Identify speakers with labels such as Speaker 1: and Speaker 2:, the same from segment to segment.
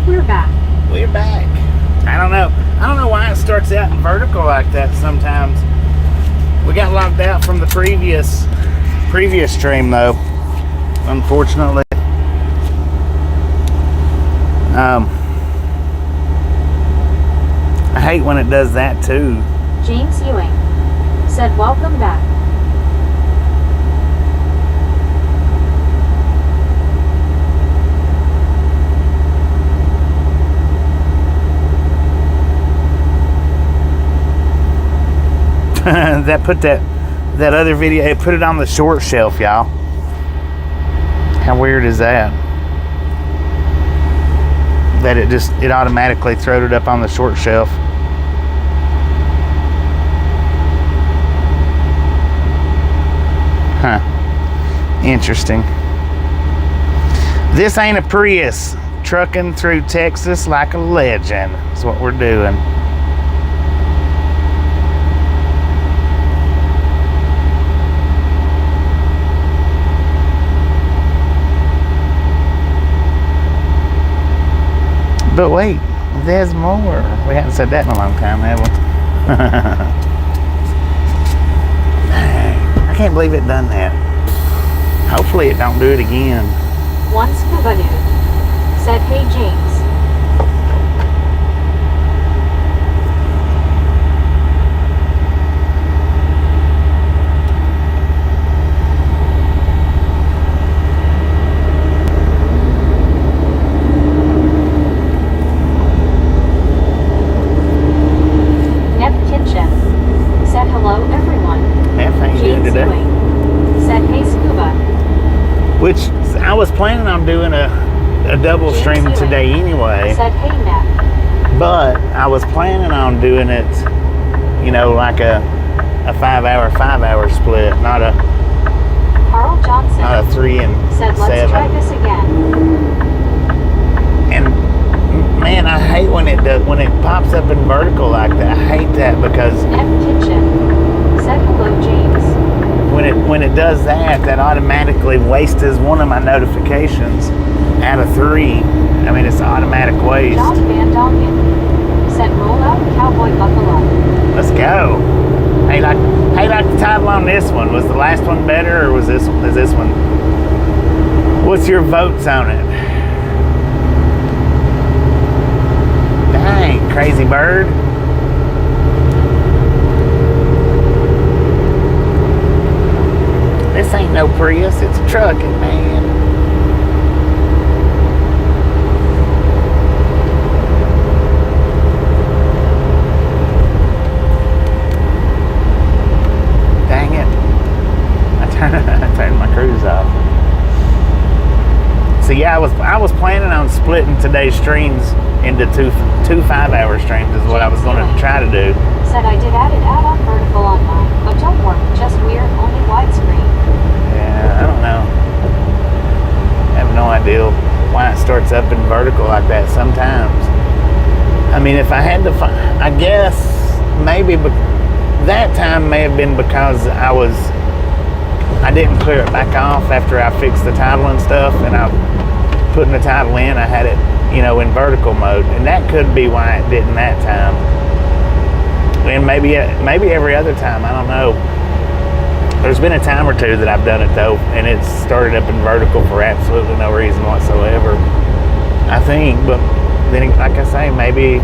Speaker 1: We're back.
Speaker 2: We're back. I don't know why it starts out in vertical like that sometimes. We got logged out from the previous stream though, unfortunately. I hate when it does that too.
Speaker 1: James Ewing said, welcome back.
Speaker 2: That put that other video, it put it on the short shelf, y'all. How weird is that? That it automatically throwed it up on the short shelf. Huh. Interesting. This ain't a Prius. Trucking through Texas like a legend is what we're doing. But wait, there's more. We haven't said that in a long time, have we? Dang, I can't believe it done that. Hopefully it don't do it again.
Speaker 1: One scuba dude said, hey James.
Speaker 2: Which I was planning on doing a double stream today anyway.
Speaker 1: Said, hey, Matt.
Speaker 2: But I was planning on doing it, you know, like a 5-hour split, not a
Speaker 1: Carl Johnson.
Speaker 2: Not a 3 and
Speaker 1: said,
Speaker 2: 7.
Speaker 1: Let's try this again.
Speaker 2: And man, I hate when it pops up in vertical like that. I hate that because
Speaker 1: F Kitchen said, hello, James.
Speaker 2: When it does that automatically wastes one of my notifications out of 3. I mean, it's automatic waste.
Speaker 1: John Van Dongen said, roll out, cowboy, buckle up.
Speaker 2: Let's go. Hey, like the title on this one. Was the last one better, or is this one? What's your votes on it? Dang, crazy bird. This ain't no Prius, it's a Truckin, man. Dang it. I turned my cruise off. So yeah, I was planning on splitting today's streams into two 5-hour streams is what I was going to try to do.
Speaker 1: Said I did add it out on vertical on mine, but don't worry, just weird, only widescreen.
Speaker 2: Yeah, I don't know. I have no idea why it starts up in vertical like that sometimes. I mean, if I had to find, I guess maybe that time may have been because I didn't clear it back off after I fixed the title and stuff, and I putting the title in, I had it, you know, in vertical mode, and that could be why it didn't that time. And maybe every other time, I don't know. There's been a time or two that I've done it though, and it's started up in vertical for absolutely no reason whatsoever, I think. But then, like I say, maybe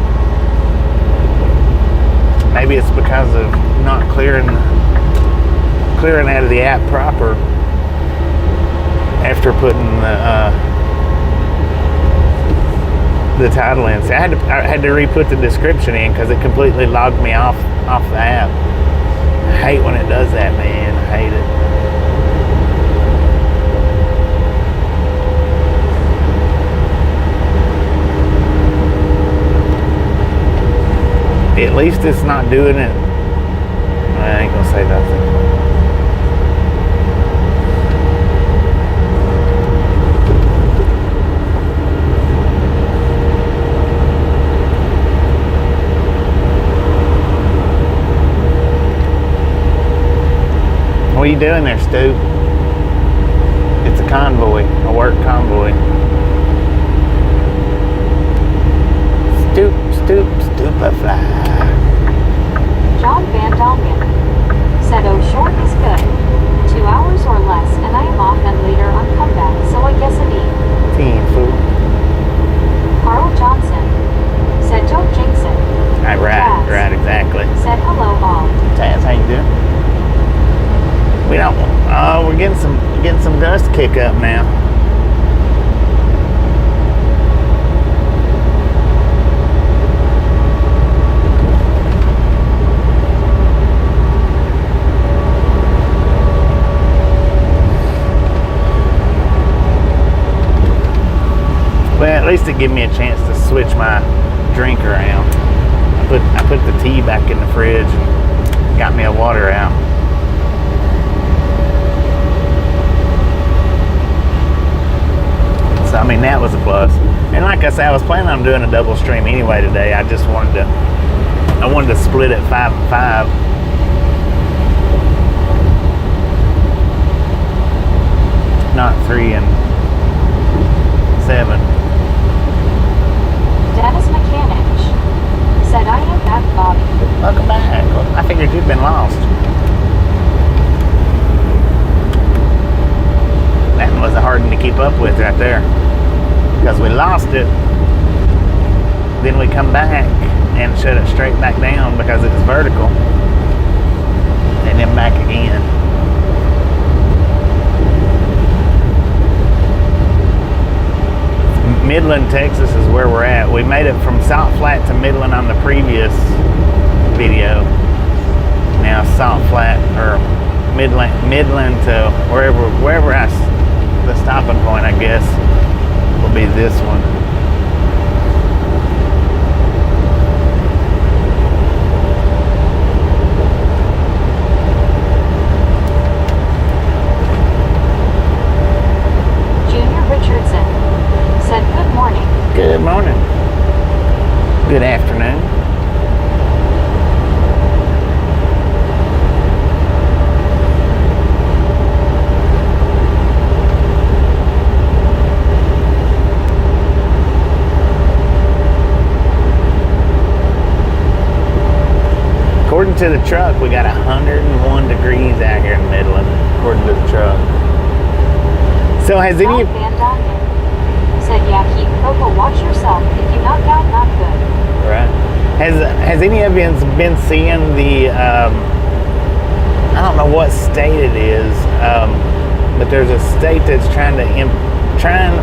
Speaker 2: it's because of not clearing out of the app proper after putting the title in. So I had to re-put the description in because it completely logged me off the app. I hate when it does that, man. I hate it. At least it's not doing it. I ain't gonna say nothing. What are you doing there, Stu? It's a convoy, a work convoy. Butterfly.
Speaker 1: John Van Dongen said, "Oh, short is good. 2 hours or less, and I am off and later on comeback, so I guess a D."
Speaker 2: Team fool.
Speaker 1: Carl Johnson said, "Don't jinx it."
Speaker 2: Right, exactly.
Speaker 1: Said, "Hello all."
Speaker 2: Taz, how you doing? We don't. Oh, we're getting some dust kick up now. Well, at least it gave me a chance to switch my drink around. I put the tea back in the fridge and got me a water out. So I mean that was a plus. And like I said, I was planning on doing a double stream anyway today. I just wanted to split it 5 and 5. Not 3 and 7.
Speaker 1: Dennis Mechanic said, "I am back, Bobby."
Speaker 2: Welcome back. I figured you'd been lost. That one was a hard one to keep up with right there. Because we lost it. Then we come back and shut it straight back down because it was vertical. And then back again. Midland, Texas is where we're at. We made it from Salt Flat to Midland on the previous video. Now Salt Flat or Midland to wherever the stopping point, I guess, will be this one. Good morning. Good afternoon. According to the truck, we got 101 degrees out here in Midland, according to the truck. So has any...
Speaker 1: Said, "Yeah, keep Coco, watch yourself. If you knock out, not good."
Speaker 2: Right. Has any of you been seeing the, I don't know what state it is, but there's a state that's trying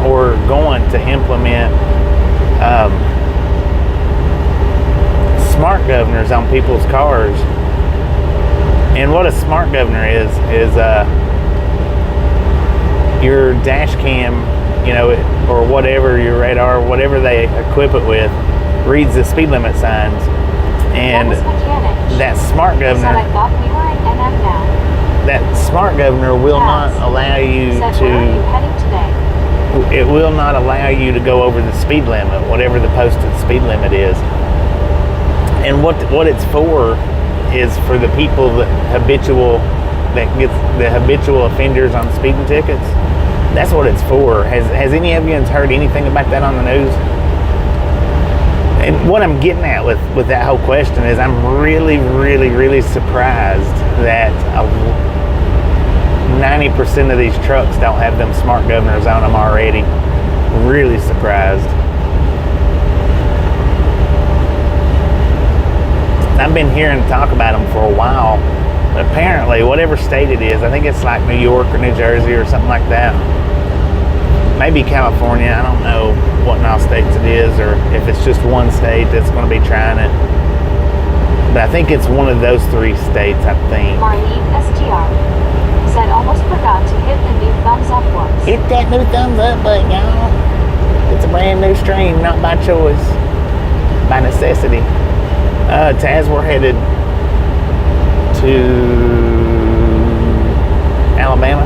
Speaker 2: or going to implement smart governors on people's cars. And what a smart governor is your dash cam, you know, or whatever, your radar, whatever they equip it with, reads the speed limit signs. And that smart governor,
Speaker 1: I thought we were in NM now.
Speaker 2: That smart governor will not allow you
Speaker 1: Said,
Speaker 2: to,
Speaker 1: "Where are you heading today?"
Speaker 2: it will not allow you to go over the speed limit, whatever the posted speed limit is. And what it's for is for the people that gets the habitual offenders on speeding tickets. That's what it's for. Has any of you heard anything about that on the news? And what I'm getting at with that whole question is I'm really, really, really surprised that 90% of these trucks don't have them smart governors on them already. Really surprised. I've been hearing talk about them for a while. But apparently, whatever state it is, I think it's like New York or New Jersey or something like that. Maybe California, I don't know what in all states it is, or if it's just one state that's going to be trying it. But I think it's one of those 3 states, I think.
Speaker 1: Marlene STR said, "Almost forgot to hit the new thumbs up once."
Speaker 2: Hit that new thumbs up button, y'all. It's a brand new stream, not by choice, by necessity. Taz, we're headed to Alabama.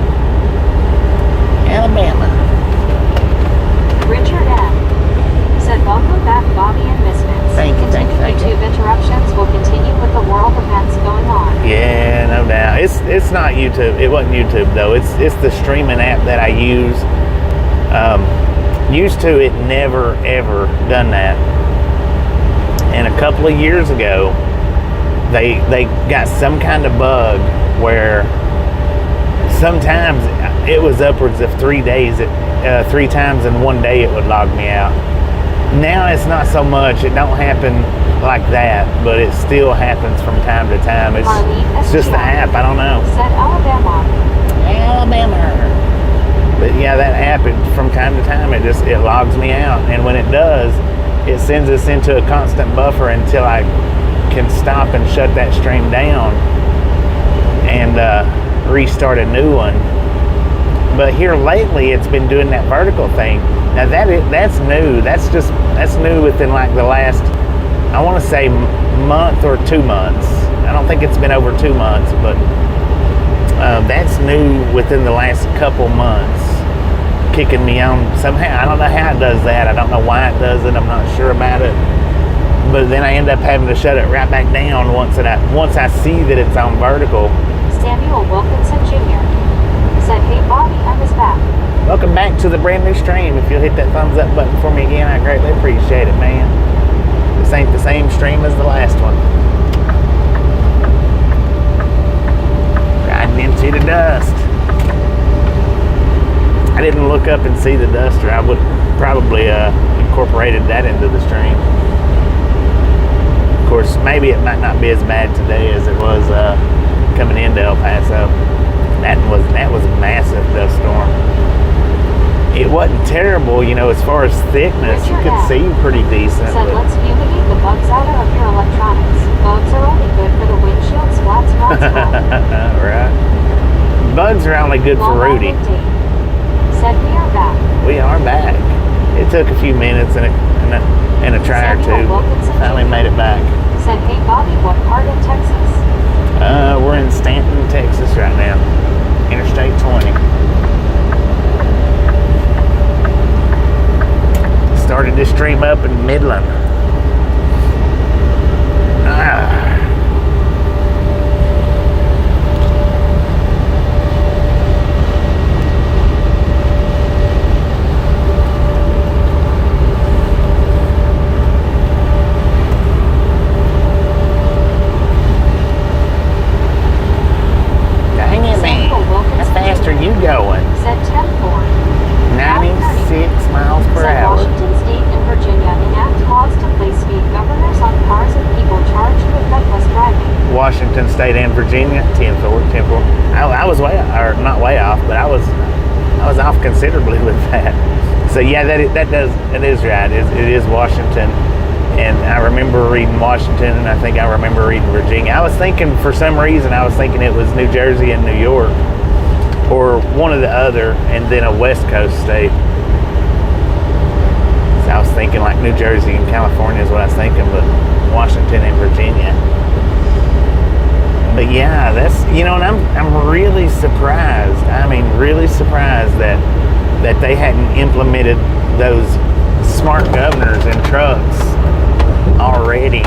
Speaker 1: Richard M said, "Welcome back, Bobby and Misfits.
Speaker 2: Thank you.
Speaker 1: YouTube interruptions will continue with the world events going on."
Speaker 2: Yeah, no doubt. It's not YouTube. It wasn't YouTube though. It's the streaming app that I use. Used to, it never ever done that. And a couple of years ago, they got some kind of bug where sometimes it was upwards of 3 days, 3 times in one day it would log me out. Now it's not so much. It don't happen like that, but it still happens from time to time. It's just the app. I don't know.
Speaker 1: Said Alabama.
Speaker 2: But yeah, that app, from time to time, it logs me out. And when it does, it sends us into a constant buffer until I can stop and shut that stream down and restart a new one. But here lately, it's been doing that vertical thing. Now that's new. That's new within like the last, I want to say, month or 2 months. I don't think it's been over 2 months, but that's new within the last couple months, kicking me on somehow. I don't know how it does that. I don't know why it does it. I'm not sure about it. But then I end up having to shut it right back down once I see that it's on vertical.
Speaker 1: Samuel Wilkinson Jr. said, "Hey Bobby, I was back."
Speaker 2: Welcome back to the brand new stream. If you'll hit that thumbs up button for me again, I greatly appreciate it, man. This ain't the same stream as the last one. Riding into the dust. I didn't look up and see the dust, or I would probably incorporated that into the stream. Of course, maybe it might not be as bad today as it was coming into El Paso. That was a massive dust storm. It wasn't terrible, as far as thickness. You could see pretty decent.
Speaker 1: Said, "Let's fumigate the bugs out of your electronics. Bugs are only good for the windshield. Splat, splat, splat."
Speaker 2: Right. Bugs are only good for Rudy.
Speaker 1: Said, "We are back."
Speaker 2: We are back. It took a few minutes and a try or two. Finally made it back.
Speaker 1: Said, "Hey Bobby, what part of Texas?"
Speaker 2: We're in Stanton, Texas right now. Interstate 20. Started this stream up in Midland. Dang it, man. How fast are you going?
Speaker 1: Said 10-4.
Speaker 2: 96 miles per
Speaker 1: Said
Speaker 2: hour.
Speaker 1: Washington State and Virginia enact laws to place speed governors on cars and people charged with reckless driving.
Speaker 2: Washington State and Virginia, 10-4, 10-4. I was not way off, but I was off considerably with that. So yeah, that is right. It is Washington, and I remember reading Washington, and I think I remember reading Virginia. For some reason, I was thinking it was New Jersey and New York, or one or the other, and then a West Coast state. So I was thinking like New Jersey and California is what I was thinking, but Washington and Virginia. But yeah, and I'm really surprised. I mean, really surprised that they hadn't implemented those smart governors in trucks already.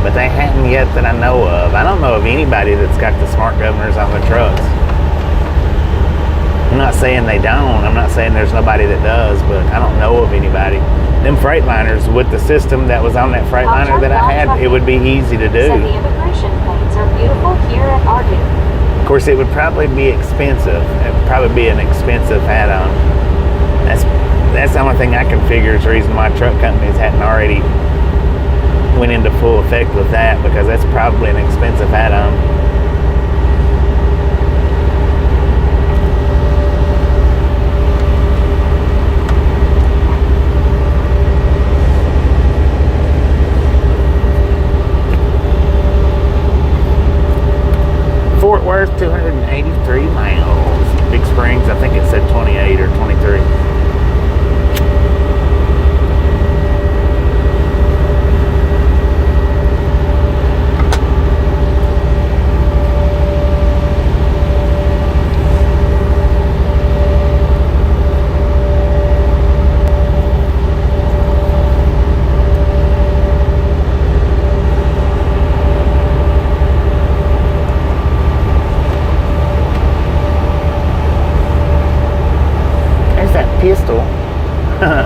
Speaker 2: But they hadn't yet that I know of. I don't know of anybody that's got the smart governors on the trucks. I'm not saying they don't. I'm not saying there's nobody that does, but I don't know of anybody. Them Freightliners, with the system that was on that Freightliner that I had, it would be easy to do.
Speaker 1: Said the immigration plates are beautiful here at Ardu.
Speaker 2: Of course, it would probably be expensive. It would probably be an expensive add-on. That's the only thing I can figure is the reason why truck companies hadn't already went into full effect with that, because that's probably an expensive add-on. Fort Worth, 283 miles. Big Springs, I think it said 28 or 23.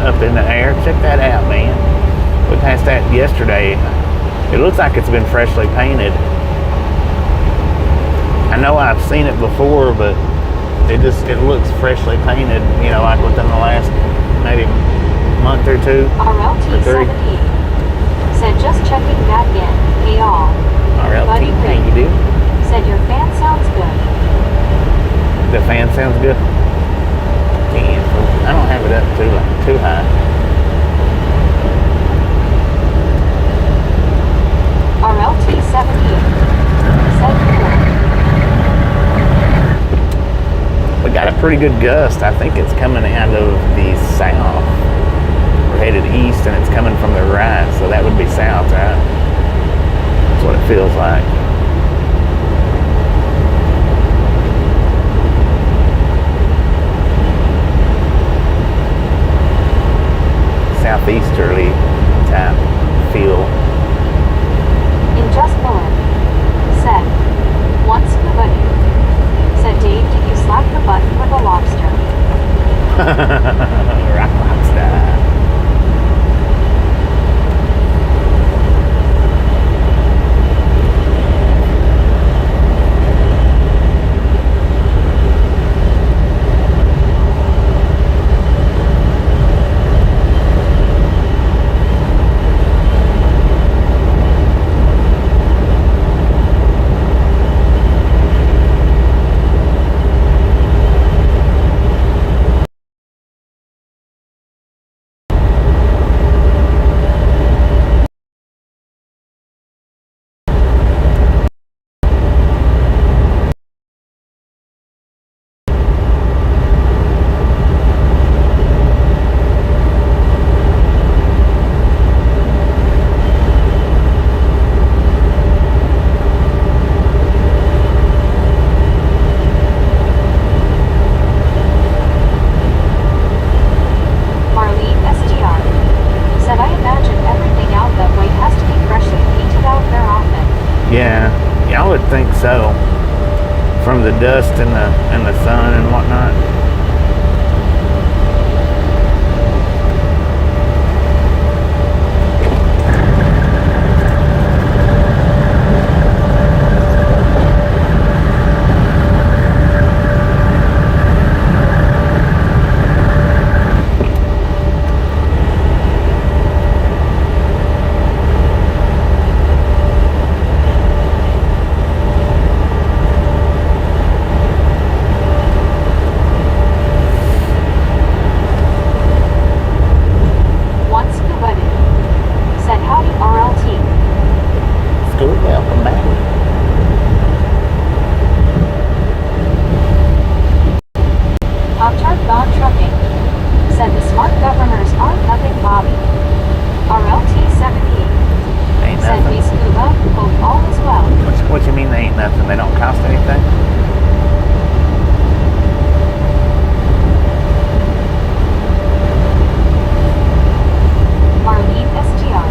Speaker 2: up in the air. Check that out, man. We passed that yesterday. It looks like it's been freshly painted. I know I've seen it before, but it looks freshly painted, you know, like within the last maybe month or two.
Speaker 1: RLT70 said just checking back in. Hey all.
Speaker 2: RLT,
Speaker 1: Buddy
Speaker 2: how
Speaker 1: Reed
Speaker 2: you do?
Speaker 1: said your fan sounds good.
Speaker 2: The fan sounds good. Damn, I don't have it up too high.
Speaker 1: RLT78 said cool.
Speaker 2: We got a pretty good gust. I think it's coming out of the south. We're headed east and it's coming from the right, so that would be south, right? That's what it feels like. Southeasterly type feel.
Speaker 1: In just below. Said. Once scuba. Said Dave, did you slap the button with a lobster?
Speaker 2: Rock lobster. Yeah, I would think so. From the dust and the sun and whatnot. Welcome back.
Speaker 1: Pop-Tart Gone Trucking said the smart governors aren't nothing, Bobby. RLT78
Speaker 2: Ain't
Speaker 1: said
Speaker 2: nothing.
Speaker 1: we scuba, hope all is well.
Speaker 2: What you mean they ain't nothing? They don't cost anything?
Speaker 1: Marlene SGR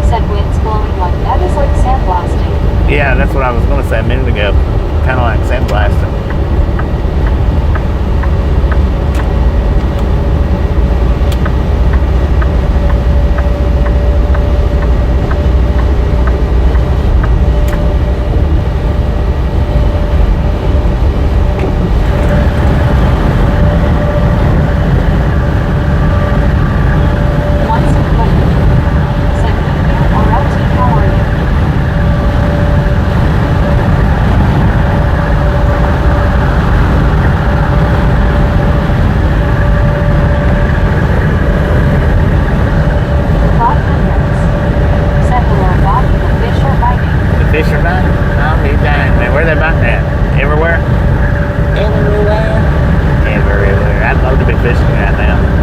Speaker 1: said winds blowing like that is like sandblasting.
Speaker 2: Yeah, that's what I was going to say a minute ago. Kind of like sandblasting. Fish are biting? I'll be dying, man. Where are they biting at? Everywhere? Everywhere. Everywhere. I'd love to be fishing right now.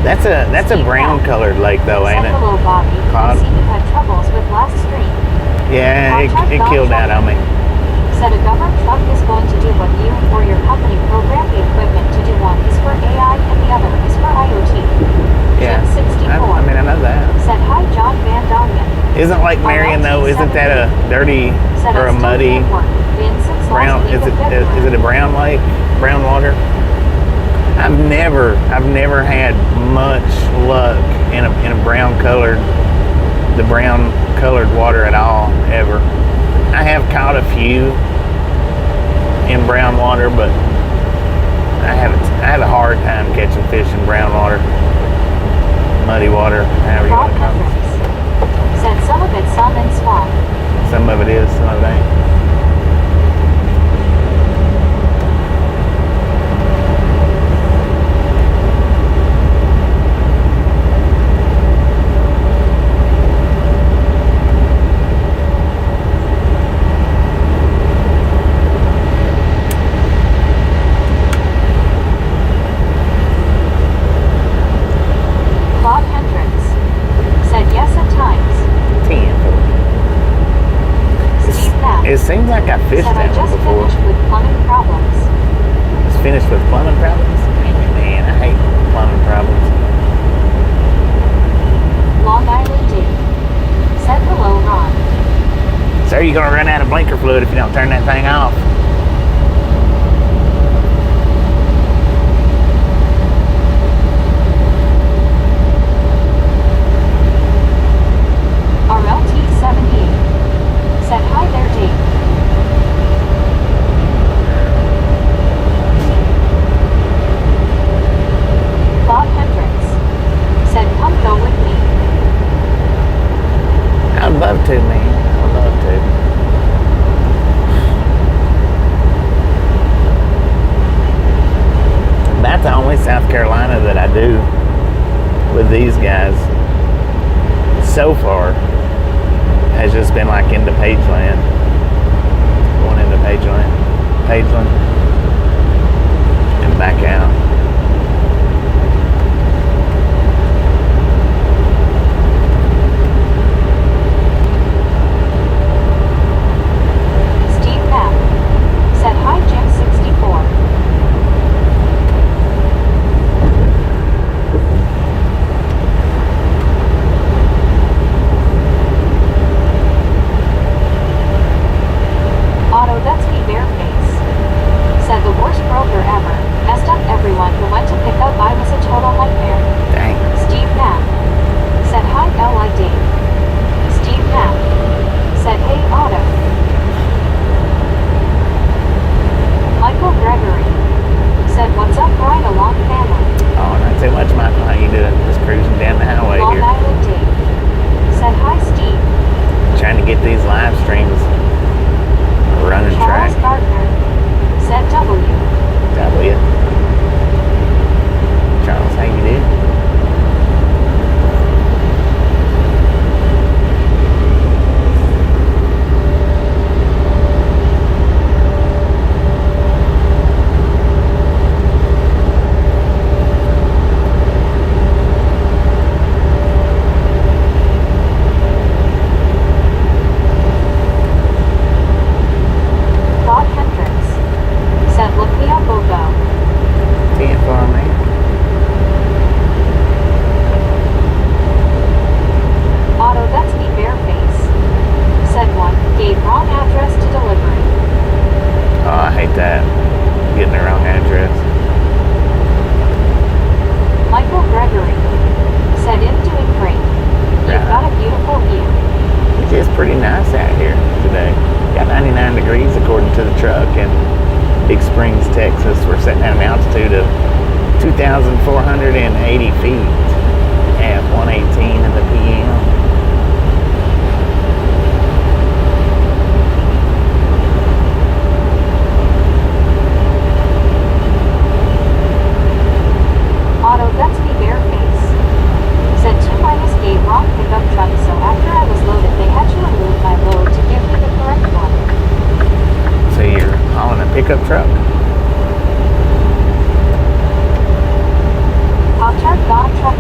Speaker 2: That's a brown colored lake though, ain't
Speaker 1: Said
Speaker 2: it?
Speaker 1: hello, Bobby. I
Speaker 2: Cloud.
Speaker 1: see you had troubles with last stream.
Speaker 2: Yeah, it killed out on me.
Speaker 1: Said a government truck is going to do what you or your company programmed the equipment to do. One is for AI and the other is for IoT.
Speaker 2: Yeah,
Speaker 1: Jim 64
Speaker 2: I mean I know that.
Speaker 1: said hi, John Van Dongen.
Speaker 2: Isn't Lake Marion though? Isn't that a dirty
Speaker 1: Said
Speaker 2: or a
Speaker 1: I still
Speaker 2: muddy
Speaker 1: can't work. Been since
Speaker 2: brown?
Speaker 1: last week
Speaker 2: Is
Speaker 1: of
Speaker 2: it
Speaker 1: February.
Speaker 2: a brown lake? Brown water? I've never had much luck in a brown colored water at all ever. I have caught a few in brown water, but I have a hard time catching fish in brown water, muddy water, however you want
Speaker 1: Bob
Speaker 2: to call it.
Speaker 1: Hendricks said some of it's sun and swamp.
Speaker 2: Some of it is, some of it ain't.
Speaker 1: Bob Hendricks said yes at times.
Speaker 2: 10.
Speaker 1: Steve Knapp
Speaker 2: It seems like I fished
Speaker 1: said I
Speaker 2: that one
Speaker 1: just
Speaker 2: before.
Speaker 1: finished with plumbing problems.
Speaker 2: It's finished with plumbing problems? Man, I hate plumbing problems.
Speaker 1: Long Island D said hello, Ron.
Speaker 2: Sir, you're gonna run out of blinker fluid if you don't turn that thing off.
Speaker 1: RLT78 said hi there, Dave. Bob Hendricks said come go with me.
Speaker 2: I'd love to, man. I'd love to. About the only South Carolina that I do with these guys so far has just been like into Pageland. Going into Pageland, and back out.
Speaker 1: Steve Knapp said hi, Jim 64. Otto, that's me, Bareface said the worst broker ever. Messed up everyone who went to pick up. I was a total nightmare.
Speaker 2: Dang.
Speaker 1: Steve Knapp said hi, L.I. Dave. Steve Knapp said hey, Otto. Michael Gregory said what's up, right along family.
Speaker 2: Oh, not too much, Michael. How you doing? Just cruising down the highway
Speaker 1: Long
Speaker 2: here.
Speaker 1: Island Dave said hi, Steve.
Speaker 2: Trying to get these live streams running
Speaker 1: Charles
Speaker 2: track.
Speaker 1: Gardner said W.
Speaker 2: W. Charles, how you doing?
Speaker 1: Bob Hendricks said look me up, Bobo.
Speaker 2: 10 for me.
Speaker 1: Otto, that's me, Bareface said one. Gave wrong address to delivery.
Speaker 2: Oh, I hate that. Getting the wrong address.
Speaker 1: Michael Gregory said I'm doing great. You've got a beautiful view.
Speaker 2: It is pretty nice out here today. Got 99 degrees according to the truck in Big Springs, Texas. We're sitting at an altitude of 2,480 feet at 1:18 in the p.m.
Speaker 1: Otto, that's me, Bareface said 2- gave wrong pickup truck, so after I was loaded they had to remove my load to give me the correct one.
Speaker 2: So you're hauling a pickup truck?
Speaker 1: Pop-Tart God truck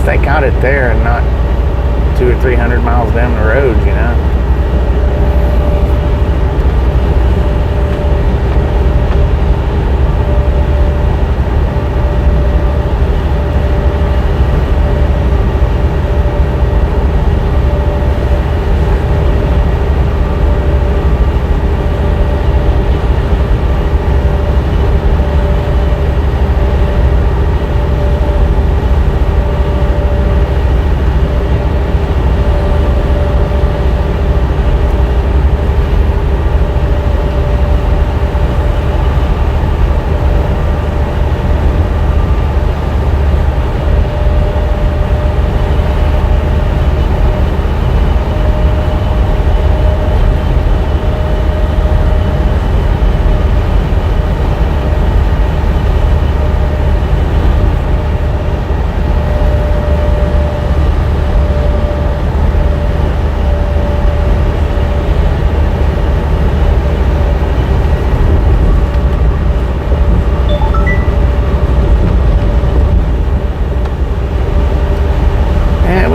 Speaker 2: least they caught it there and not 200 or 300 miles down the road, you know.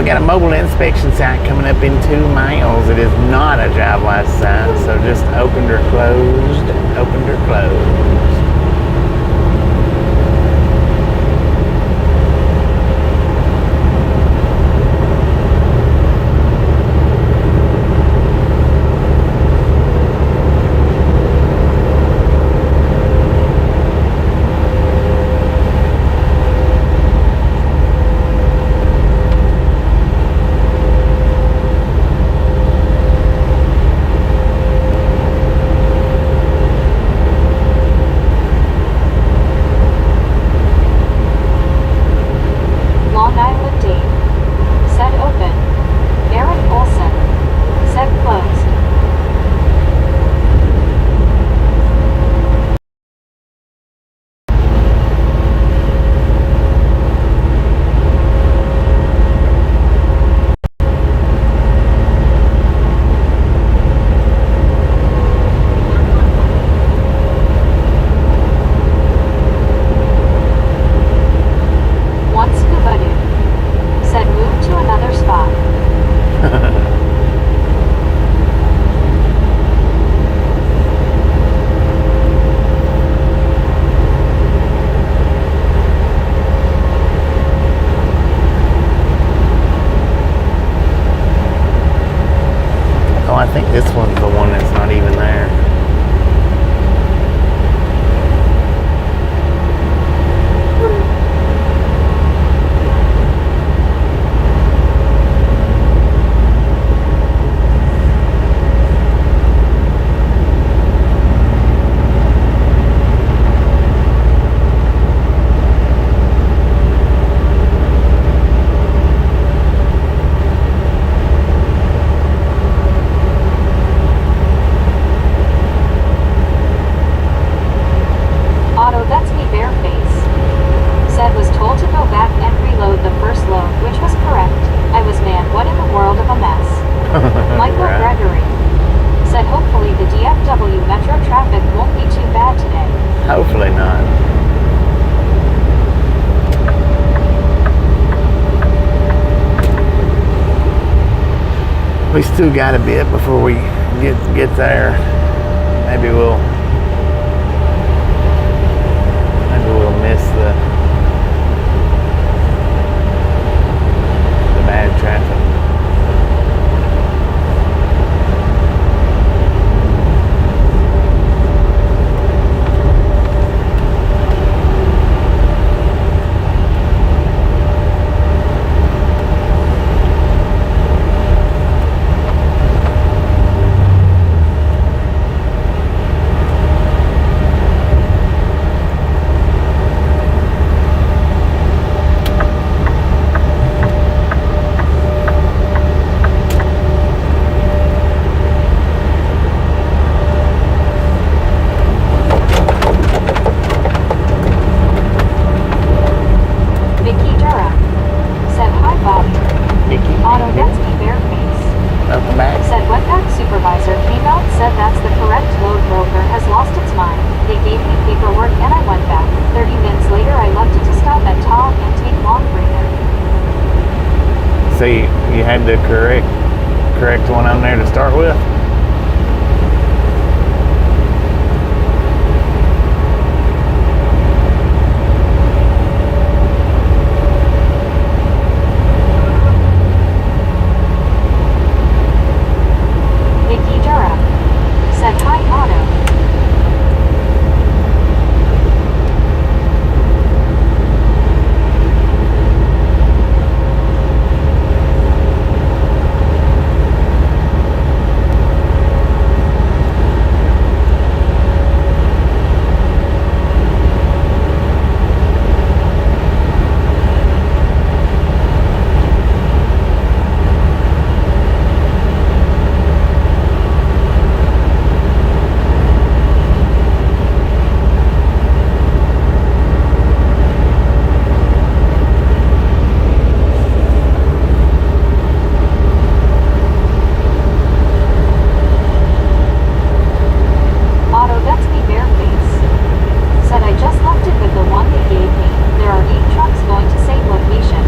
Speaker 2: Got a mobile inspection site coming up in 2 miles. It is not a drive license site, so just opened or closed, opened or closed. I think this one's the one that's not even there. Hopefully not. We still got a bit before we get there. Maybe we'll miss the bad traffic. So you had the correct one on there to start with?
Speaker 1: Vicky Durham said hi Otto. Otto, that's me bareface. Said I just left it with the one they gave me. There are 8 trucks going to same location.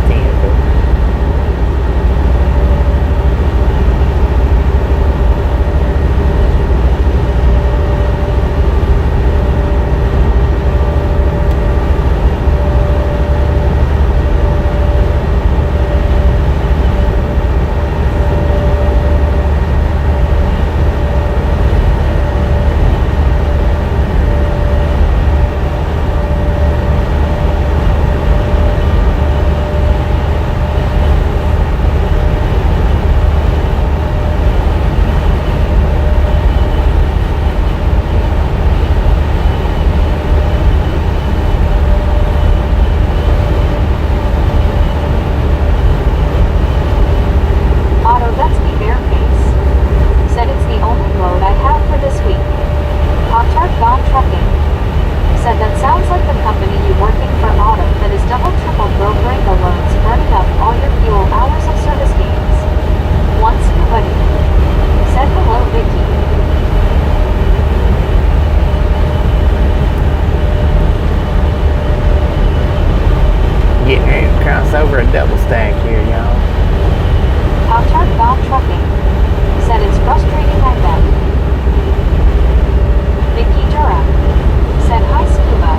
Speaker 2: Damn.
Speaker 1: Otto, that's me bareface. Said it's the only load I have for this week. Pop-Tart gone trucking. Said that sounds like the company you working for Otto that is double triple brokering the loads, burning up all your fuel hours of service gains. Once buddy. Said hello Vicky.
Speaker 2: Getting ready to cross over a double stack here, y'all.
Speaker 1: Pop-Tart gone trucking. Said it's frustrating I bet. Vicky Durham said hi Scuba.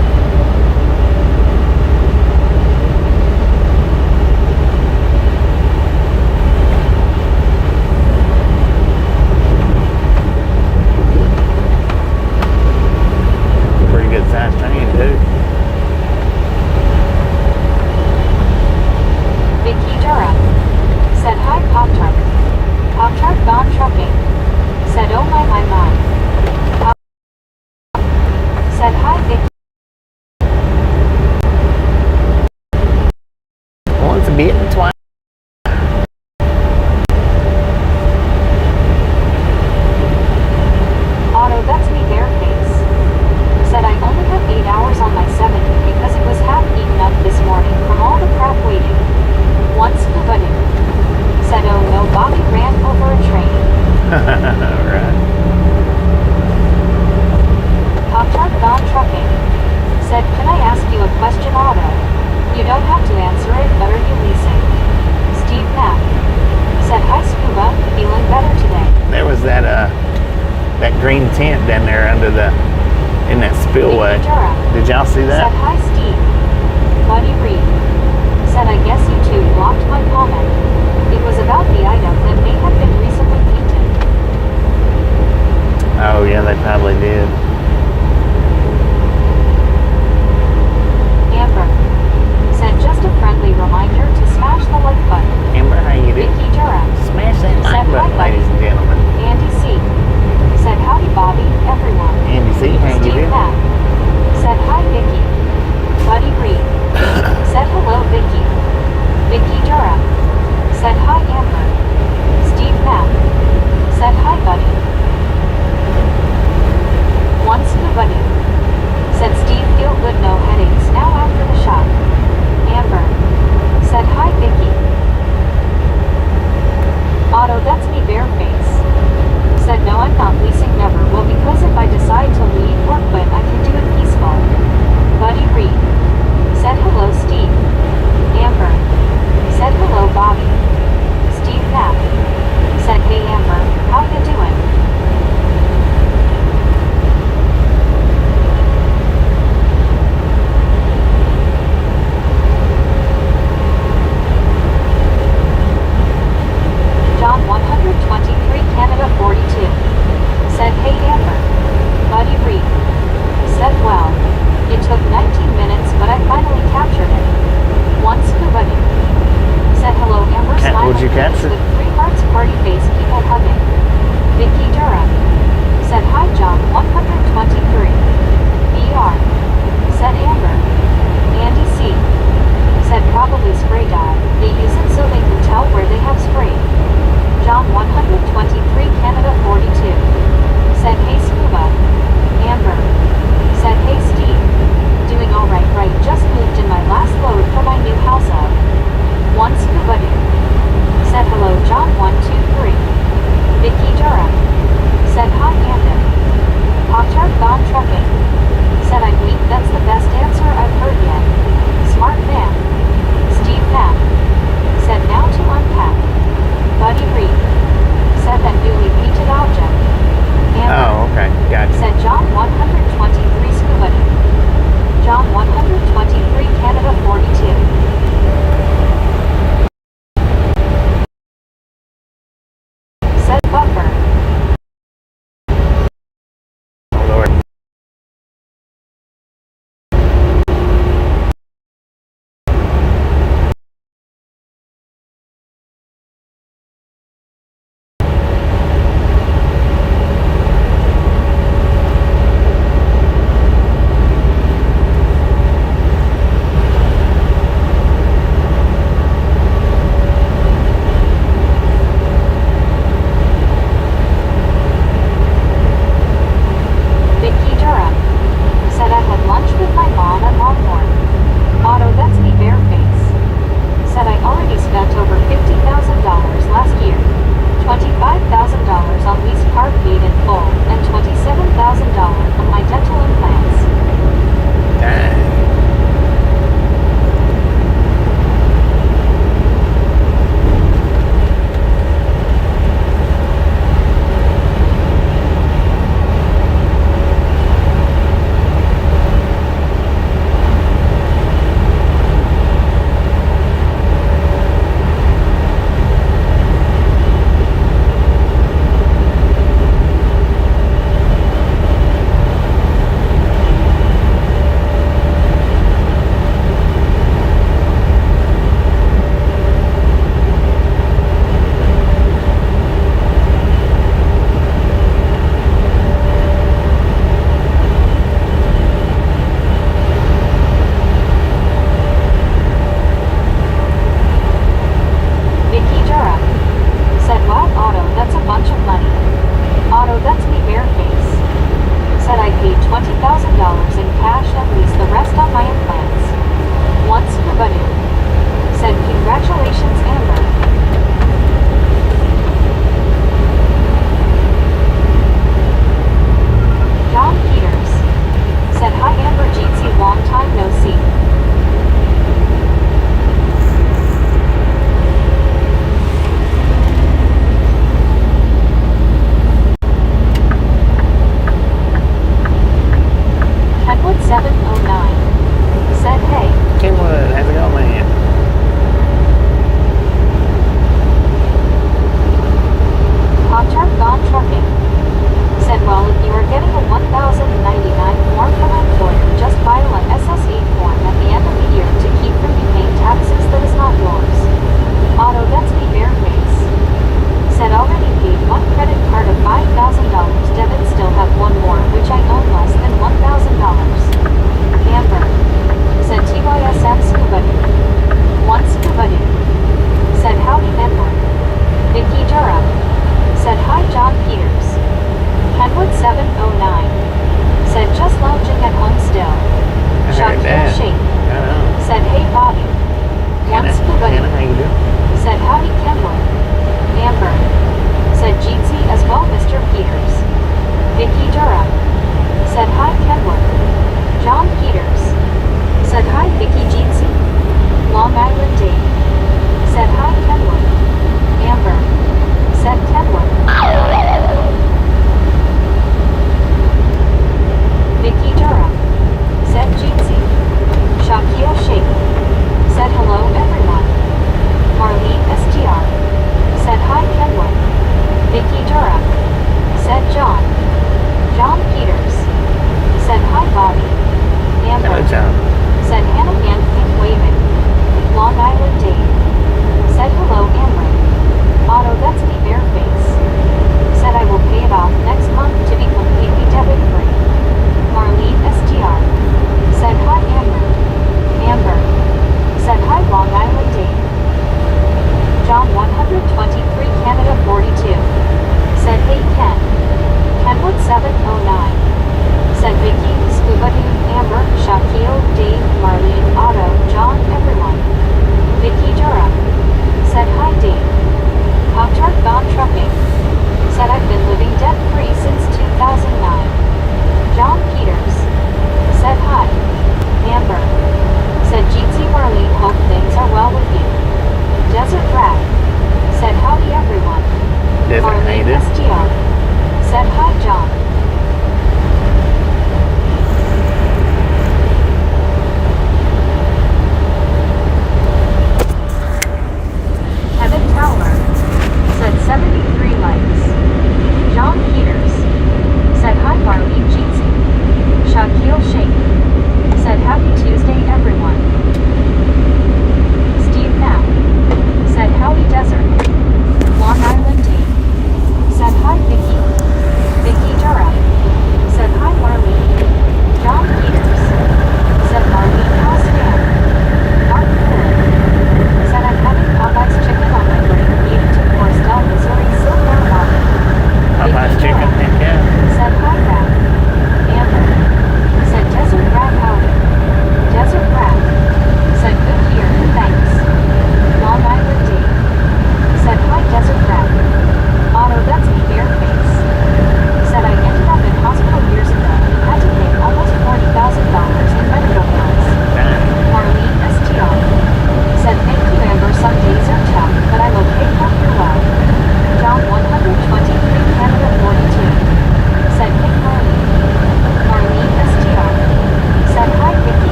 Speaker 2: Pretty good size train, too.
Speaker 1: Vicky Durham said hi Pop-Tart. Pop-Tart gone trucking. Said oh my. Said hi Vicky.
Speaker 2: Once a bit and twice.
Speaker 1: Otto, that's me bareface. Said I only have 8 hours on my 70 because it was half eaten up this morning from all the crap waiting. Once buddy. Said oh no, Bobby ran over a train.
Speaker 2: Alright.
Speaker 1: Pop-Tart gone trucking. Said can I ask you a question Otto? You don't have to answer it, but are you leasing? Steve Knapp said hi Scuba, feeling better today.
Speaker 2: There was that green tent down there under in that spillway.
Speaker 1: Vicky Durham
Speaker 2: Did y'all see that?
Speaker 1: said hi Steve. Buddy Reed said I guess you two blocked my comment. It was about the item that may have been recently painted.
Speaker 2: Oh yeah, they probably did.
Speaker 1: Amber said just a friendly reminder to smash the like button.
Speaker 2: Amber, how you doing?
Speaker 1: Vicky Durham
Speaker 2: Smash that like
Speaker 1: said hi
Speaker 2: button,
Speaker 1: buddy.
Speaker 2: ladies and gentlemen.
Speaker 1: Andy C said howdy Bobby, everyone.
Speaker 2: Andy C, how you
Speaker 1: Steve
Speaker 2: doing?
Speaker 1: Knapp said hi Vicky. Buddy Reed said hello Vicky. Vicky Durham said hi Amber. Steve Knapp said hi buddy. spent over $50,000 last year. $25,000 on lease car paid in full, and $27,000 on my dental implants.
Speaker 2: Dang.
Speaker 1: John Peters said hi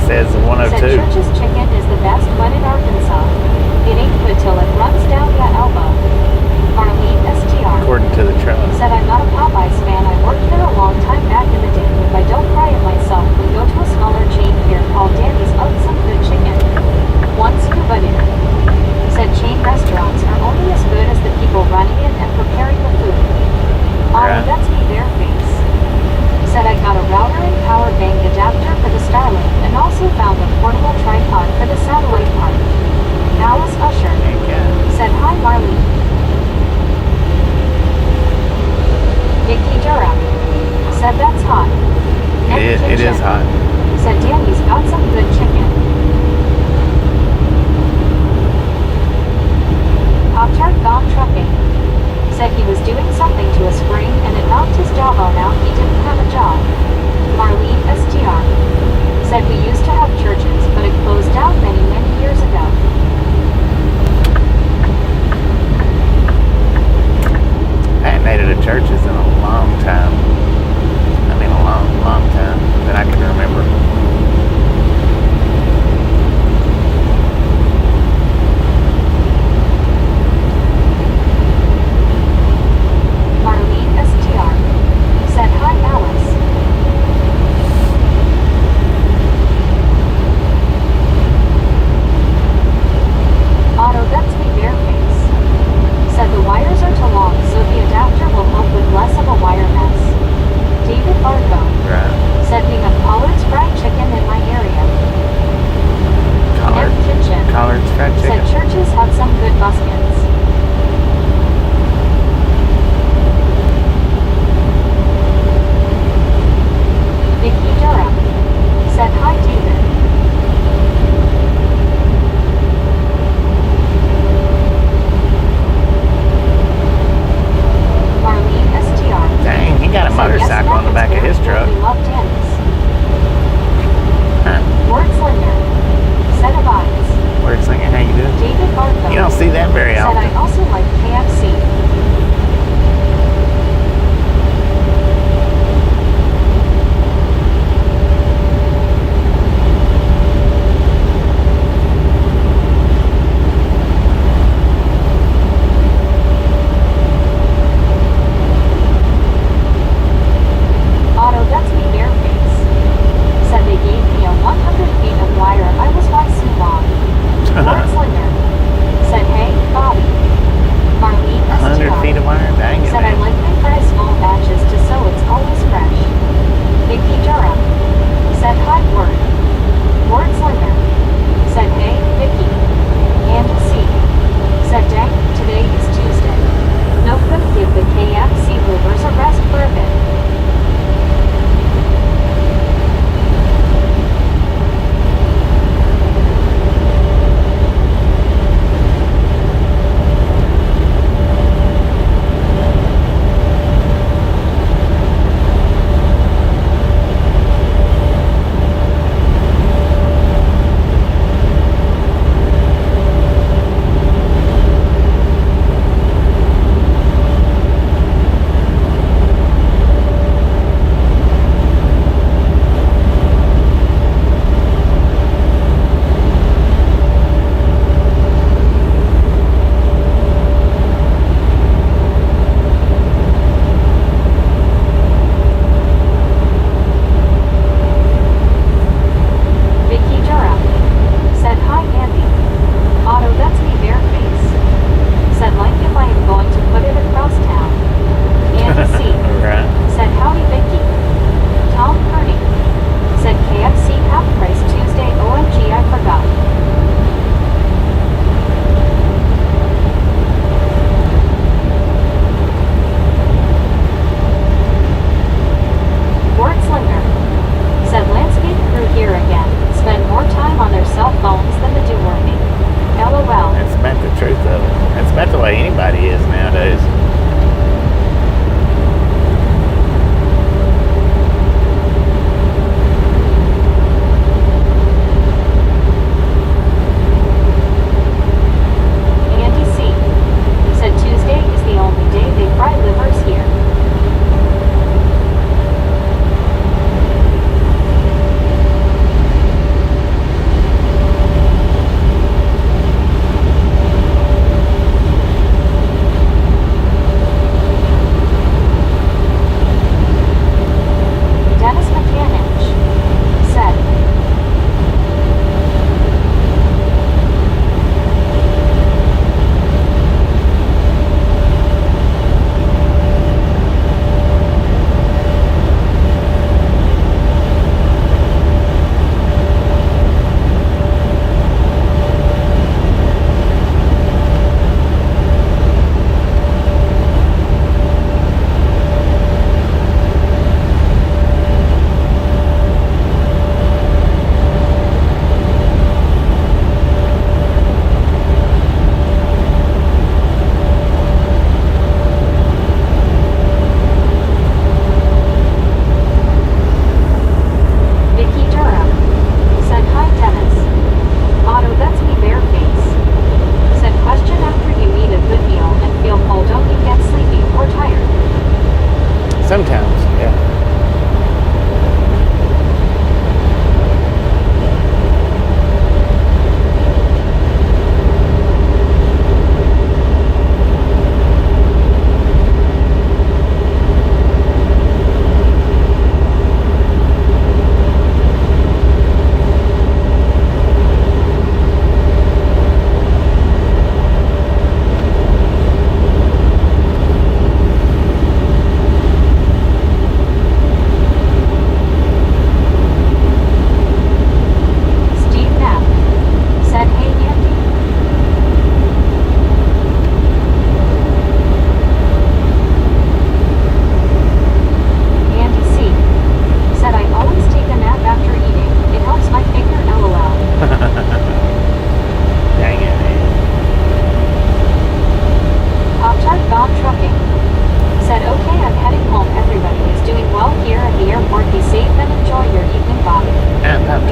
Speaker 2: says
Speaker 1: Said
Speaker 2: 102,
Speaker 1: Church's chicken is the best one in Arkansas. It ain't good till it runs down ya elbow. Marlene STR.
Speaker 2: according to the truck.
Speaker 1: Said I'm not a Popeyes fan. I worked there a long time back in the day. If I don't fry it myself, we go to a smaller chain here called Danny's. Out some good chicken. Once you but in. Said chain restaurants are only as good as the people running it and preparing the food.
Speaker 2: Right.
Speaker 1: That's me bare face. Said I got a router and power bank adapter for the Starlink and also found a portable tripod for the satellite part. Alice Usher.
Speaker 2: Okay.
Speaker 1: Said hi Marlene. Vicky Durham. Said that's hot.
Speaker 2: It is hot.
Speaker 1: Said Danny's got some good chicken. Pop-Tart gone trucking. Said he was doing something to a spring and it knocked his jawbone out. He didn't have a job. Marlene STR. Said we used to have churches, but it closed down many, many years ago.
Speaker 2: I ain't made it to churches in a long time. I mean, a long, long time that I can remember.
Speaker 1: Marlene STR. Said hi Alice.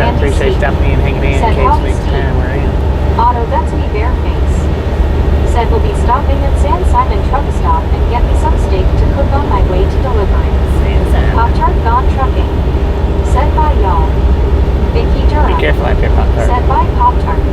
Speaker 2: I
Speaker 1: Andy
Speaker 2: appreciate
Speaker 1: C.
Speaker 2: stopping in and hanging in
Speaker 1: Said,
Speaker 2: case
Speaker 1: "Howdy,
Speaker 2: next
Speaker 1: Steve."
Speaker 2: time we're in.
Speaker 1: Otto, that's me, Bareface. Said we'll be stopping at San Simon Truck Stop and get me some steak to cook on my way to delivery. Pop-Tart gone trucking. Said bye, y'all. Vicky Durham.
Speaker 2: Be careful out there, Pop-Tart.
Speaker 1: Said bye, Pop-Tart.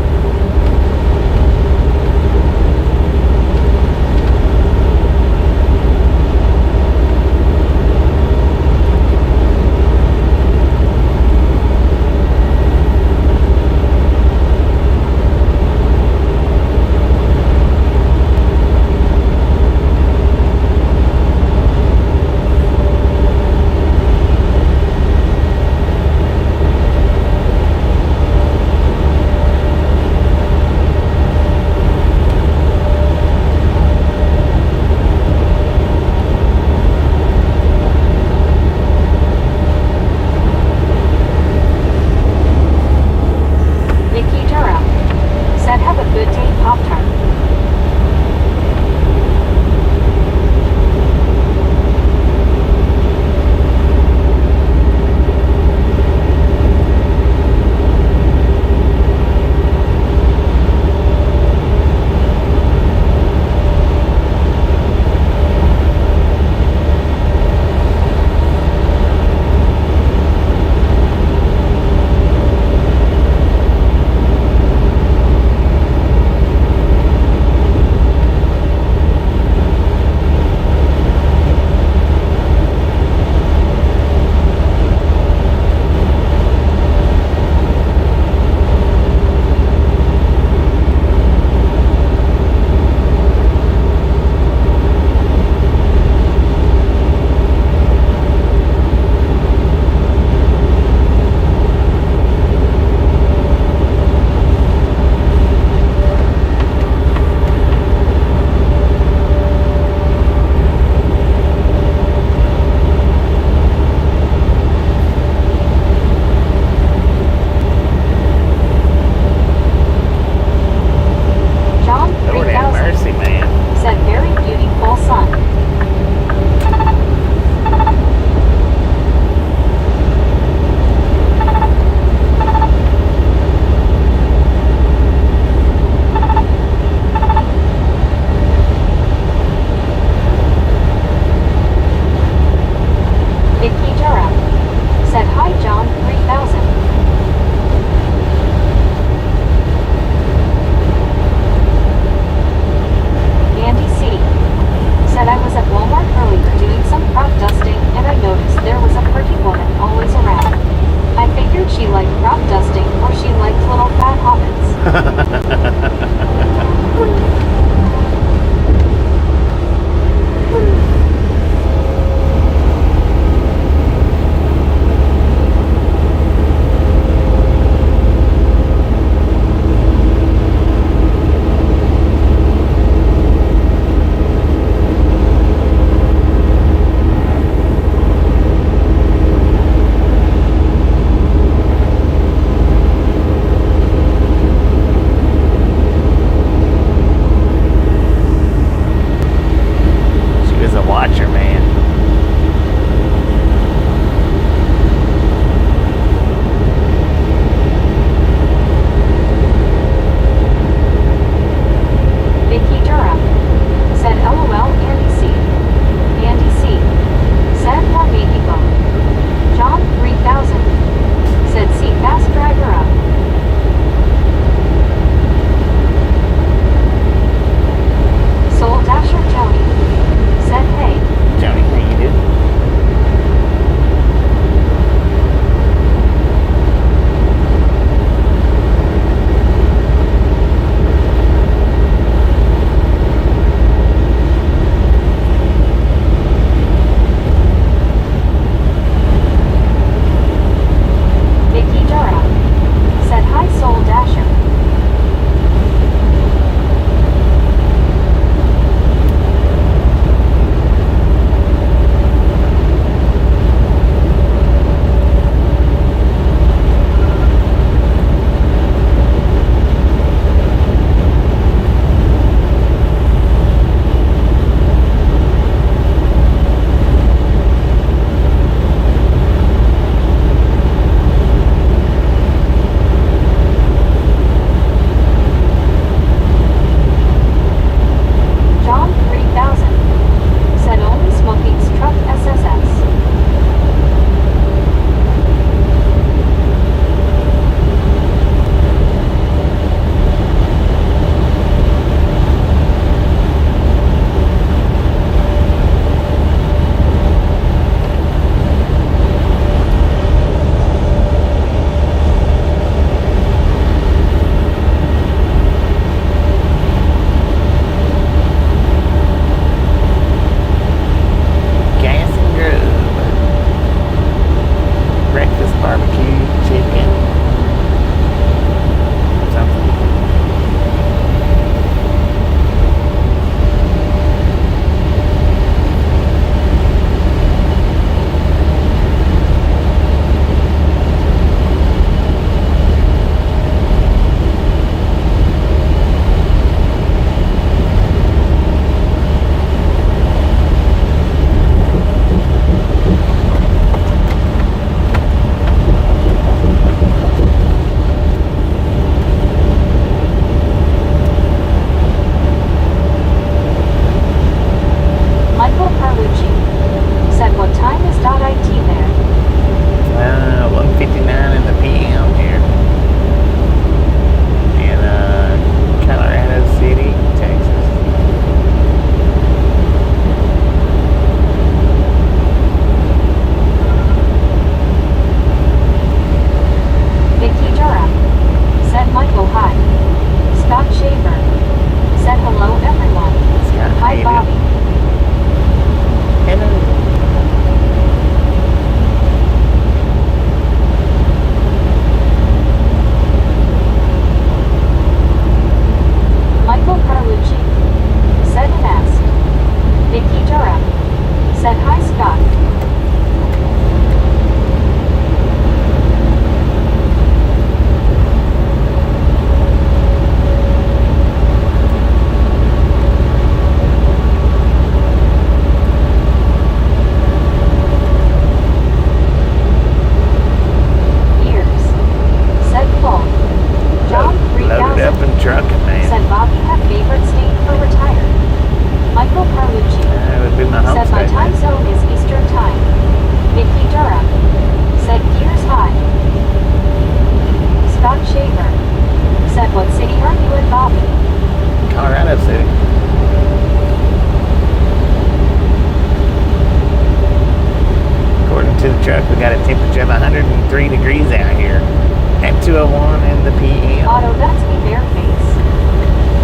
Speaker 2: 2:01 in the PM.
Speaker 1: Otto, that's me bareface.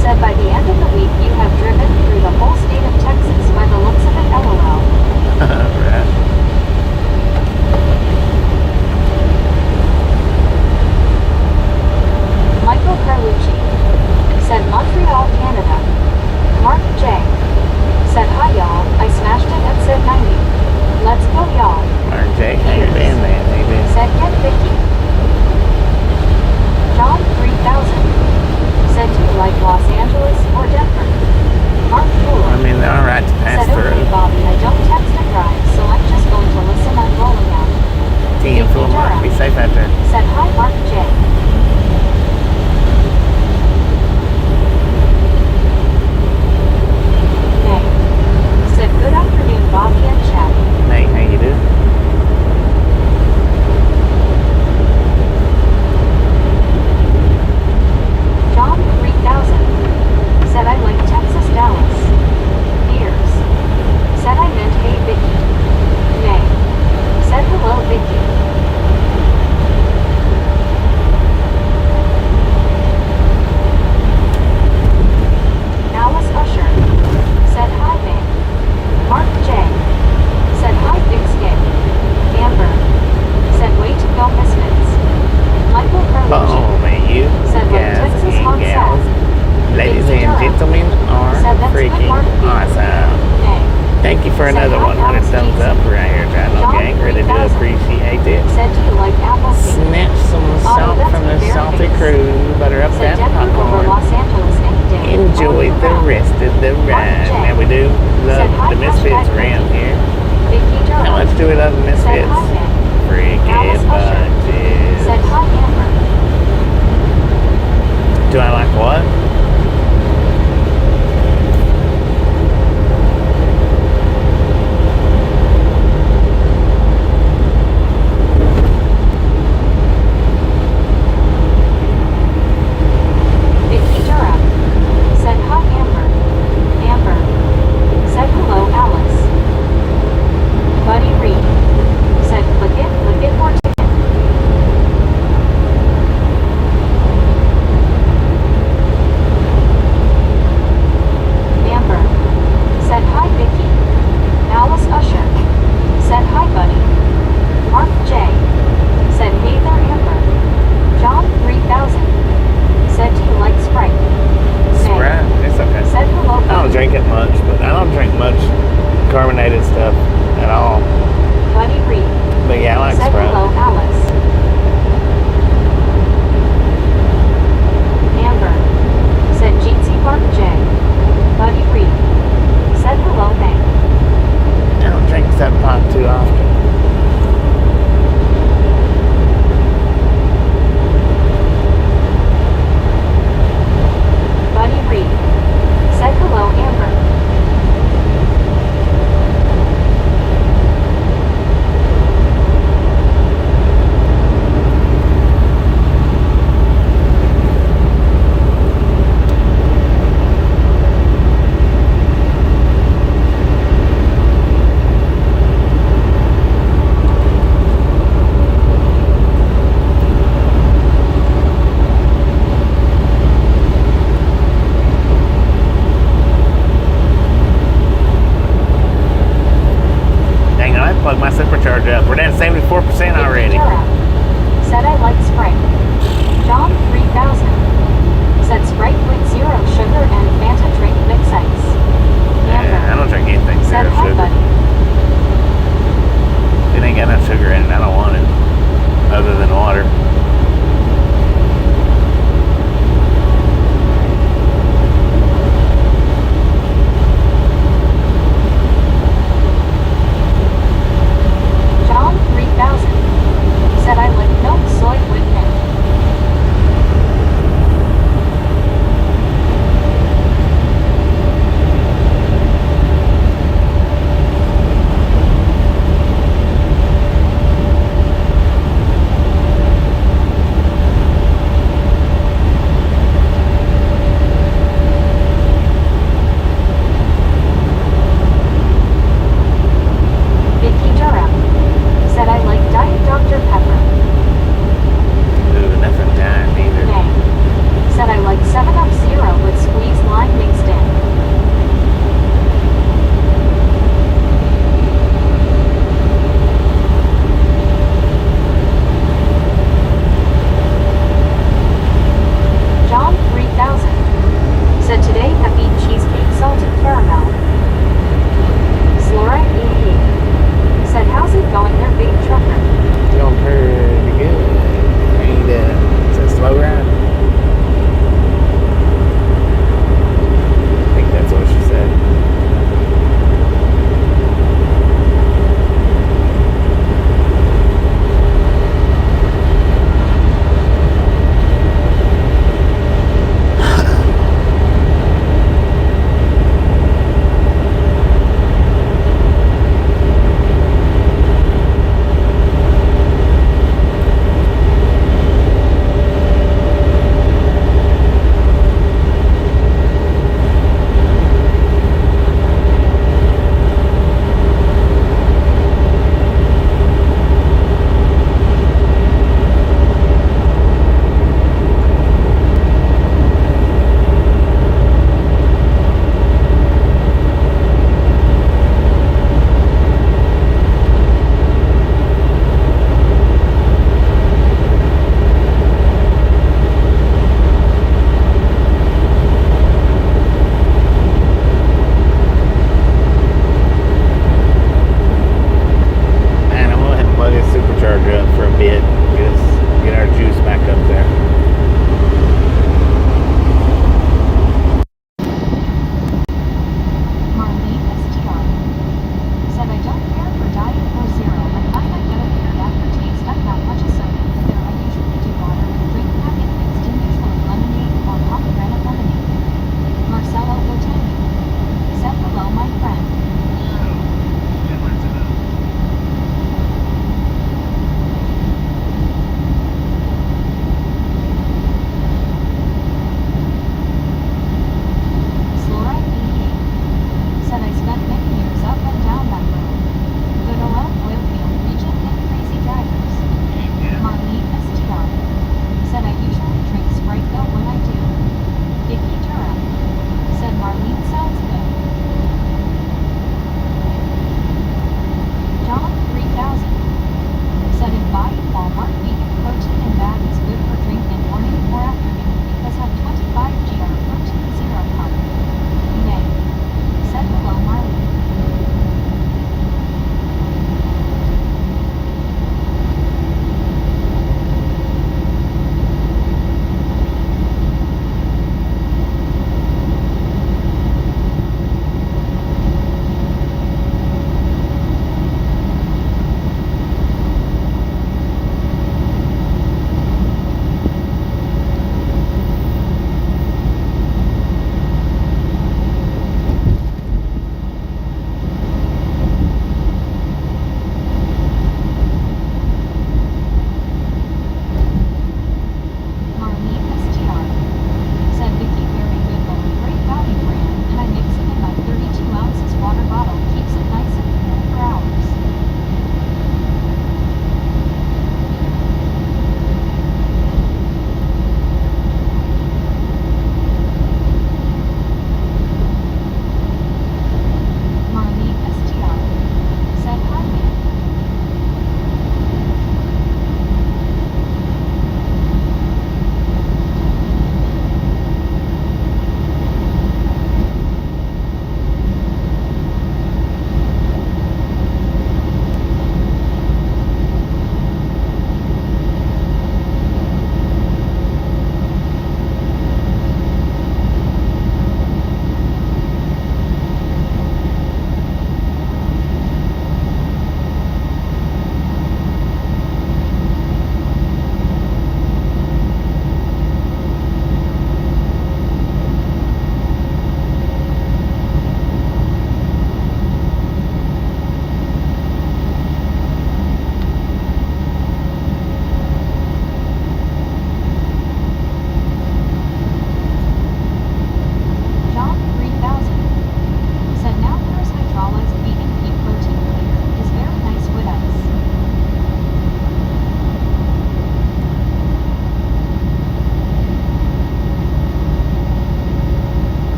Speaker 1: Said by the end of the week you have driven through the whole state of Texas by the looks of it, LOL.
Speaker 2: Right.
Speaker 1: Michael Carlucci said Montreal, Canada. Mark J said hi y'all, I smashed it at said 90. Let's go y'all.
Speaker 2: Mark J. How you been, man? How you been?
Speaker 1: Said get Vicky. John 3000 said do you like Los Angeles or Denver? Mark Fuller
Speaker 2: I mean, they're all right to pass
Speaker 1: said
Speaker 2: through.
Speaker 1: okay Bobby, I don't text and drive, so I'm just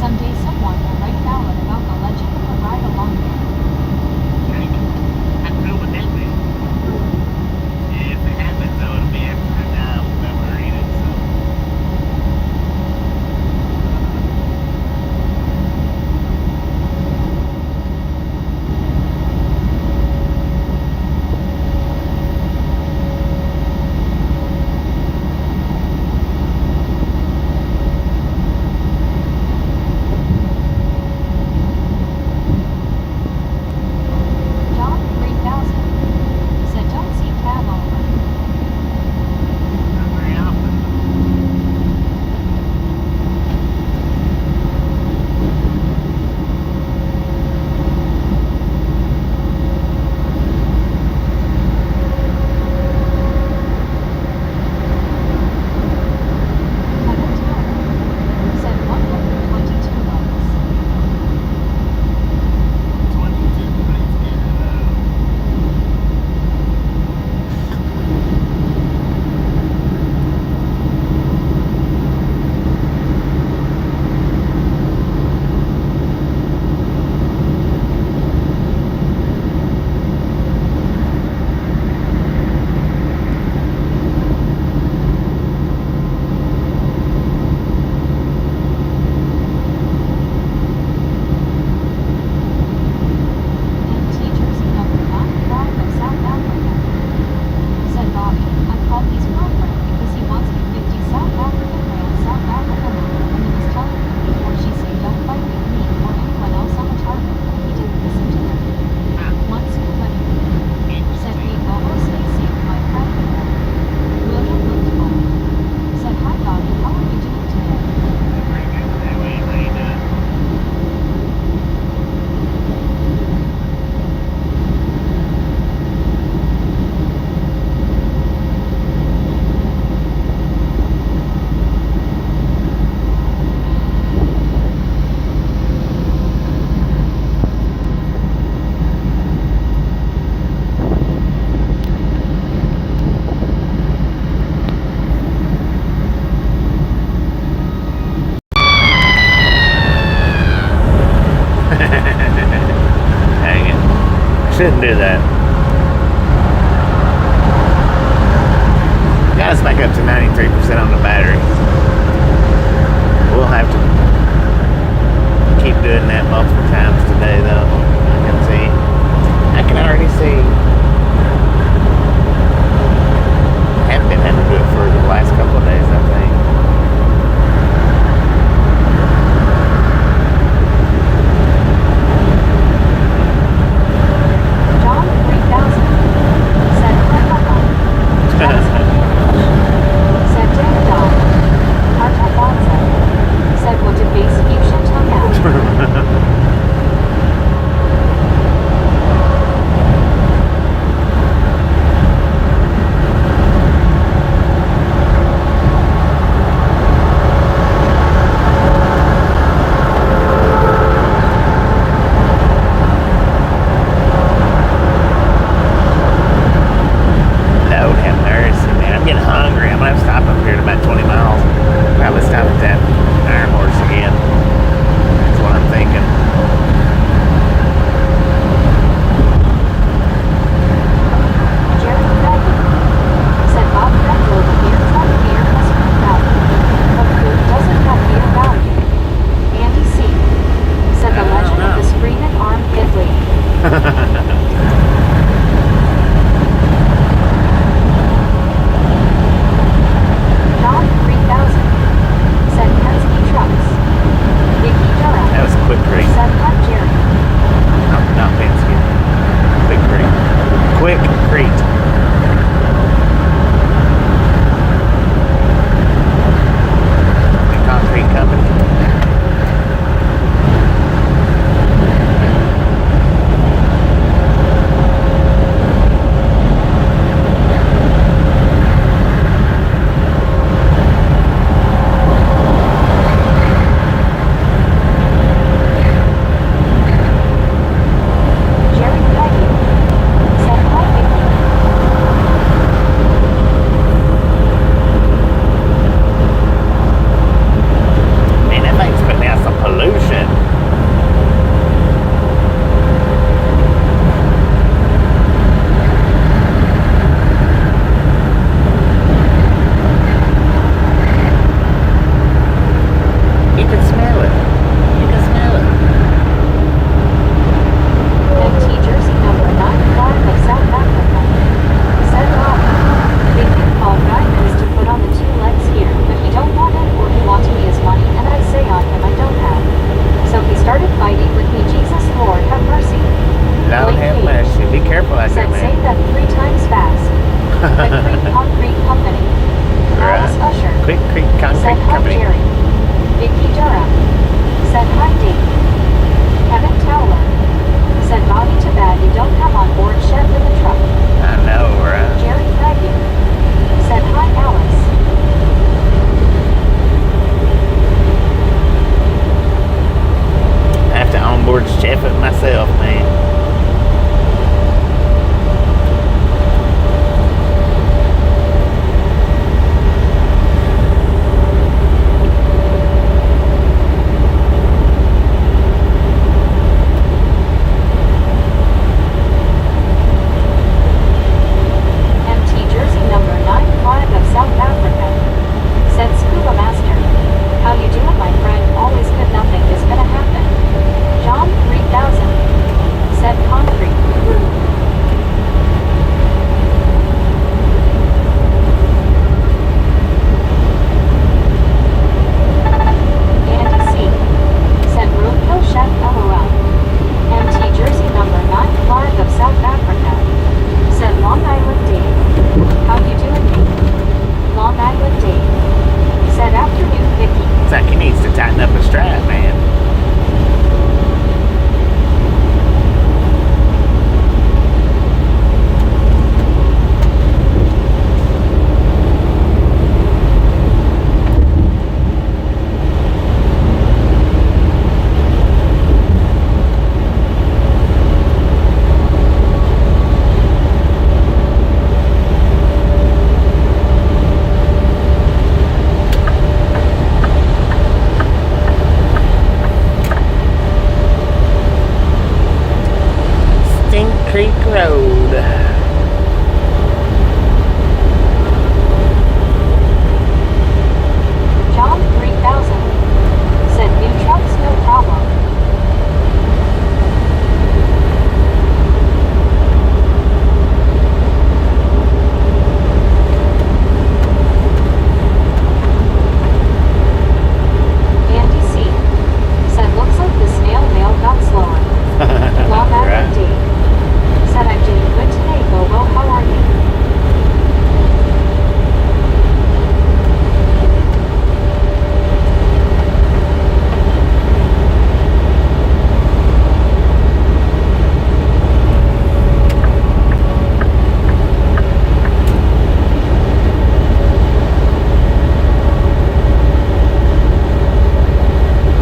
Speaker 1: Someday someone will write a ballad about the legend of the ride along there.
Speaker 2: I don't know what that means. If it happens, though, it'll be after I die. We'll never read it, so.
Speaker 1: John 3000 said don't see cab over.
Speaker 2: Not very often.
Speaker 1: Kevin Tyler said 122 bucks.
Speaker 2: 22 pretty good.
Speaker 1: And teachers number 95 of South Africa said Bobby, I called his girlfriend because he wants a 50 South African rail South Africa number and he was telling her before she said don't fight with me or anyone else on the target. He didn't listen to her. One school buddy said we almost stay safe my friend. William looked home. Said hi Bobby, how are you doing today?
Speaker 2: Pretty good. That way, how you doing? Dang it. Shouldn't do that. Guys, back up to 93% on the battery. We'll have to keep doing that multiple times today, though. I can already see. I haven't been having to do it for the last couple of days, I think.
Speaker 1: John 3000 said said Dave Dog. Arta Bonza said what did base fusion tongue out.
Speaker 2: road.
Speaker 1: John 3000 said new trucks no problem. Andy C said looks like the snail mail got slower. Long
Speaker 2: Right.
Speaker 1: Island Dave said I'm doing good today, Bobo. How are you?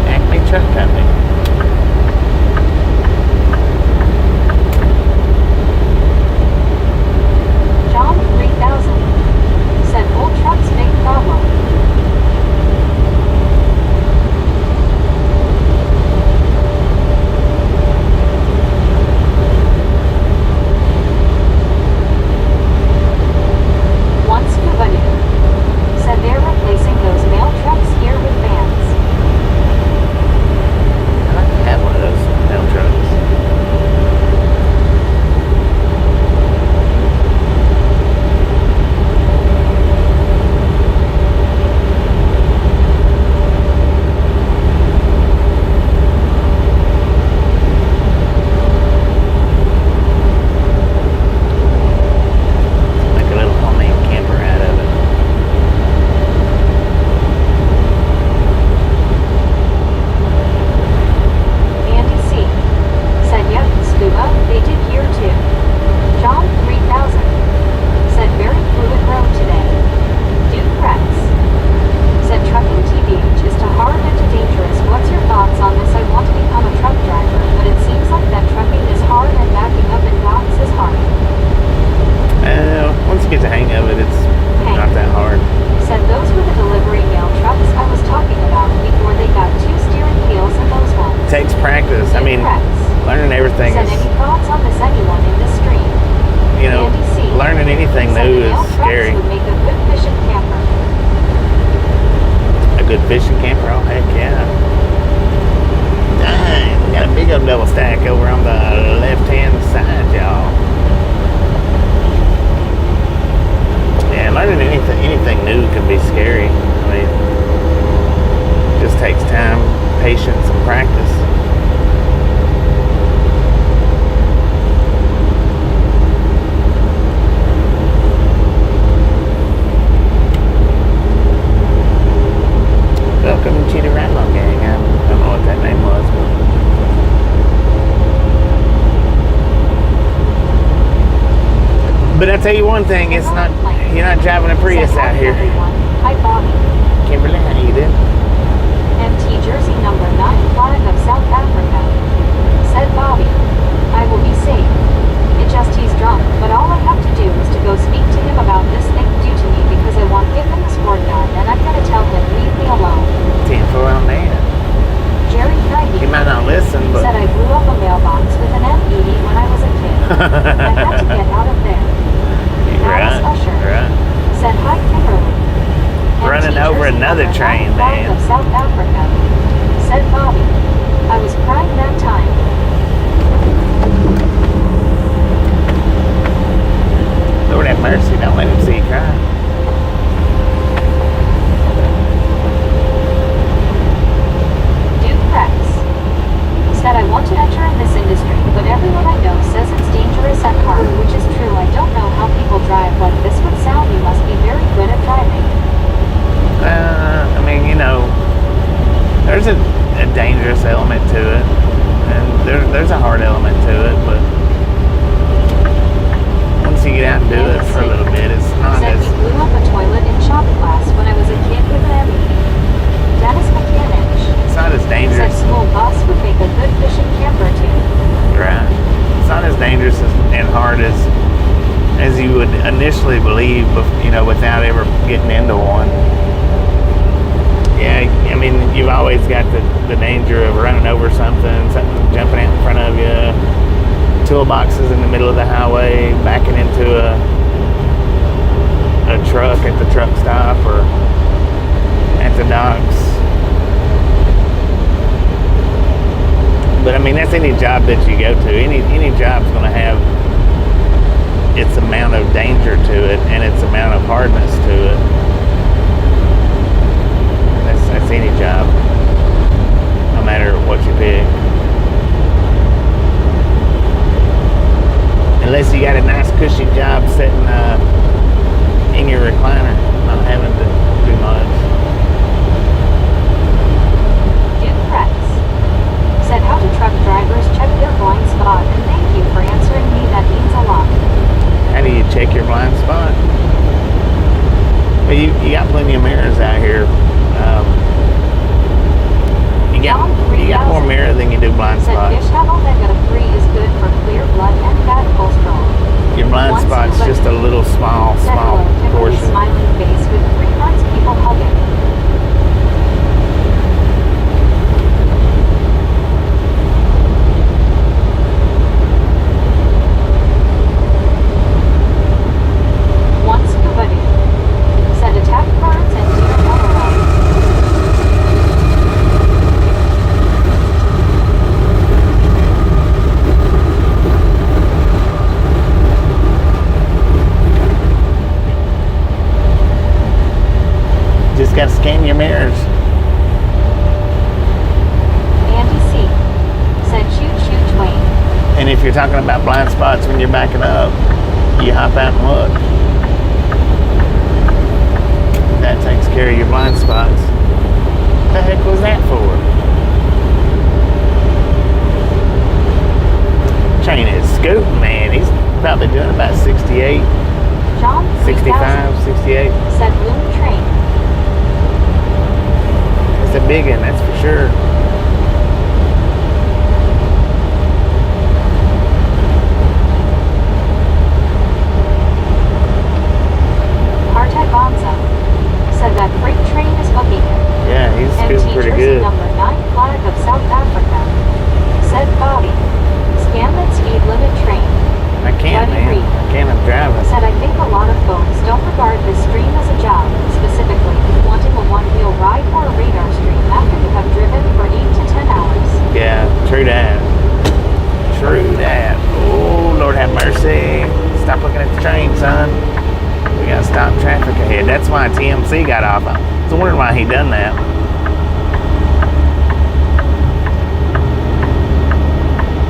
Speaker 2: Acme Truck Company.
Speaker 1: John 3000 said old trucks big problem. One Scuba Dude said they're replacing those mail trucks here with vans.
Speaker 2: I'd like to have one of those mail trucks. Make a little homemade camper out of it.
Speaker 1: Andy C said yep, Scuba, they did here too. John 3000 said very fluid road today. Duke Rex said trucking TBH is too hard and too dangerous. What's your thoughts on this? I want to become a truck driver, but it seems like that trucking is hard and backing up in docks is hard.
Speaker 2: Once you get the hang of it, it's not that hard.
Speaker 1: Said those were the delivery mail trucks I was talking about before they got two steering wheels in those ones.
Speaker 2: It takes practice. I mean,
Speaker 1: Duke Rex
Speaker 2: learning everything
Speaker 1: said
Speaker 2: is,
Speaker 1: any thoughts on this? Anyone in this stream?
Speaker 2: you know,
Speaker 1: Andy C
Speaker 2: learning anything
Speaker 1: said
Speaker 2: new
Speaker 1: the
Speaker 2: is
Speaker 1: mail trucks
Speaker 2: scary.
Speaker 1: would make a good fishing camper.
Speaker 2: A good fishing camper, oh heck yeah. Dang, we got a big old double stack over on the left-hand side, y'all. Yeah, learning anything new can be scary. I mean, it just takes time, patience, and practice. Welcome to the Rattle Gang. I don't know what that name was, but I tell you one thing, it's not, you're not driving a Prius
Speaker 1: Said,
Speaker 2: out
Speaker 1: "Hi,
Speaker 2: here.
Speaker 1: everyone. Hi, Bobby.
Speaker 2: Kimberly, how you doing?
Speaker 1: MT Jersey number 9 flag of South Africa. Said Bobby. I will be safe. It just he's drunk, but all I have to do is to go speak to him about this thing due to me because I want to give him a sport gun and I'm gonna tell him leave me alone.
Speaker 2: 10-4 on that.
Speaker 1: Jerry Friday
Speaker 2: He might not listen, but
Speaker 1: said I blew up a mailbox with an M80 when I was a kid. I had to get out of there. Alice Usher
Speaker 2: right.
Speaker 1: said hi Kimberly.
Speaker 2: Running
Speaker 1: MT
Speaker 2: over
Speaker 1: Jersey
Speaker 2: another
Speaker 1: number
Speaker 2: train,
Speaker 1: 9 flag
Speaker 2: man.
Speaker 1: of South Africa. Said Bobby. I was crying that time.
Speaker 2: Lord have mercy, don't let him see you cry.
Speaker 1: Duke Rex said I want to enter in this industry, but everyone I know says it's dangerous at heart, which is true. I don't know how people drive like this would sound. You must be very good at driving.
Speaker 2: I mean, you know, there's a dangerous element to it, and there's a hard element to it, but once you get out and do it for a little bit, it's not
Speaker 1: Said
Speaker 2: as...
Speaker 1: he blew up a toilet in shop class when I was a kid with an M80. Dennis Mechanic
Speaker 2: It's not as
Speaker 1: said
Speaker 2: dangerous.
Speaker 1: school bus would make a good fishing camper too.
Speaker 2: Right. It's not as dangerous and hard as you would initially believe, you know, without ever getting into one. Yeah, I mean, you've always got the danger of running over something jumping out in front of you, toolboxes in the middle of the highway, backing into a truck at the truck stop or at the docks. But I mean, that's any job that you go to. Any job's going to have its amount of danger to it and its amount of hardness to it. That's any job, no matter what you pick. Unless you got a nice cushy job sitting in your recliner, not having to do much.
Speaker 1: Duke Rex said, how do truck drivers check their blind spot? And thank you for answering me, that means a lot.
Speaker 2: How do you check your blind spot? Well, you got plenty of mirrors out here. You got more mirror than you do blind spots.
Speaker 1: Fish have omega-3 is good for clear blood and bad cholesterol.
Speaker 2: Your blind spot's just a little small portion.
Speaker 1: Smiling face with 3 hearts, people hugging. Once nobody said attack birds and deer otherwise.
Speaker 2: Just got to scan your mirrors.
Speaker 1: Andy C. said shoot Twain.
Speaker 2: And if you're talking about blind spots when you're backing up, you hop out and look. That takes care of your blind spots. What the heck was that for? Train is scooting, man. He's probably doing about 68,
Speaker 1: John
Speaker 2: 65, 68.
Speaker 1: said Bloom Train.
Speaker 2: It's a big one, that's for sure.
Speaker 1: Artek Bonza said that freight train is hooking it.
Speaker 2: Yeah, he's scooting pretty good.
Speaker 1: Number 9 flag of South Africa said Bobby, scan that speed limit train.
Speaker 2: I can't,
Speaker 1: Buddy
Speaker 2: man.
Speaker 1: Reed
Speaker 2: I can't, I'm driving.
Speaker 1: said, I think a lot of folks don't regard this stream as a job, specifically wanting a one-wheel ride or a radar stream after you have driven for 8 to 10 hours.
Speaker 2: Yeah, true that. True that. Oh, Lord have mercy. Stop looking at the train, son. We gotta stop traffic ahead. That's why TMC got off. I was wondering why he done that.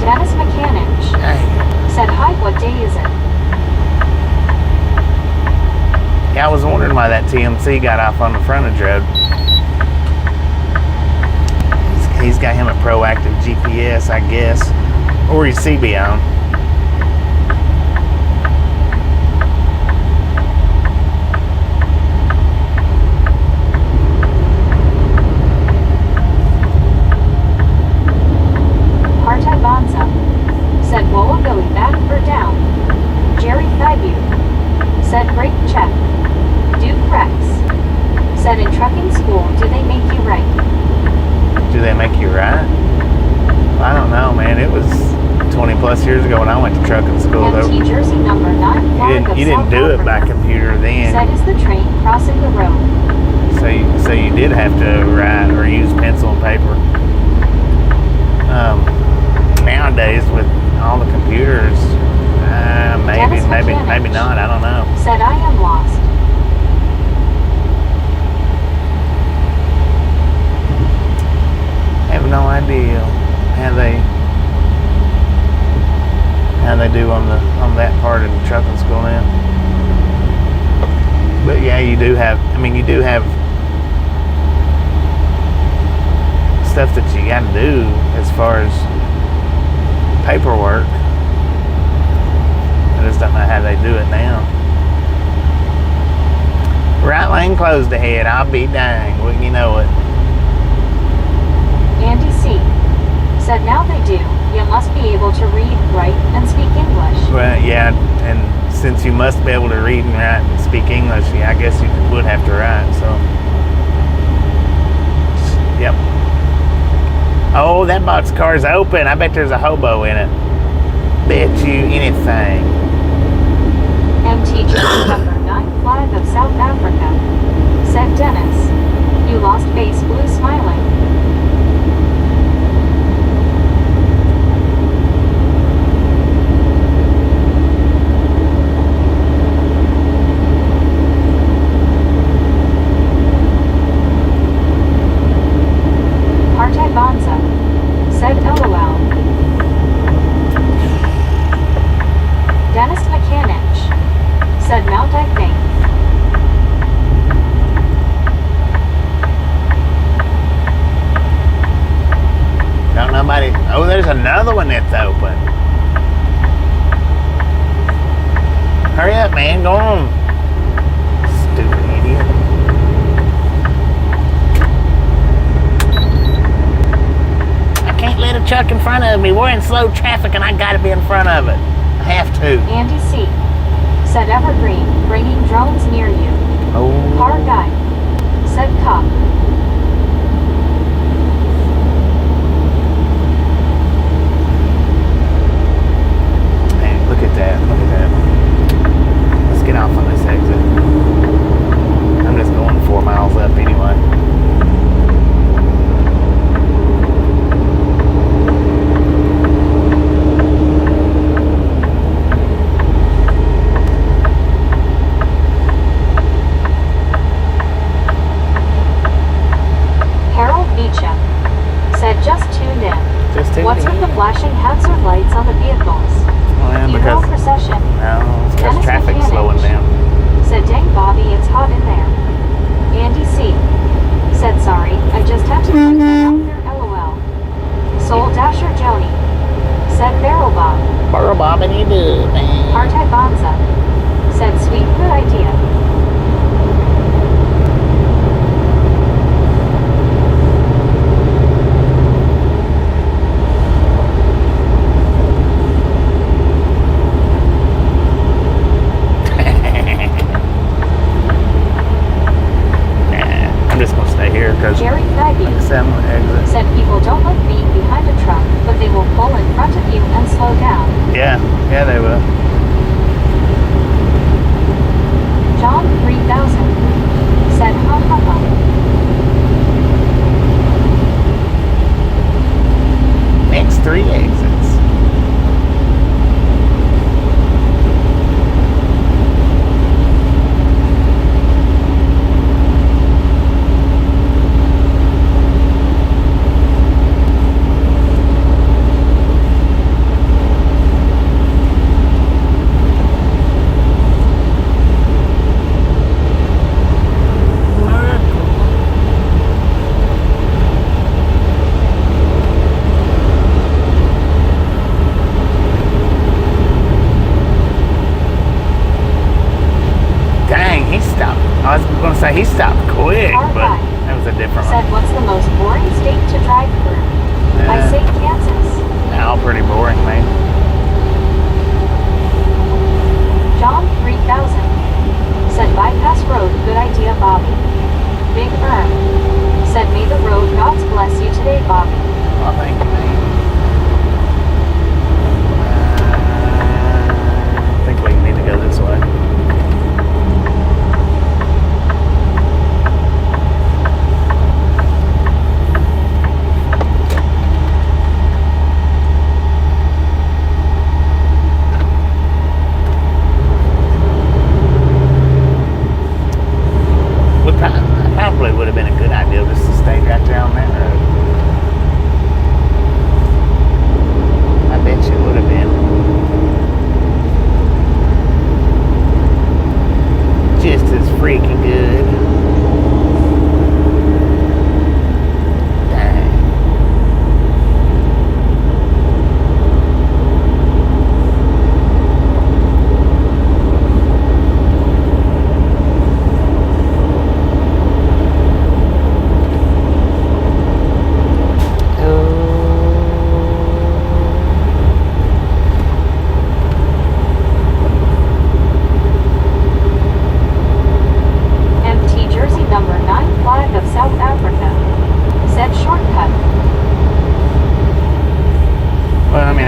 Speaker 1: Dennis Mechanic said, hi, what day is it?
Speaker 2: Yeah, I was wondering why that TMC got off on the frontage road. He's got him a proactive GPS, I guess. Or he's CB on.
Speaker 1: Artek Bonza said, whoa, Billy, back or down? Jerry Thibault said, great check. Duke Rex said, in trucking school, do they make you right?
Speaker 2: Do they make you right? I don't know, man. It was 20 plus years ago when I went to trucking school.
Speaker 1: MT Jersey number 9 flag of
Speaker 2: You didn't
Speaker 1: South
Speaker 2: do it
Speaker 1: Africa
Speaker 2: by computer then.
Speaker 1: said, is the train crossing the road?
Speaker 2: So you did have to write or use pencil and paper. Nowadays with all the computers, maybe not. I don't know.
Speaker 1: Said, I am lost.
Speaker 2: Have no idea how they do on that part of the trucking school now. But yeah, you do have stuff that you got to do as far as paperwork. I just don't know how they do it now. Right lane closed ahead. I'll be dang. Wouldn't you know it?
Speaker 1: Andy C. said, now they do. You must be able to read, write, and speak English.
Speaker 2: Well, yeah, and since you must be able to read and write and speak English, yeah, I guess you would have to write, so. Yep. Oh, that box car's open. I bet there's a hobo in it. Bet you anything.
Speaker 1: MTG number 9 flag of South Africa, said Dennis. You lost face blue smiling. Partey Bonza, said LOL. Dennis Mechanic, said Mount I think.
Speaker 2: Don't nobody. Oh, there's another one that's open. Hurry up, man. Go on. Stupid idiot. I can't let a truck in front of me. We're in slow traffic and I gotta be in front of it. I have to.
Speaker 1: Andy C, said Evergreen, bringing drones near you.
Speaker 2: Oh.
Speaker 1: Car guy, said Cop.
Speaker 2: Man, look at that. Look at that. Let's get off on this exit. I'm just going 4 miles up anyway.
Speaker 1: Harold Beecham, said just tuned in.
Speaker 2: Just tuned
Speaker 1: What's
Speaker 2: in.
Speaker 1: with the flashing hazard lights on the vehicles?
Speaker 2: Oh, yeah,
Speaker 1: Funeral
Speaker 2: because
Speaker 1: procession,
Speaker 2: no, it's because
Speaker 1: Dennis
Speaker 2: traffic's
Speaker 1: Mechanic.
Speaker 2: slowing down.
Speaker 1: said dang Bobby, it's hot in there. Andy C, said sorry, I just had to point that out there LOL. Soul Dasher Joni, said Barrel Bob.
Speaker 2: Burrow Bob and you do, man.
Speaker 1: Partey Bonza, said sweet good idea.
Speaker 2: I'm just gonna stay here because
Speaker 1: Jerry Craggy,
Speaker 2: I'm gonna exit.
Speaker 1: said people don't like being behind a truck, but they will pull in front of you and slow down.
Speaker 2: Yeah, they will.
Speaker 1: John 3000, said ha ha ha.
Speaker 2: Next 3 exits. Dang, he stopped. I was gonna say he stopped quick,
Speaker 1: All
Speaker 2: but
Speaker 1: right.
Speaker 2: that was a different
Speaker 1: Said
Speaker 2: one.
Speaker 1: what's the most boring state to drive through? I
Speaker 2: Yeah.
Speaker 1: say Kansas.
Speaker 2: All pretty boring, man.
Speaker 1: John 3000, said bypass road, good idea Bobby. Big said may the road gods bless you today Bobby.
Speaker 2: Oh, thank you, man. I think we need to go this way. Probably would have been a good idea just to stay right down that road.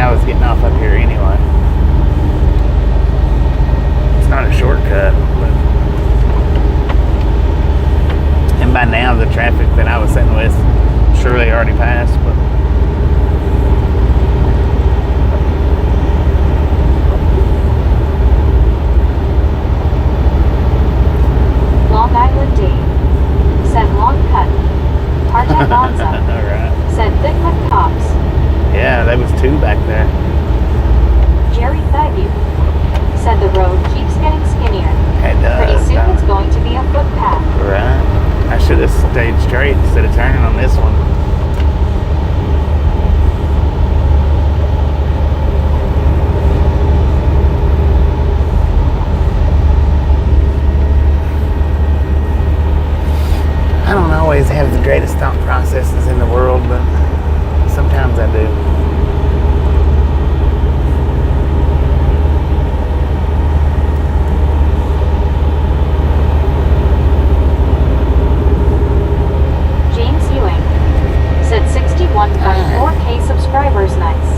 Speaker 2: I was getting off up here anyway. It's not a shortcut, but and by now the traffic that I was sitting with surely already passed, but
Speaker 1: Long Island Dave said long cut. Tartan Bonza
Speaker 2: alright.
Speaker 1: said thick with cops.
Speaker 2: Yeah, there was two back there.
Speaker 1: Jerry Thighview said the road keeps getting skinnier.
Speaker 2: It does.
Speaker 1: Pretty soon it's going to be a footpath.
Speaker 2: Right. I should have stayed straight instead of turning on this one. I don't always have the greatest thought processes in the world, but sometimes I do.
Speaker 1: James Ewing said 61.4K subscribers. Nice.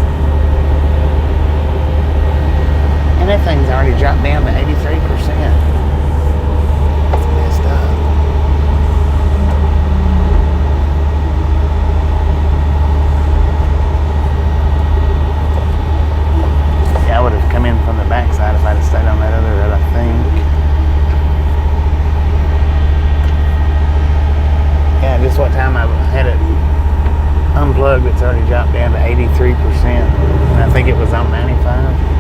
Speaker 2: And that thing's already dropped down to 83%. That's messed up. Yeah, I would have come in from the backside if I'd have stayed on that other road, I think. Yeah, just what time I had it unplugged, it's already dropped down to 83%. And I think it was on 95.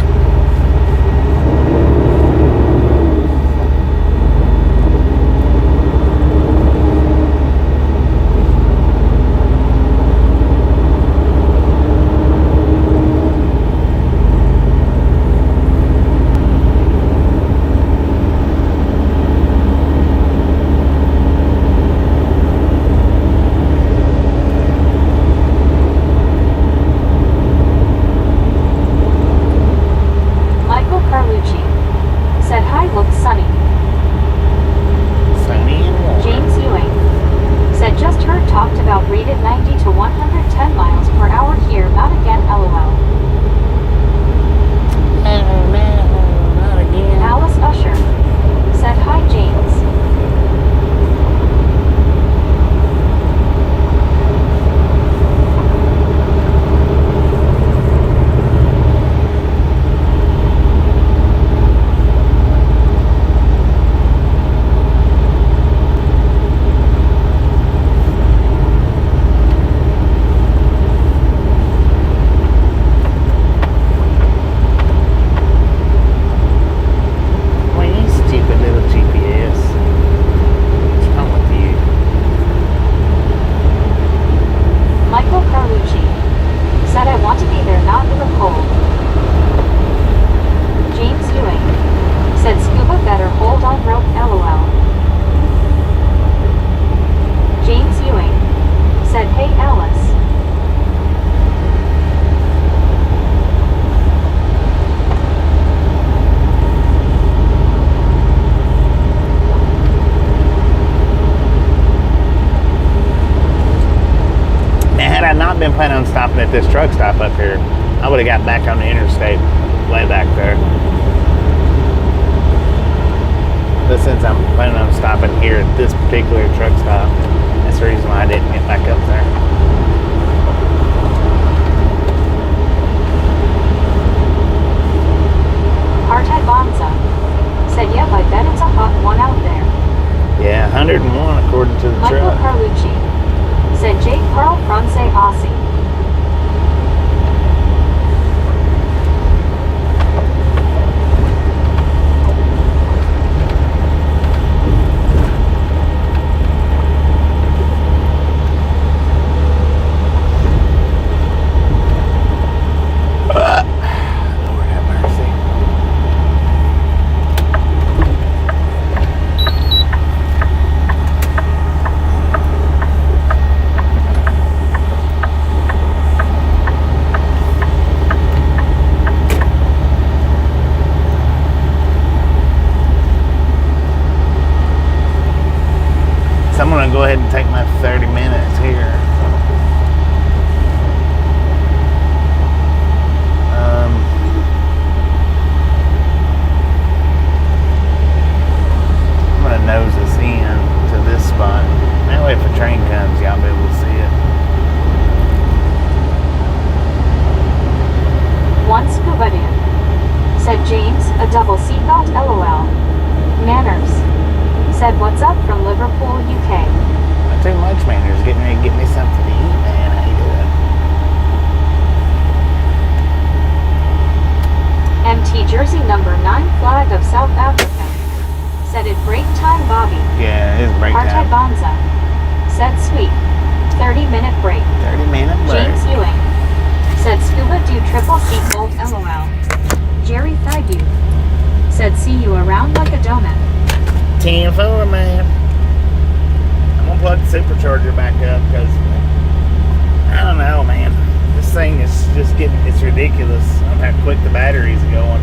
Speaker 2: Been planning on stopping at this truck stop up here, I would have got back on the interstate way back there. But since I'm planning on stopping here at this particular truck stop, that's the reason why I didn't get back up there.
Speaker 1: Artai Bonza said, yep, I bet it's a hot one out there.
Speaker 2: Yeah, 101 according to the
Speaker 1: Michael
Speaker 2: truck.
Speaker 1: Carlucci said Jake Carl France Aussie. So I'm gonna go ahead and take my 30 minutes here. double seatbelt LOL. Manners. Said what's up from Liverpool, UK.
Speaker 2: Not too much, Manners. Getting ready to get me something to eat, man. How you doing?
Speaker 1: MT jersey number 9 flag of South Africa. Said it break time Bobby.
Speaker 2: Yeah, it is break
Speaker 1: Partay
Speaker 2: time.
Speaker 1: Bonza. Said sweet. 30-minute break.
Speaker 2: 30-minute break.
Speaker 1: James Ewing. Said scuba do triple seatbelt LOL. Jerry Thighview. Said see you around like a donut.
Speaker 2: 10-4, man. I'm gonna plug the supercharger back up because I don't know, man. This thing is just it's ridiculous on how quick the batteries are going.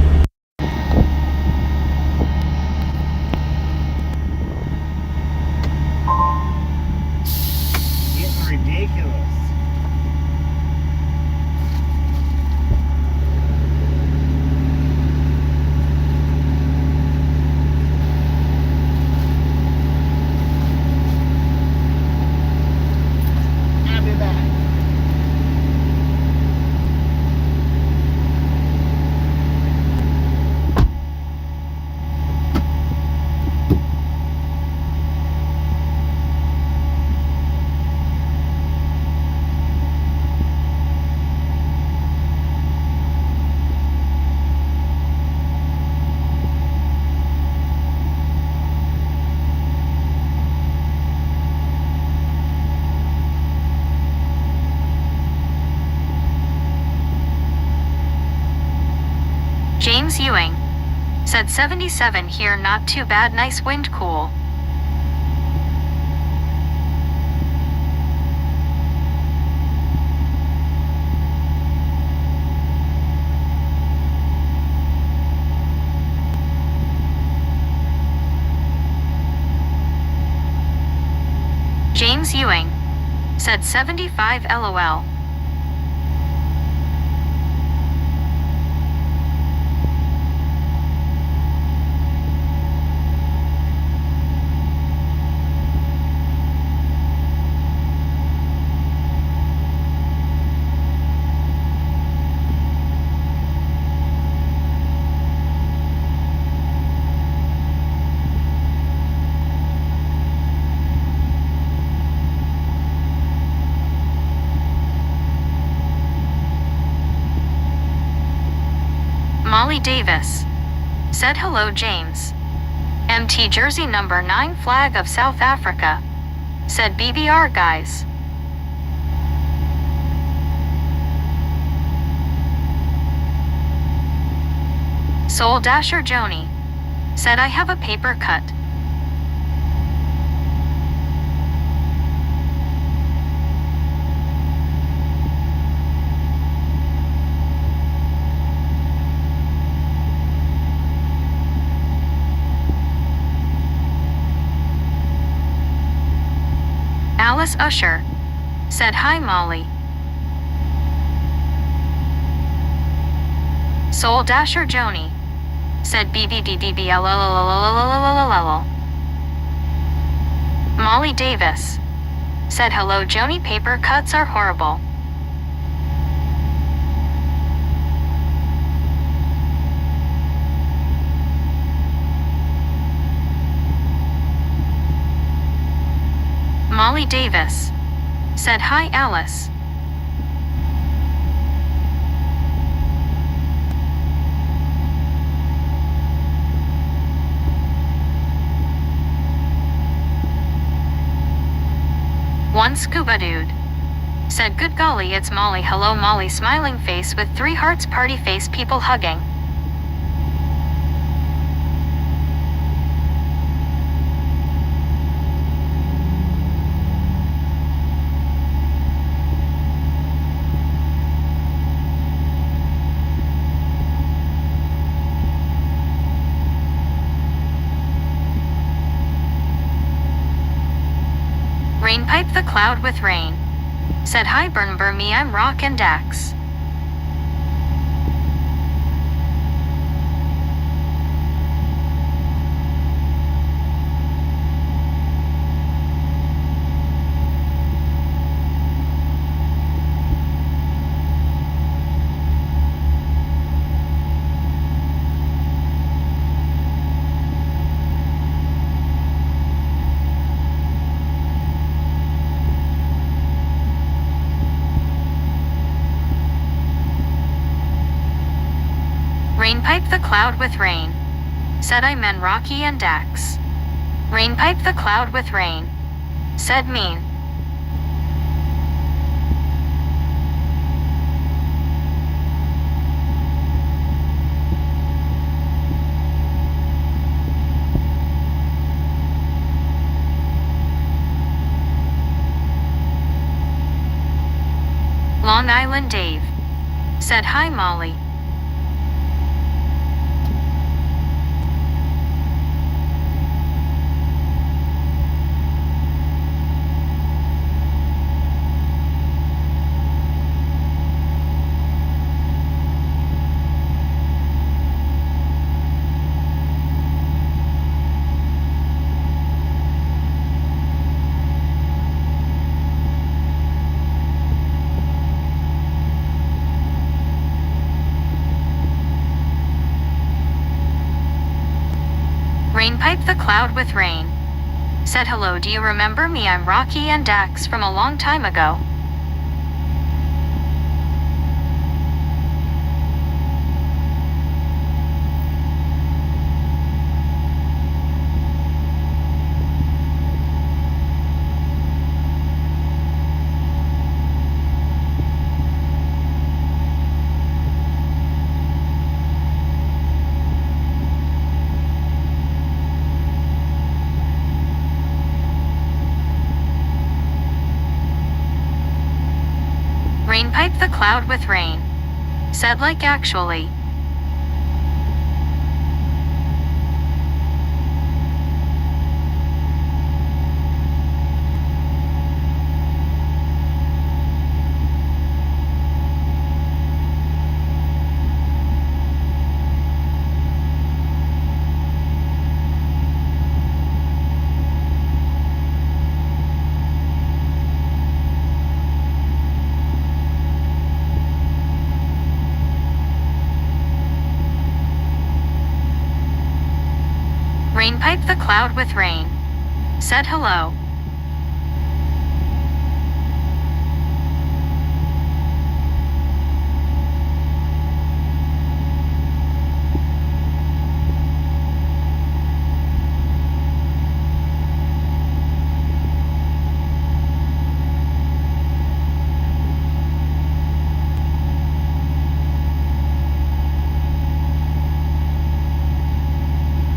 Speaker 2: Getting ridiculous. I'll be back.
Speaker 1: James Ewing. Said 77 here, not too bad, nice wind, cool. James Ewing. Said 75 LOL. Molly Davis. Said hello, James. MT jersey number 9 flag of South Africa. Said BBR guys. Soul Dasher Joni. Said I have a paper cut. Alice Usher. Said hi, Molly. Soul Dasher Joni. Said BBDDBLLLLLLLLLL. Molly Davis. Said hello, Joni, paper cuts are horrible. Molly Davis. Said hi, Alice. One scuba dude. Said good golly, it's Molly, hello Molly, smiling face with 3 hearts, party face, people hugging. Rain pipe the cloud with rain. Said hi, burn me, I'm Rock and Dax. pipe the cloud with rain, said I men Rocky and Dax. Rain pipe the cloud with rain, said mean. Long Island Dave, said hi Molly. Rain pipe the cloud with rain, said hello, do you remember me? I'm Rocky and Dax from a long time ago. Rain pipe the cloud with rain, said like actually. Rain pipe the cloud with rain, said hello.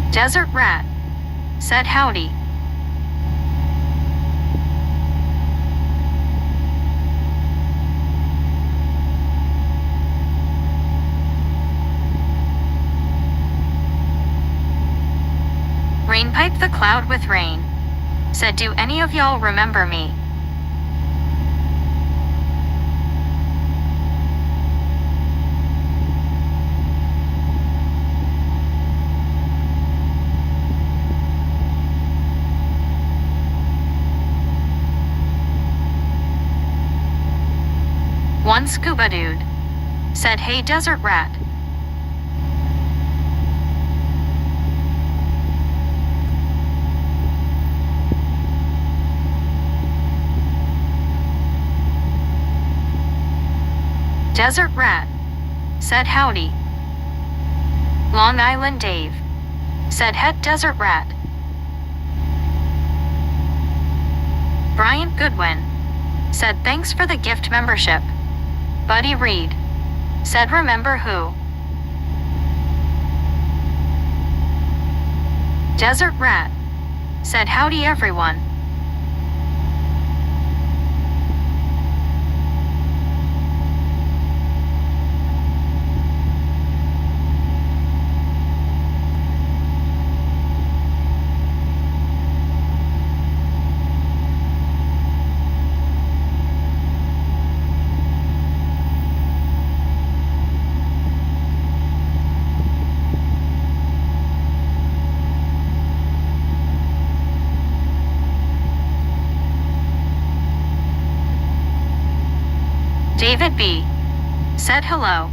Speaker 1: Desert Rat, said howdy. Rain pipe the cloud with rain, said do any of y'all remember me? One scuba dude said hey Desert Rat. Desert Rat, said howdy. Long Island Dave, said het Desert Rat. Bryant Goodwin, said thanks for the gift membership. Buddy Reed, said remember who? Desert Rat, said howdy everyone. David B. said hello.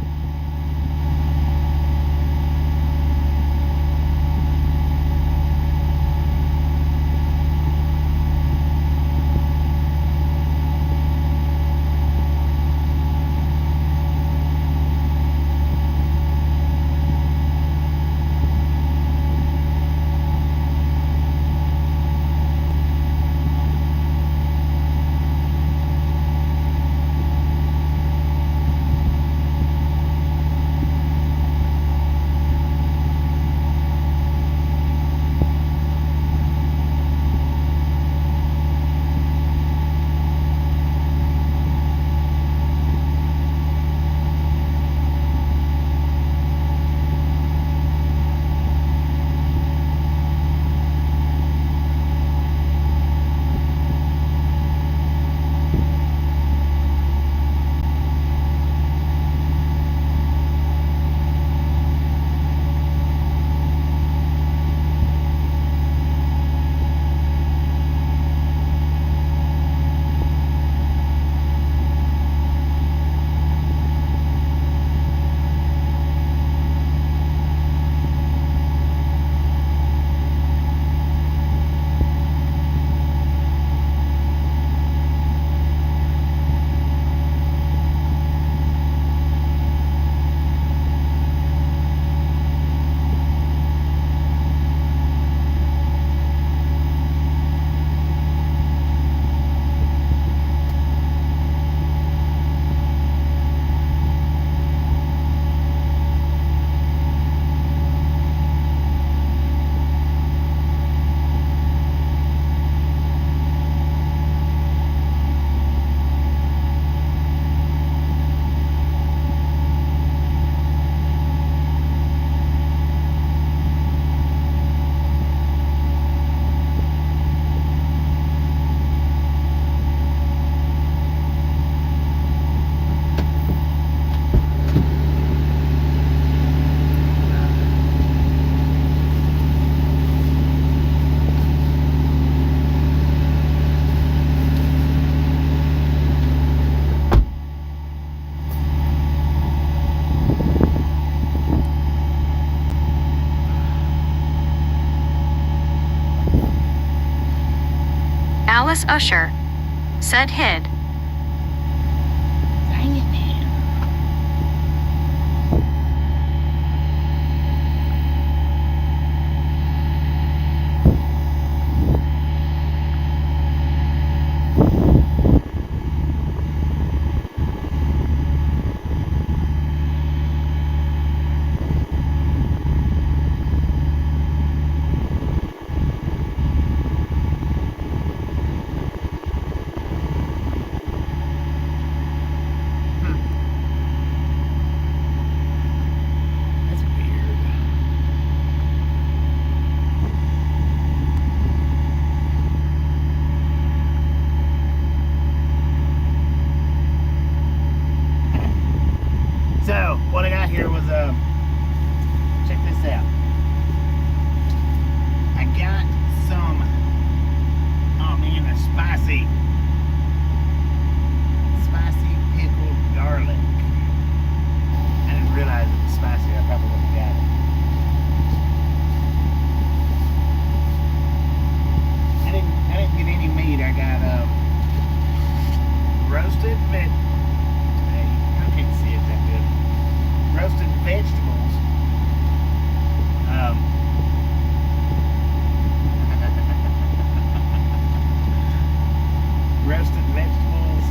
Speaker 3: was Usher, said Hid.
Speaker 2: Dang it, man. That's weird. So, what I got here was, check this out. I got some, oh man, they're spicy pickled garlic. I didn't realize it was spicy. I probably wouldn't have got it. I didn't get any meat. I got roasted hey, I can't see it that good. Roasted vegetables. Roasted vegetables,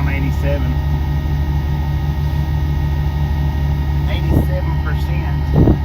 Speaker 2: I'm 87. 87%.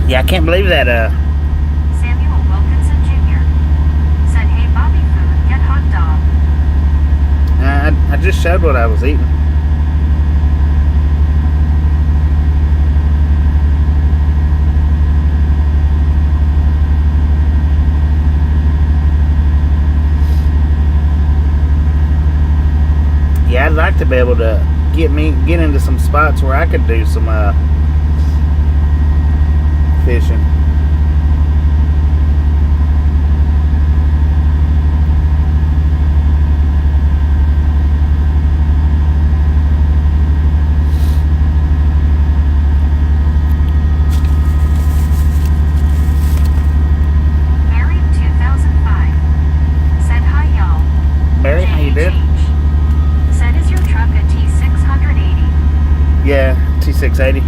Speaker 2: Yeah, I can't believe that.
Speaker 3: Samuel Wilkinson Jr. said, "Hey, Bobby Food, get hot dog."
Speaker 2: I just showed what I was eating. Yeah, I'd like to be able to get into some spots where I could do some fishing.
Speaker 3: Barry 2005 said, "Hi, y'all."
Speaker 2: Barry, how you doing?
Speaker 3: JHH said, "Is your truck a T680?
Speaker 2: Yeah, T680.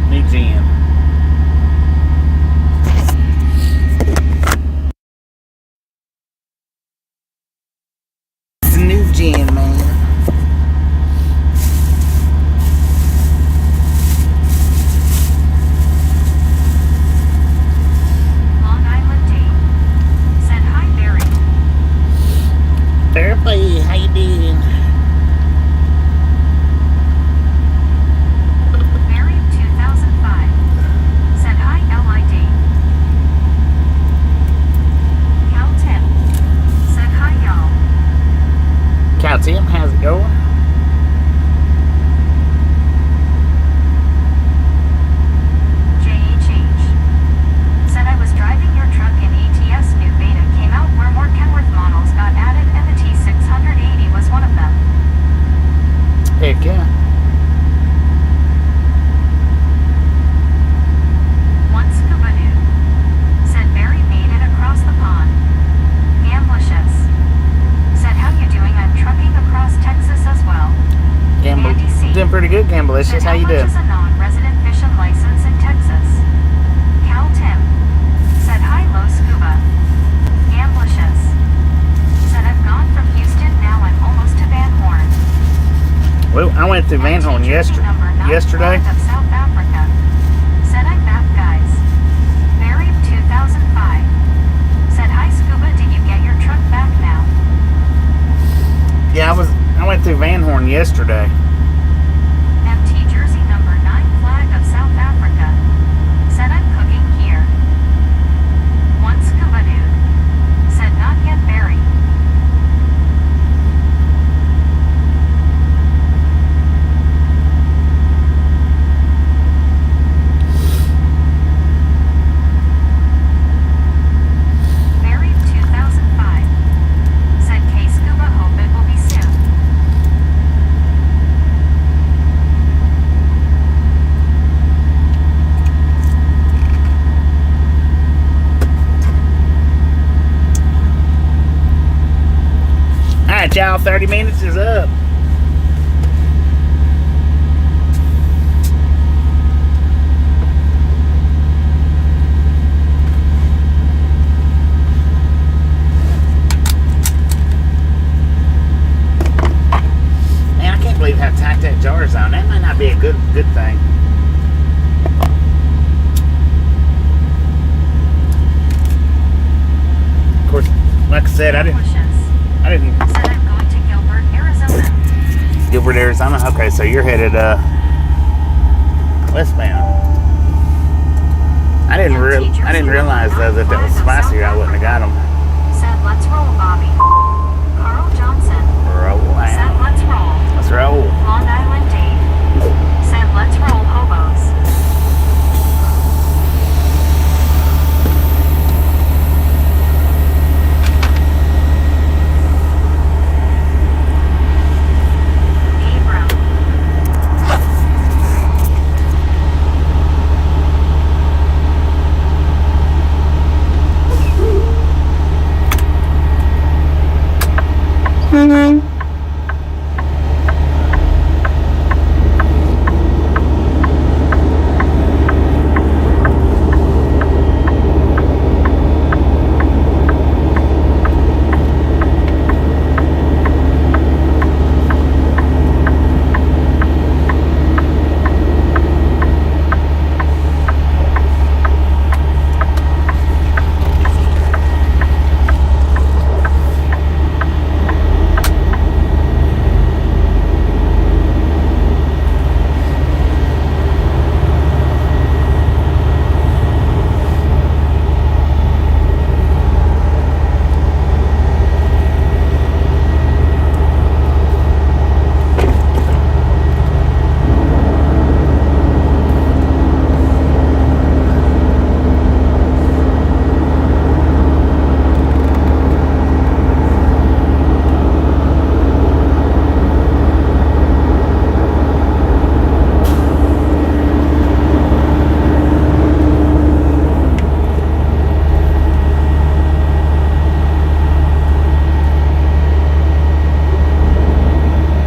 Speaker 2: New gen. It's a new gen, man.
Speaker 3: Long Island Dave said, "Hi, Barry."
Speaker 2: Barry, how you doing?
Speaker 3: Barry 2005 said, "Hi, LID." Cal Tim said, "Hi, y'all."
Speaker 2: Cal Tim, how's it going?
Speaker 3: JHH said, "I was driving your truck in ATS new beta came out where more Kenworth models got added and the T680 was one of them."
Speaker 2: Heck yeah.
Speaker 3: One Scuba Dude said, "Barry made it across the pond." Gamblicious said, "How you doing? I'm trucking across Texas as well." Andy C.
Speaker 2: Doing pretty good, Gamblicious.
Speaker 3: said,
Speaker 2: How you
Speaker 3: much
Speaker 2: doing?
Speaker 3: is a non-resident fishing license in Texas?" Cal Tim said, "Hi, low scuba." Gamblicious said, "I've gone from Houston, now I'm almost to Van Horn."
Speaker 2: Well, I went through Van Horn yesterday.
Speaker 3: Of South Africa said, "I'm back, guys." Barry 2005 said, "Hi, Scuba, did you get your truck back now?"
Speaker 2: Yeah, I went through Van Horn yesterday.
Speaker 3: MT Jersey number 9 flag of South Africa said, "I'm cooking here." One Scuba Dude said, "Not yet, Barry." Barry 2005 said, "K Scuba, hope it will be soon."
Speaker 2: All right, y'all, 30 minutes is up. might be a good thing. Of course, like I said, I didn't.
Speaker 3: Said I'm going to Gilbert, Arizona.
Speaker 2: Gilbert, Arizona. Okay, so you're headed westbound. I didn't realize though that was spicy. I wouldn't have got them.
Speaker 3: Said let's roll, Bobby. Carl Johnson.
Speaker 2: Roll
Speaker 3: Said
Speaker 2: out.
Speaker 3: let's roll.
Speaker 2: Let's roll.
Speaker 3: Long Island Dave. Said let's roll, hobos. Abram.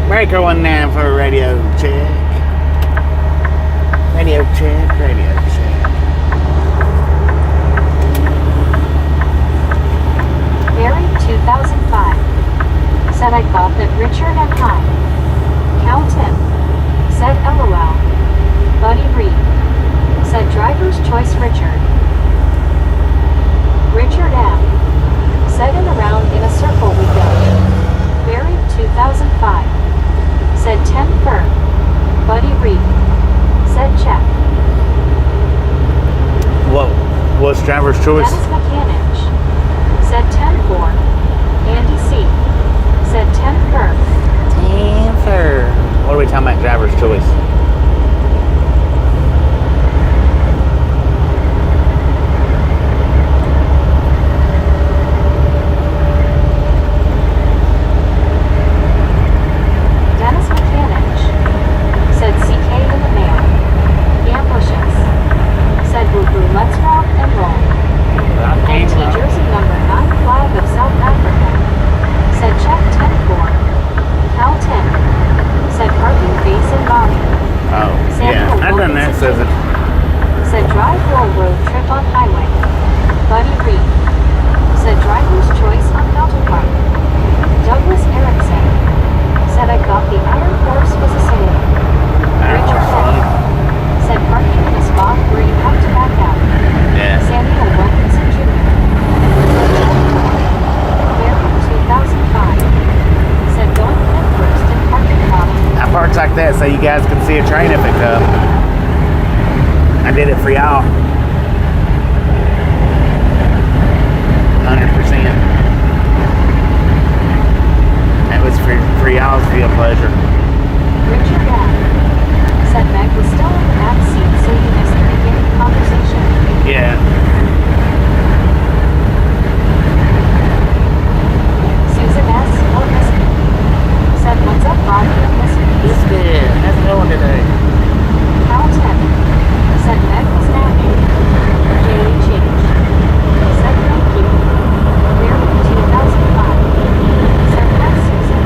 Speaker 2: Breaker 19 for a radio check. Radio check, radio check.
Speaker 1: Barry 2005 said I thought that Richard and I. Count him. Said LOL. Buddy Reed. Said driver's choice Richard. Richard M. Said in around in a circle we go. Barry 2005 said 10 firm. Buddy Reed said check.
Speaker 2: Whoa. What's driver's choice?
Speaker 1: Dennis McCanich said 10 for. Andy C. said 10 firm.
Speaker 2: 10 for. What are we talking about driver's choice?
Speaker 1: Dennis McCanich said CK in the mail. Ambushes said boo boo let's rock and roll. NT jersey number 9 flag of South Africa said check 10 for. Cal 10 said parking base and Bobby.
Speaker 2: Oh, yeah. I done that, says it.
Speaker 1: Said drive roll road trip on highway. Buddy Reed said driver's choice on Mountain Park. Douglas Erickson said I thought the Iron Horse was a saloon. Richard
Speaker 2: funny.
Speaker 1: said parking in a spot where you have to back out.
Speaker 2: Yeah.
Speaker 1: Samuel Wilkinson Jr. Barry 2005 said going head first in parking lot.
Speaker 2: Now, parts like that so you guys can see a train if it comes. I did it for y'all. 100%. That was for y'all's real pleasure.
Speaker 1: Richard M. said Meg was still in the back seat, so you missed the beginning conversation.
Speaker 2: Yeah.
Speaker 1: Susan S. or Missy said, what's up, Bobby and Missy?
Speaker 2: It's good. How's it going today?
Speaker 1: Cal 10 said Meg was napping. JHH said thank you. Barry 2005 said hi, Susan.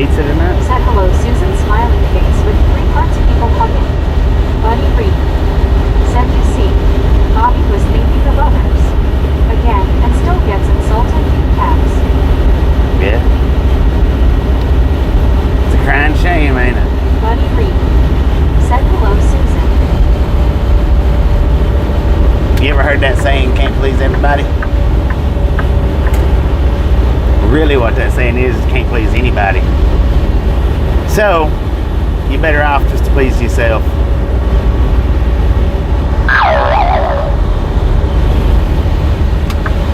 Speaker 2: pizza tonight?
Speaker 1: Said hello, Susan, smiling face with 3 hearts people hugging. Buddy Reed. Said you see, Bobby was thinking of others. Again, and still gets insulted in caps.
Speaker 2: Yeah. It's a crying shame, ain't it?
Speaker 1: Buddy Reed. Said hello, Susan.
Speaker 2: You ever heard that saying, can't please everybody? Really what that saying is can't please anybody. So, you better off just to please yourself.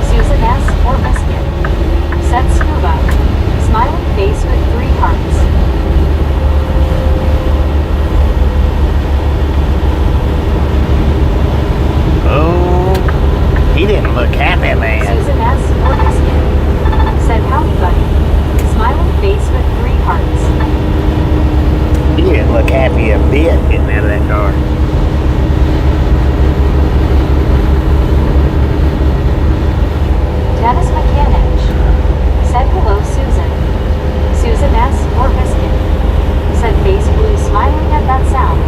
Speaker 1: Susan S. or Biscuit. Said Scuba. Smiling face with 3 hearts.
Speaker 2: Oh, he didn't look happy, man.
Speaker 1: Susan S. or Biscuit. Said howdy buddy. Smiling face with 3 hearts.
Speaker 2: He didn't look happy a bit getting out of that car.
Speaker 1: Dennis McCanich. Said hello, Susan. Susan S. or Biscuit. Said face blue, smiling at that sound.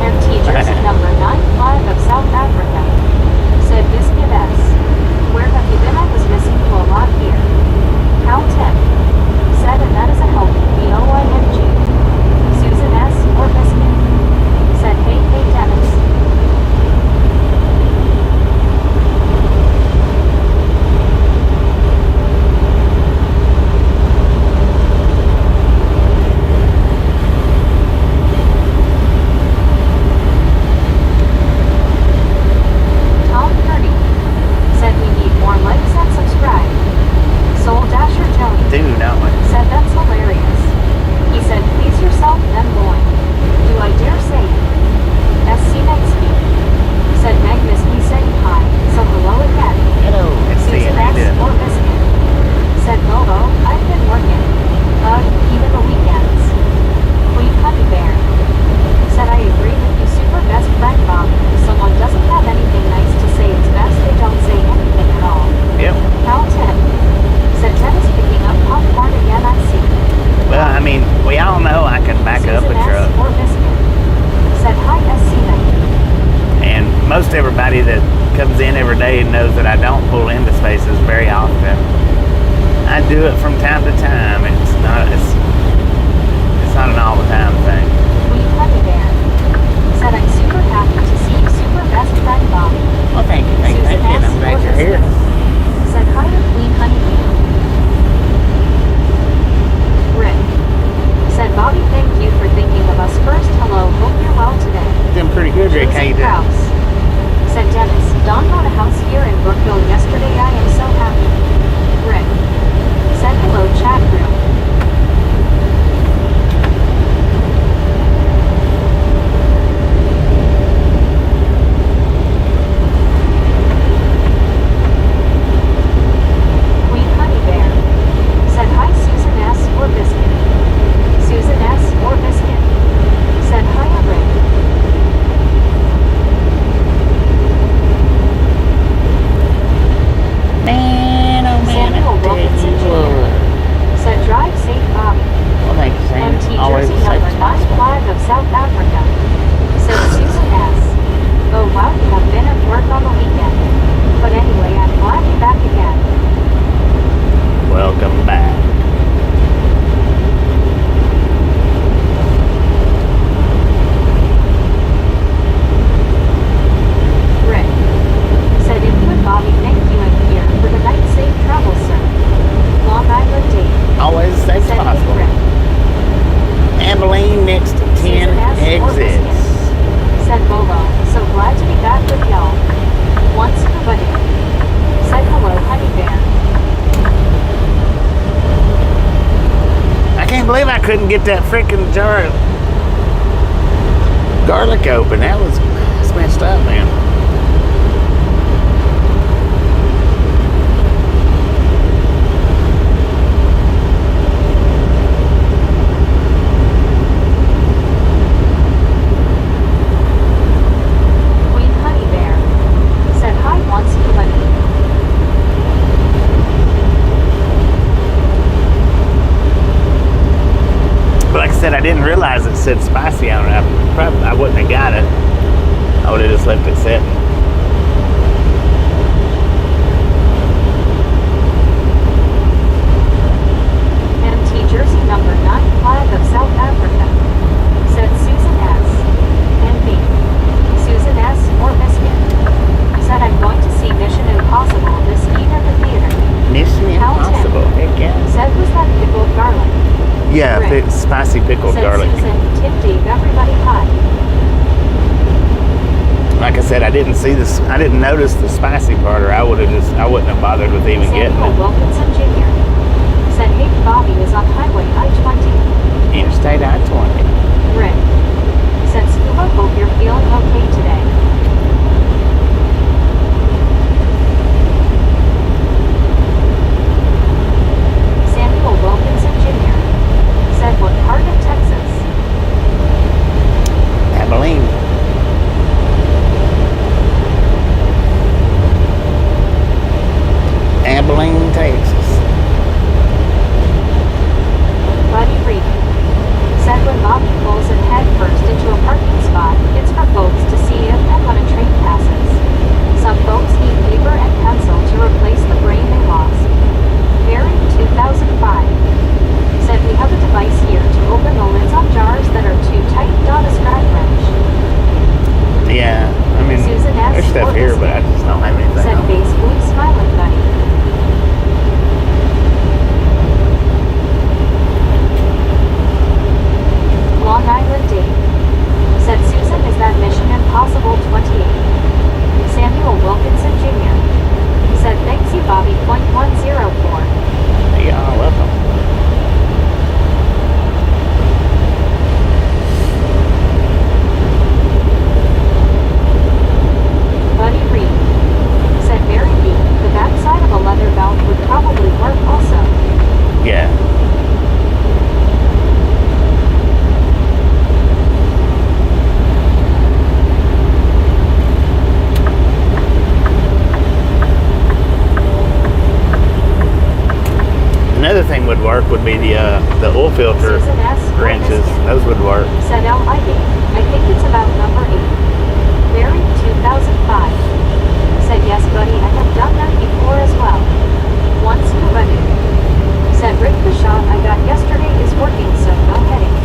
Speaker 1: MT jersey number 95 of South Africa. Said Biscuit S. Where have you been? I was missing you a lot here. Count 10. Said, and that is a healthy BOING. Susan S. or Biscuit. Said hey Dennis. Tom Purdy. Said we need more likes and subscribe. Soul Dasher Tony.
Speaker 2: Dude, don't we?
Speaker 1: Said that's hilarious. He said please yourself then boy. Do I dare say it? SC Nightspeed. Said Meg missed me saying hi, so hello again.
Speaker 2: Hello. Let's see
Speaker 1: Susan
Speaker 2: how
Speaker 1: S.
Speaker 2: you doing.
Speaker 1: or Biscuit. Said Bobo, I've been working. Even the weekends. Queen Honey Bear. Said I agree with you super best friend Bob. If someone doesn't have anything nice to say, it's best they don't say anything at all.
Speaker 2: Yep.
Speaker 1: Count 10. Said Dennis picking up popcorn again, I see.
Speaker 2: Well, I mean, we all know I can back up a
Speaker 1: Susan S.
Speaker 2: truck.
Speaker 1: or Biscuit. Said hi SC Night.
Speaker 2: And most everybody that comes in every day knows that I don't pull into spaces very often. I do it from time to time. It's not an all the time thing.
Speaker 1: Queen Honey Bear. Said I'm super happy to see you super best friend Bobby.
Speaker 2: Well, thank you. Thank you.
Speaker 1: Susan
Speaker 2: Thank you.
Speaker 1: S.
Speaker 2: I'm glad
Speaker 1: or
Speaker 2: you're here.
Speaker 1: Biscuit. Said hi to Queen Honey Bear. Rick. Said Bobby, thank you for thinking of us first. Hello, hope you're well today.
Speaker 2: Doing pretty good, Rick. How you
Speaker 1: Joseph
Speaker 2: doing?
Speaker 1: Krause. Said Dennis, Don bought a house here in Brookville yesterday. I am so happy. Rick. Said hello, chat room. Queen Honey Bear. Said hi, Susan S. or Biscuit. Susan S. or Biscuit. Said hi, Rick.
Speaker 2: Man, oh man.
Speaker 1: Samuel
Speaker 2: I tell
Speaker 1: Wilkinson
Speaker 2: you
Speaker 1: Jr.
Speaker 2: what.
Speaker 1: Said drive safe, Bobby.
Speaker 2: Well, thank you, Sam.
Speaker 1: MT
Speaker 2: Always
Speaker 1: jersey
Speaker 2: as safe
Speaker 1: number
Speaker 2: as possible.
Speaker 1: 95 of South Africa. Said Susan S. Oh wow, you have been at work on the weekend. But anyway, I'm glad you're back again.
Speaker 2: Welcome back.
Speaker 1: Rick. Said if you and Bobby thank you and here for the night safe travel, sir. Long Island Date.
Speaker 2: Always as safe as
Speaker 1: Said hey,
Speaker 2: possible.
Speaker 1: Rick.
Speaker 2: Abilene next to 10
Speaker 1: Susan S. or
Speaker 2: exits.
Speaker 1: Biscuit. Said Bolo, so glad to be back with y'all. Once Scuba Day. Said hello, Honey Bear.
Speaker 2: I can't believe I couldn't get that freaking jar of garlic open. That's messed up, man.
Speaker 1: Queen Honey Bear. Said hi, once Scuba Day.
Speaker 2: said, I didn't realize it said spicy on it. I wouldn't have got it. I would have just left it sitting.
Speaker 1: MT jersey number 9 flag of South Africa, said Susan S. And me. Susan S. or Biscuit. Said I'm going to see Mission Impossible this evening at the theater.
Speaker 2: Mission
Speaker 1: How
Speaker 2: Impossible. Heck yeah.
Speaker 1: Said was that pickled garlic.
Speaker 2: Yeah,
Speaker 1: Rick.
Speaker 2: spicy pickled
Speaker 1: Said
Speaker 2: garlic.
Speaker 1: Susan, Tim Dave, everybody hi.
Speaker 2: Like I said, I didn't notice the spicy part, or I wouldn't have bothered with even getting
Speaker 1: Samuel
Speaker 2: it.
Speaker 1: Wilkinson Jr. said hey Bobby is on highway I-20.
Speaker 2: Interstate I-20.
Speaker 1: Rick. Said Scuba, hope you're feeling okay today. Samuel Wilkinson Jr. said what part of Texas?
Speaker 2: Abilene. Abilene, Texas.
Speaker 1: Buddy Reed said when Bobby pulls in head first into a parking spot, it's for folks to see if and when a train passes. Some folks need paper and pencil to replace the brain they lost. Barry 2005 said we have a device here to open the lids on jars that are too tight. A scratch wrench.
Speaker 2: Yeah, I mean,
Speaker 1: Susan S.
Speaker 2: there's stuff here, but I just don't have anything.
Speaker 1: Said face blue smiling buddy. Long Island Dave said Susan is that Mission Impossible 28. Samuel Wilkinson Jr. said thanks you Bobby .104.
Speaker 2: Yeah, welcome.
Speaker 1: Buddy Reed said Mary B. The backside of a leather belt would probably work also.
Speaker 2: Yeah. Another thing would work would be the oil filter
Speaker 1: Susan S.
Speaker 2: wrenches. Those would work.
Speaker 1: Said LID. I think it's about number 8. Barry 2005 said yes buddy I have done that before as well. One scuba dude said Rick the shot I got yesterday is working so no headaches.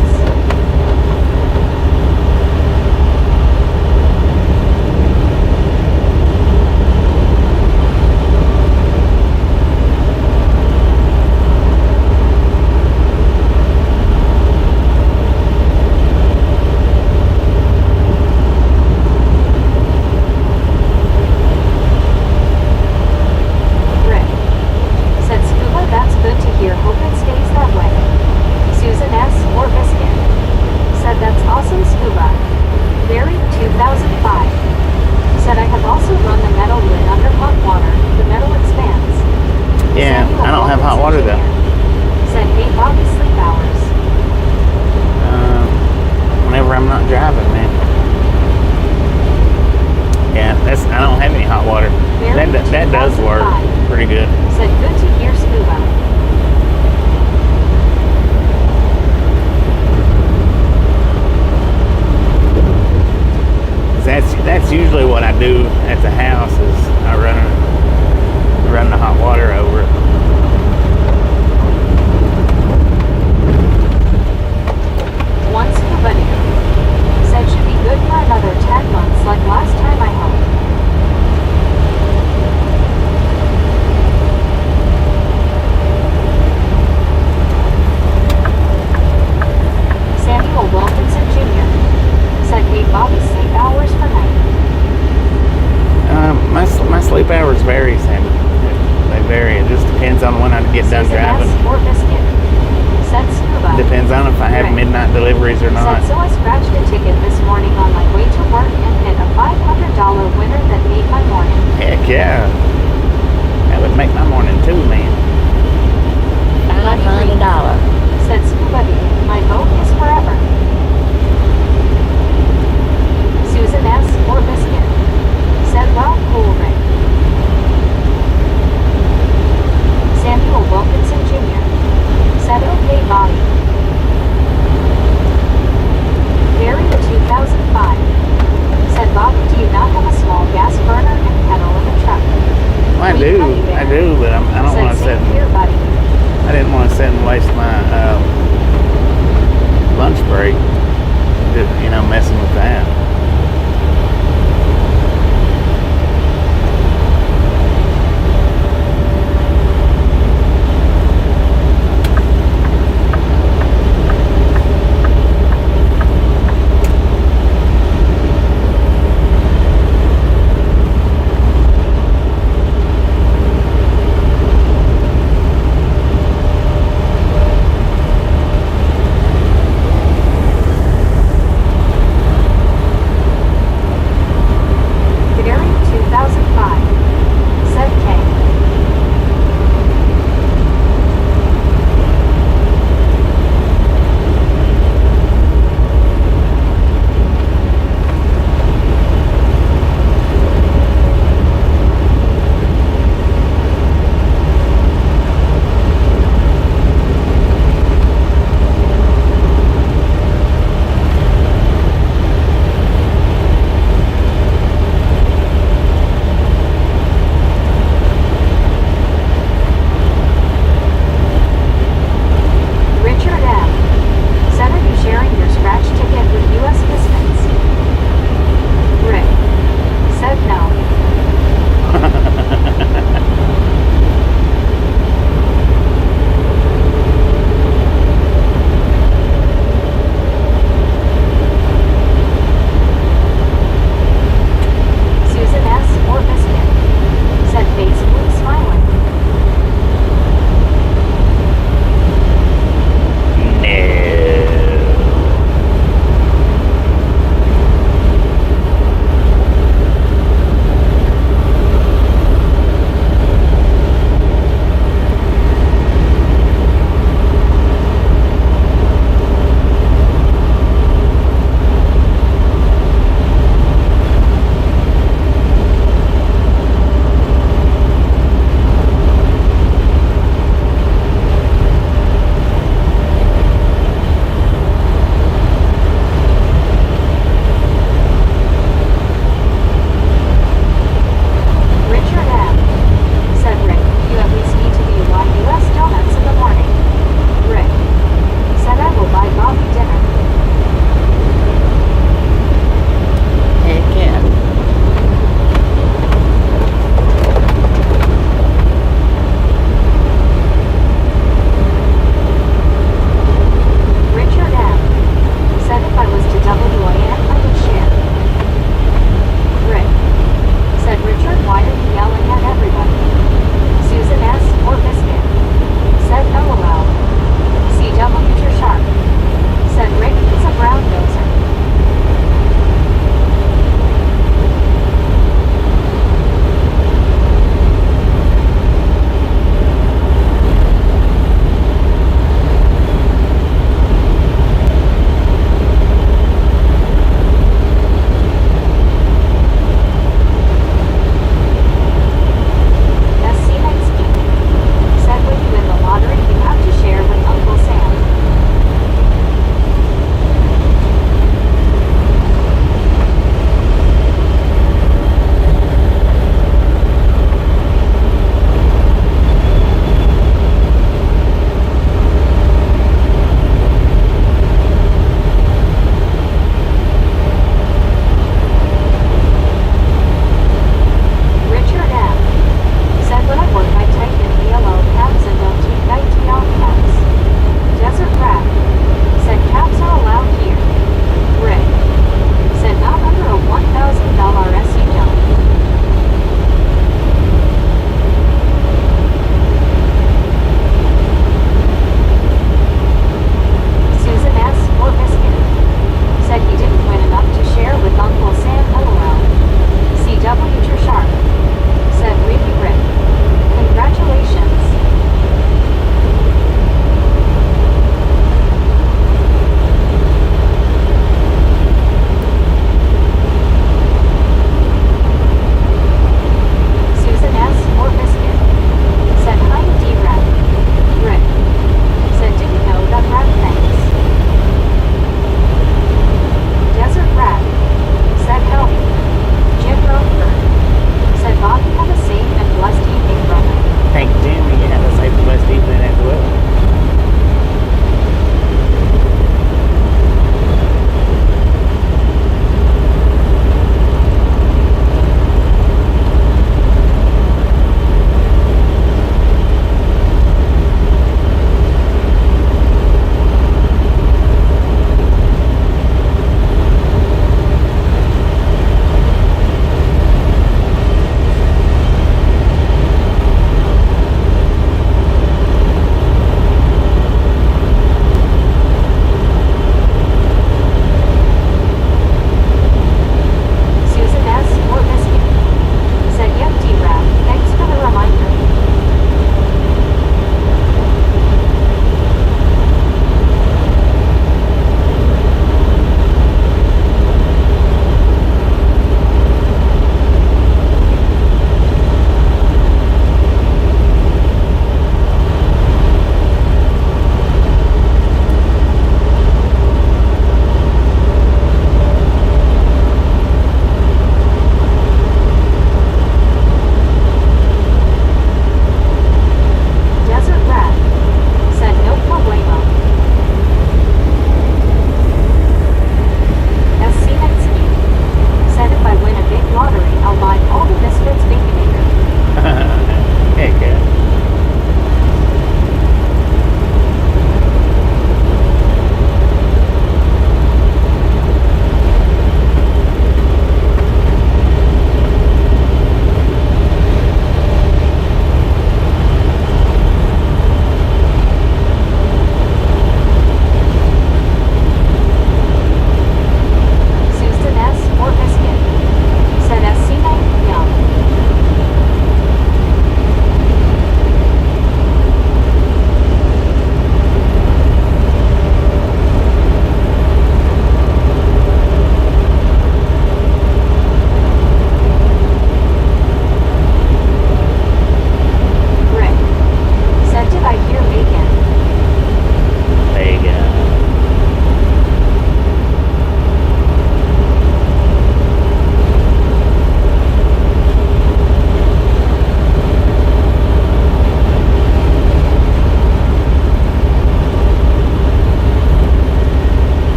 Speaker 1: Rick said Scuba, that's good to hear. Hope it stays that way. Susan S. or Biscuit said that's awesome Scuba. Barry 2005 said I have also run the metal lid under hot water. The metal expands.
Speaker 2: Yeah,
Speaker 1: Samuel
Speaker 2: I don't have hot water
Speaker 1: Wilkinson
Speaker 2: though.
Speaker 1: Jr. said hey Bobby sleep hours.
Speaker 2: Whenever I'm not driving, man. Yeah, I don't have any hot water.
Speaker 1: Barry
Speaker 2: That does work
Speaker 1: 2005
Speaker 2: pretty good.
Speaker 1: said good to hear Scuba.
Speaker 2: That's usually what I do at the house is I run the hot water over it.
Speaker 1: One scuba dude said should be good for another 10 months like last time I hope. Samuel Wilkinson Jr. said hey Bobby sleep hours for night.
Speaker 2: My sleep hours vary, Sandy. They vary. It just depends on when I get done
Speaker 1: Susan
Speaker 2: driving.
Speaker 1: S. or Biscuit said Scuba.
Speaker 2: Depends on if I have
Speaker 1: Rick
Speaker 2: midnight deliveries or not.
Speaker 1: said so I scratched a ticket this morning on my way to work and hit a $500 winner that made my morning.
Speaker 2: Heck yeah. That would make my morning too, man. $500.
Speaker 1: Said Scuba Dude, my boat is forever. Susan S. or Biscuit said well cool Rick. Samuel Wilkinson Jr. said okay Bobby.
Speaker 2: my lunch break, messing with that.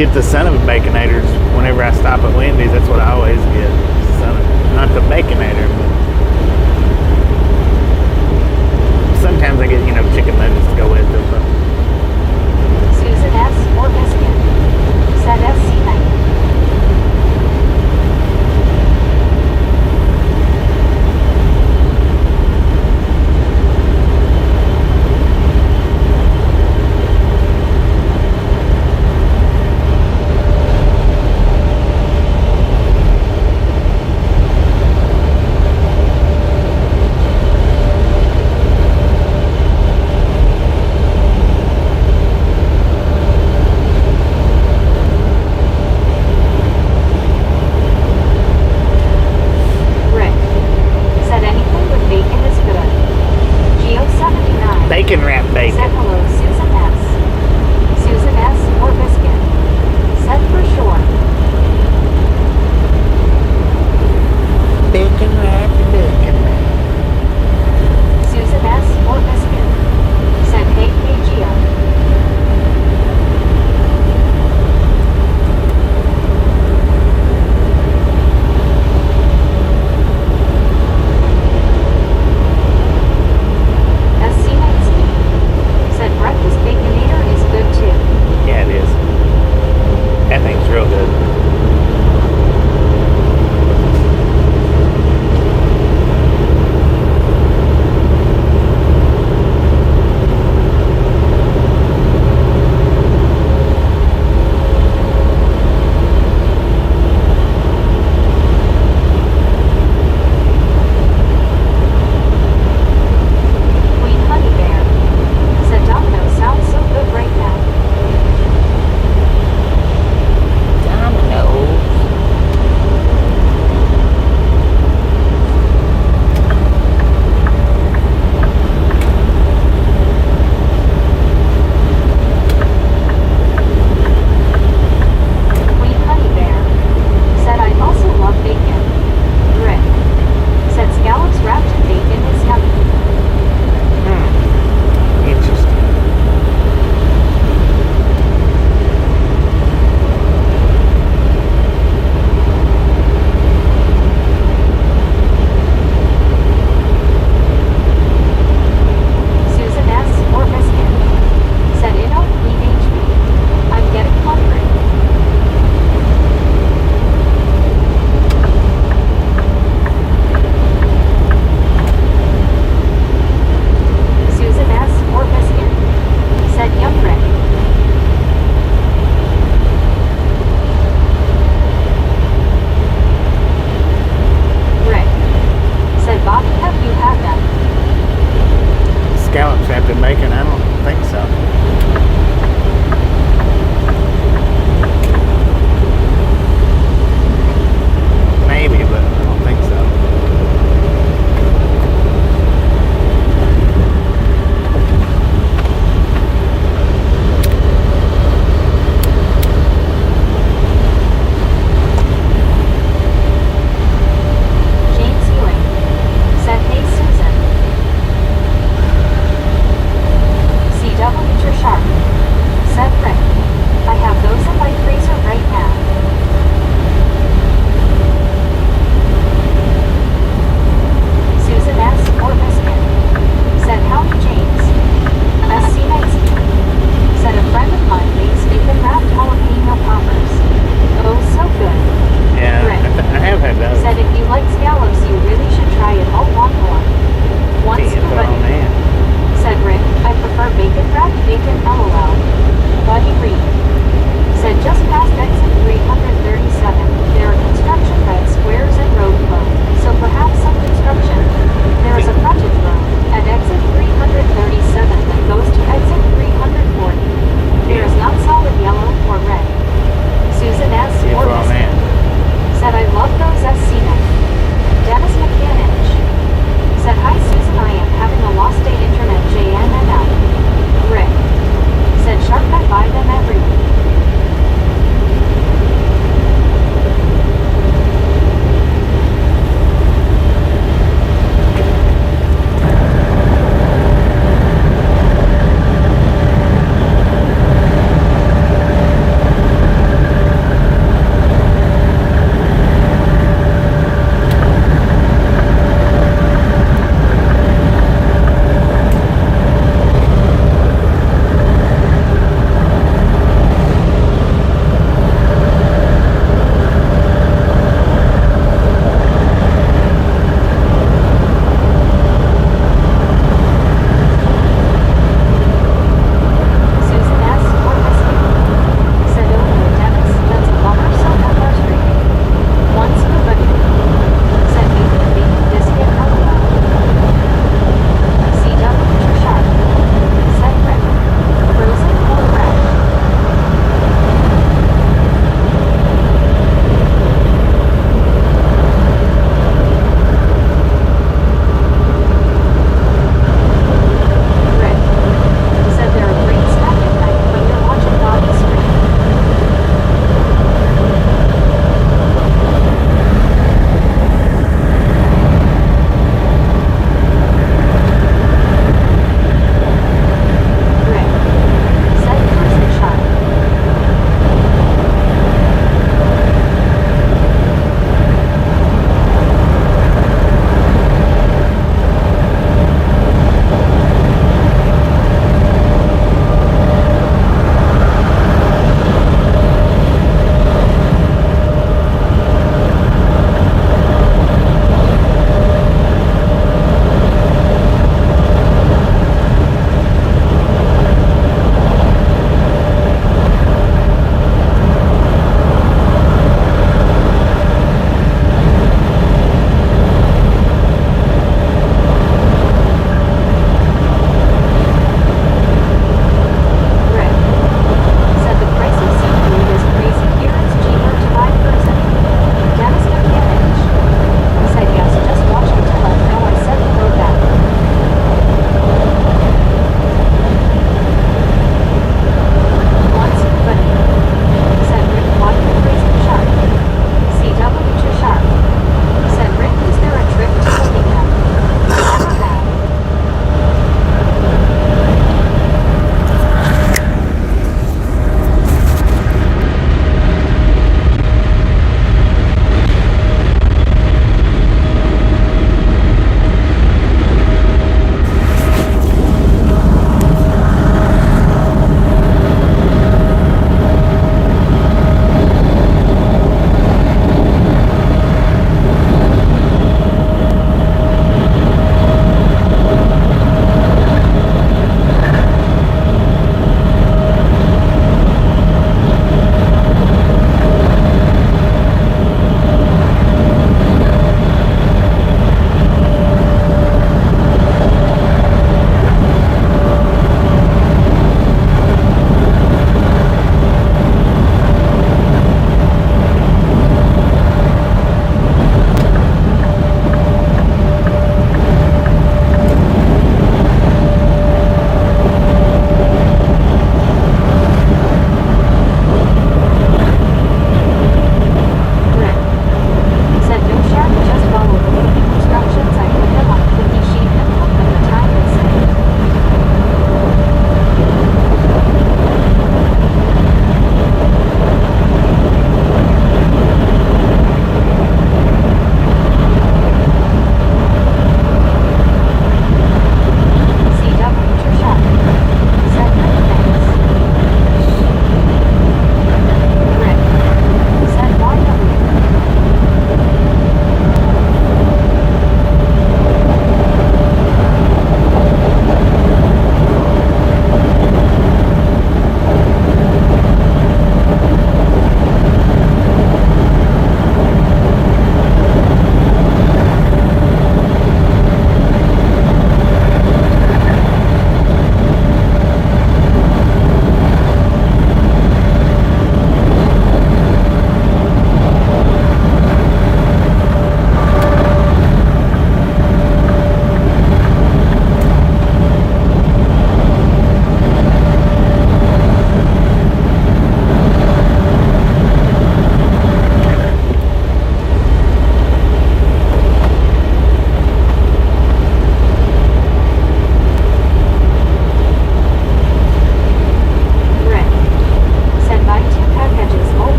Speaker 2: get the son of a baconators whenever I stop at Wendy's. That's what I always get. Son of, not the baconator, but sometimes I get, chicken nuggets to go with it. But
Speaker 1: Susan S. or biscuit, said SC90.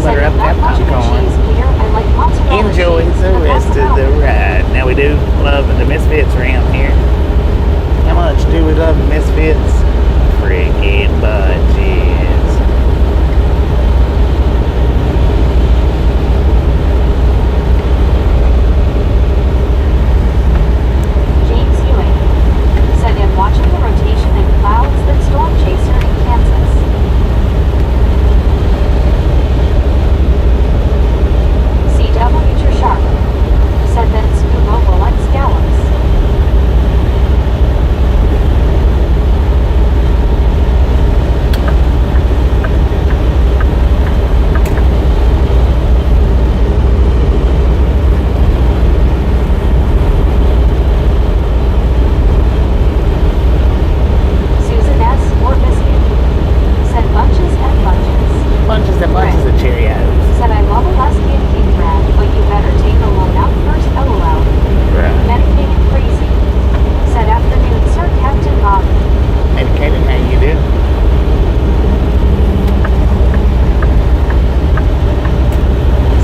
Speaker 1: Said
Speaker 2: butter up
Speaker 1: I'm
Speaker 2: that
Speaker 1: not much of a
Speaker 2: popcorn.
Speaker 1: cheese eater. I like mozzarella
Speaker 2: Enjoy
Speaker 1: cheese,
Speaker 2: the
Speaker 1: but
Speaker 2: rest
Speaker 1: that's
Speaker 2: of
Speaker 1: about
Speaker 2: the
Speaker 1: it.
Speaker 2: ride. Now we do love the Misfits around here. How much do we love the Misfits? Freaking budgets.
Speaker 1: James Ewing said I'm watching the rotation in clouds that storm chaser in Kansas. C.W. Sharp said that Scuba will like scallops. Susan S. or Biscuit said bunches and bunches.
Speaker 2: Bunches and bunches of Cheerios.
Speaker 1: Said I love Alaska King Crab, but you better take a load out first, LOL.
Speaker 2: Right.
Speaker 1: Medicated crazy. Said afternoon, sir, Captain Bob.
Speaker 2: Medicated, how you do?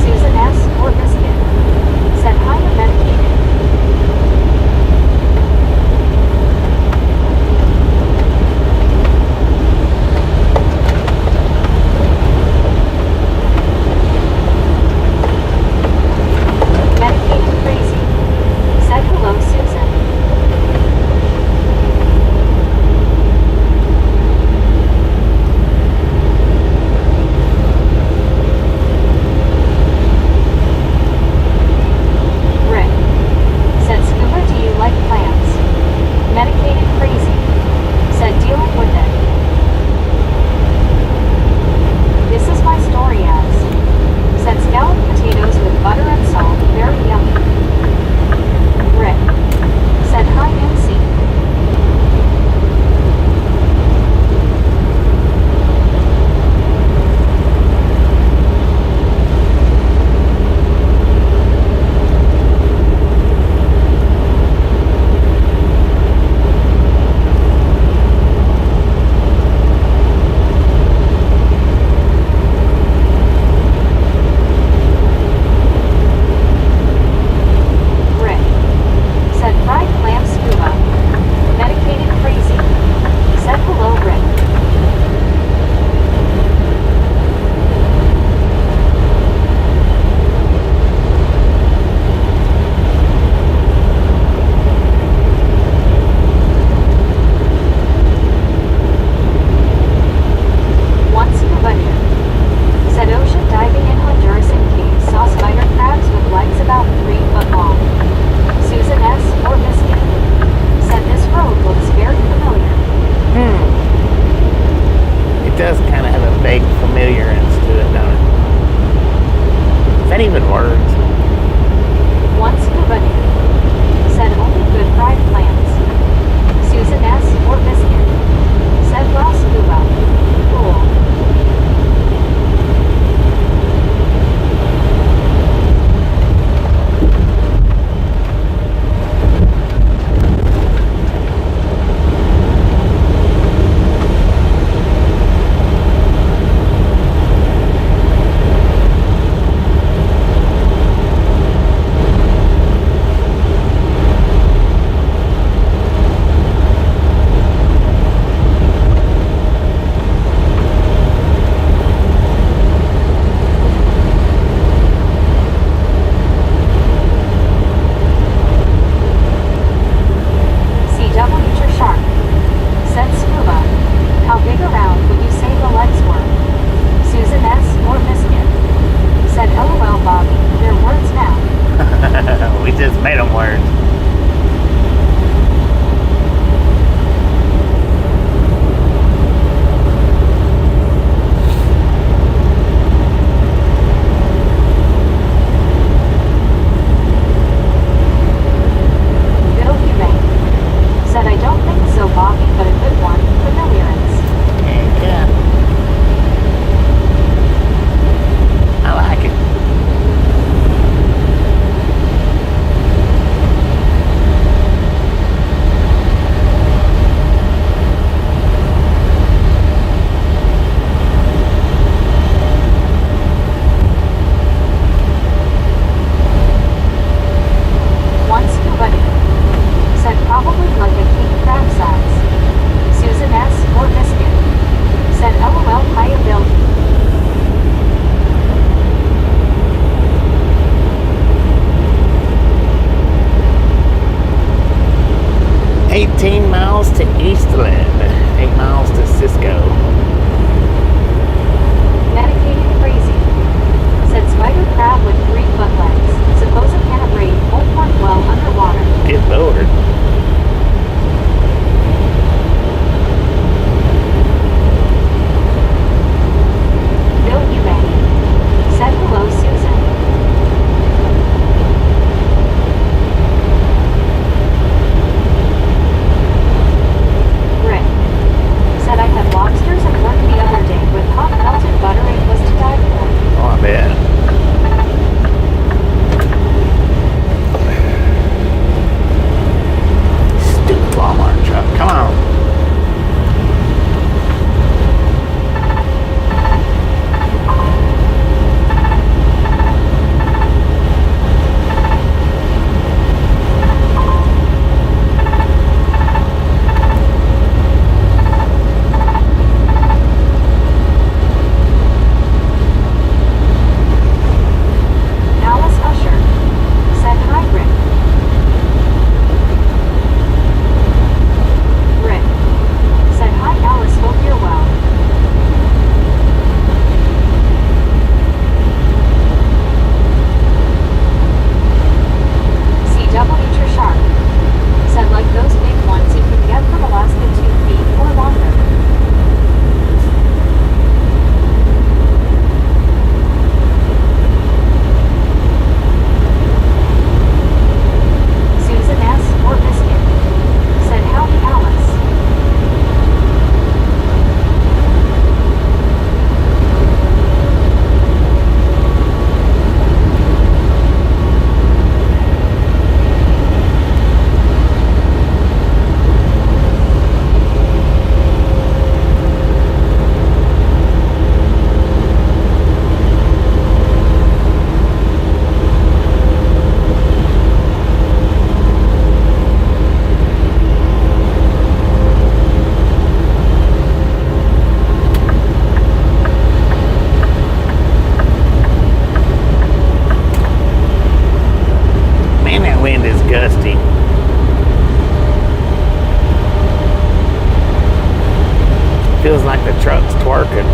Speaker 1: Susan S. or Biscuit said hi, I'm medicated. Medicated crazy said hello, Susan. Rick said Scuba, do you like plants? Medicated crazy said dealing with it. This is my story as said scalloped potatoes with butter and salt, very yummy. Rick said hi, Nancy. Rick said fried clam, Scuba. Medicated crazy said hello, Rick. One Scuba here said ocean diving in Honduras in caves saw spider crabs with legs about 3 foot long. Susan S. or Biscuit said this road looks very familiar.
Speaker 2: It does kind of have a vague familiarness to it, don't it? Is that even words?
Speaker 1: One Scuba here said only good fried clams. Susan S. or Biscuit said well, Scuba. Cool.
Speaker 2: 18 miles to Eastland, 8 miles to Cisco.
Speaker 1: Medicated crazy. Said spider crab with 3 foot legs. Suppose it can't breathe. Won't work well underwater.
Speaker 2: Good Lord.
Speaker 1: Bill Eubank. Said hello, Susan. Rick. Said I had lobsters at work the other day with hot melted butter. It was to die for.
Speaker 2: Oh, I bet. Stupid Walmart truck. Come on.
Speaker 1: Alice Usher. Said hi, Rick. Rick. Said hi, Alice. Hope you're well. CW Shark. Said like those big ones you can get from Alaska 2 feet or longer. Susan S. or Biscuit. Said howdy, Alice.
Speaker 2: Man, that wind is gusty. Feels like the truck's twerking.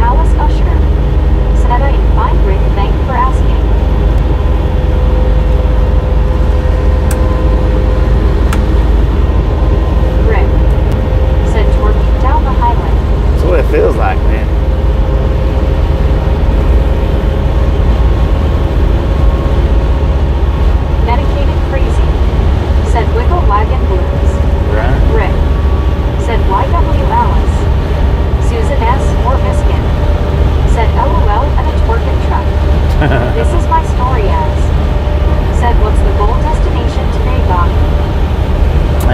Speaker 1: Alice Usher. Said I am fine, Rick. Thank you for asking. Rick. Said twerking down the highway.
Speaker 2: That's what it feels like, man.
Speaker 1: Medicated crazy. Said wiggle wagon blues.
Speaker 2: Right?
Speaker 1: Rick. Said YW Alice. Susan S. or Biscuit. Said LOL at a twerking truck. This is my story as. Said what's the goal destination today, Doc?
Speaker 2: I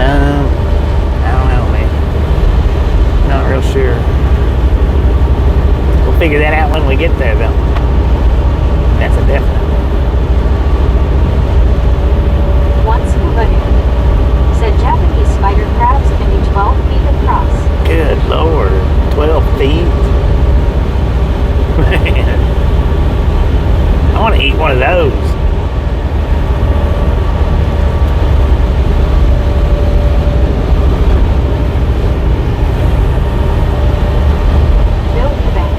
Speaker 2: don't know, man. Not real sure. We'll figure that out when we get there, though. That's a definite.
Speaker 1: Once hooded. Said Japanese spider crabs can be 12 feet across.
Speaker 2: Good Lord. 12 feet? Man. I want to eat one of those.
Speaker 1: Bill Eubank.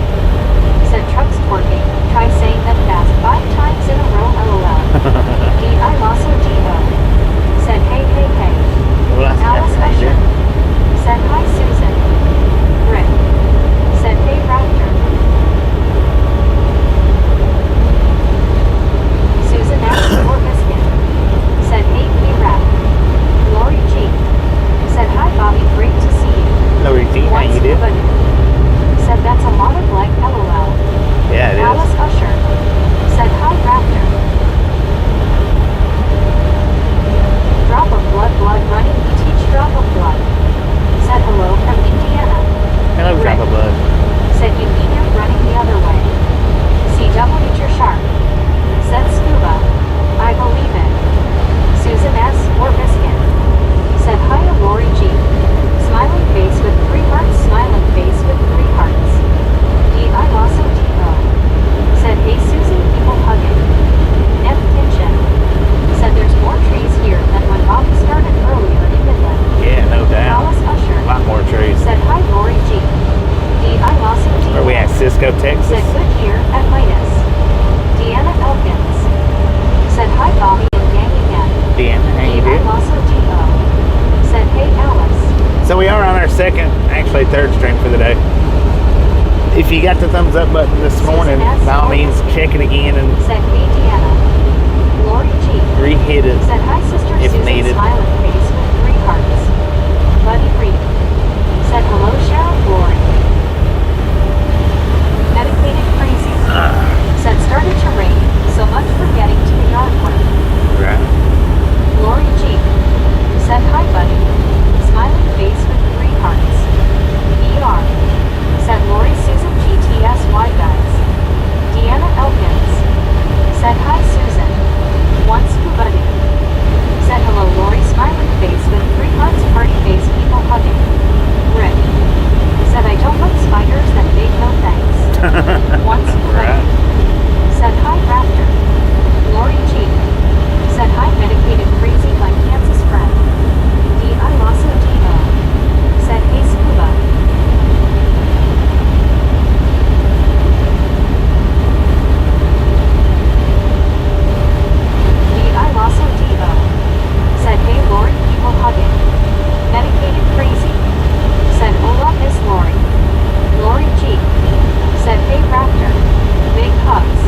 Speaker 1: Said trucks twerking. Try saying that fast 5 times in a row, LOL. D.I. Lasso G.O. Said hey, hey, hey.
Speaker 2: Well, that's
Speaker 1: Alice
Speaker 2: definitely
Speaker 1: Usher.
Speaker 2: good.
Speaker 1: Said hi, Susan.
Speaker 2: drop a bug.
Speaker 1: Said you mean you're running the other way. CW you're sharp. Said Scuba. I believe it. Susan S. or Biscuit. Said hi to Lori G. Smiling face with 3 hearts. Smiling face with 3 hearts. I also Debo. Said hey Susan people hugging. F. Pinchin. Said there's more trees here than when Bobby started earlier in Midland.
Speaker 2: Yeah, no doubt.
Speaker 1: Alice Usher.
Speaker 2: A lot more trees.
Speaker 1: Said hi Lori G. I also Debo.
Speaker 2: Where we at? Cisco, Texas?
Speaker 1: Said good here at Midas. Deanna Elkins. Said hi Bobby and gang again.
Speaker 2: Deanna, how you doing?
Speaker 1: also Debo. Said hey Alice.
Speaker 2: So we are on our second, actually third stream for the day. If you got the thumbs up button this morning, by all means, check it again and
Speaker 1: Said hey Deanna. Lori G.
Speaker 2: re-hit it
Speaker 1: Said hi sister
Speaker 2: if
Speaker 1: Susan
Speaker 2: needed.
Speaker 1: smiling face with 3 hearts. Buddy Reed. Said hello Cheryl Lori. Medicated crazy. Said started to rain, so much for getting to the yard work.
Speaker 2: Right.
Speaker 1: Lori G. Said hi buddy. Smiling face with 3 hearts. ER. Said Lori Susan GTSY guys. Deanna Elkins. Said hi Susan. Once buddy. Said hello Lori smiling face with 3 hearts party face people hugging. Rick. Said I don't like spiders that big no thanks. Once
Speaker 2: Right.
Speaker 1: Said hi Raptor. Lori G. Said hi medicated crazy my Kansas friend. I also Debo. Said hey Scuba. I also Debo. Said hey Lori people hugging. Medicated crazy. Said hola Miss Lori. Lori G. Said hey Raptor. Big hugs.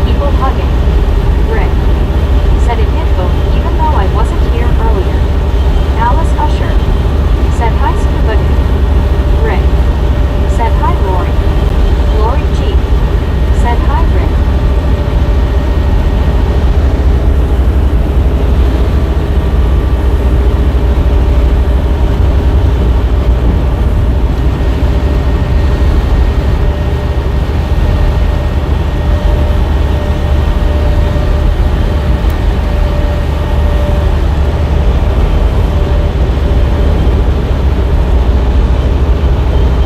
Speaker 1: People hugging. Rick. Said it hit both even though I wasn't here earlier. Alice Usher. Said hi Scuba Dude. Rick. Said hi Lori. Lori G. Said hi Rick.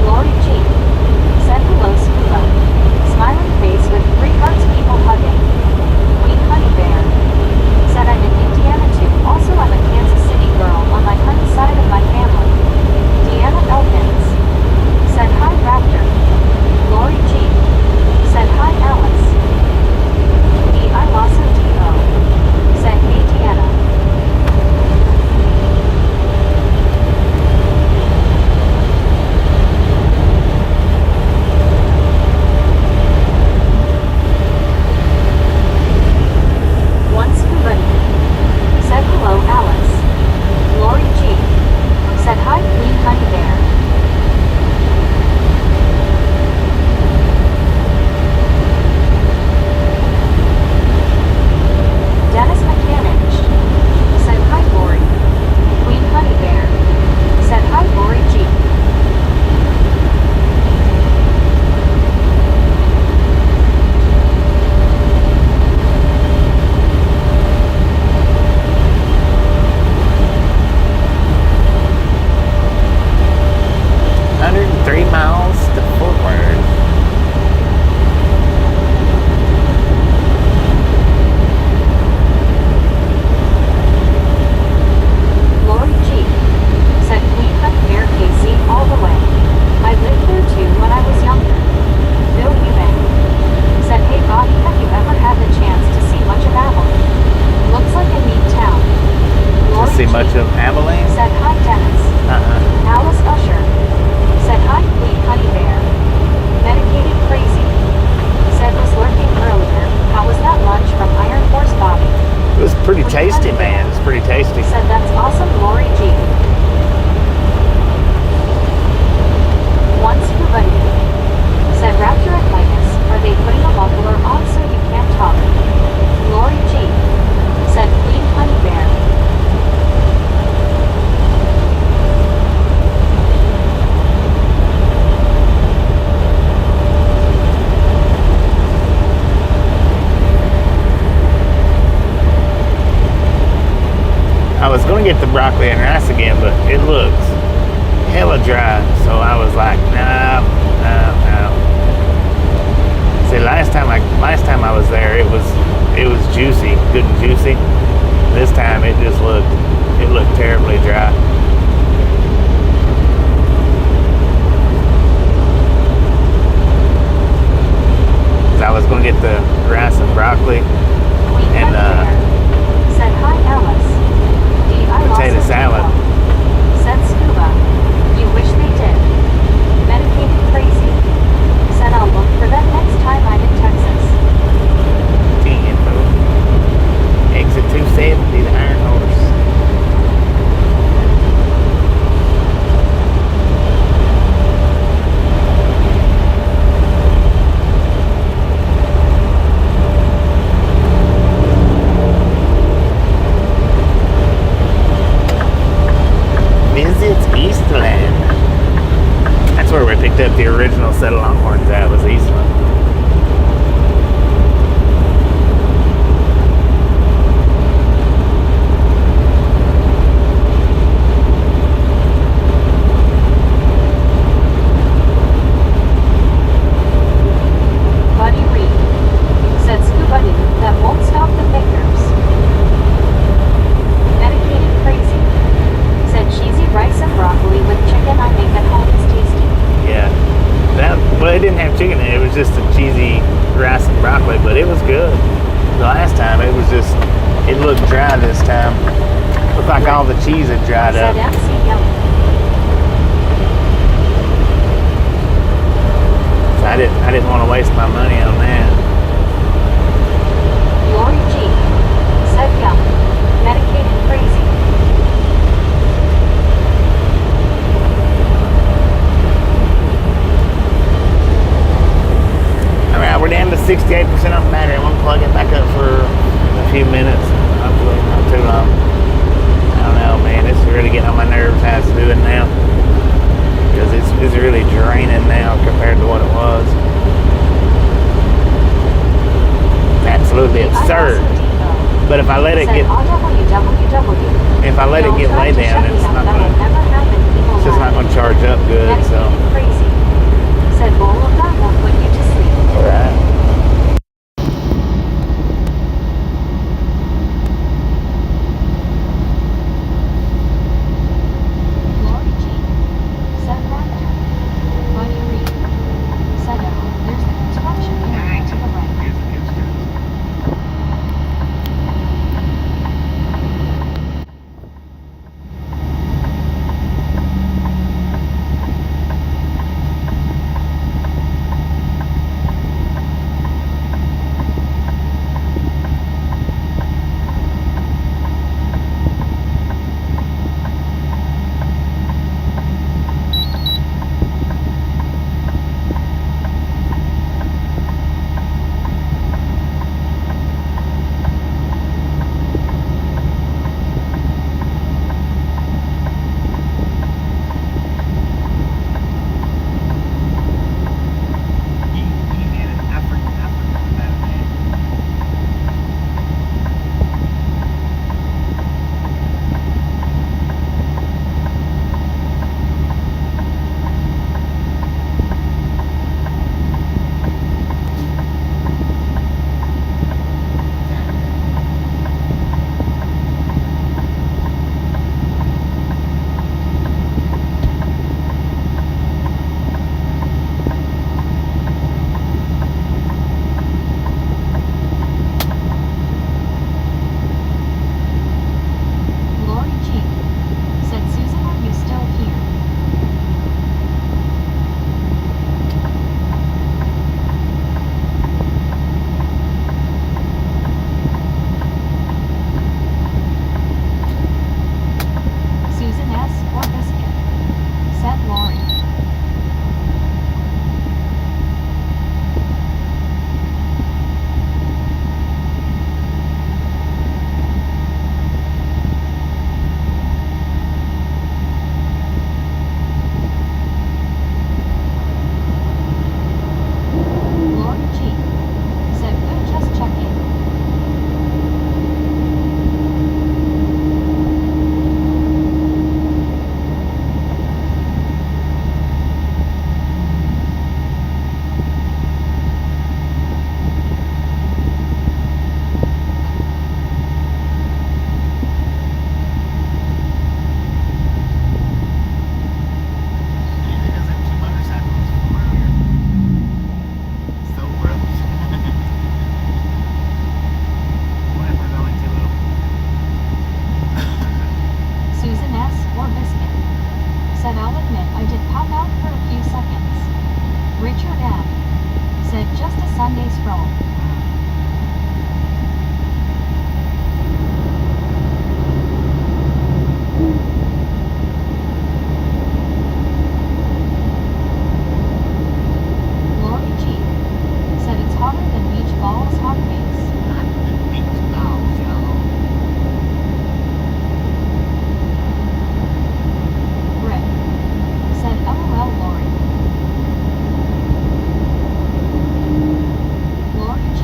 Speaker 1: Lori G. Said hello Scuba. Smiling face with 3 hearts people hugging. Queen Honey Bear. Said I'm in Indiana too. Also I'm a Kansas City girl on my honey side of my family. Deanna Elkins. Said hi Raptor. Lori G. Said hi Alice. I also Debo. Said hey Deanna. Once buddy. Said hello Alice. Lori G. Said hi Queen Honey Bear. Dennis Mechanic. Said hi Lori. Queen Honey Bear. Said hi Lori G.
Speaker 2: miles to Fort Worth.
Speaker 1: Lori G. Said Queen Honey Bear KC all the way. I lived there too when I was younger. Bill Eubank. Said hey Bobby have you ever had the chance to see much of Abilene? Looks like a neat town. Lori
Speaker 2: See
Speaker 1: G.
Speaker 2: much of Abilene?
Speaker 1: Said hi Dennis. Alice Usher. Said hi Queen Honey Bear.
Speaker 2: get the broccoli and rice again, but it looks hella dry. So I was like, no. See, last time I was there, it was juicy, good and juicy. This time it looked terribly dry. I was going to get the rice and broccoli and
Speaker 1: said hi Alice.
Speaker 2: potato salad.
Speaker 1: Said Scuba. You wish they did. Medicated crazy. Said I'll look for them next time I'm in Texas.
Speaker 2: Info. Exit 270, the Iron Horse. Visits Eastland. That's where we picked up the original set of Longhorns at, was Eastland.
Speaker 1: Buddy Reed. Said Scuba Doo, that won't stop the fingers. Medicated crazy. Said cheesy rice and broccoli with chicken I make at home is tasty.
Speaker 2: Yeah. Well, it didn't have chicken in it. It was just a cheesy rice and broccoli, but it was good. The last time, it looked dry this time. Looked like all the cheese had dried
Speaker 1: Said
Speaker 2: up.
Speaker 1: MC Yum.
Speaker 2: So I didn't want to waste my money on that.
Speaker 1: Lori G. Said yum. Medicated crazy.
Speaker 2: Alright, we're down to 68% on the battery. I'm going to plug it back up for a few minutes. Hopefully not too long. I don't know, man. It's really getting on my nerves how it's doing now. Because it's really draining now compared to what it was. Absolutely absurd. But if I let it get if I let it get way down, it's just not going to charge up good. So.
Speaker 1: Crazy. Said bowl of that won't put you to sleep.
Speaker 2: All right.
Speaker 1: Lori G. Said banter. Buddy Reed. Said there's the construction area to the right. Sunday stroll. Lori G said it's hotter than beach balls, hot face.
Speaker 2: Beach balls, y'all.
Speaker 1: Rick said LOL Lori. Lori G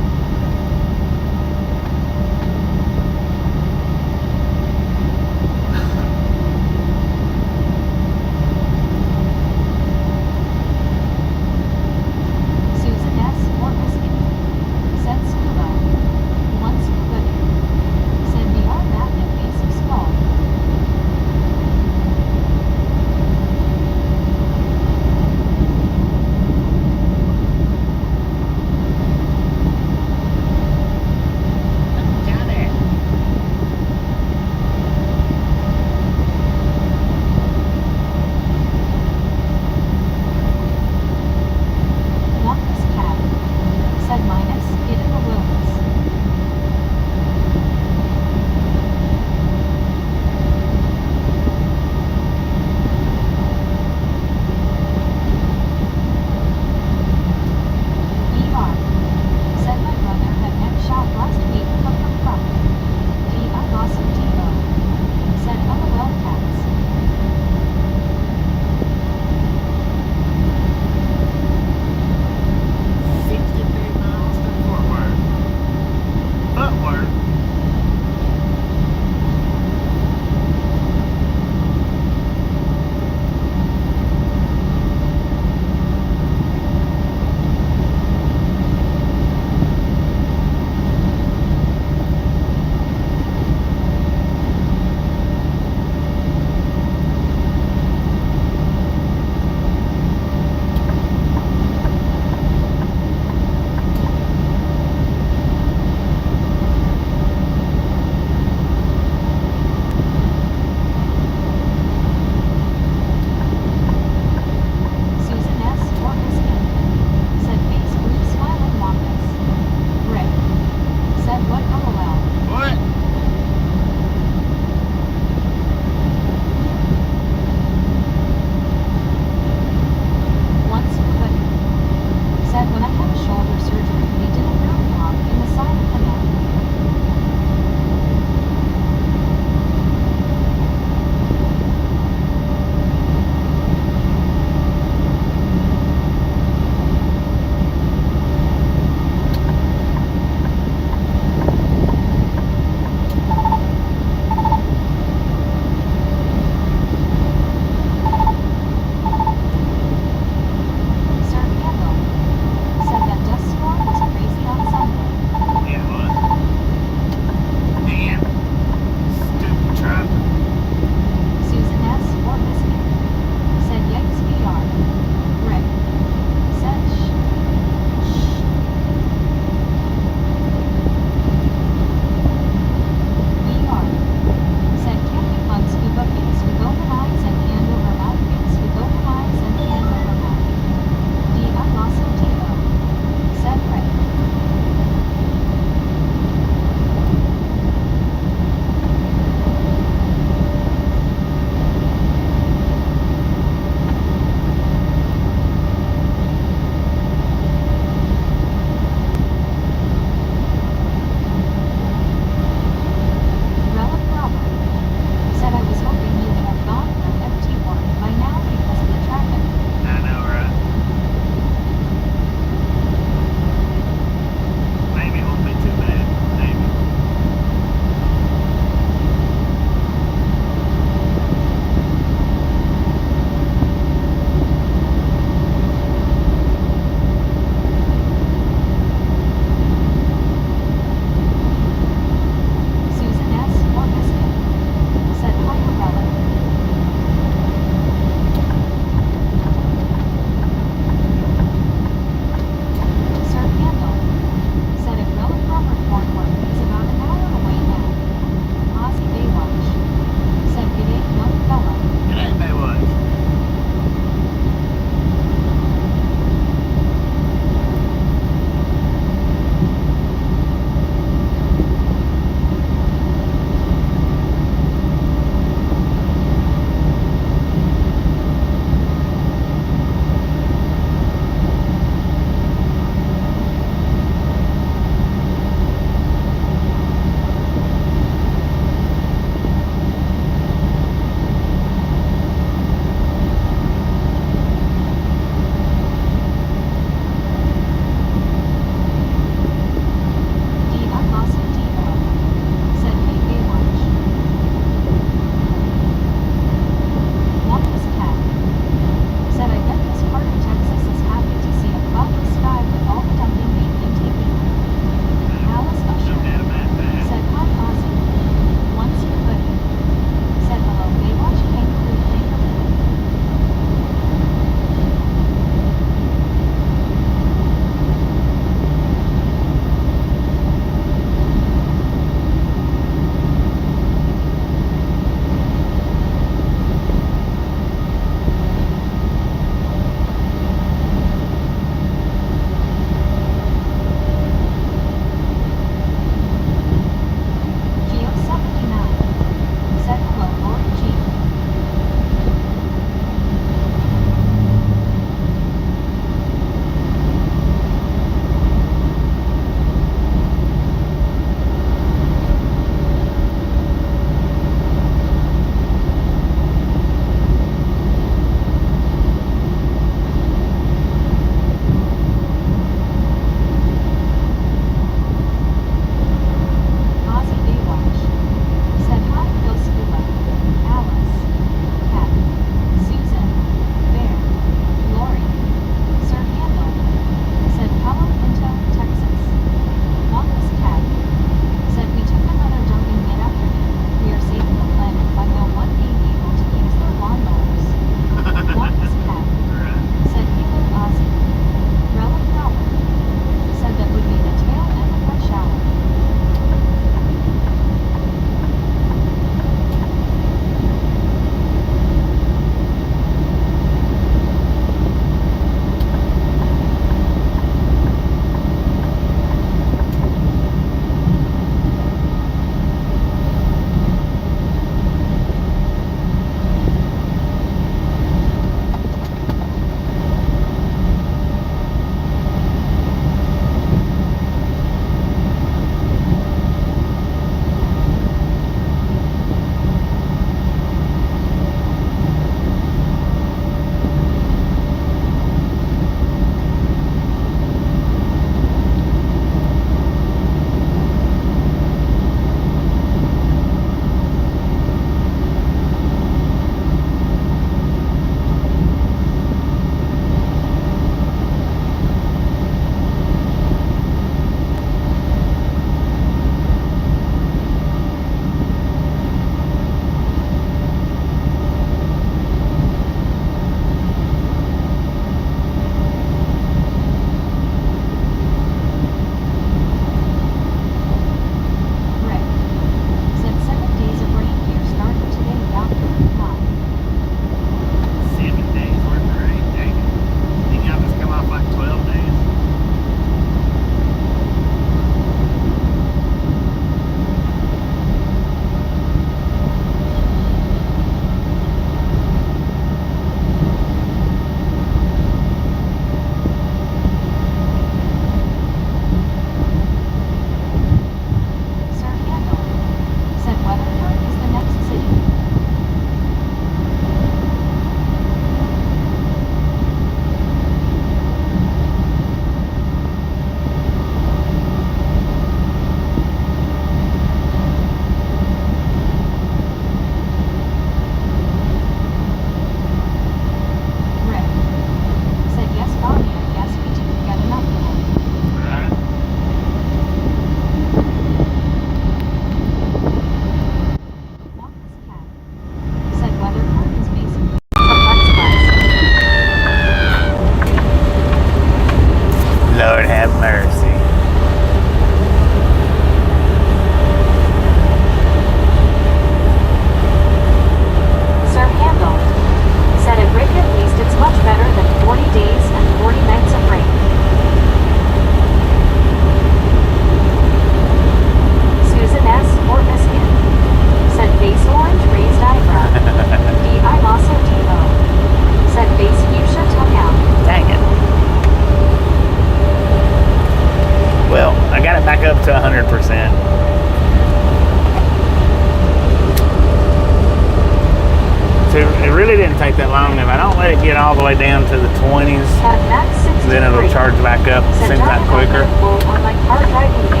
Speaker 2: So it really didn't take that long. If I don't let it get all the way down to the 20s,
Speaker 1: At max 63.
Speaker 2: then it'll charge back up.
Speaker 1: Said
Speaker 2: Seems like quicker.
Speaker 1: on my car driving me.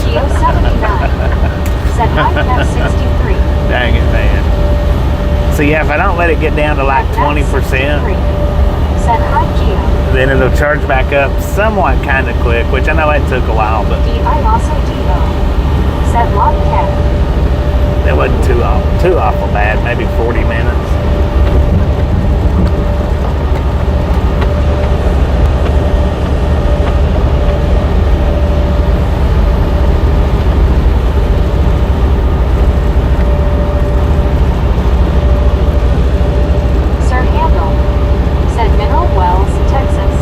Speaker 1: Geo 79. Said hi Cat 63.
Speaker 2: Dang it, man. So yeah, if I don't let it get down to like
Speaker 1: At max
Speaker 2: 20%,
Speaker 1: 63. Said hi Geo.
Speaker 2: then it'll charge back up somewhat kind of quick, which I know it took a while, but
Speaker 1: I also Geo. Said Lot Cat.
Speaker 2: it wasn't too awful bad, maybe 40 minutes.
Speaker 1: Sir Handel. Said Mineral Wells, Texas.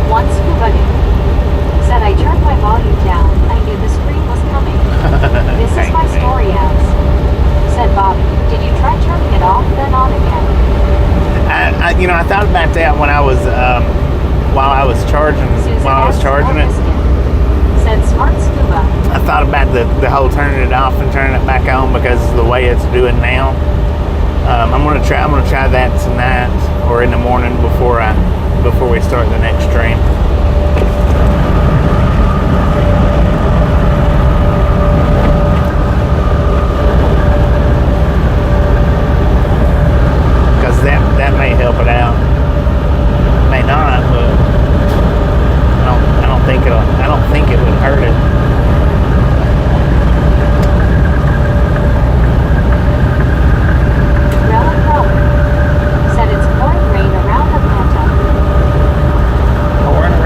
Speaker 1: One scuba dude. Said I turned my volume down. I knew the scream was coming. This is my story as. Said Bobby. Did you try turning it off then on again?
Speaker 2: I thought about that when I was while I was charging it.
Speaker 1: Said smart scuba.
Speaker 2: I thought about the whole turning it off and turning it back on because of the way it's doing now. I'm gonna try that tonight or in the morning before we start the next stream. That may help it out. May not, but I don't think it would hurt it.
Speaker 1: Relic Roller. Said it's pouring rain around Atlanta.
Speaker 2: Pouring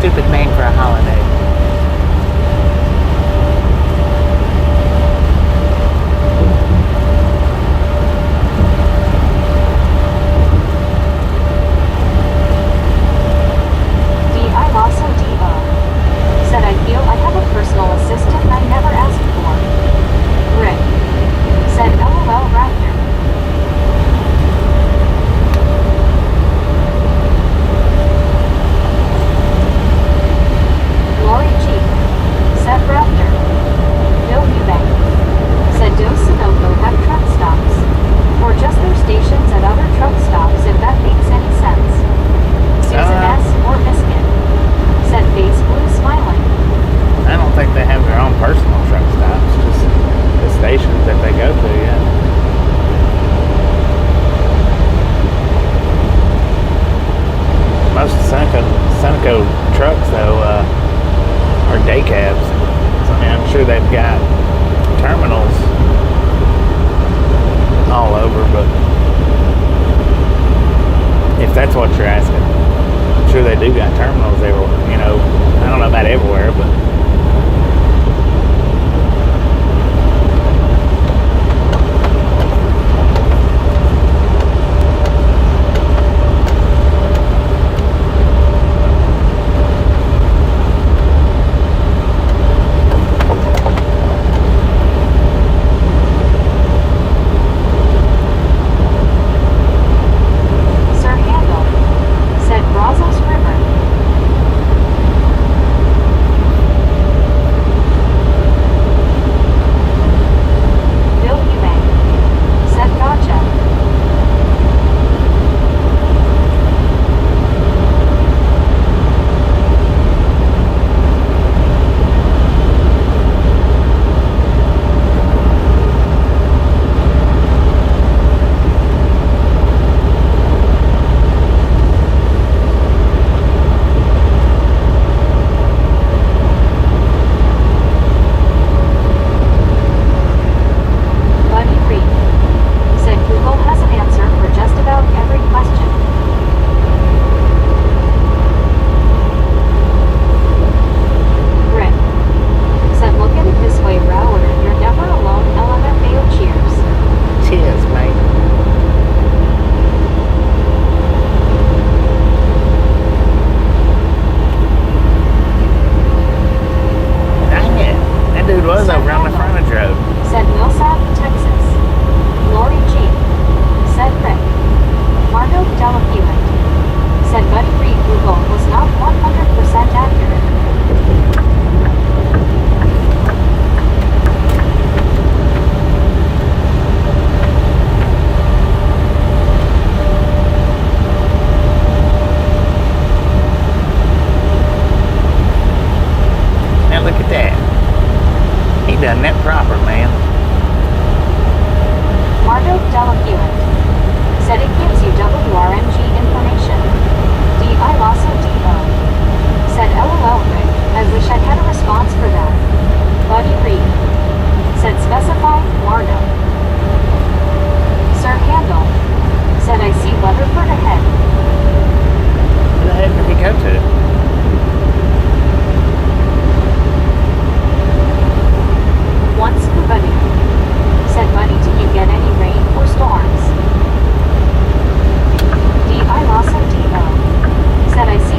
Speaker 2: stupid name for a holiday.
Speaker 1: Said I feel I have a personal assistant I never asked for. Rick said LOL Raptor. Lori G said Raptor. Bill Eubank said Dos Sunoco have truck stops. Or just their stations at other truck stops if that makes any sense. Susan S. or Biscuit said face blue smiling.
Speaker 2: I don't think they have their own personal truck stops, just the stations that they go to, yeah. Most Sunoco trucks, though, are day cabs. So, I mean, I'm sure they've got terminals all over, but if that's what you're asking, I'm sure they do got terminals everywhere, you know. I don't know about everywhere, but
Speaker 1: Sir Handel said Brazos River. Bill Eubank said gotcha. Buddy Reed said Google has an answer for just about every question. Rick said look at it this way, Router, you're never alone. LMFAO cheers.
Speaker 2: cheers, mate. Dang it. That dude was over on the frontage road.
Speaker 1: Said Millsap, Texas. Lori G said Rick. Margot Delapuent said Buddy Reed Google was not 100% accurate.
Speaker 2: Now look at that. He done that proper, man.
Speaker 1: Margot Delapuent said it gives you WRMG information. D.I. Lasso D.O. said LOL Rick, I wish I had a response for that. Buddy Reed said specify Margot. Sir Handel said I see Weatherford ahead.
Speaker 2: Where the heck did he go to?
Speaker 1: One scuba dude said Buddy, did you get any rain or storms? D.I. Lasso D.O. said I see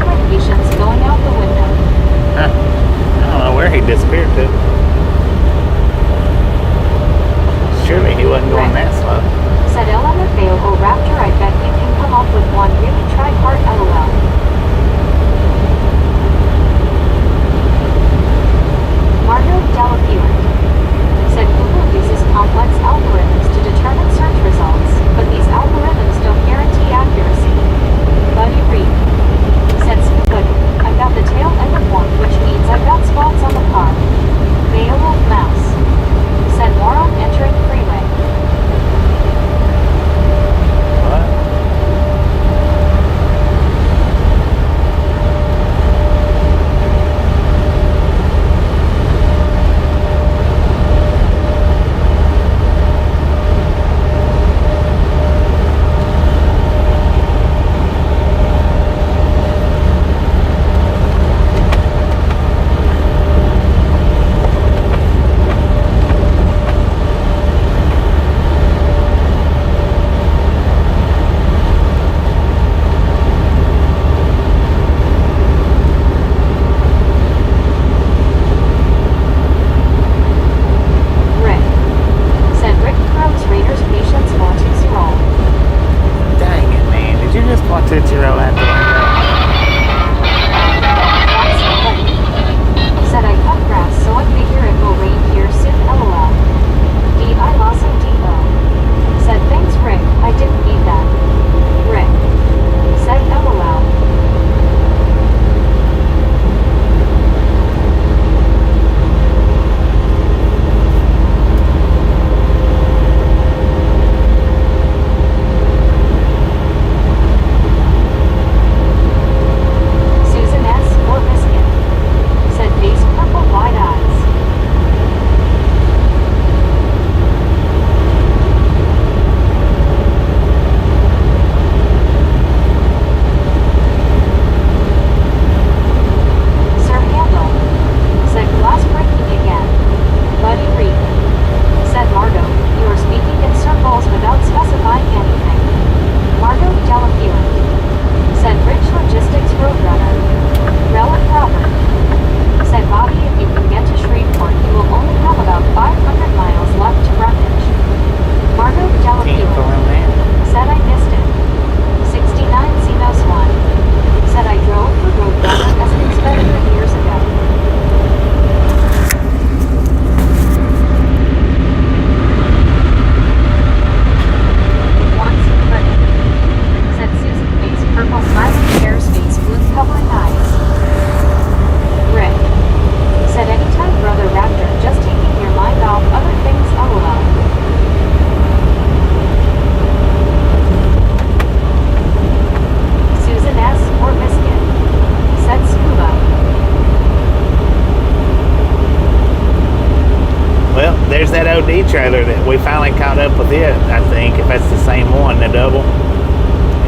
Speaker 2: trailer that we finally caught up with it, I think, if that's the same one, the double.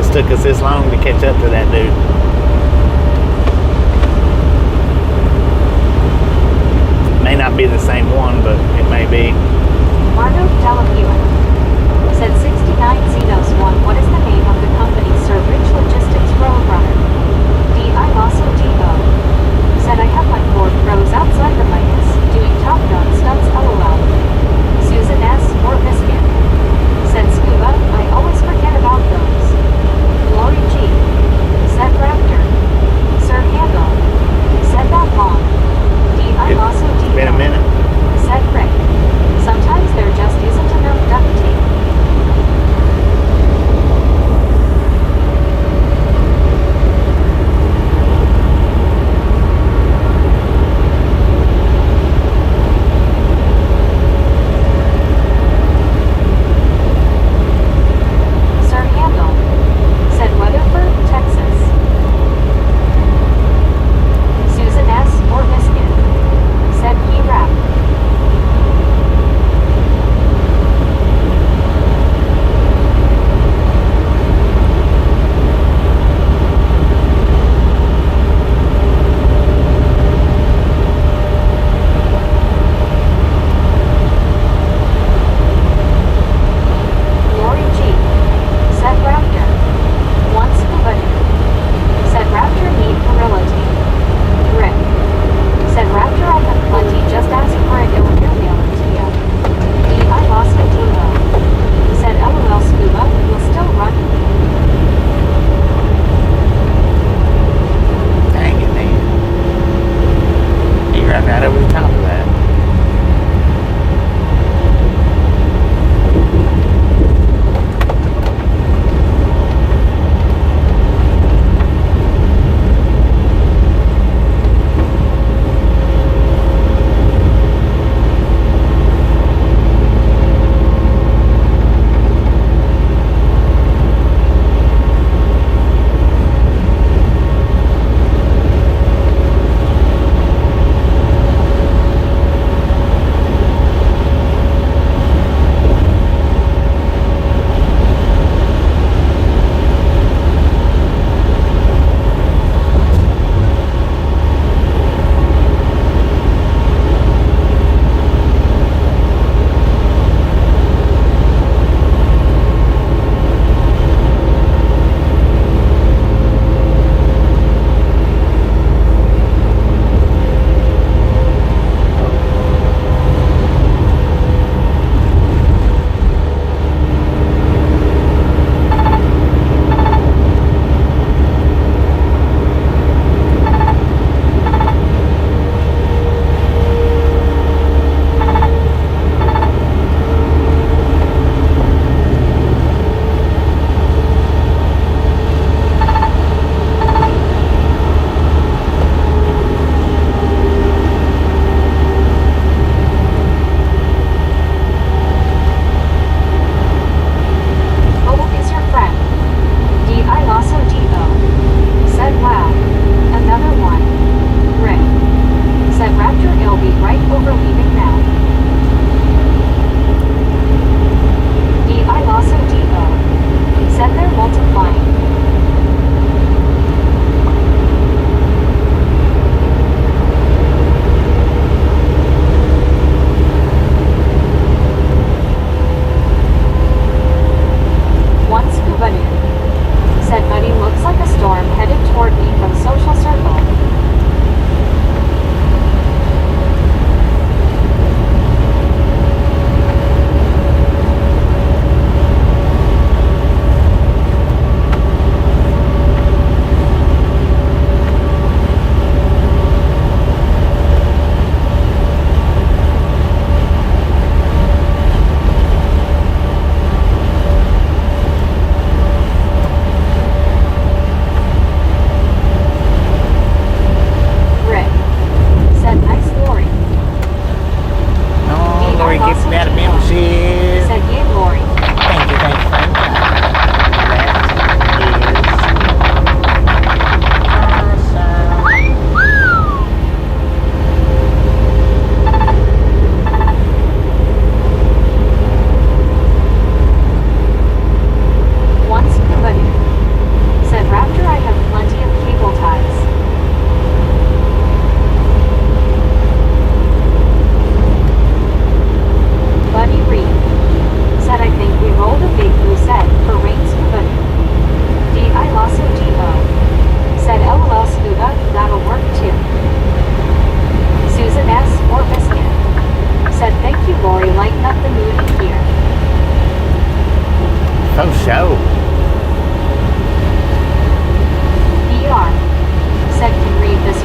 Speaker 2: It's took us this long to catch up to that dude. May not be the same one, but it may be.
Speaker 1: Margot Delapua said 69 Zenos 1. What is the name of the company, Sir Rich Logistics Roadrunner? D.I. Lasso Debo said I have my Ford Pros outside the Midas doing Top Gun stunts LOL. Susan S. or Biscuit said Scuba, I always forget about those. Lori G said Raptor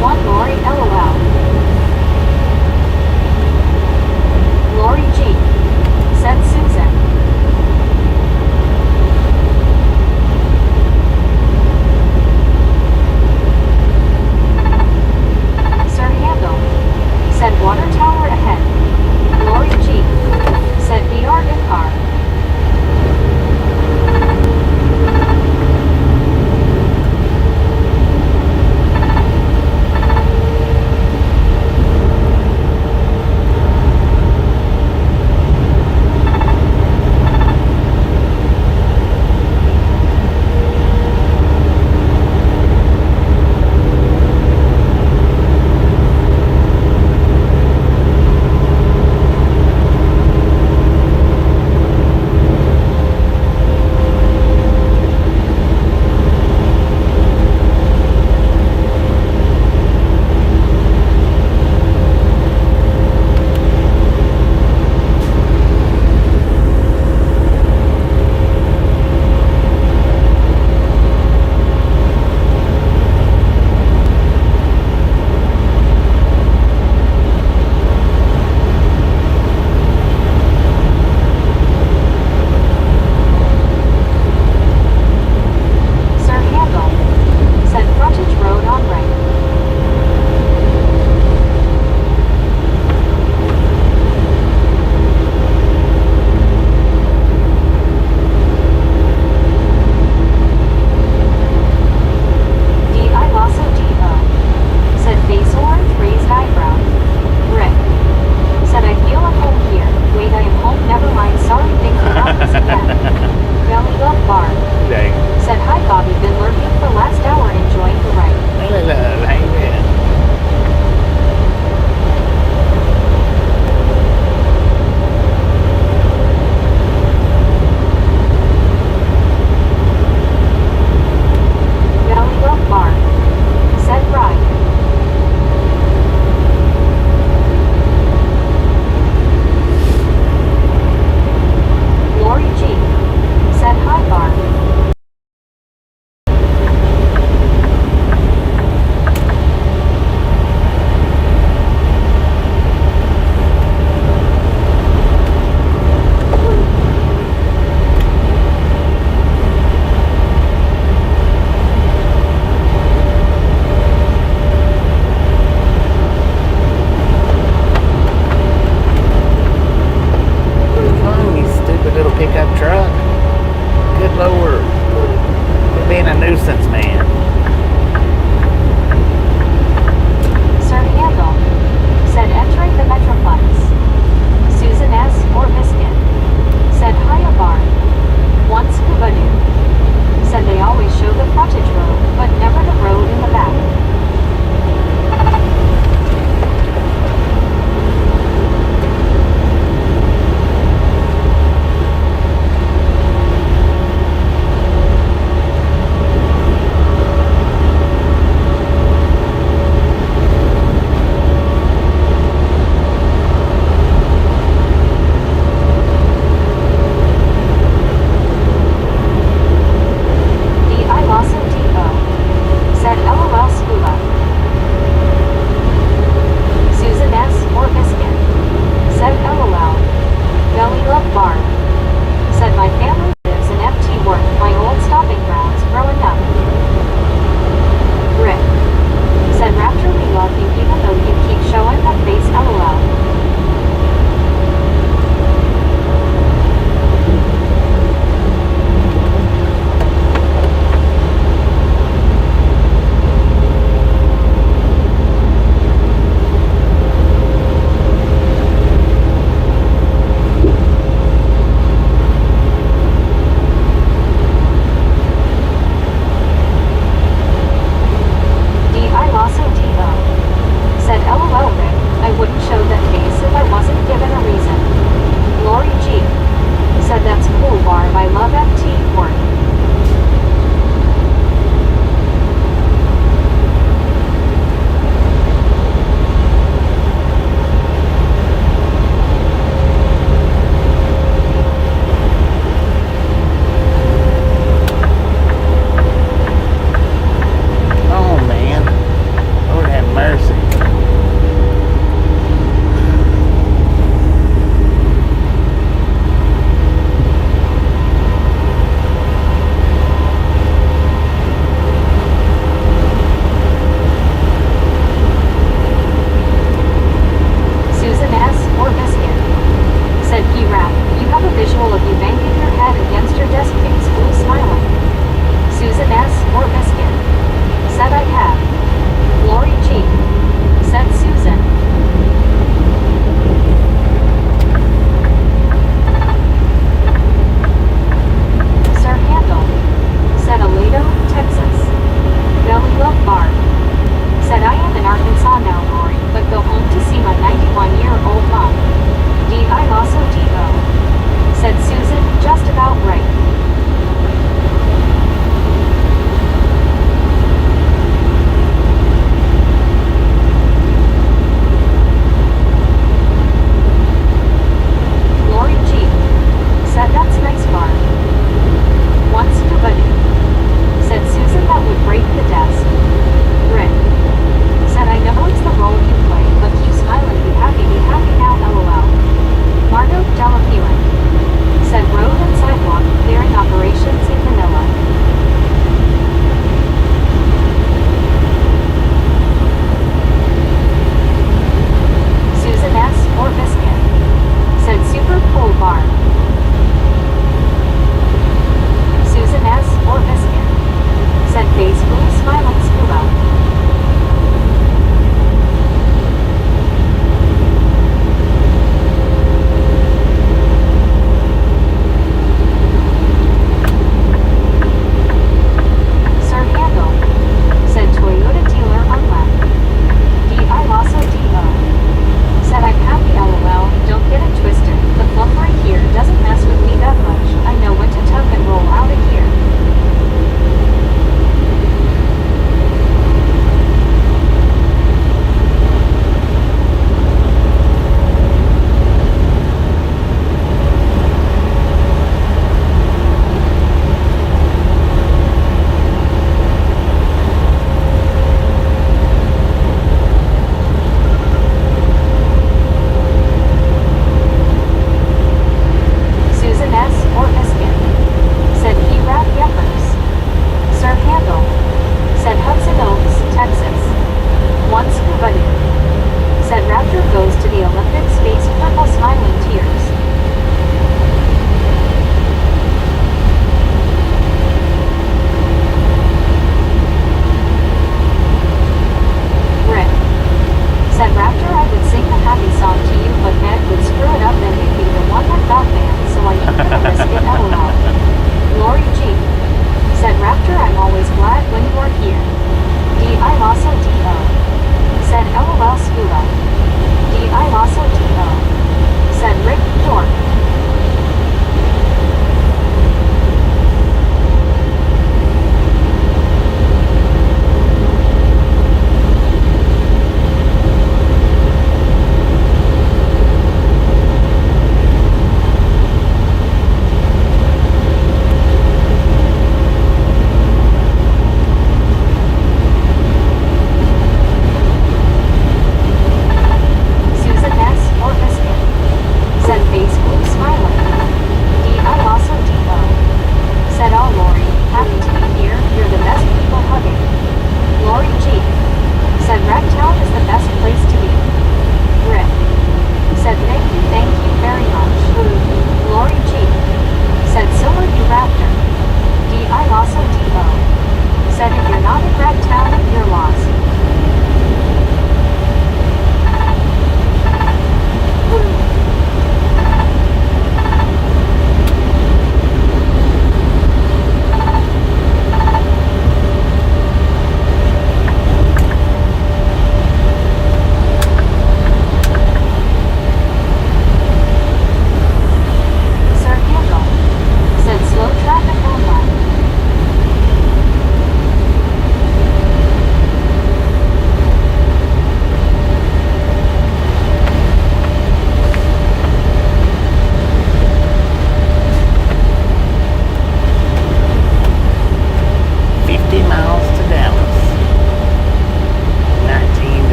Speaker 1: one Lori LOL. Lori G, said Susan. Sir Handle, said water tower ahead. Lori G, said DR in car.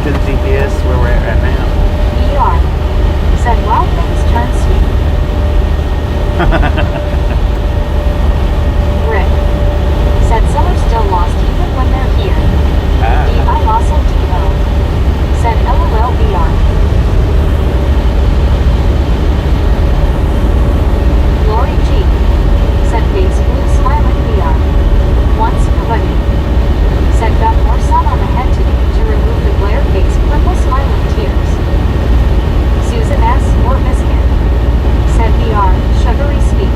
Speaker 2: to the GPS where we're at right now.
Speaker 1: ER. Said, well, things turn sweet. Rick. Said some are still lost even when they're here. I also TO. Said LOLBR. Lori G. Said face blue smiling VR. Once nobody. Said got more sun on the head today to remove the glare face purple smiling tears. Susan S. or Biscuit. Said VR, sugary speak.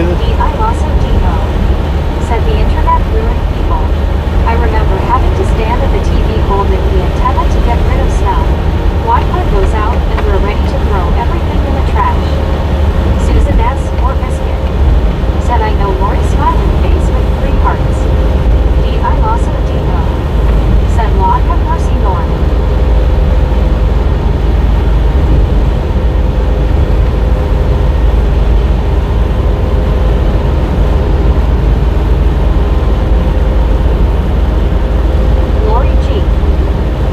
Speaker 1: I lost Dino. Said the internet ruined people. I remember having to stand at the TV holding the antenna to get rid of snow. Wi-Fi goes out and we're ready to throw everything in the trash. Susan S. or Biscuit. Said I know Lori smiling face with 3 hearts. I lost Dino. Said Lord have mercy Lord. Lori G.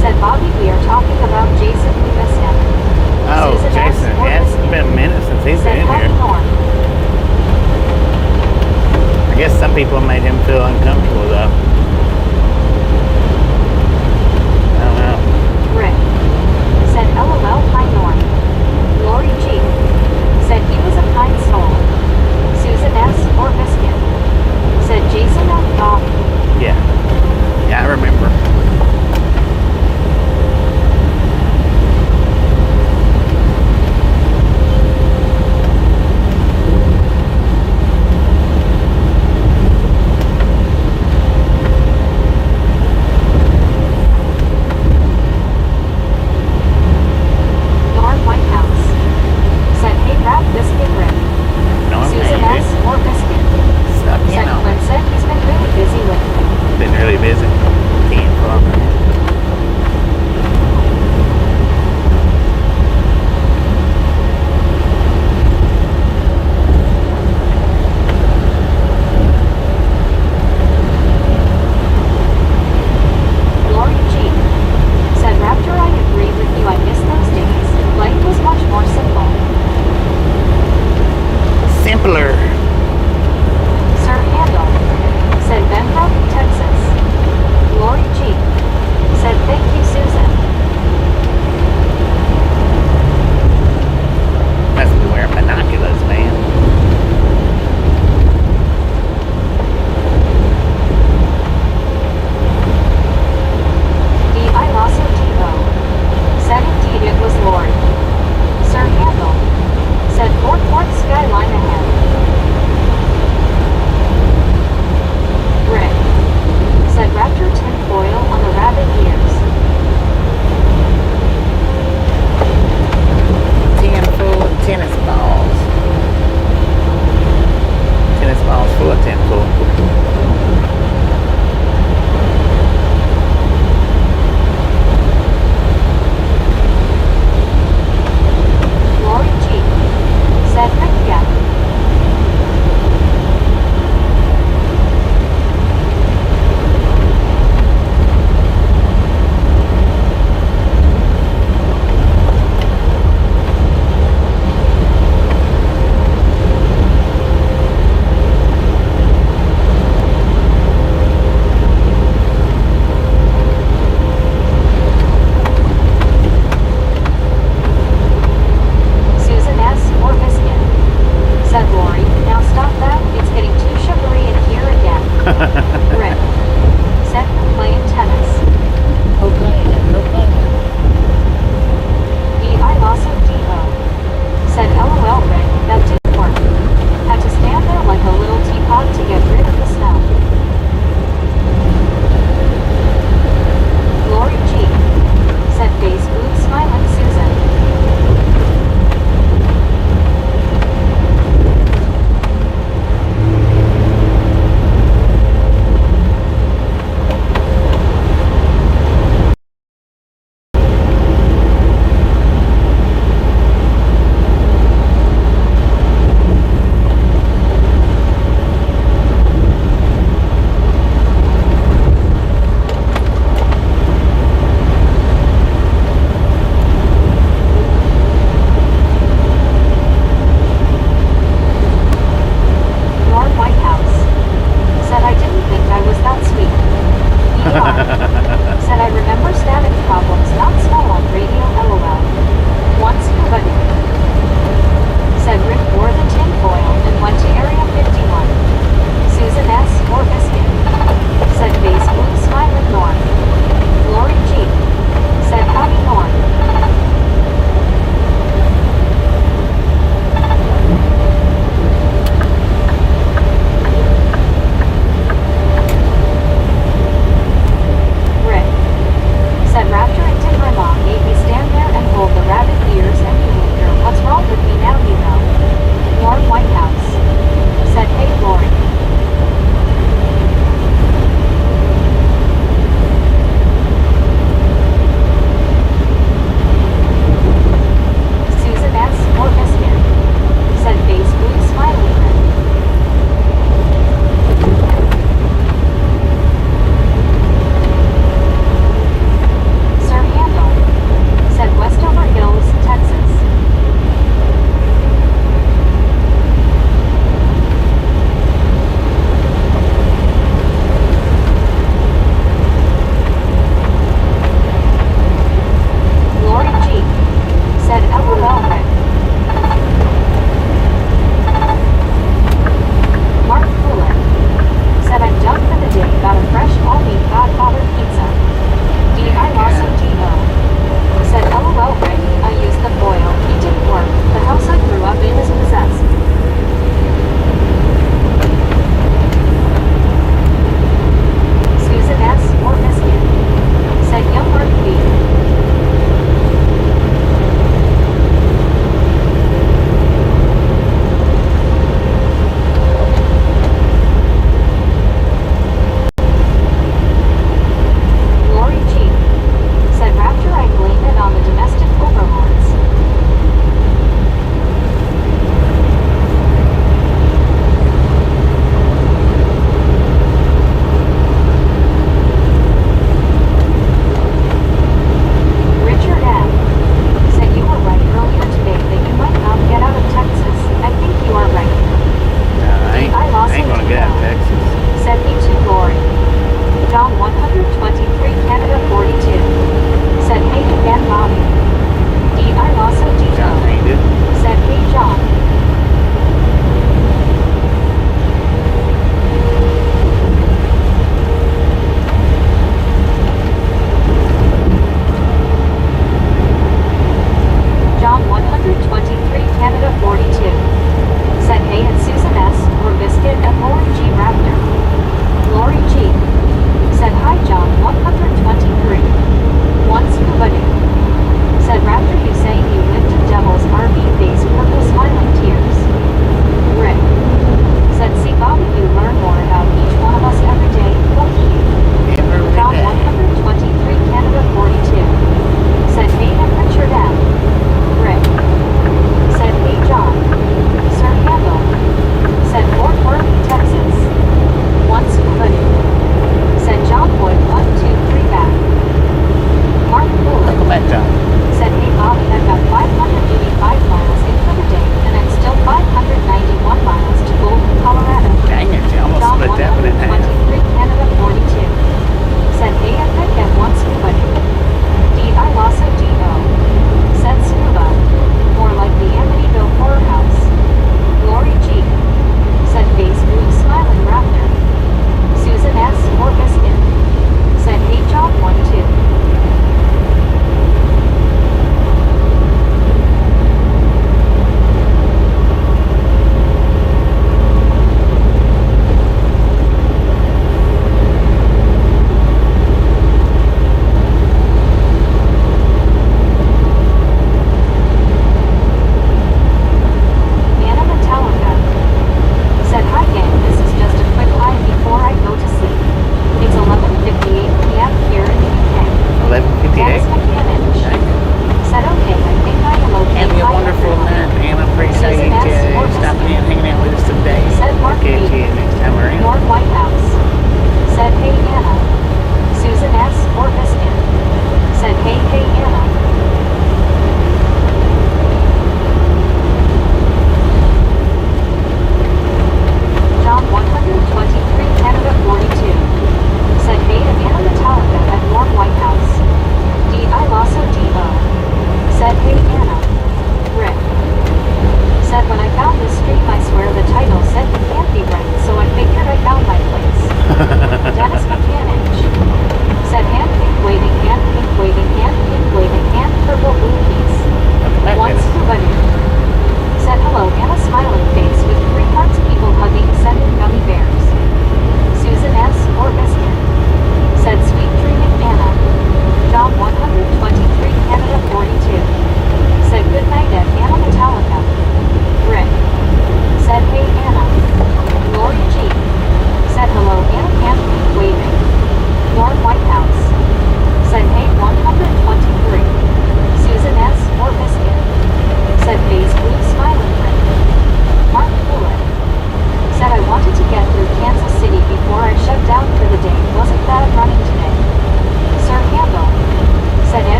Speaker 1: Said Bobby we are talking about Jason we miss him.
Speaker 2: Oh,
Speaker 1: Susan S.
Speaker 2: Jason.
Speaker 1: or
Speaker 2: Yeah, it's
Speaker 1: Biscuit.
Speaker 2: been a minute since he's
Speaker 1: Said
Speaker 2: been
Speaker 1: Happy
Speaker 2: here.
Speaker 1: Norm.
Speaker 2: I guess some people made him feel uncomfortable though. I don't know.
Speaker 1: Rick. Said LOL hi Norm. Lori G. Said he was a kind soul. Susan S. or Biscuit. Said Jason F. Bobby.
Speaker 2: Yeah. Yeah, I remember.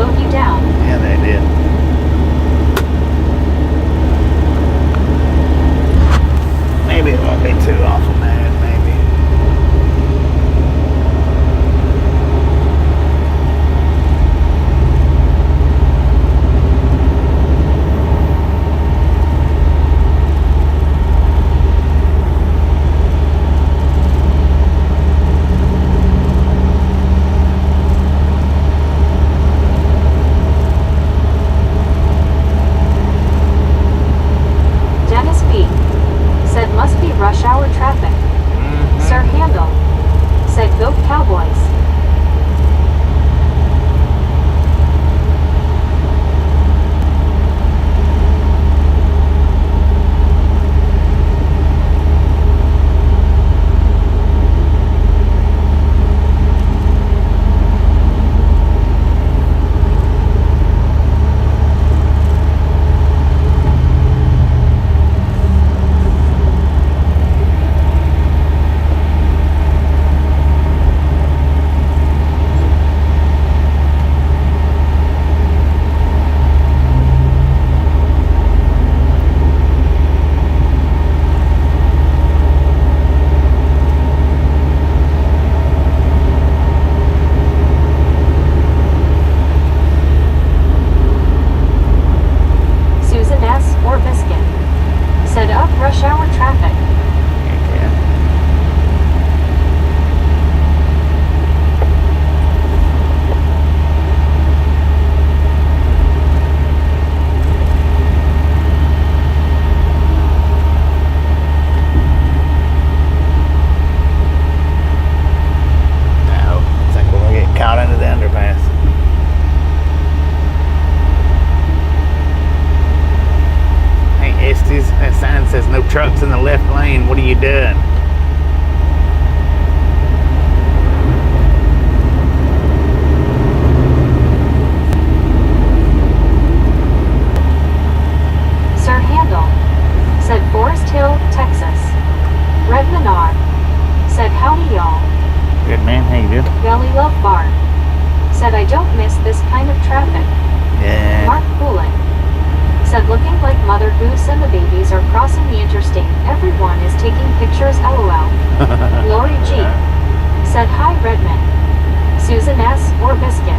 Speaker 1: slowed you down.
Speaker 2: Yeah, they did. Maybe it won't be too awful mad, maybe.
Speaker 1: Dennis B. said must be rush hour traffic. Sir Handel said go Cowboys. Susan S. or Biscuit said up rush hour traffic.
Speaker 2: Yeah. No, I think we'll get caught into the underpass. Hey, Estes, that sign says no trucks in the left lane. What are you doing?
Speaker 1: Sir Handel said Forest Hill, Texas. Red Menard said howdy y'all.
Speaker 2: Good man, how you doing?
Speaker 1: Belly Love Bar said I don't miss this kind of traffic.
Speaker 2: Yeah.
Speaker 1: Mark Poulin said looking like Mother Goose and the babies are crossing the interstate. Everyone is taking pictures LOL. Lori G said hi Redmond. Susan S. or Biscuit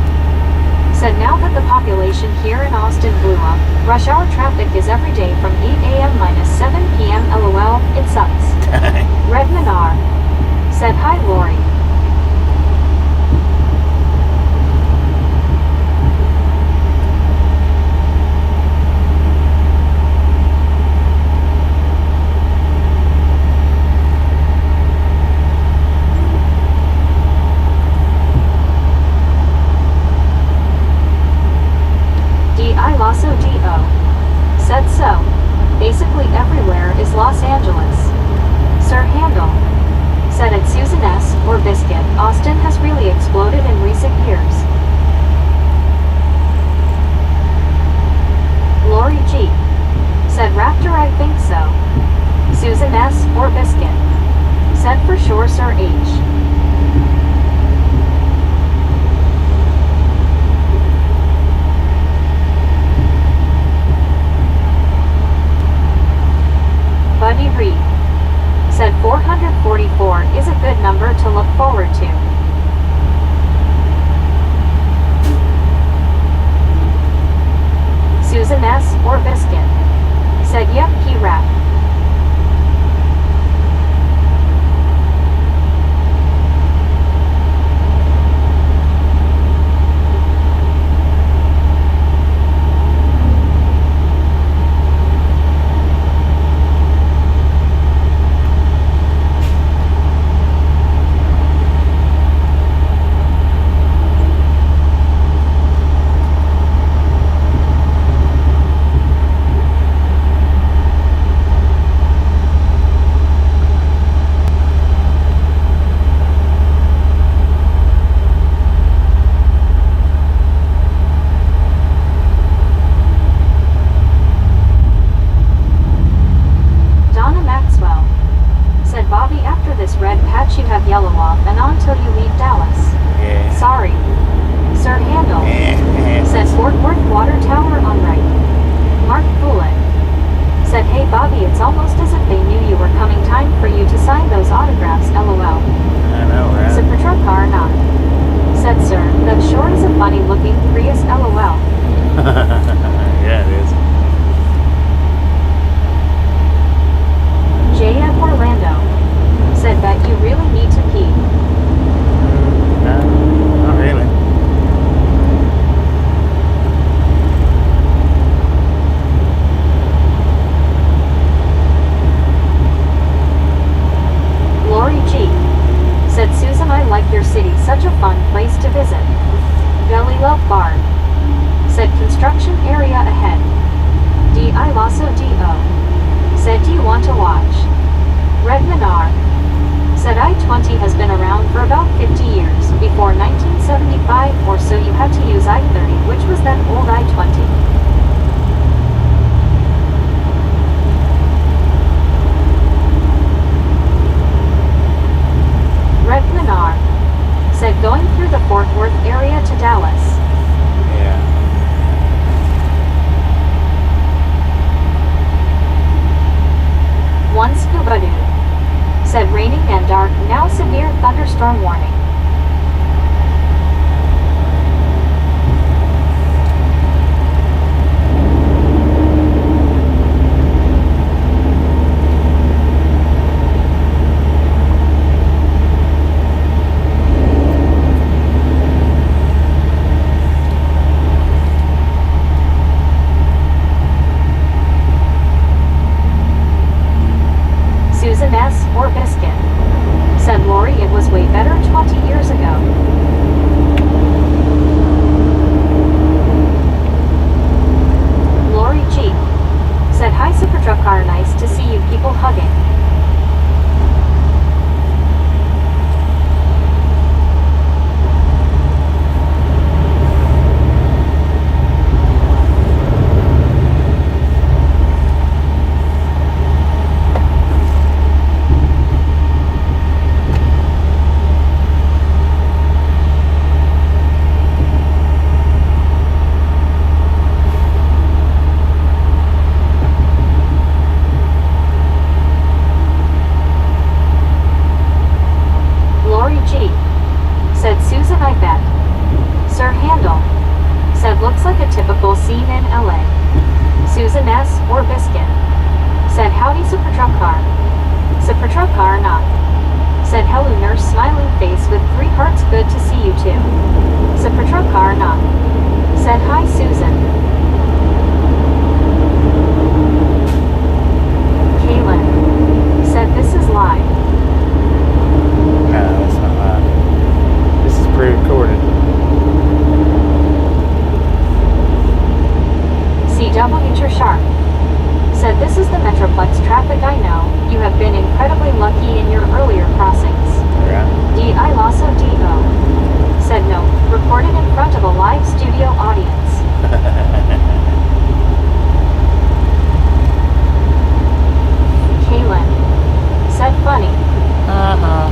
Speaker 1: said now that the population here in Austin blew up, rush hour traffic is every day from 8 a.m. minus 7 p.m. LOL, it sucks. Red Menard said hi Lori. D.I. Lasso D.O. said so. Basically everywhere is Los Angeles. Sir Handel said at Susan S. or Biscuit, Austin has really exploded in recent years. Lori G. said Raptor I think so. Susan S. or Biscuit said for sure Sir H. Buddy Reed said 444 is a good number to look forward to. Susan S. or Biscuit said yep he rap. You have yellow off and on till you leave Dallas.
Speaker 2: Yeah.
Speaker 1: Sorry. Sir Handel said construction area ahead. I Lasso DO. Said, do you want to watch? Red Minar. Said I-20 has been around for about 50 years. Before 1975 or so you had to use I-30, which was then old I-20. Red Minar. Said, going through the Fort Worth area to Dallas.
Speaker 2: Yeah.
Speaker 1: One Scuba Dude. Said, raining and dark, now severe thunderstorm warning. Susan S. or Biscuit. Said, Lori, it was way better 20 years ago. Lori G. Said, hi Super Truck Car, nice to see you people hugging. Lori G. Said, Susan, I bet. Sir Handel. Said, looks like a typical scene in LA. Susan S. or Biscuit. Said, howdy Super Truck Car. Super Truck Car not. Said, hello nurse, smiling face with 3 hearts, good to see you too. Super Truck Car not. Said, hi Susan. Kaylin. Said, this is live.
Speaker 2: No, that's not live. This is pre-recorded.
Speaker 1: CW Sharp. Said, this is the Metroplex traffic, I know. You have been incredibly lucky in your earlier crossings.
Speaker 2: Yeah.
Speaker 1: I Lasso DO. Said, no, recorded in front of a live studio audience. Kaylin. Said, funny.
Speaker 2: Uh-huh.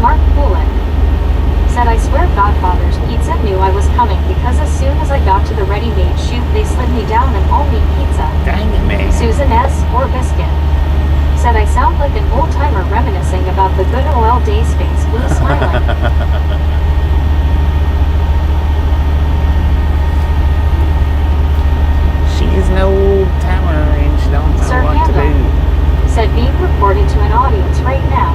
Speaker 1: Mark Poulin. Said, I swear Godfather's Pizza knew I was coming because as soon as I got to the ready-made chute they slid me down an all-meat pizza.
Speaker 2: Dang it, man.
Speaker 1: Susan S. or Biscuit. Said, I sound like an old-timer reminiscing about the good old days, face blue smiling.
Speaker 2: She's an old timer and she don't know
Speaker 1: Sir
Speaker 2: what to do.
Speaker 1: Handel. Said, being reported to an audience right now.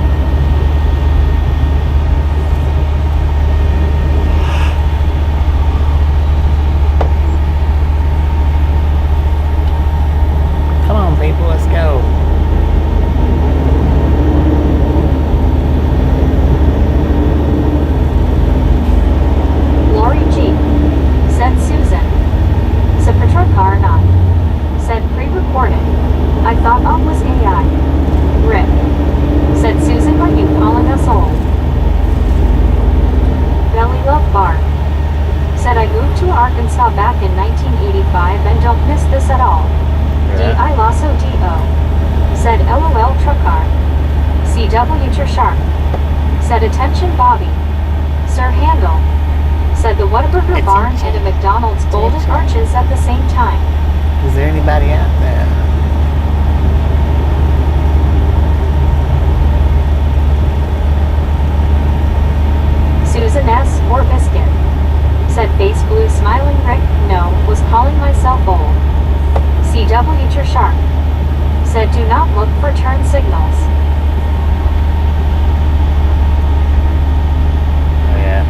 Speaker 2: Come on, people, let's go.
Speaker 1: Lori G. Said, Susan. Super Truck Car not. Said, pre-recorded. I thought all was AI. Rip. Said, Susan, are you calling us old? Belly Love Bar. Said, I moved to Arkansas back in 1985 and don't miss this at all.
Speaker 2: Yeah.
Speaker 1: I Lasso DO. Said, LOL Truck Car. CW Sharp. Said, attention Bobby. Sir Handel. Said, the Whataburger Barn and a McDonald's Golden Arches at the same time.
Speaker 2: Is there anybody out there?
Speaker 1: Susan S. or Biscuit. Said, face blue smiling Rick, no, was calling myself old. CW Sharp. Said, do not look for turn signals.
Speaker 2: Oh, yeah.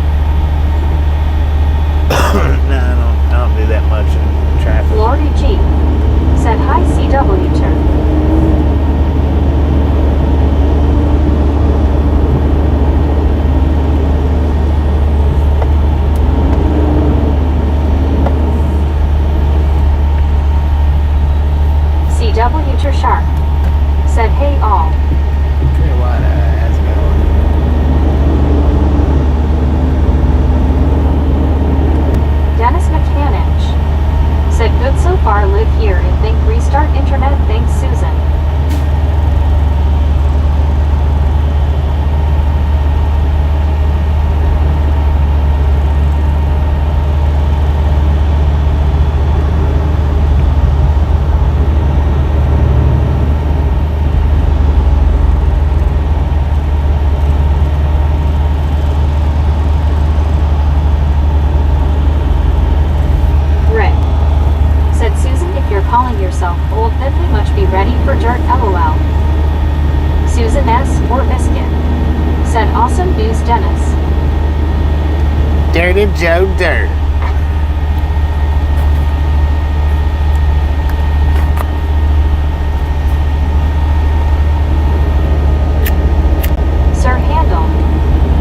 Speaker 2: No, I don't do that much in traffic.
Speaker 1: Lori G. Said, hi CW turn. Mark. Said hey all.
Speaker 2: Hey, what? How's it going?
Speaker 1: Dennis McCanich. Said good so far, live here and think restart internet, thanks Susan. Rick. Said Susan, if you're calling yourself old, then we must be ready for dirt, lol. Susan S. or Biscuit. Said awesome news, Dennis.
Speaker 2: Dirty Joe Dirt.
Speaker 1: Sir Handel.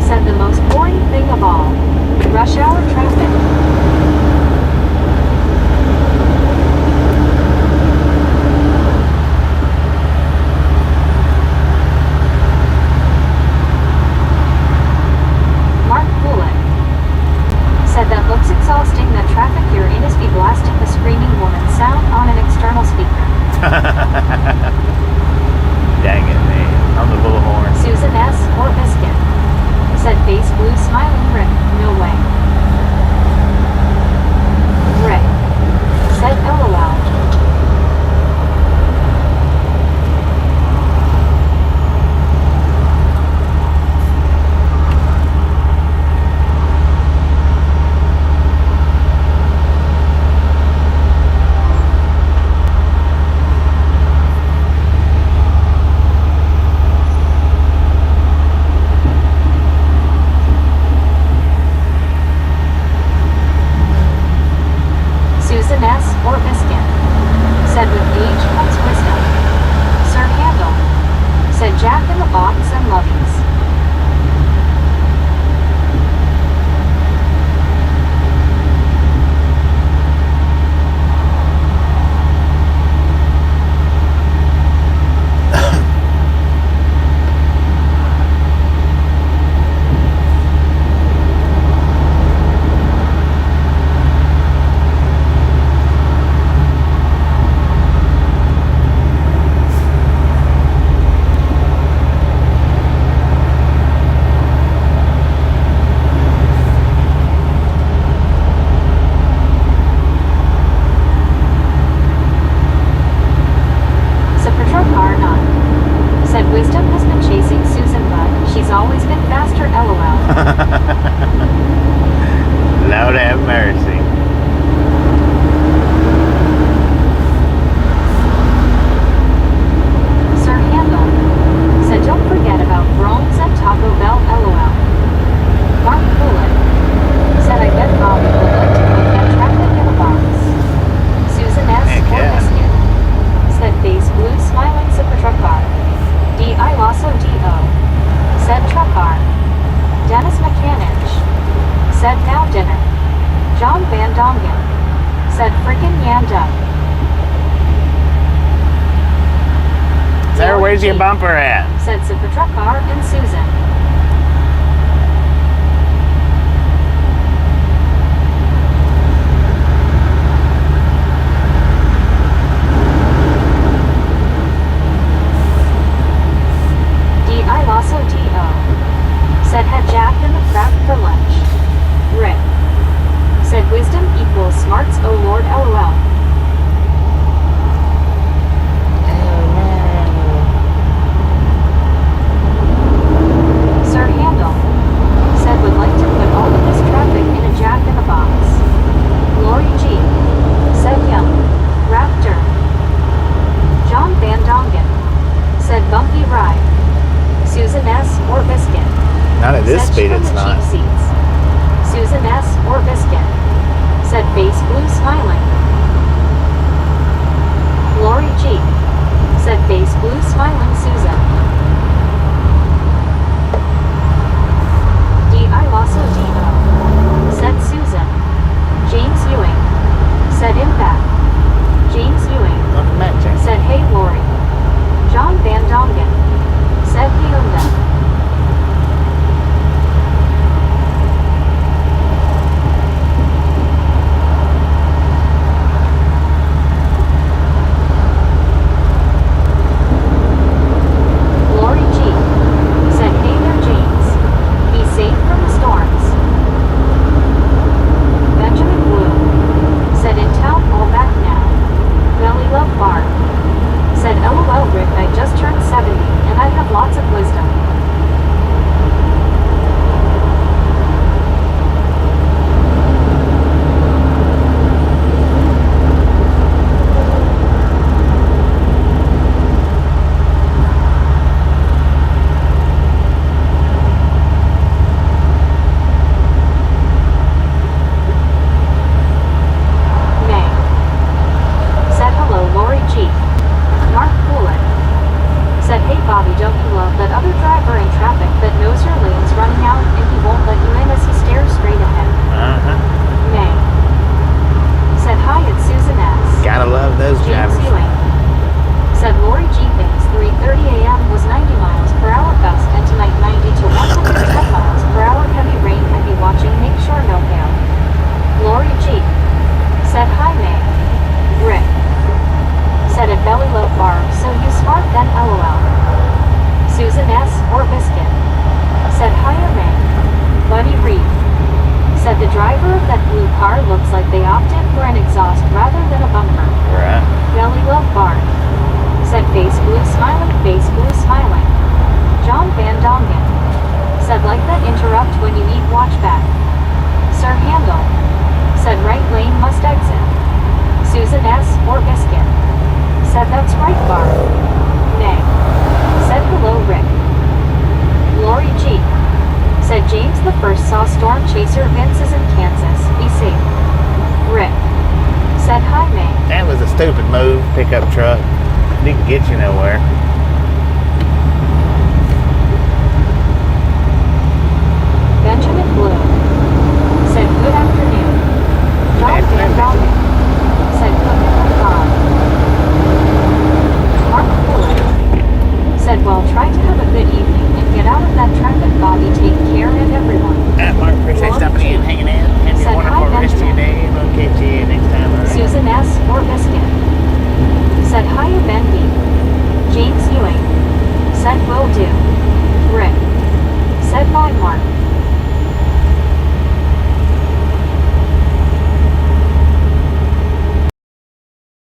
Speaker 1: Said the most boring thing of all. Rush hour traffic. Mark Bullock. Said that looks exhausting, that traffic you're in is be blasting the screaming woman sound on an external speaker.
Speaker 2: Dang it, man. On the bullhorn.
Speaker 1: Susan S. or Biscuit. Said face blue smiling Rick, no way. Rick. Said lol. Susan S. or Biscuit. Said with age comes wisdom. Sir Handel. Said Jack in the Box and Lovies. Truckin. Said wisdom has been chasing Susan, but she's always been faster, lol.
Speaker 2: Lord have mercy.
Speaker 1: Sir Handel. Said don't forget about Bromes and Taco Bell, lol. Mark Bullock. Said I bet Bobby would like to put that traffic in a box. Susan S.
Speaker 2: Heck
Speaker 1: or
Speaker 2: yeah.
Speaker 1: Biscuit. Said face blue smiling super truck car. D.I. Lasso D.O. Said truck car. Dennis McCanich. Said now dinner. John Van Dongen. Said frickin' yammed up.
Speaker 2: Sarah, where's your bumper at?
Speaker 1: Said super truck car and Susan. D.I. Lasso D.O. Said had Jack in the crowd for lunch. Rick. Said wisdom equals smarts, oh lord, lol. Sir Handel. Said would like to put all of this traffic in a Jack in the Box. Lori G. Said yum. Raptor. John Van Dongen. Said bumpy ride. Susan S. or Biscuit.
Speaker 2: Not at this
Speaker 1: Said
Speaker 2: speed,
Speaker 1: from
Speaker 2: it's
Speaker 1: the
Speaker 2: not.
Speaker 1: cheap seats. Susan S. or Biscuit. Said face blue smiling. Lori G. Said face blue smiling Susan. D.I. Lasso D.O. Said Susan. James Ewing. Said impact. James Ewing.
Speaker 2: Welcome back, James.
Speaker 1: Said hey Lori. Well, Rick, I just turned 70, and I have lots of wisdom. May. Said hello, Lori G. Mark Coolin. Said, hey Bobby, don't you love that other driver in traffic that knows your lane's running out and he won't let you in as he stares straight ahead?
Speaker 2: Uh-huh.
Speaker 1: May. Said, hi, it's Susan S.
Speaker 2: Gotta love those
Speaker 1: James
Speaker 2: drivers.
Speaker 1: Ewing. Said, Lori G thinks 3:30 a.m. was 90 miles per hour gust and tonight 90 to 110 miles per hour heavy rain. Heavy watching, make sure no hail. Lori G. Said, hi May. Rick. Said, at Belly Low Bar, so you smart then LOL. Susan S. or Biscuit. Said, hiya May. Buddy Reed. Said, the driver of that blue car looks like they opted for an exhaust rather than a bumper.
Speaker 2: Right.
Speaker 1: Belly Love Bar. Said, face blue smiling. John Van Dongen. Said, like that interrupt when you eat, watch back. Sir Handel. Said, right lane must exit. Susan S. or Biscuit. Said, that's right, Bar. Nay. Said, hello, Rick. Lori G. Said, James the First saw Storm Chaser. Vince is in Kansas. Be safe. Rick. Said, hi, May.
Speaker 2: That was a stupid move, pickup truck. Didn't get you nowhere.
Speaker 1: Benjamin Bloom. Said, good afternoon. John Van Dongen. Said, good God. Mark Fuller. Said, well, try to have a good evening and get out of that traffic, Bobby. Take care and everyone.
Speaker 2: Mark, appreciate
Speaker 1: Lori
Speaker 2: stopping
Speaker 1: G.
Speaker 2: in, hanging out. Have
Speaker 1: Said,
Speaker 2: a wonderful
Speaker 1: hi,
Speaker 2: rest of your
Speaker 1: Benjamin.
Speaker 2: day. We'll catch you next time. All right?
Speaker 1: Susan S. or Biscuit. Said, hiya, Ben B. James Ewing. Said, will do. Rick. Said, bye, Mark.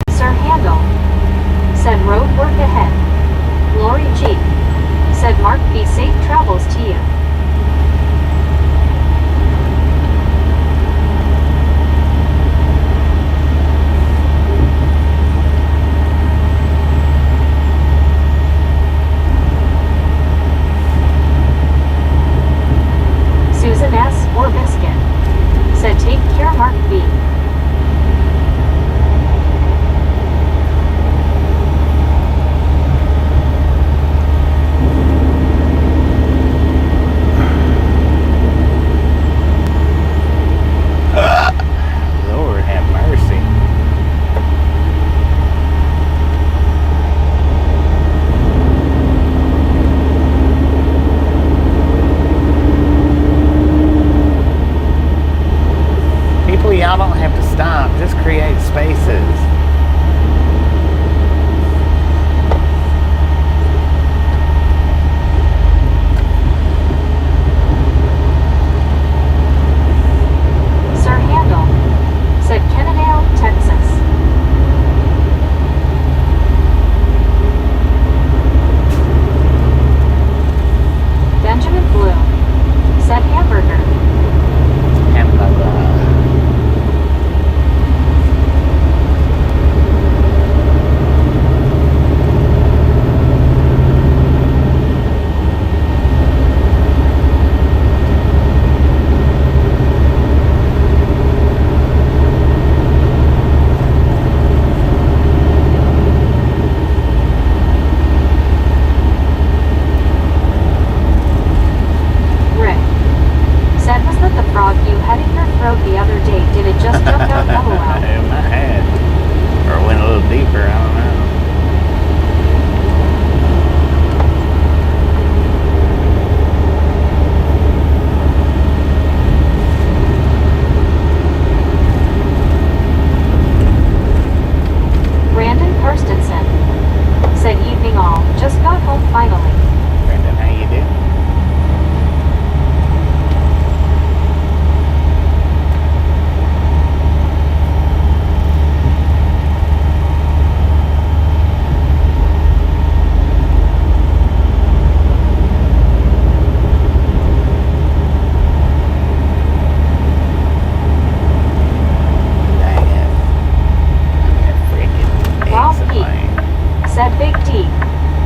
Speaker 1: Sir Handel. Said, road work ahead. Lori G. Said, Mark, be safe travels to you. Susan S. or Biscuit. Said, take care, Mark B.
Speaker 2: Lord have mercy. People, y'all don't have to stop. Just create spaces.
Speaker 1: Sir Handel. Said, Kennedale, Texas. Benjamin Bloom. Said, hamburger.
Speaker 2: Hamburger.
Speaker 1: Rick. Said, was that the frog you had in your throat the other day? Did it just jump out? LOL.
Speaker 2: In my head. Or went a little deeper, I don't know.
Speaker 1: Brandon Karstensen. Said, evening all. Just got home finally.
Speaker 2: Brendan, how you doing?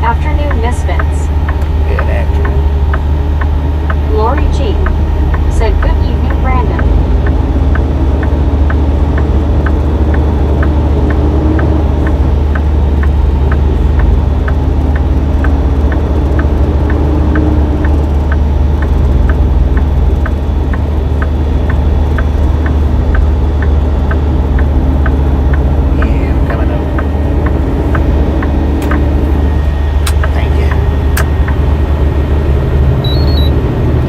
Speaker 1: Afternoon, misfits.
Speaker 2: Good afternoon.
Speaker 1: Lori G. said good evening, Brandon.
Speaker 2: Yeah, I'm coming over. Thank you.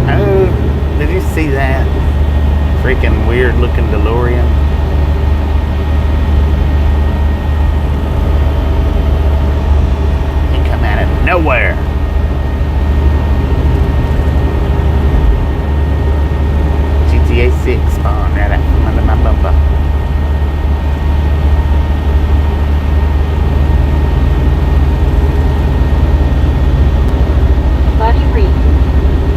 Speaker 2: Oh, did you see that? Freaking weird looking DeLorean. He come out of nowhere. GTA 6 spawned right out from under my bumper.
Speaker 1: Buddy Reed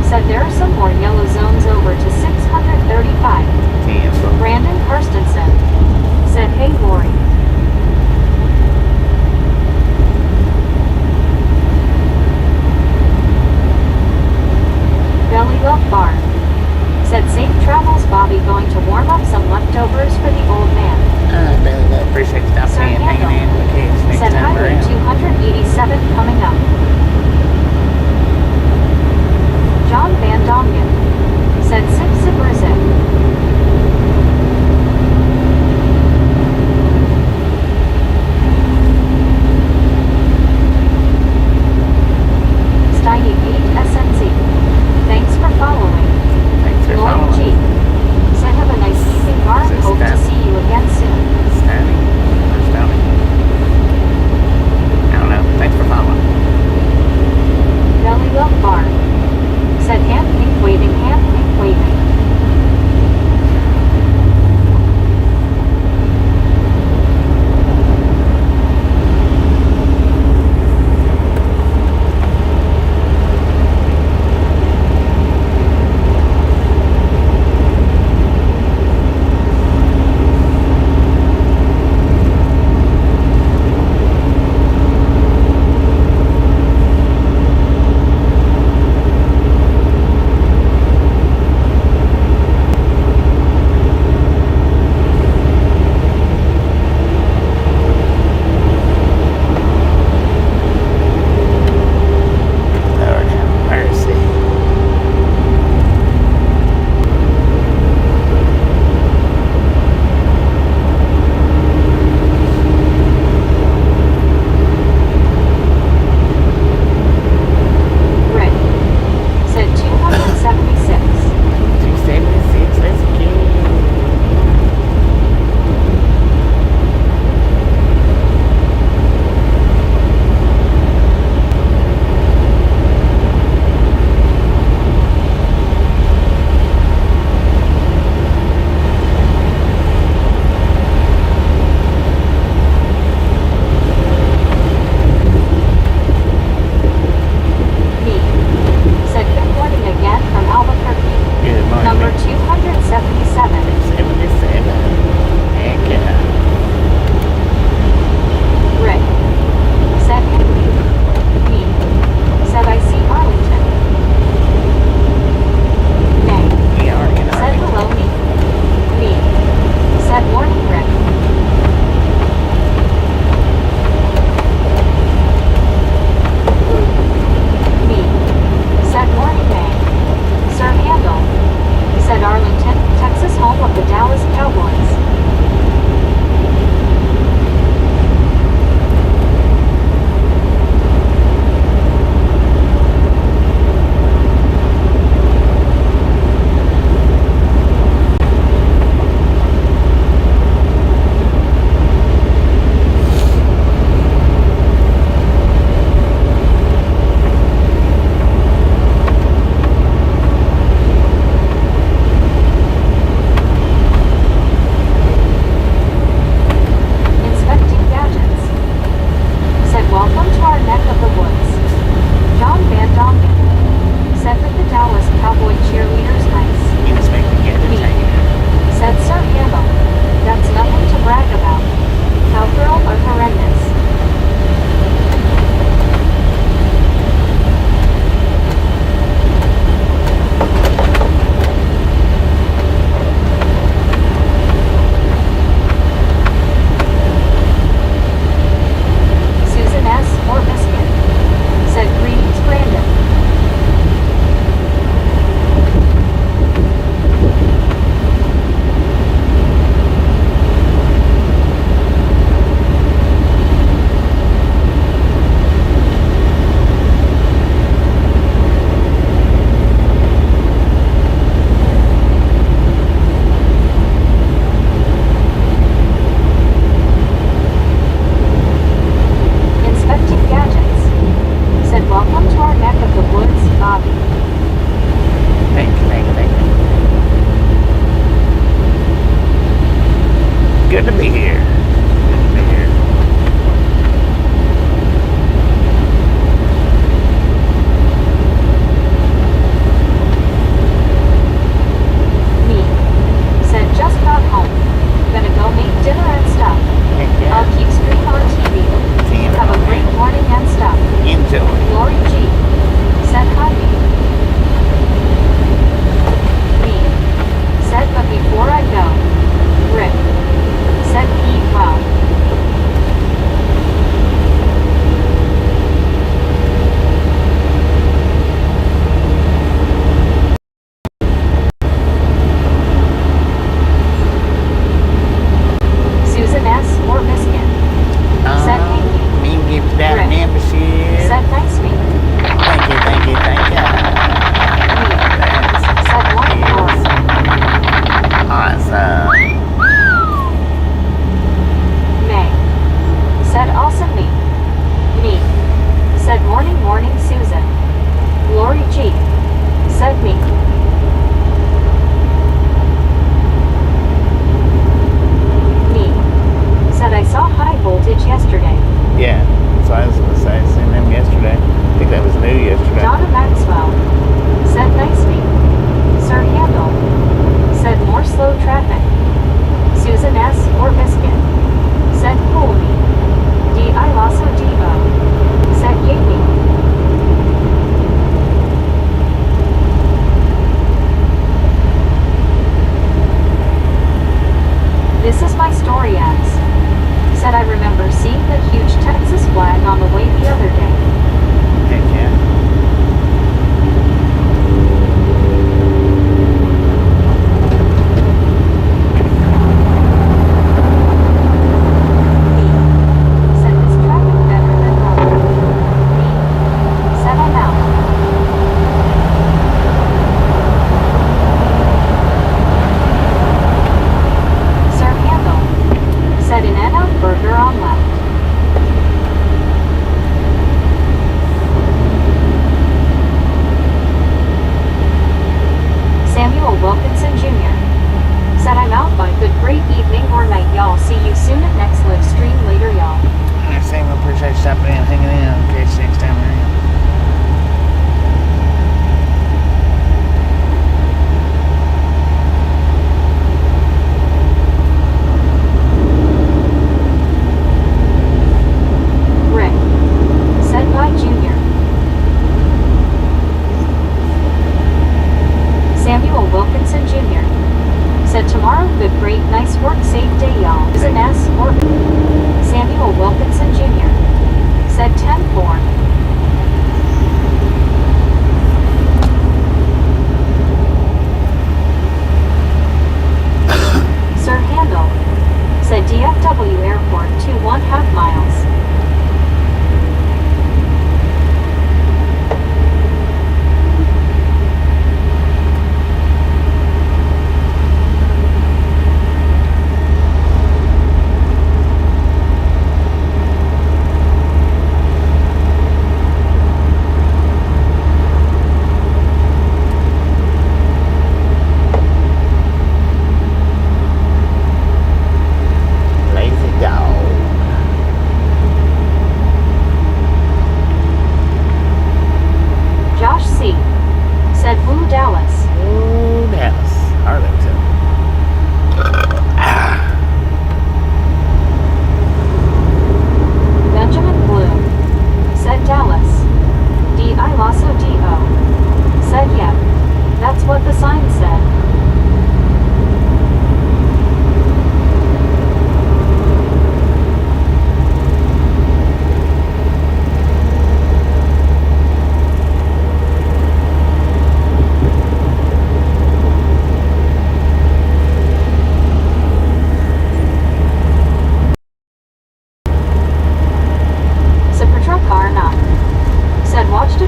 Speaker 1: said there are some more yellow zones over to 635.
Speaker 2: 10, bro.
Speaker 1: Brandon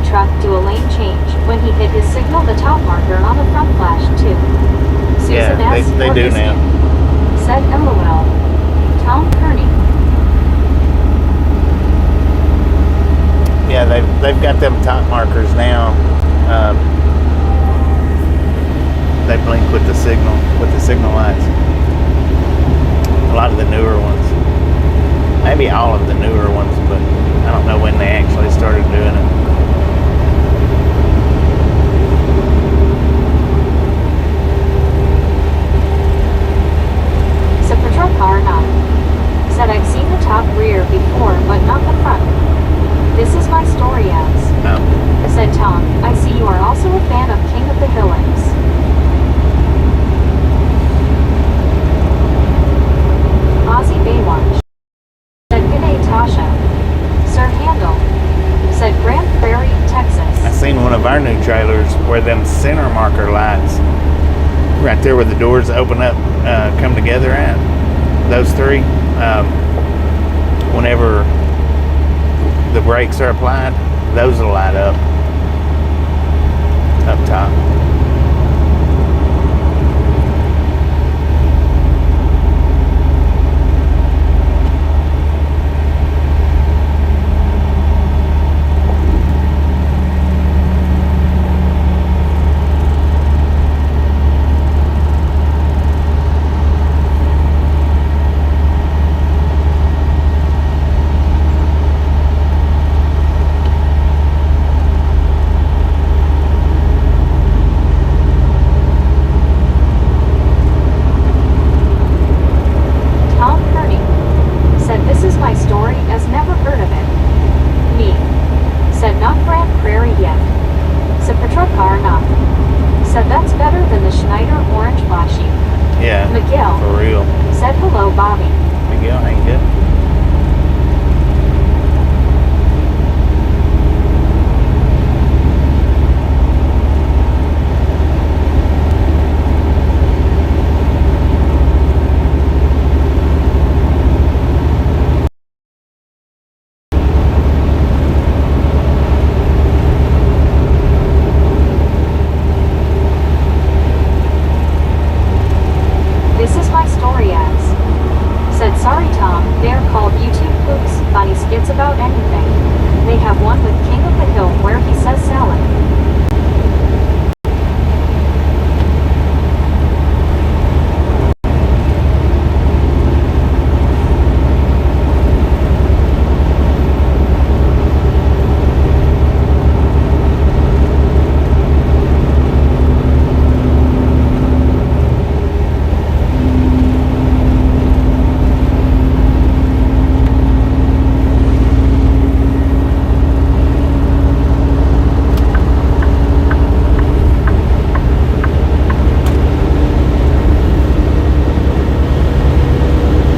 Speaker 1: the truck do a lane change when he hit his signal the top marker on the front flash too.
Speaker 2: Yeah,
Speaker 1: Susan S.
Speaker 2: they do now.
Speaker 1: Said LOL. Tom Kearney.
Speaker 2: Yeah, they've got them top markers now. They blink with the signal lights. A lot of the newer ones. Maybe all of the newer ones, but I don't know when they actually started doing it.
Speaker 1: So patrol car not. Said I've seen the top rear before, but not the front. This is my story as.
Speaker 2: No.
Speaker 1: Said Tom, I see you are also a fan of King of the Hillings. Ozzy Baywatch. Said good day Tasha. Sir Handel. Said Grand Prairie, Texas.
Speaker 2: I seen one of our new trailers where them center marker lights, right there where the doors open up, come together at, those three, whenever the brakes are applied, those will light up top.
Speaker 1: Tom Kearney. Said this is my story as never heard of it. Me. Said not Grand Prairie yet. Said patrol car not. Said that's better than the Schneider orange flashy.
Speaker 2: Yeah,
Speaker 1: Miguel.
Speaker 2: for real.
Speaker 1: Said hello Bobby.
Speaker 2: Miguel, how you doing?
Speaker 1: This is my story as. Said sorry Tom, they are called YouTube poops, funny skits about anything. They have one with King of the Hill where he says salad.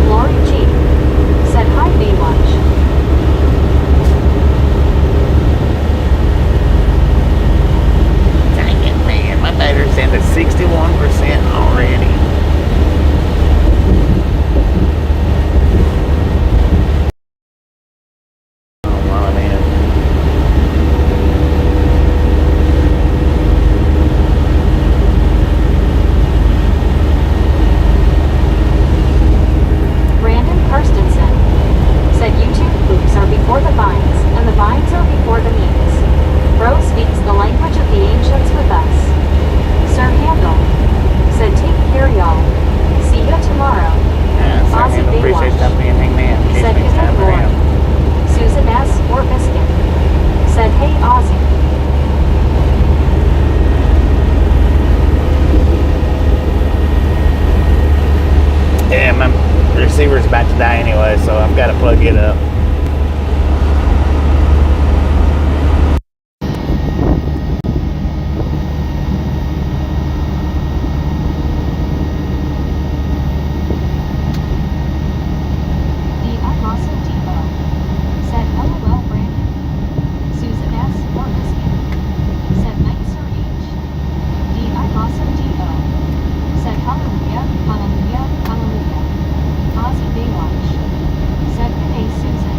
Speaker 1: Lori G. Said hi Baywatch.
Speaker 2: Dang it, man. My battery's down to 61% already. While I'm in.
Speaker 1: Brandon Karstensen. Said YouTube poops are before the vines, and the vines are before the memes. Bro speaks the language of the ancients with us. Sir Handel. Said take care y'all. See ya tomorrow.
Speaker 2: So I
Speaker 1: Ozzy
Speaker 2: appreciate
Speaker 1: Baywatch.
Speaker 2: that being hangman. In case
Speaker 1: Said
Speaker 2: next
Speaker 1: good
Speaker 2: time
Speaker 1: day
Speaker 2: around.
Speaker 1: Lord. Susan S. or Biscuit. Said hey Ozzy.
Speaker 2: Yeah, my receiver's about to die anyway, so I've got to plug it up.
Speaker 1: The Unlawful Depot. Said LOL Brandon. Susan S. or Biscuit. Said nicer H. The Unlawful Depot. Said hallelujah, hallelujah, hallelujah. Ozzy Baywatch. Said good day Susan.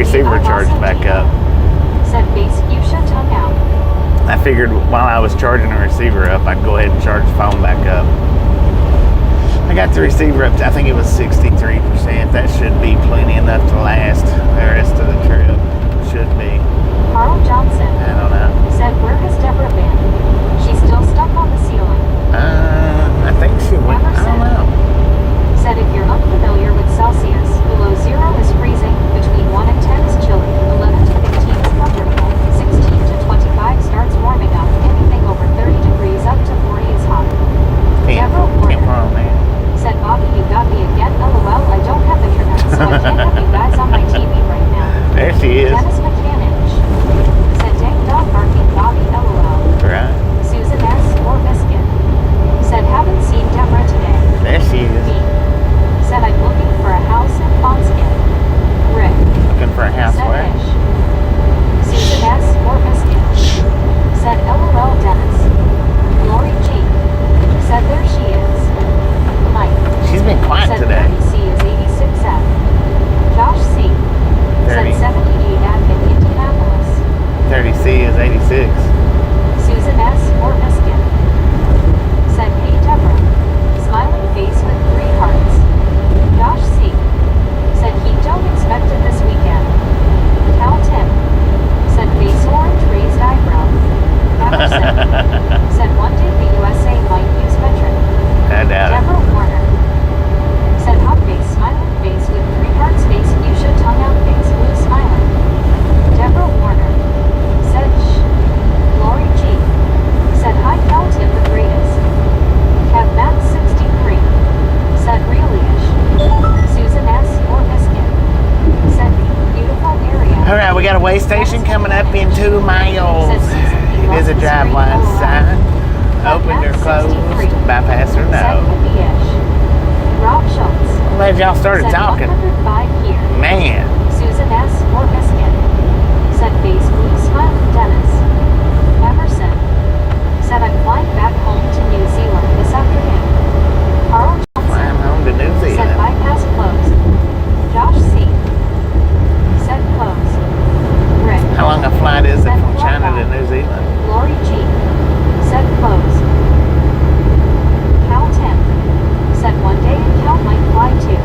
Speaker 2: receiver charged back up.
Speaker 1: Said base fuchsia tongue out.
Speaker 2: I figured while I was charging the receiver up, I'd go ahead and charge the phone back up. I got the receiver up to, I think it was 63%. That should be plenty enough to last the rest of the trip. Should be.
Speaker 1: Carl Johnson
Speaker 2: I don't know.
Speaker 1: said, where has Deborah been? She's still stuck on the ceiling.
Speaker 2: I think she went, I don't know.
Speaker 1: Said, if you're unfamiliar with Celsius, below 0 is freezing, between 1 and 10 is chilly, 11 to 15 is comfortable, 16 to 25 starts warming up, anything over 30 degrees up to 40 is hot. Deborah
Speaker 2: Can't
Speaker 1: Warner
Speaker 2: wrong, man.
Speaker 1: said, Bobby, you got me again. LOL, I don't have internet, so I can't have you guys on my TV right now.
Speaker 2: There she is.
Speaker 1: Dennis McCanich said, dang dog barking, Bobby, LOL.
Speaker 2: Right.
Speaker 1: Susan S. or Biscuit said, haven't seen Deborah today.
Speaker 2: There she is.
Speaker 1: Me said, I'm looking for a house in Fonskin. Rick
Speaker 2: Looking for a house
Speaker 1: said,
Speaker 2: where?
Speaker 1: Ish. Susan S. or Biscuit said, LOL, Dennis. Lori G said, there she is. Mike
Speaker 2: She's been quiet
Speaker 1: said,
Speaker 2: today.
Speaker 1: 30C is 86F. Josh C
Speaker 2: 30.
Speaker 1: said, 78F in Indianapolis.
Speaker 2: 30C is 86.
Speaker 1: Susan S. or Biscuit said, hey Deborah. Smiling face with 3 hearts. Josh C said, he don't expect it this weekend. Cal Tim said, face orange raised eyebrow. Emerson said, one day the USA might use metric.
Speaker 2: I doubt it.
Speaker 1: Deborah Warner said, hot face, smiling face with 3 hearts face, fuchsia tongue out face, blue smiling. Deborah Warner said, shh. Lori G said, hi Cal Tim the greatest. Kev Matt 63 said, really-ish. Susan S. or Biscuit said, beautiful area.
Speaker 2: All right, we got a way station coming up in 2 miles. It is a drive-line sign. Open or closed, bypass or
Speaker 1: Said,
Speaker 2: no.
Speaker 1: hippie-ish. Rob Schultz
Speaker 2: I'm glad y'all started
Speaker 1: said,
Speaker 2: talking.
Speaker 1: 105 here.
Speaker 2: Man,
Speaker 1: Susan S. or Biscuit said, face blue smiling Dennis. Emerson said, I'm flying back home to New Zealand this afternoon. Carl Johnson
Speaker 2: flying home to New
Speaker 1: said,
Speaker 2: Zealand.
Speaker 1: bypass closed. Josh C said, closed. Rick
Speaker 2: How long a flight is it
Speaker 1: said,
Speaker 2: from China to
Speaker 1: fly
Speaker 2: New Zealand?
Speaker 1: Lori G said, closed. Cal Tim said, one day and Cal might fly too.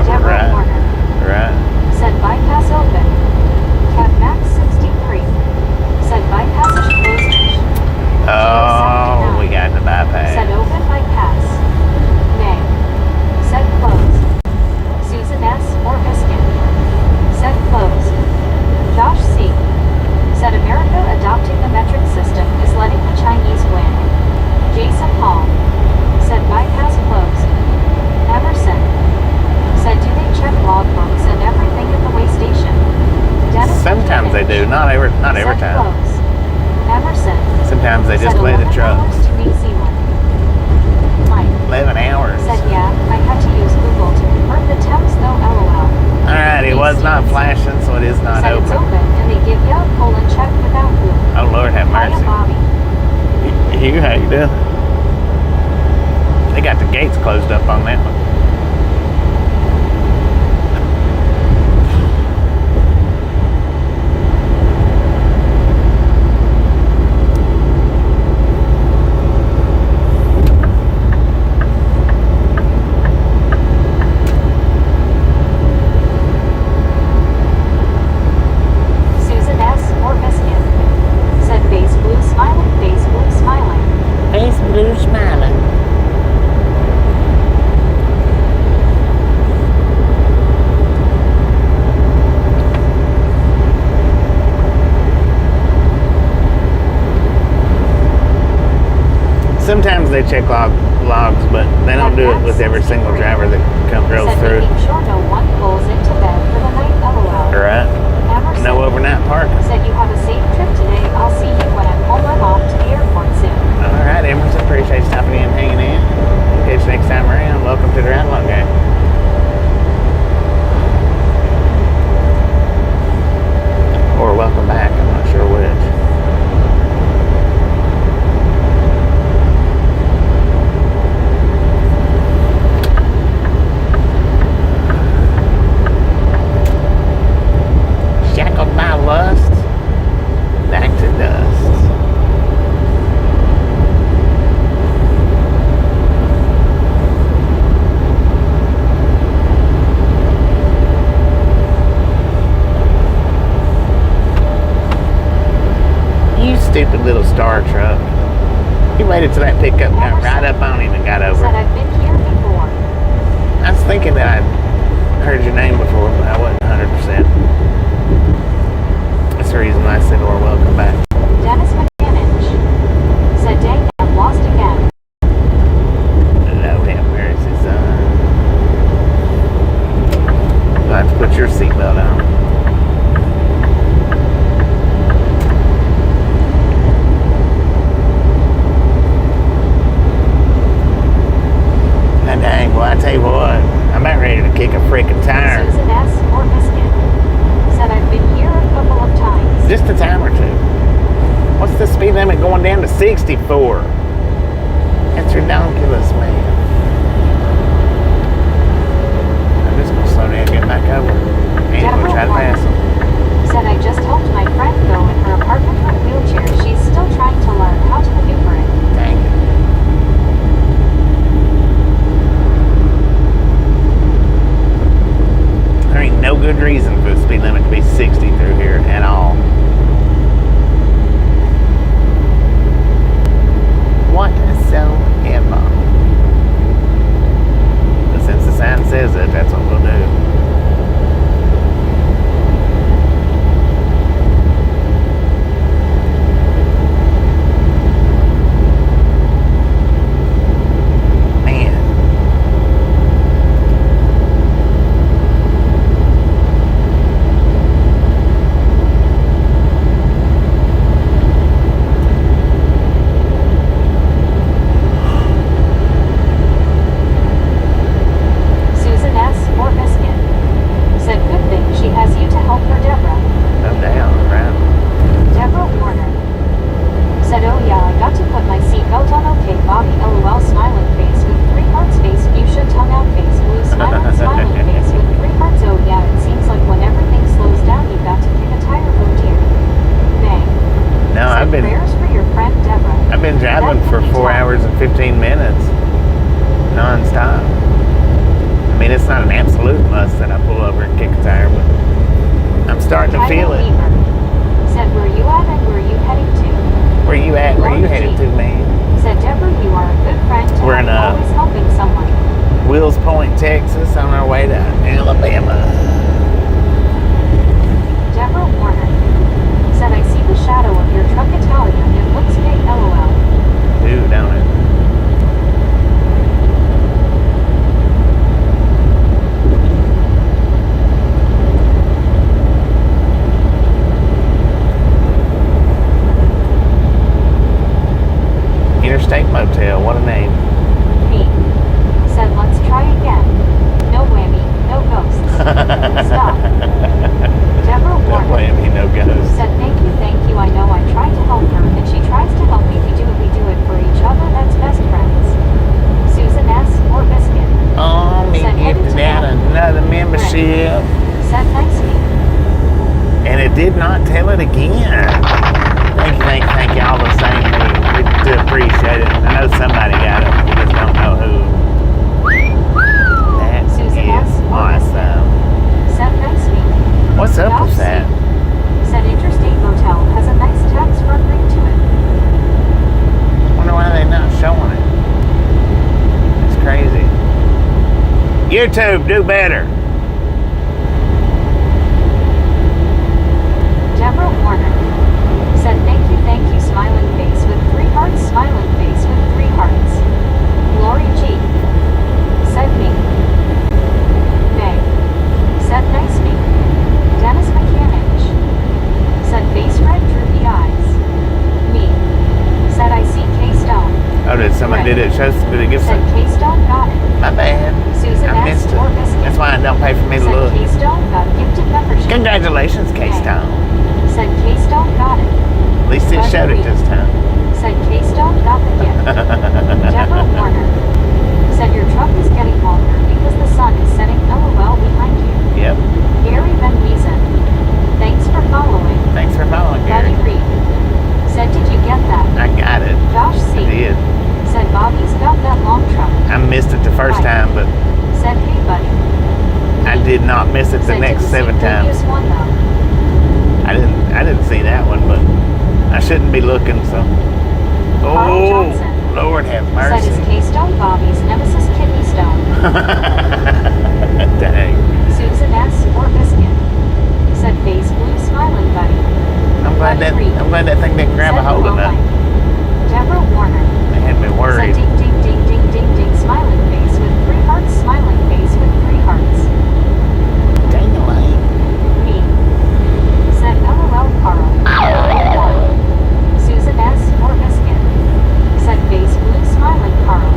Speaker 1: Deborah Warner
Speaker 2: Right.
Speaker 1: said, bypass open. Kev Max 63 said, bypass is closed.
Speaker 2: Oh, we got the bypass.
Speaker 1: Said, open bypass. Nay said, closed. Susan S. or Biscuit said, closed. Josh C said, America adopting the metric system is letting the Chinese win. Jason Hall said, bypass closed. Emerson said, do they check logbooks and everything at the way station? Dennis
Speaker 2: Sometimes they do, not every
Speaker 1: said,
Speaker 2: time.
Speaker 1: close. Emerson
Speaker 2: Sometimes they just
Speaker 1: said,
Speaker 2: play the
Speaker 1: 11
Speaker 2: trucks.
Speaker 1: hours to New Zealand. Mike
Speaker 2: 11 hours.
Speaker 1: said, yeah, I had to use Google to convert the temps though, LOL.
Speaker 2: Alright, it was not flashing, so it is not
Speaker 1: Said it's
Speaker 2: open.
Speaker 1: open and they give you a colon check without glue.
Speaker 2: Oh, Lord have
Speaker 1: Hiya,
Speaker 2: mercy.
Speaker 1: Bobby.
Speaker 2: You, how you doing? They got the gates closed up on that one.
Speaker 1: Susan S. or Biscuit said, face blue smiling, face blue smiling.
Speaker 2: Face blue smiling. Sometimes they check logs, but they don't do it with every single driver that rolls
Speaker 1: Said,
Speaker 2: through.
Speaker 1: making sure no one pulls into bed for the night, LOL.
Speaker 2: Right?
Speaker 1: Emerson
Speaker 2: No overnight parking.
Speaker 1: said, you have a safe trip today. I'll see you when I'm home. I'm off to the airport soon.
Speaker 2: All right, Emerson, appreciate you stopping in and hanging in. We'll catch you next time around. Welcome to the Ride Along Gang. Or welcome back, I'm not sure which. Stupid little star truck. He waited till that pickup got right up on him and got over.
Speaker 1: Said I've been here before.
Speaker 2: I was thinking that I'd heard your name before, but I wasn't 100%. That's the reason I said, or welcome back.
Speaker 1: Dennis McCanich. Said dang, I'm lost again.
Speaker 2: Lord have mercy, son. You'll have to put your seatbelt on. And dang, well, I tell you what, I'm about ready to kick a freaking tire.
Speaker 1: Susan S. or Biscuit. Said I've been here a couple of times.
Speaker 2: Just a time or two. What's the speed limit going down to 64? That's ridiculous, man. I'm just gonna slow down and get back over. And we'll try to pass them.
Speaker 1: Said I just helped my friend go in her apartment with wheelchair. She's still trying to learn how to maneuver it.
Speaker 2: Dang it. There ain't no good reason for the speed limit to be 60 through here at all. Whatsoever. But since the sign says it, that's what we'll do.
Speaker 1: Susan S. or Biscuit. Said good thing she has you to help her, Deborah.
Speaker 2: No down, right?
Speaker 1: Deborah Warner. Said oh yeah, I got to put my seatbelt on. Okay, Bobby, LOL, smiling face with 3 hearts, face fuchsia, tongue out, face blue, smiling face with 3 hearts. Oh yeah, it seems like when everything slows down, you got to kick a tire. Oh dear. Bang.
Speaker 2: No,
Speaker 1: Said
Speaker 2: I've been
Speaker 1: prayers for your friend Deborah.
Speaker 2: driving for 4 hours and 15 minutes, non-stop. I mean, it's not an absolute must that I pull over and kick a tire, but I'm starting to feel it.
Speaker 1: Beaver. Said where you at and where you heading to?
Speaker 2: Where you at? Where you headed to, man?
Speaker 1: Said Deborah, you are a good friend to
Speaker 2: We're in,
Speaker 1: have, always helping someone.
Speaker 2: Wills Point, Texas, on our way to Alabama.
Speaker 1: Deborah Warner. Said I see the shadow of your truck Italian. It looks big, LOL.
Speaker 2: Dude, don't it? Interstate Motel, what a name.
Speaker 1: Me. Said let's try again. No whammy, no ghosts. Stop. Deborah
Speaker 2: No
Speaker 1: Warner.
Speaker 2: whammy, no ghost.
Speaker 1: Said thank you. I know I tried to help her and she tries to help me. We do it for each other. That's best friends. Susan S. or Biscuit.
Speaker 2: Oh, me
Speaker 1: Said headed
Speaker 2: gifted
Speaker 1: to
Speaker 2: out
Speaker 1: them.
Speaker 2: another membership.
Speaker 1: Said nice meeting.
Speaker 2: And it did not tell it again. Thank you all the same. We do appreciate it. I know somebody got it. We just don't know who. That
Speaker 1: Susan
Speaker 2: is
Speaker 1: S.
Speaker 2: awesome.
Speaker 1: Said nice meeting.
Speaker 2: What's up with
Speaker 1: Josh
Speaker 2: that?
Speaker 1: Said Interstate Motel has a nice tax front ring to it.
Speaker 2: Wonder why they're not showing it. It's crazy. YouTube, do better.
Speaker 1: Deborah Warner. Said thank you, smiling face with 3 hearts, smiling face with 3 hearts. Lori G. Said me. Meg. Said nice me. Dennis McCanich. Said face red, droopy eyes. Me. Said I see K-Stone.
Speaker 2: Oh, did somebody did it? Did it give
Speaker 1: Said
Speaker 2: some?
Speaker 1: K-Stone got it.
Speaker 2: My bad.
Speaker 1: Susan
Speaker 2: I
Speaker 1: S.
Speaker 2: missed it.
Speaker 1: or Biscuit.
Speaker 2: That's why it don't pay for me to
Speaker 1: Said
Speaker 2: look.
Speaker 1: K-Stone got gifted membership.
Speaker 2: Congratulations, K-Stone.
Speaker 1: Said K-Stone got it.
Speaker 2: At least it showed it this time.
Speaker 1: Said K-Stone got the gift. Deborah Warner. Said your truck is getting longer because the sun is setting LOL behind you.
Speaker 2: Yep.
Speaker 1: Gary Van Wiesen. Thanks for following.
Speaker 2: Thanks for following, Gary.
Speaker 1: Buddy Reed. Said did you get that?
Speaker 2: I got it.
Speaker 1: Josh C.
Speaker 2: I did.
Speaker 1: Said Bobby's got that long truck.
Speaker 2: I missed it the first time, but
Speaker 1: Said hey buddy.
Speaker 2: I did not miss it the
Speaker 1: Said
Speaker 2: next
Speaker 1: didn't see
Speaker 2: 7 times.
Speaker 1: previous one though.
Speaker 2: I didn't see that one, but I shouldn't be looking, so.
Speaker 1: Carl
Speaker 2: Oh,
Speaker 1: Johnson
Speaker 2: Lord have
Speaker 1: said
Speaker 2: mercy.
Speaker 1: is K-Stone Bobby's nemesis kidney stone.
Speaker 2: Dang.
Speaker 1: Susan S. Orbiskin said face blue smiling buddy.
Speaker 2: I'm glad that thing didn't grab a
Speaker 1: Said
Speaker 2: hold of
Speaker 1: hello,
Speaker 2: nothing.
Speaker 1: Mike. Deborah Warner
Speaker 2: It had me
Speaker 1: said
Speaker 2: worried.
Speaker 1: ding ding ding ding ding ding smiling face with 3 hearts smiling face with 3 hearts.
Speaker 2: Dang-a-lane.
Speaker 1: Me said LOL Carl. Susan S. Orbiskin said face blue smiling Carl.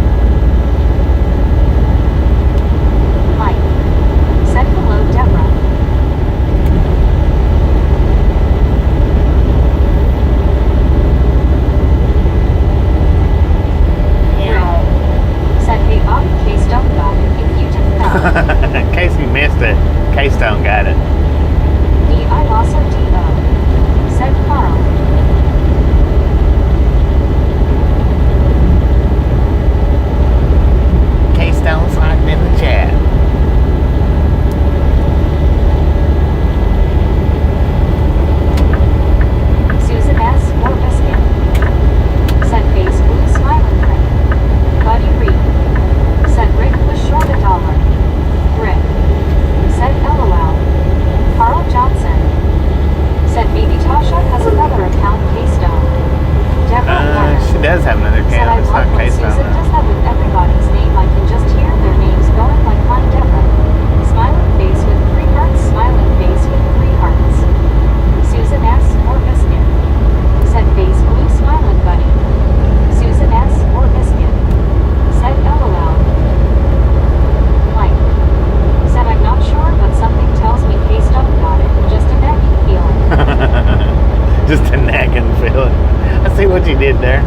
Speaker 1: Mike said hello Deborah. Said hey Bobby K-Stone got it if you didn't know.
Speaker 2: In case you missed it, K-Stone got it.
Speaker 1: I also D.O. said Carl.
Speaker 2: K-Stone's locked in the chat.
Speaker 1: Susan S. Orbiskin said face blue smiling Rick. Buddy Reed said Rick was short $1. Rick said LOL. Carl Johnson said maybe Tasha has another account K-Stone. Deborah Warner
Speaker 2: She does have another
Speaker 1: said
Speaker 2: cam.
Speaker 1: I
Speaker 2: It's
Speaker 1: love
Speaker 2: not
Speaker 1: when
Speaker 2: K-Stone
Speaker 1: Susan
Speaker 2: though.
Speaker 1: does that with everybody's name. I can just hear their names going like hi Deborah. Smiling face with 3 hearts. Smiling face with 3 hearts. Susan S. Orbiskin said face blue smiling buddy. Susan S. Orbiskin said LOL. Mike said I'm not sure but something tells me K-Stone got it. Just a nagging feeling.
Speaker 2: Just a nagging feeling. I see what you did there.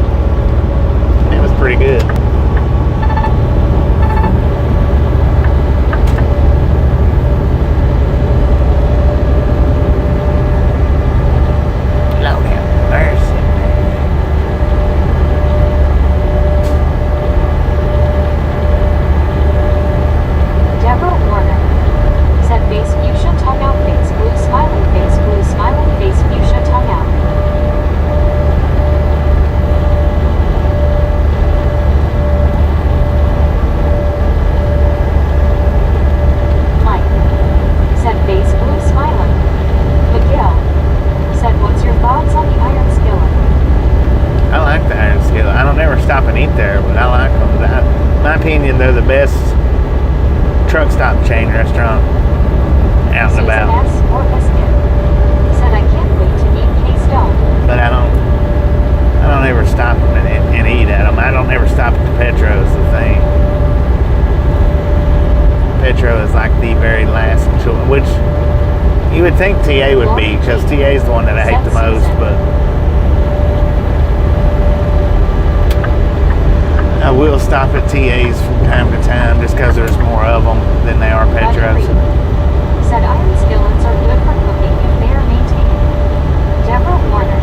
Speaker 2: That was pretty good. Lord have mercy.
Speaker 1: Deborah Warner said face fuchsia tongue out face blue smiling face fuchsia tongue out. Mike said face blue smiling. Miguel said what's your thoughts on the iron skillet?
Speaker 2: I like the iron skillet. I don't ever stop and eat there, but I like them. In my opinion, they're the best truck stop chain restaurant out and
Speaker 1: Susan
Speaker 2: about.
Speaker 1: S. Orbiskin said I can't wait to meet K-Stone.
Speaker 2: But I don't ever stop and eat at them. I don't ever stop at the Petro's the thing. Petro is like the very last choice, which you would think TA would be, because TA is the one that I hate the most, but I will stop at TA's from time to time just because there's more of them than they are Petros.
Speaker 1: Said iron skillets are good for cooking if they are maintained. Deborah Warner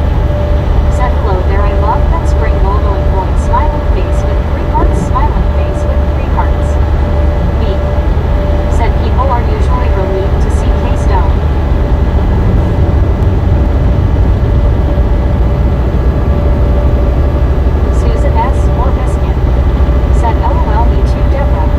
Speaker 1: said hello there I love that spring roll going boy smiling face with 3 hearts smiling face with 3 hearts. B said people are usually relieved to see K-Stone. Susan S. Orbiskin said LOL me too Deborah.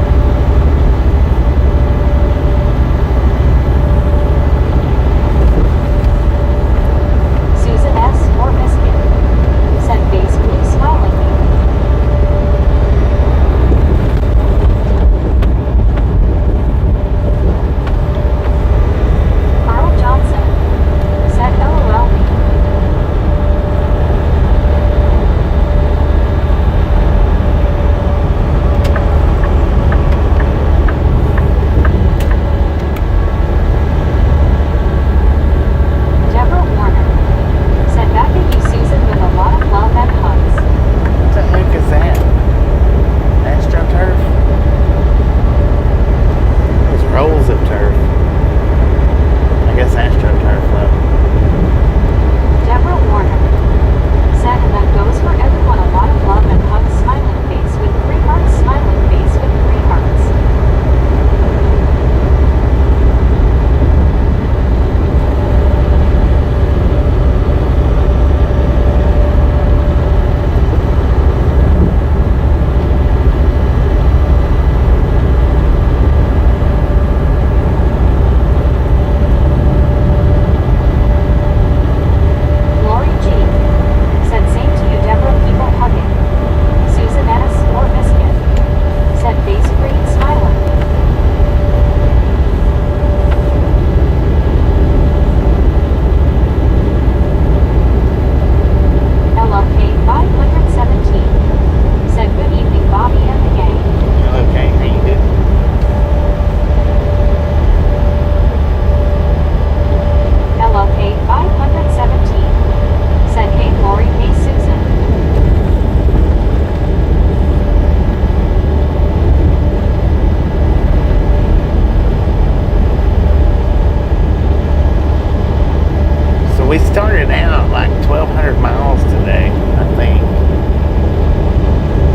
Speaker 2: we started out like 1,200 miles today, I think.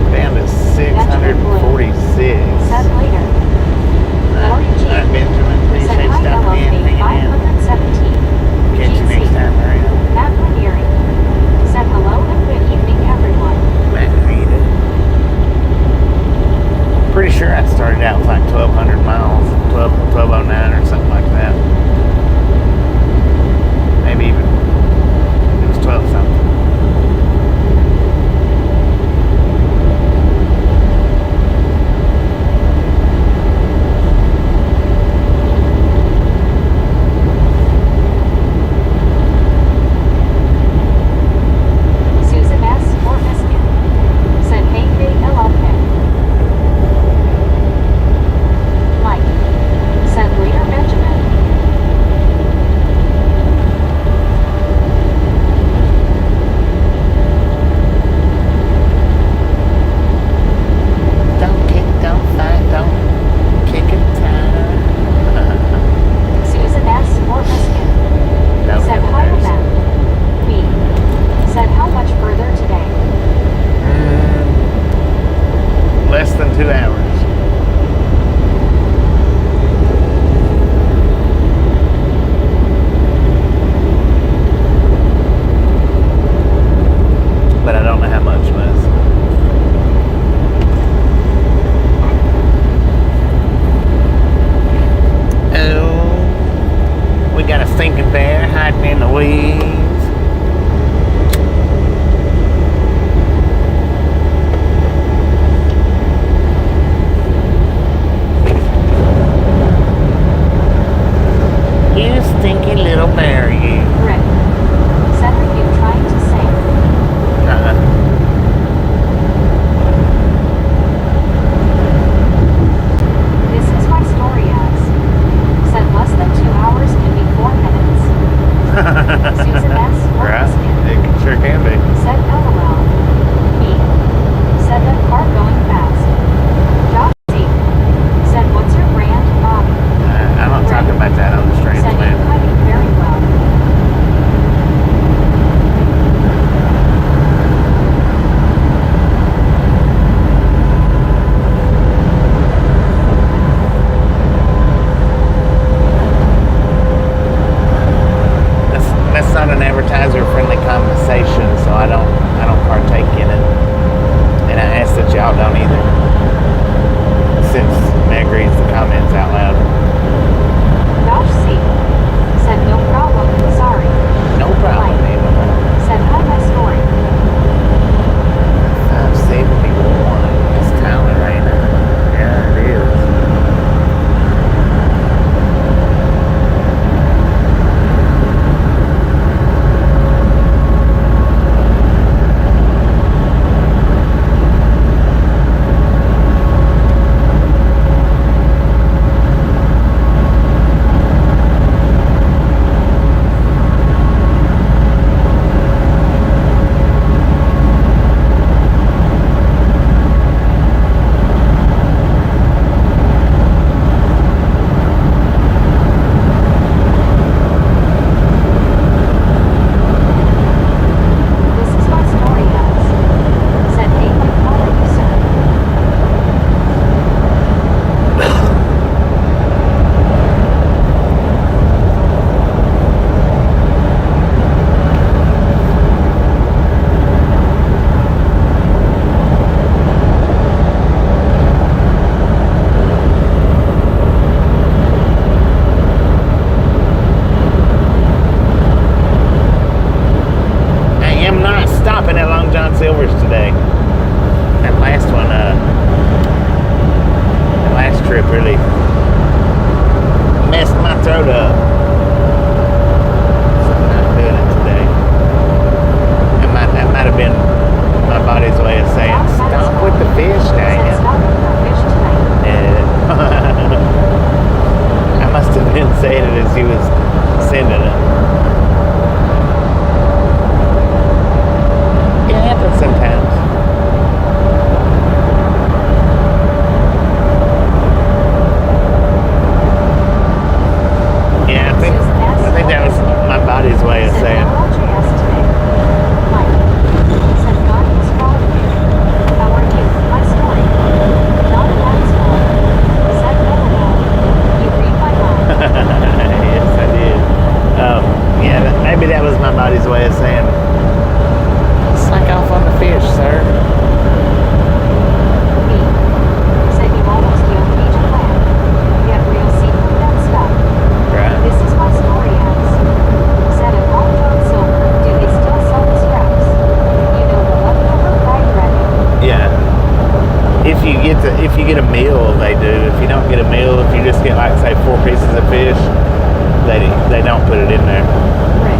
Speaker 2: We're down to 646.
Speaker 1: Said later. Lori G.
Speaker 2: All right, Benjamin,
Speaker 1: Said
Speaker 2: appreciate
Speaker 1: hi
Speaker 2: stopping in,
Speaker 1: LLP
Speaker 2: hanging out.
Speaker 1: 517.
Speaker 2: Catch you next time around.
Speaker 1: Matt Ranieri. Said hello and good evening everyone.
Speaker 2: Matt, how you doing? Pretty sure I started out with like 1,200 miles, 1209 or something like that. Maybe even, it was 12 something.
Speaker 1: Susan S. Ormiskin. Said hey hey I love him. Mike. Said later Benjamin.
Speaker 2: Don't kick, don't fight, don't kick it time.
Speaker 1: Susan S. Ormiskin.
Speaker 2: Don't
Speaker 1: Said
Speaker 2: have
Speaker 1: hi
Speaker 2: theirs.
Speaker 1: Matt. Me. Said how much further today?
Speaker 2: Less than 2 hours. But I don't know how much less. Oh, we got a stinking bear hiding in the weeds. You stinky little bear, you.
Speaker 1: Rick. Said are you trying to sing? This is my story as. Said less than 2 hours can be 4 minutes. Susan S.
Speaker 2: Right?
Speaker 1: Ormiskin.
Speaker 2: It sure can be.
Speaker 1: Said LOL. Me. Said that car going fast. Josh C. Said what's your brand, Bobby?
Speaker 2: I'm not talking about that on the strange
Speaker 1: Said you
Speaker 2: planet.
Speaker 1: hiding very well.
Speaker 2: That's not an advertiser-friendly conversation, so I don't partake in it, and I ask that y'all don't either, since Meg reads the comments out loud.
Speaker 1: Josh C. Said no problem, sorry.
Speaker 2: No problem,
Speaker 1: Mike.
Speaker 2: Eva.
Speaker 1: Said hi my story.
Speaker 2: 571. It's Tyler, ain't it? Yeah, it is. Maybe that was my body's way of saying, slack off on the fish, sir.
Speaker 1: B said you almost killed Beach Plan. Get real seafood and stuff.
Speaker 2: Right.
Speaker 1: This is my story as. Said at Long John Silver, do they still sell the scraps? You know the leftover fried breading.
Speaker 2: Yeah. If you get a meal, they do. If you don't get a meal, if you just get like say 4 pieces of fish, they don't put it in there.
Speaker 1: Rick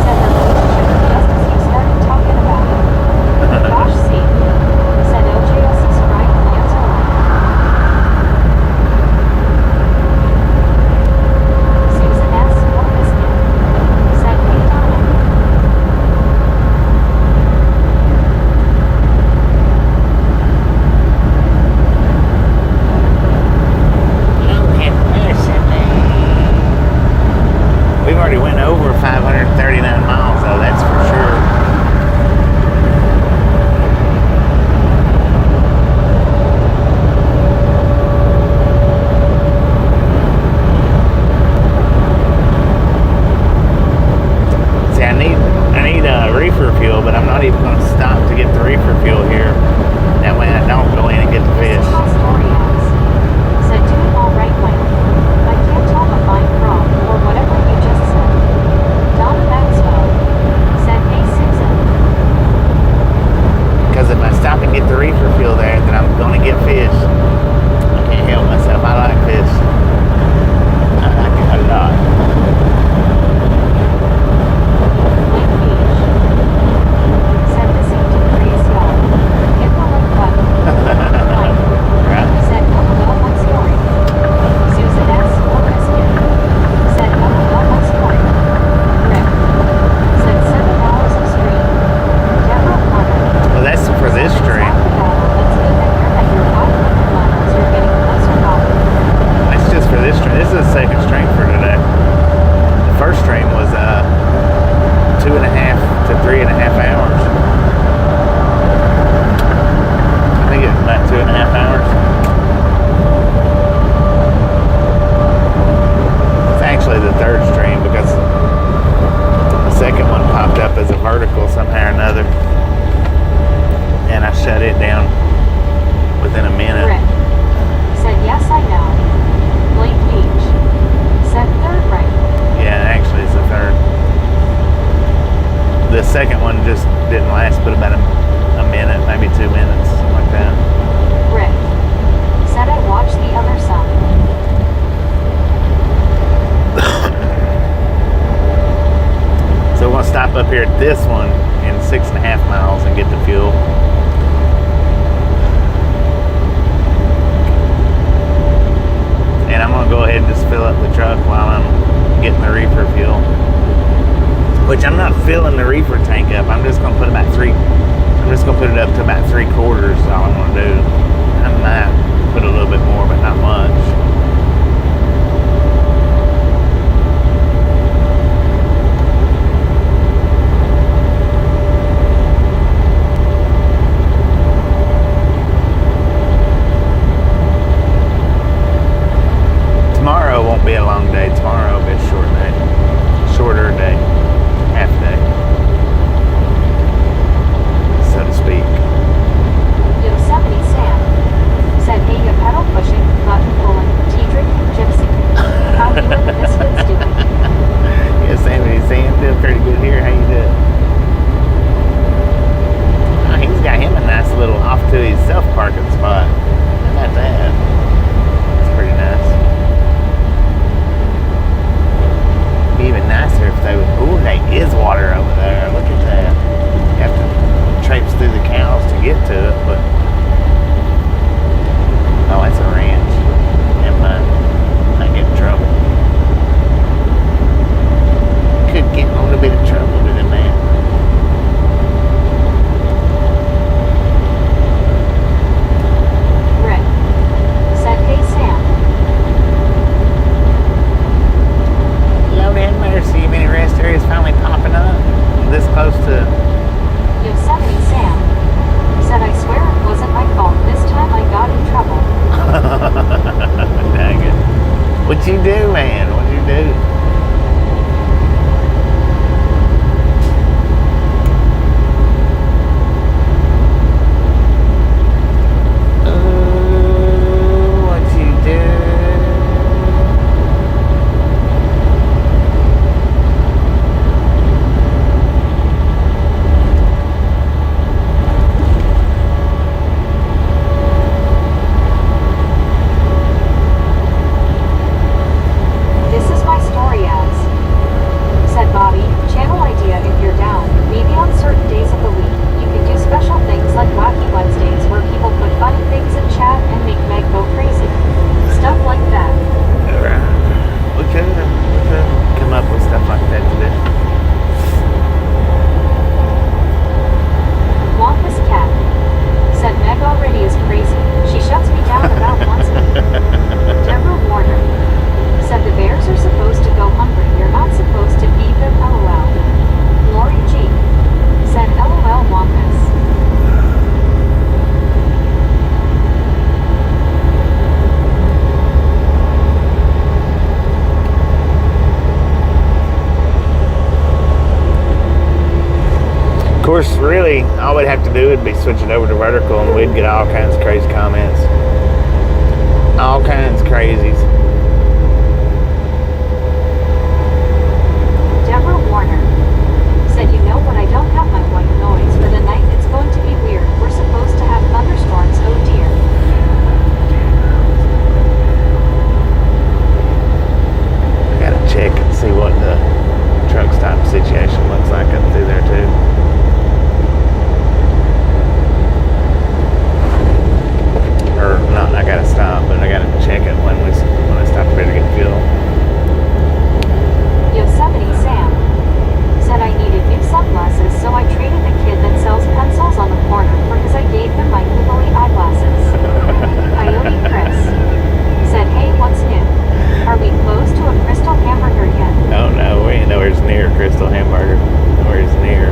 Speaker 1: said the relationship just as you started talking about it. Gosh, see. Said OJS's fried plans are like. Susan S. What is it? Said hey Donna.
Speaker 2: We've already went over 539 miles though, that's for sure. See, I need reefer fuel, but I'm not even going to stop to get the reefer fuel here. That way I don't go in and get the
Speaker 1: This
Speaker 2: fish.
Speaker 1: is my story as. Said do it all right wing. I can't tell if I'm from or whatever you just said. Donna Maxwell said hey Susan.
Speaker 2: Because if I stop and get the reefer fuel there, then I'm going to get fish. I can't help myself. I like fish. I like it a lot.
Speaker 1: Lake Beach. Said listen to Prius y'all. Hit the like button. Like.
Speaker 2: Right?
Speaker 1: Said my story. Susan S. Ormiskin. Said my story. Rick. Said 7 hours of stream. Deborah Connor.
Speaker 2: Well, that's for this stream.
Speaker 1: It's good that you're at your 500 miles. You're getting closer now.
Speaker 2: That's just for this stream. This is the second stream for today. The first stream was 2.5 to 3.5 hours. I think it was about 2.5 hours. It's actually the third stream because the second one popped up as a vertical somehow or another. And I shut it down within a minute.
Speaker 1: Rick. Said yes I know. Lake Beach. Said third ring.
Speaker 2: Yeah, actually it's the third. The second one just didn't last but about a minute, maybe 2 minutes, something like that.
Speaker 1: Rick. Said I watched the other side.
Speaker 2: So we're gonna stop up here at this one in 6.5 miles and get the fuel. And I'm gonna go ahead and just fill up the truck while I'm getting the reefer fuel. Which I'm not filling the reefer tank up. I'm just gonna put about I'm just gonna put it up to about 3/4 is all I'm gonna do. I might put a little bit more, but not much. Tomorrow won't be a long day. Tomorrow will be a short day. Shorter day. Half day. So to speak.
Speaker 1: Yosemite Sam. Said hey you pedal pushing, button pulling, tea drinking gypsy. How you and the misfits doing?
Speaker 2: Yosemite Sam doing pretty good here. How you doing? Oh, he's got him a nice little off to his self parking spot. How about that? It's pretty nice. Be even nicer if they would. Ooh, there is water over there. Look at that. You have to traipse through the cows to get to it, but oh, that's a ranch. Never mind. I get in trouble. Could get in a little bit of trouble doing that.
Speaker 1: Rick. Said hey Sam.
Speaker 2: Lord have mercy, many rest areas finally popping up. This close to.
Speaker 1: Yosemite Sam. Said I swear it wasn't my fault. This time I got in trouble.
Speaker 2: Dang it. What'd you do, man? What'd you do? course, really, all we'd have to do would be switch it over to vertical and we'd get all kinds of crazy comments. All kinds of crazies.
Speaker 1: Deborah Warner said, you know what, I don't have my white noise for the night. It's going to be weird. We're supposed to have thunderstorms, oh dear.
Speaker 2: I gotta check and see what the truck stop situation looks like up through there too. Or not, I gotta stop, but I gotta check it when I stop here to get fuel.
Speaker 1: Yosemite Sam said, I needed new sunglasses, so I traded the kid that sells pencils on the corner because I gave him my googly eyeglasses. Coyote Chris said, hey, what's new? Are we close to a Crystal hamburger yet?
Speaker 2: Oh no, we ain't nowhere near Crystal Hamburger. Nowhere near.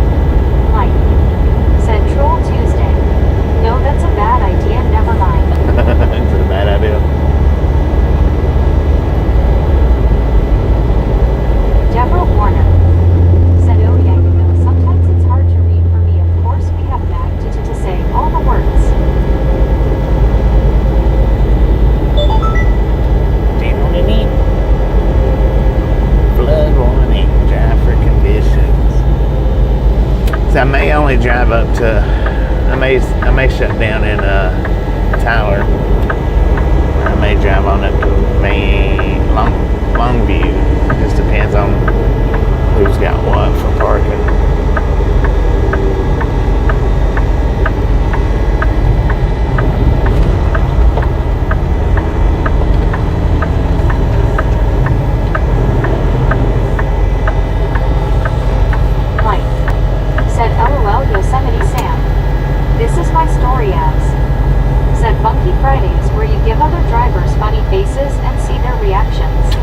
Speaker 1: Mike said, Troll Tuesday. No, that's a bad idea, never mind.
Speaker 2: It's a bad idea.
Speaker 1: Deborah Warner said, oh yeah, you know, sometimes it's hard to read for me. Of course, we have Mac to say all the words.
Speaker 2: Flood warning, drive for conditions. So I may only drive up to, I may shut down in Tyler. Or I may drive on up to Longview. Just depends on who's got what for parking.
Speaker 1: Said, LOL, Yosemite Sam. This is my story as. Said, Funky Fridays, where you give other drivers funny faces and see their reactions.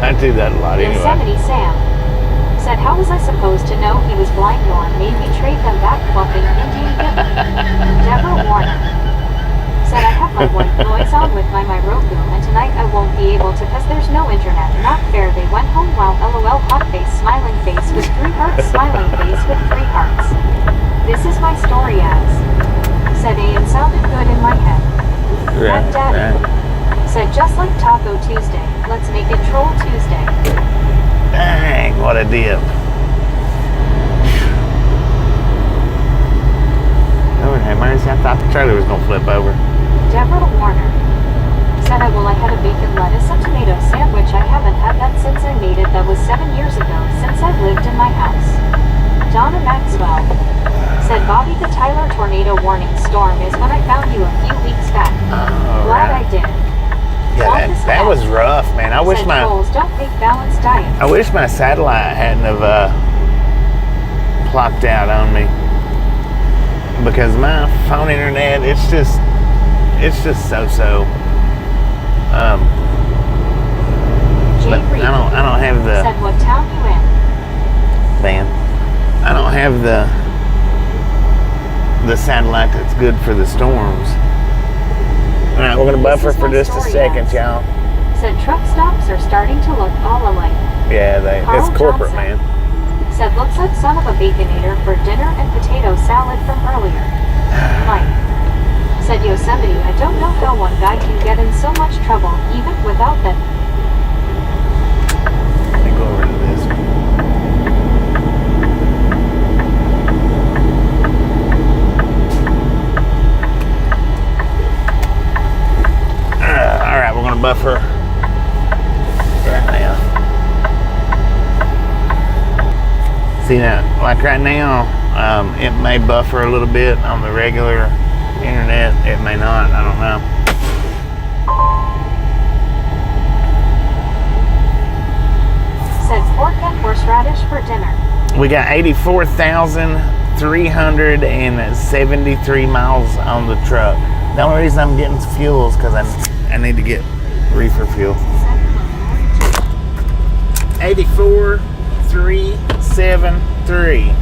Speaker 2: I do that a lot anyway.
Speaker 1: Yosemite Sam said, how was I supposed to know he was blind? Yon made me trade them back bumping Indian given. Deborah Warner said, I have my white noise on with my Roku, and tonight I won't be able to because there's no internet. Not fair. They went home while LOL hot face smiling face with 3 hearts smiling face with 3 hearts. This is my story as. Said Ian sounded good in my head.
Speaker 2: Right,
Speaker 1: Daddy said, just like Taco Tuesday, let's make it Troll Tuesday.
Speaker 2: Dang, what a dip. Lord have mercy, I thought the trailer was gonna flip over.
Speaker 1: Deborah Warner said, I had a bacon, lettuce, and tomato sandwich. I haven't had that since I made it. That was 7 years ago, since I've lived in my house. Donna Maxwell said, Bobby, the Tyler tornado warning storm is when I found you a few weeks back. Glad I did.
Speaker 2: Yeah, that was rough, man. I wish my
Speaker 1: trolls don't make balanced diets.
Speaker 2: I wish my satellite hadn't have plopped out on me. Because my phone internet, it's just so. But I don't have the.
Speaker 1: Said, what town you in?
Speaker 2: Van. I don't have the satellite that's good for the storms. All right, we're gonna buffer for just a second, y'all.
Speaker 1: Said truck stops are starting to look all alike.
Speaker 2: Yeah, it's corporate,
Speaker 1: Johnson
Speaker 2: man.
Speaker 1: Said, looks like son of a baconator for dinner and potato salad from earlier. Mike said, Yosemite, I don't know how one guy can get in so much trouble, even without that.
Speaker 2: Let me go over to this one. All right, we're gonna buffer right now. See now, like right now, it may buffer a little bit on the regular internet. It may not. I don't know.
Speaker 1: Said pork and horseradish for dinner.
Speaker 2: We got 84,373 miles on the truck. The only reason I'm getting fuel is because I need to get reefer fuel. 84,373.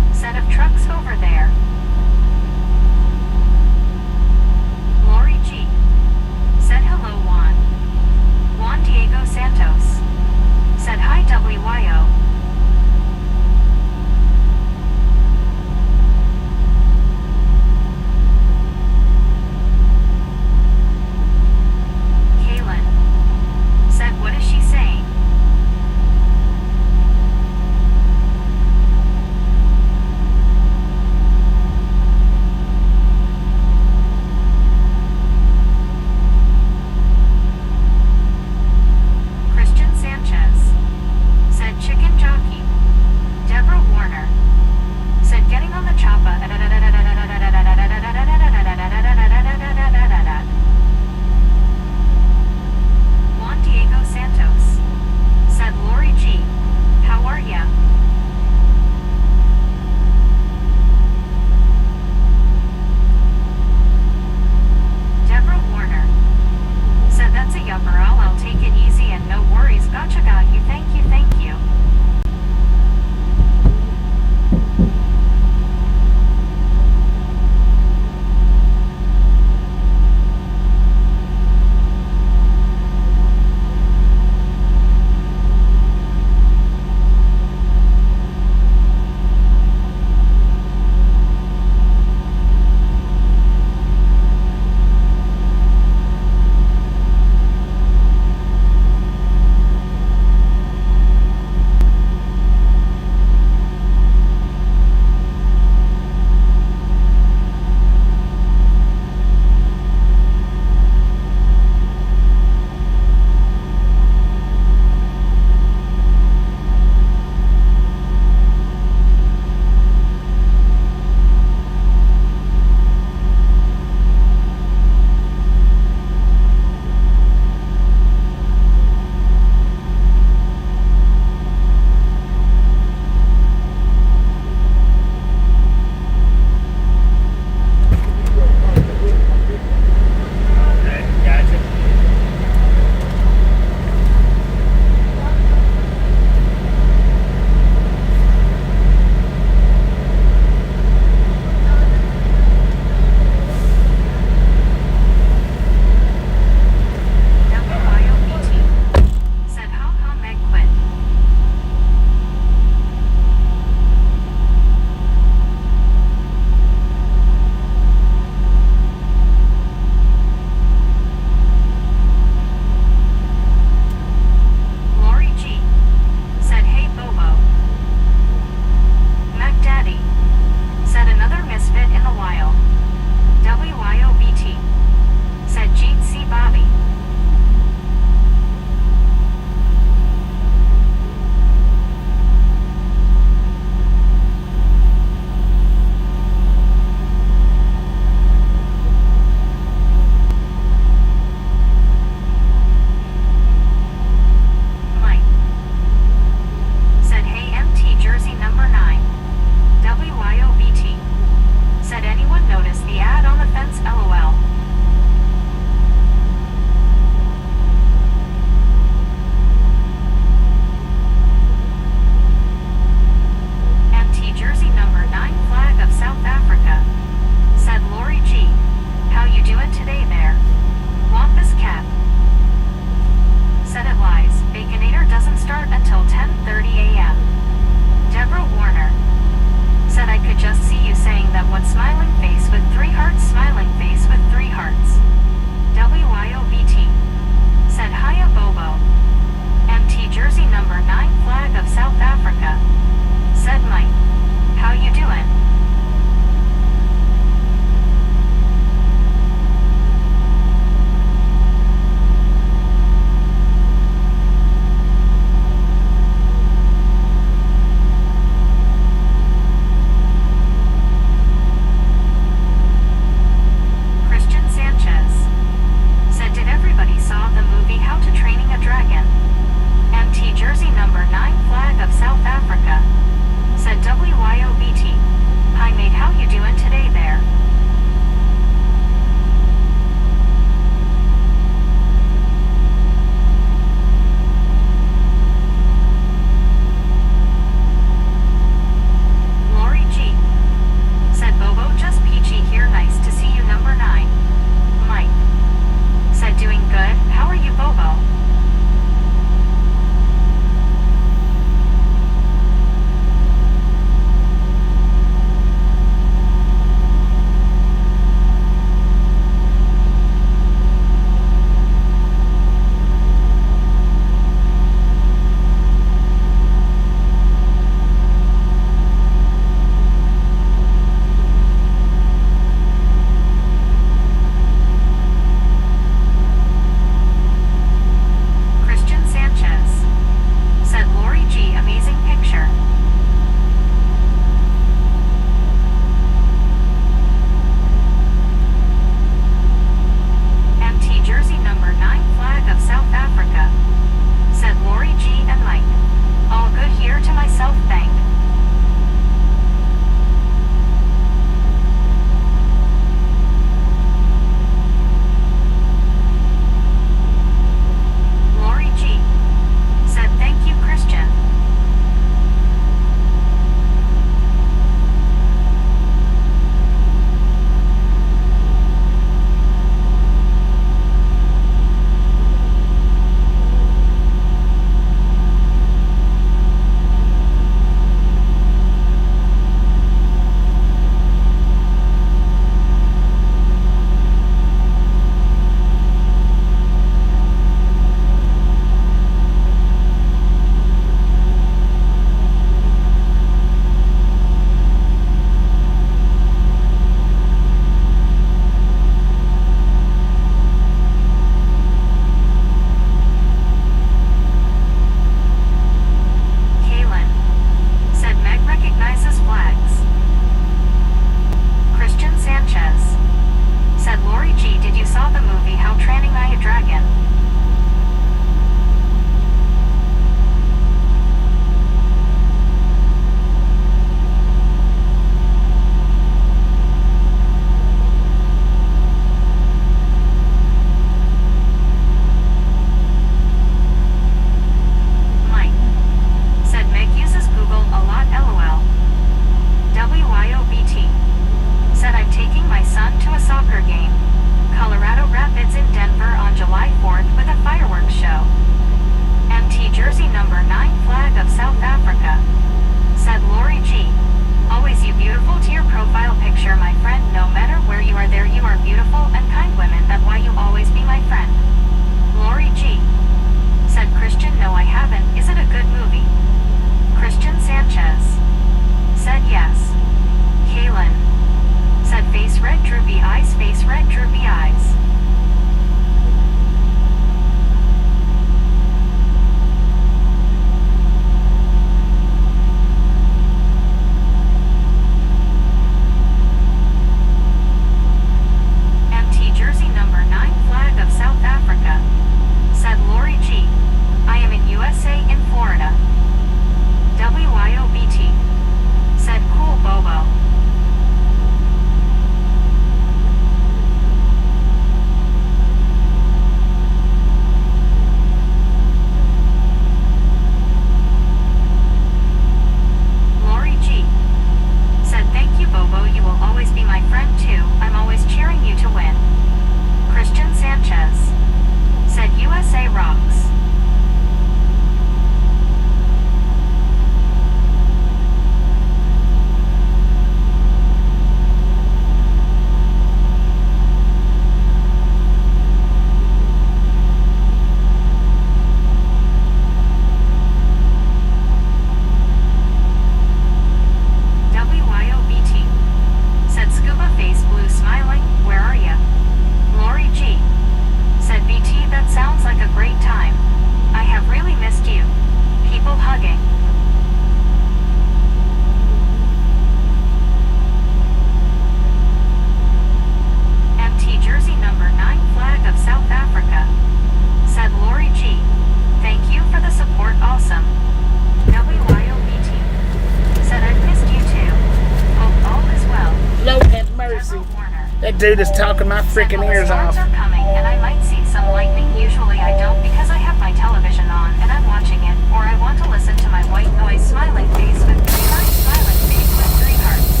Speaker 2: That dude is talking my freaking
Speaker 3: Well, the
Speaker 2: ears
Speaker 3: storms
Speaker 2: off.
Speaker 3: are coming, and I might see some lightning. Usually I don't because I have my television on and I'm watching it, or I want to listen to my white noise smiling face with 3 hearts. Smiling face with 3 hearts.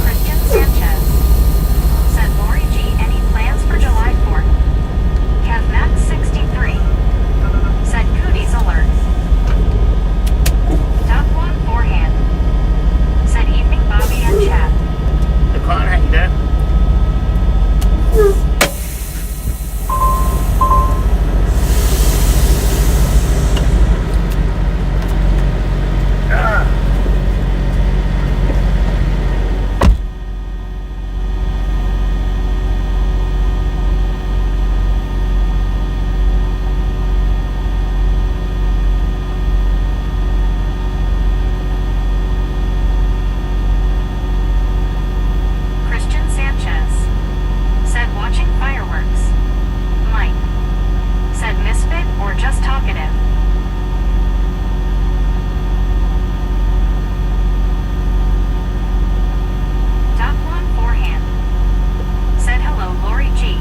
Speaker 3: Christian Sanchez said Lori G. Any plans for July 4th? Kev Max 63 said Cooties alert. Doc One Forehand said evening Bobby and chat.
Speaker 2: The car, how you doing?
Speaker 3: Christian Sanchez said watching fireworks. Mike said misfit or just talkative. Doc One Forehand said hello Lori G.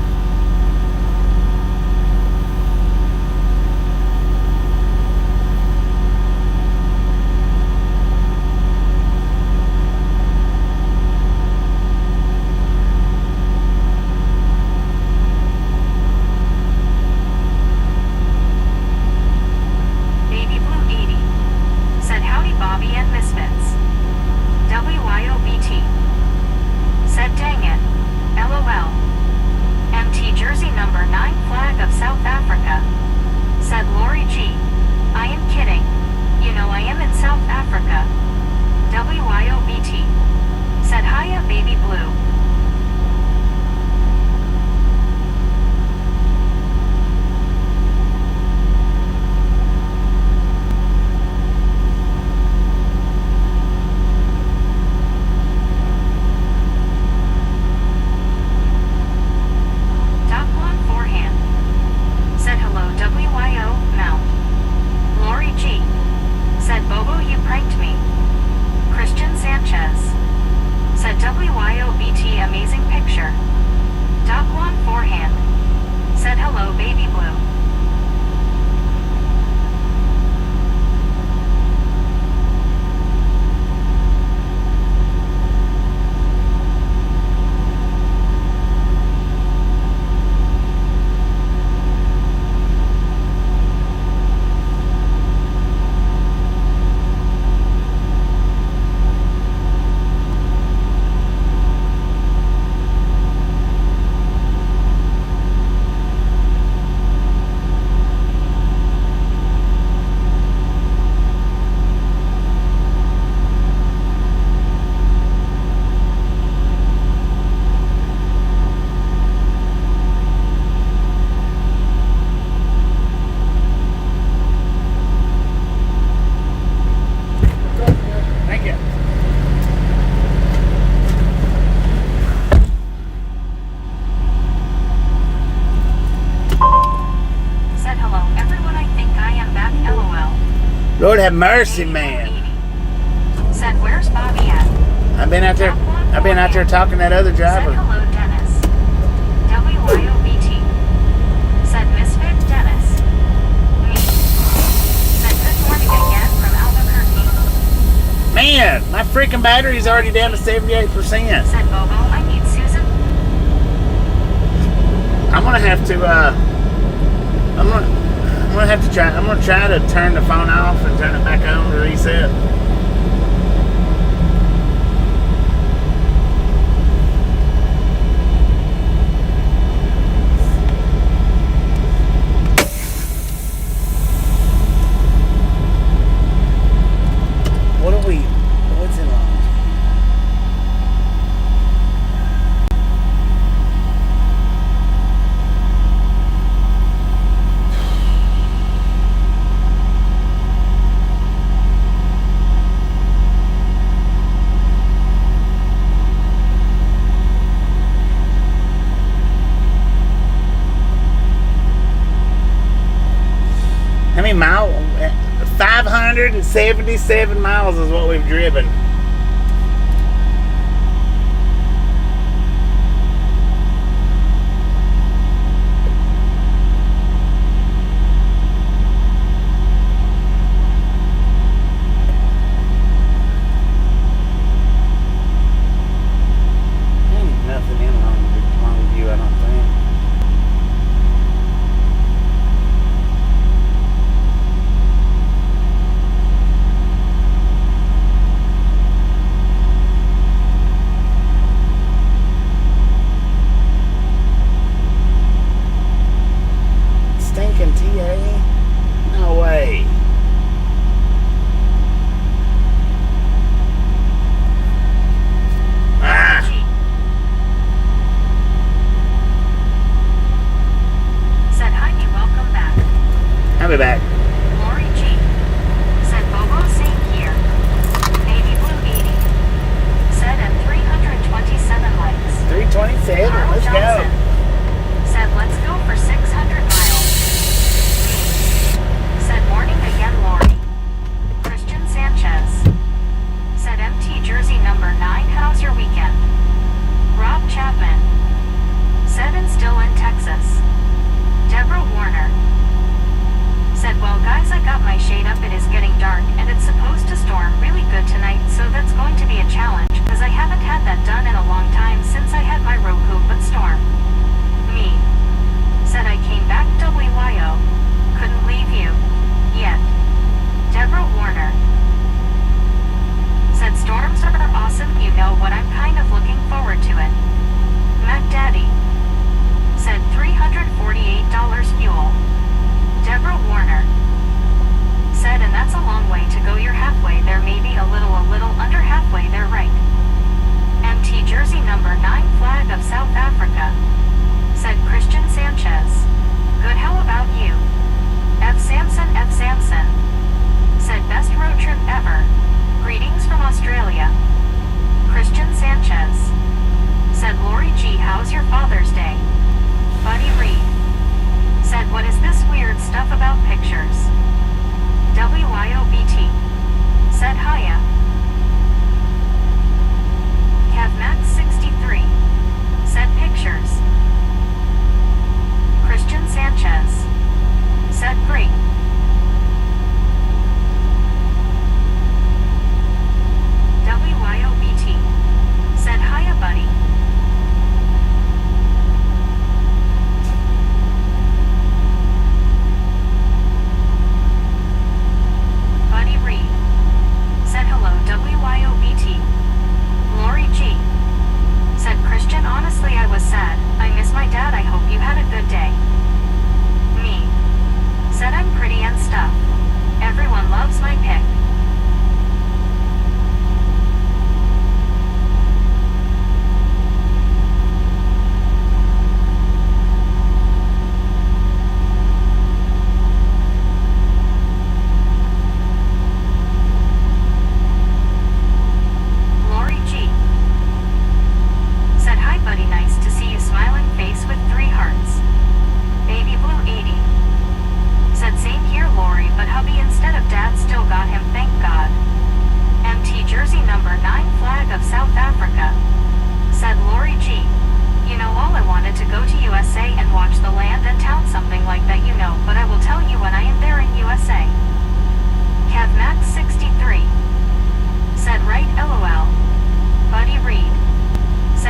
Speaker 3: Baby Blue 80 said howdy Bobby and Misfits. WYOBT said dang it. LOL. MT jersey number 9 flag of South Africa said Lori G. I am kidding. You know I am in South Africa. WYOBT said hiya Baby Blue. Doc One Forehand said hello WYO Mount. Lori G. said Bobo you pranked me. Christian Sanchez said WYOBT amazing picture. Doc One Forehand said hello Baby Blue.
Speaker 2: Thank you.
Speaker 3: Said hello everyone I think I am back LOL.
Speaker 2: Lord have mercy, man.
Speaker 3: Said where's Bobby at?
Speaker 2: I've been out there talking to that other
Speaker 3: Said
Speaker 2: driver.
Speaker 3: hello Dennis. WYOBT said misfit Dennis. Me said good morning again from Albuquerque.
Speaker 2: Man, my freaking battery's already down to 78%.
Speaker 3: Said Bobo I need Susan.
Speaker 2: I'm gonna have to I'm gonna try to turn the phone off and turn it back on to reset. What's in line? How many miles? 577 miles is what we've driven.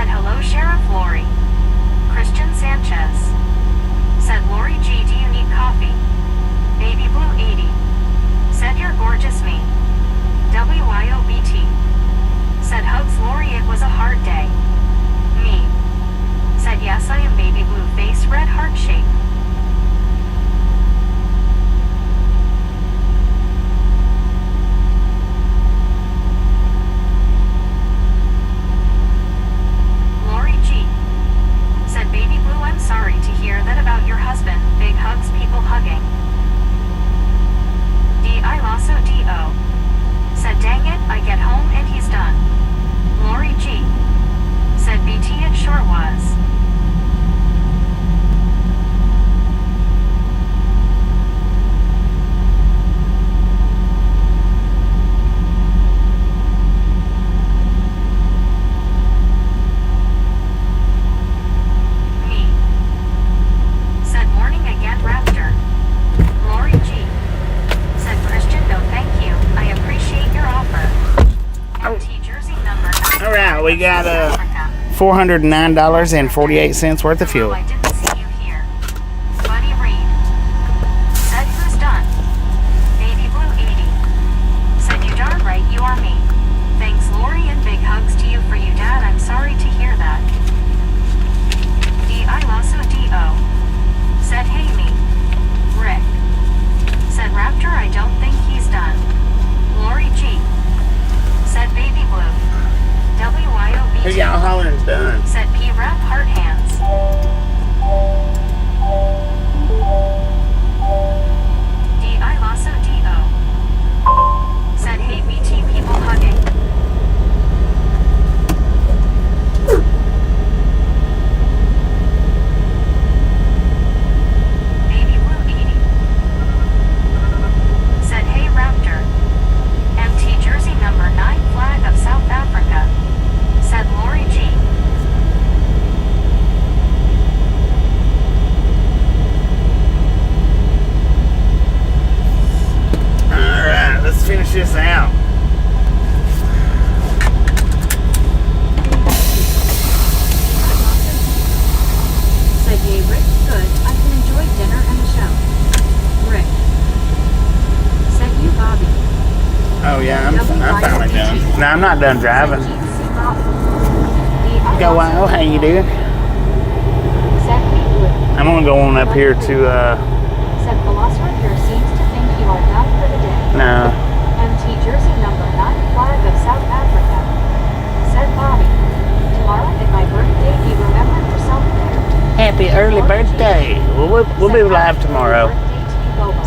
Speaker 3: said hello Sheriff Lori. Christian Sanchez said Lori G, do you need coffee? Baby Blue 80 said you're gorgeous me. WYOBT said hugs Lori, it was a hard day. Me said yes I am Baby Blue face red heart shape. Lori G said Baby Blue, I'm sorry to hear that about your husband. Big hugs, people hugging. D.I. Lasso D.O. said dang it, I get home and he's done. Lori G said BT, it sure was. Me said morning again Raptor. Lori G said Christian, no thank you, I appreciate your offer. MT Jersey number 9.
Speaker 2: All right, we got $409.48 worth of fuel.
Speaker 3: I didn't see you here. Buddy Reed said who's done? Baby Blue 80 said you darn right you are me. Thanks Lori and big hugs to you for you dad, I'm sorry to hear that. D.I. Lasso D.O. said hey me. Rick said Raptor, I don't think he's done. Lori G said Baby Blue. WYOB
Speaker 2: Who y'all hollering's done?
Speaker 3: said P-Rap heart hands. D.I. Lasso D.O. said hey BT people hugging. Baby Blue 80 said hey Raptor. MT Jersey number 9 flag of South Africa said Lori G.
Speaker 2: All right, let's finish this out.
Speaker 1: Said yay Rick, good, I can enjoy dinner and the show. Rick said you Bobby.
Speaker 2: Oh yeah, I'm finally done. No, I'm not done driving. Go on. Oh, how you doing?
Speaker 1: Said me blue.
Speaker 2: I'm gonna go on up here to
Speaker 1: Said Velociraptor seems to think you are done for the day.
Speaker 2: no.
Speaker 1: MT Jersey number 9 flag of South Africa. Said Bobby. Tomorrow is my birthday, be remembered for something.
Speaker 2: Happy early birthday. We'll be live tomorrow.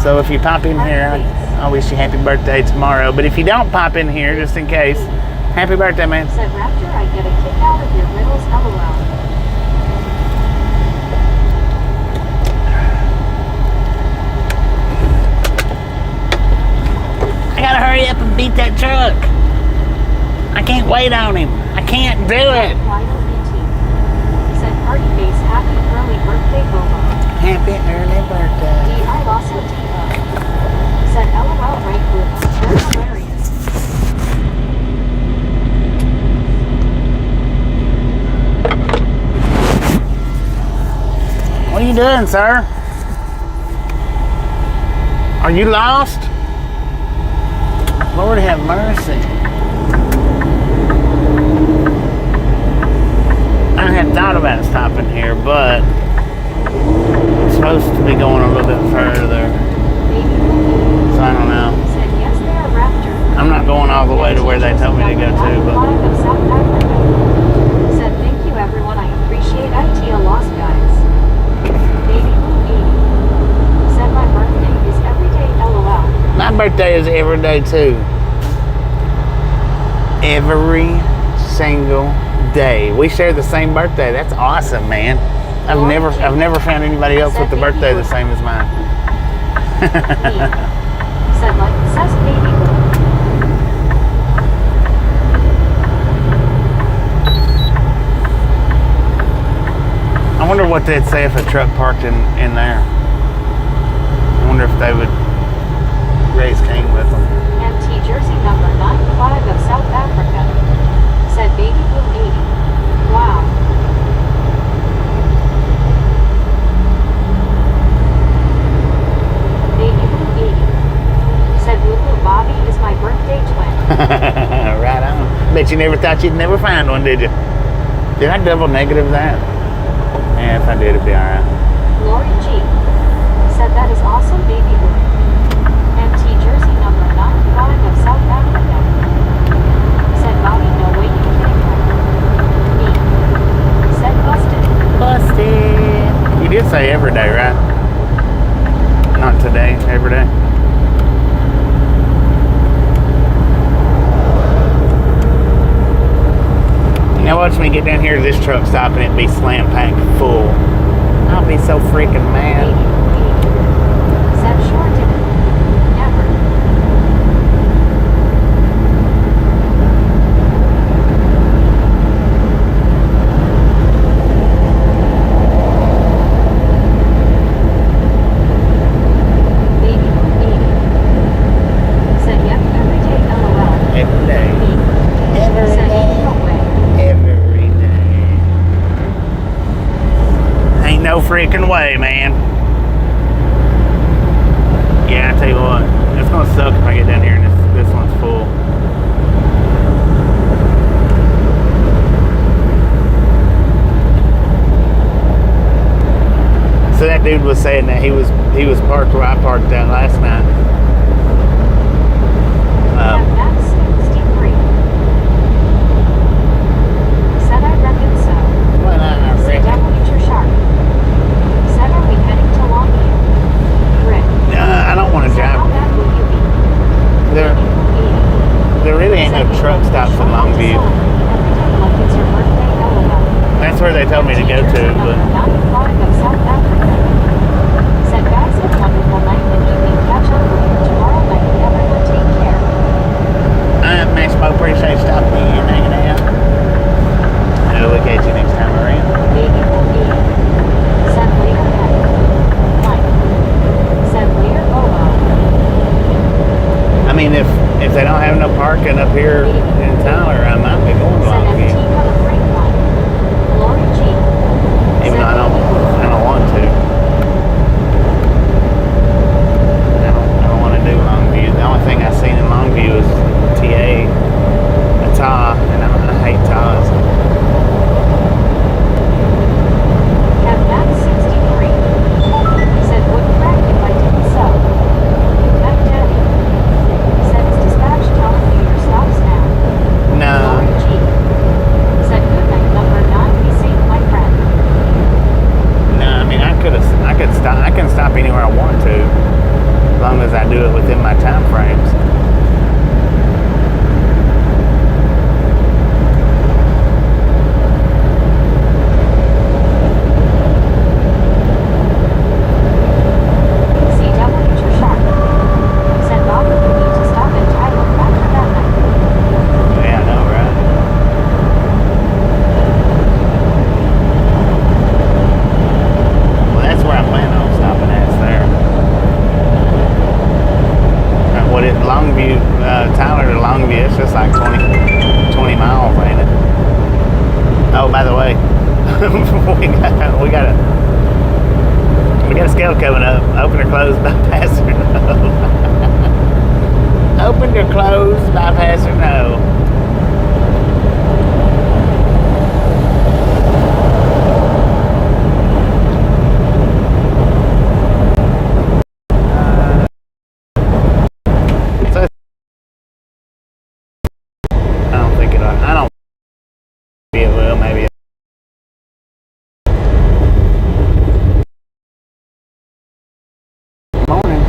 Speaker 2: So if you pop in here, I wish you happy birthday tomorrow. But if you don't pop in here, just in case, happy birthday, man.
Speaker 1: Said Raptor, I get a kick out of your riddles, LOL.
Speaker 2: I gotta hurry up and beat that truck. I can't wait on him. I can't do it.
Speaker 1: YOBT. Said party face, happy early birthday, Bobo.
Speaker 2: Happy early birthday.
Speaker 1: D.I. Lasso D.O. said LOL right group. That's hilarious.
Speaker 2: What are you doing, sir? Are you lost? Lord have mercy. I had thought about stopping here, but it's supposed to be going a little bit further. So I don't know.
Speaker 1: Said yes, they are Raptor.
Speaker 2: I'm not going all the way to where they told me to go to, but
Speaker 1: Flag of South Africa. Said thank you everyone, I appreciate it. A lost guys. Baby Blue 80 said my birthday is every day, LOL.
Speaker 2: my birthday is every day too. Every single day. We share the same birthday. That's awesome, man. I've never found anybody else with a birthday the same as mine.
Speaker 1: Said like says Baby Blue.
Speaker 2: I wonder what they'd say if a truck parked in there. I wonder if they would raise Cain with them.
Speaker 1: MT Jersey number 9 flag of South Africa. Said Baby Blue 80. Wow.
Speaker 2: you never thought you'd never find one, did you? Did I double negative that? Yeah, if I did, it'd be alright.
Speaker 1: Lori G. said that is awesome, baby boy. MT jersey number 9 product of South Africa. Said Bobby, no way you kidding her. Me. Said busted.
Speaker 2: Busted. You did say every day, right? Not today, every day. Now watch me get down here to this truck stop and it be slam packed full. I'll be so freaking mad.
Speaker 1: Said sure didn't. Never. Baby. Said yep, every day, LOL.
Speaker 2: Every day. Every
Speaker 1: Said
Speaker 2: day.
Speaker 1: no way.
Speaker 2: Every day. Ain't no freaking way, man. Yeah, I tell you what, it's gonna suck if I get down here and this one's full. So that dude was saying that he was parked where I parked that last night.
Speaker 1: That's 63. Said I reckon so.
Speaker 2: Well, I
Speaker 1: Said
Speaker 2: reckon.
Speaker 1: devil eat your shark. Said are we heading to Longview? Rick.
Speaker 2: I don't want to
Speaker 1: Said how
Speaker 2: drive.
Speaker 1: bad will you be?
Speaker 2: There really ain't no truck stops in Longview.
Speaker 1: Every day like it's your birthday, LOL.
Speaker 2: That's where they told me to go to, but
Speaker 1: Product of South Africa. Said guys have a wonderful night and evening. Catch up with you tomorrow night. Everyone take care.
Speaker 2: Maximo, appreciate stopping in here and hanging out. And we'll catch you next time around.
Speaker 1: Baby will be. Said later night. Mike. Said later Bobo.
Speaker 2: I mean, if they don't have no parking up here in Tyler, I might be going to
Speaker 1: Said MT
Speaker 2: Longview.
Speaker 1: have a great one. Lori G.
Speaker 2: Even though
Speaker 1: Said
Speaker 2: I don't want to. I don't want to do Longview. The only thing I've seen in Longview is TA, a TA, and I hate TAs.
Speaker 1: Have Max 63. Said would crack if I didn't so. Mac Daddy. Said is dispatch telling you your stops now.
Speaker 2: No.
Speaker 1: Lori G. Said good night number 9. Be safe, my friend.
Speaker 2: No, I mean I can stop anywhere I want to, as long as I do it within my time frames.
Speaker 1: See devil eat your shark. Said Bobby you need to stop in Tyler after that night.
Speaker 2: Yeah, I know, right? Well, that's where I plan on stopping at. It's there. Longview, Tyler to Longview, it's just like 20 miles, ain't it? Oh, by the way, we got a scale coming up. Open or close, bypass or no. Open or close, bypass or no. I don't think it will, maybe. Morning.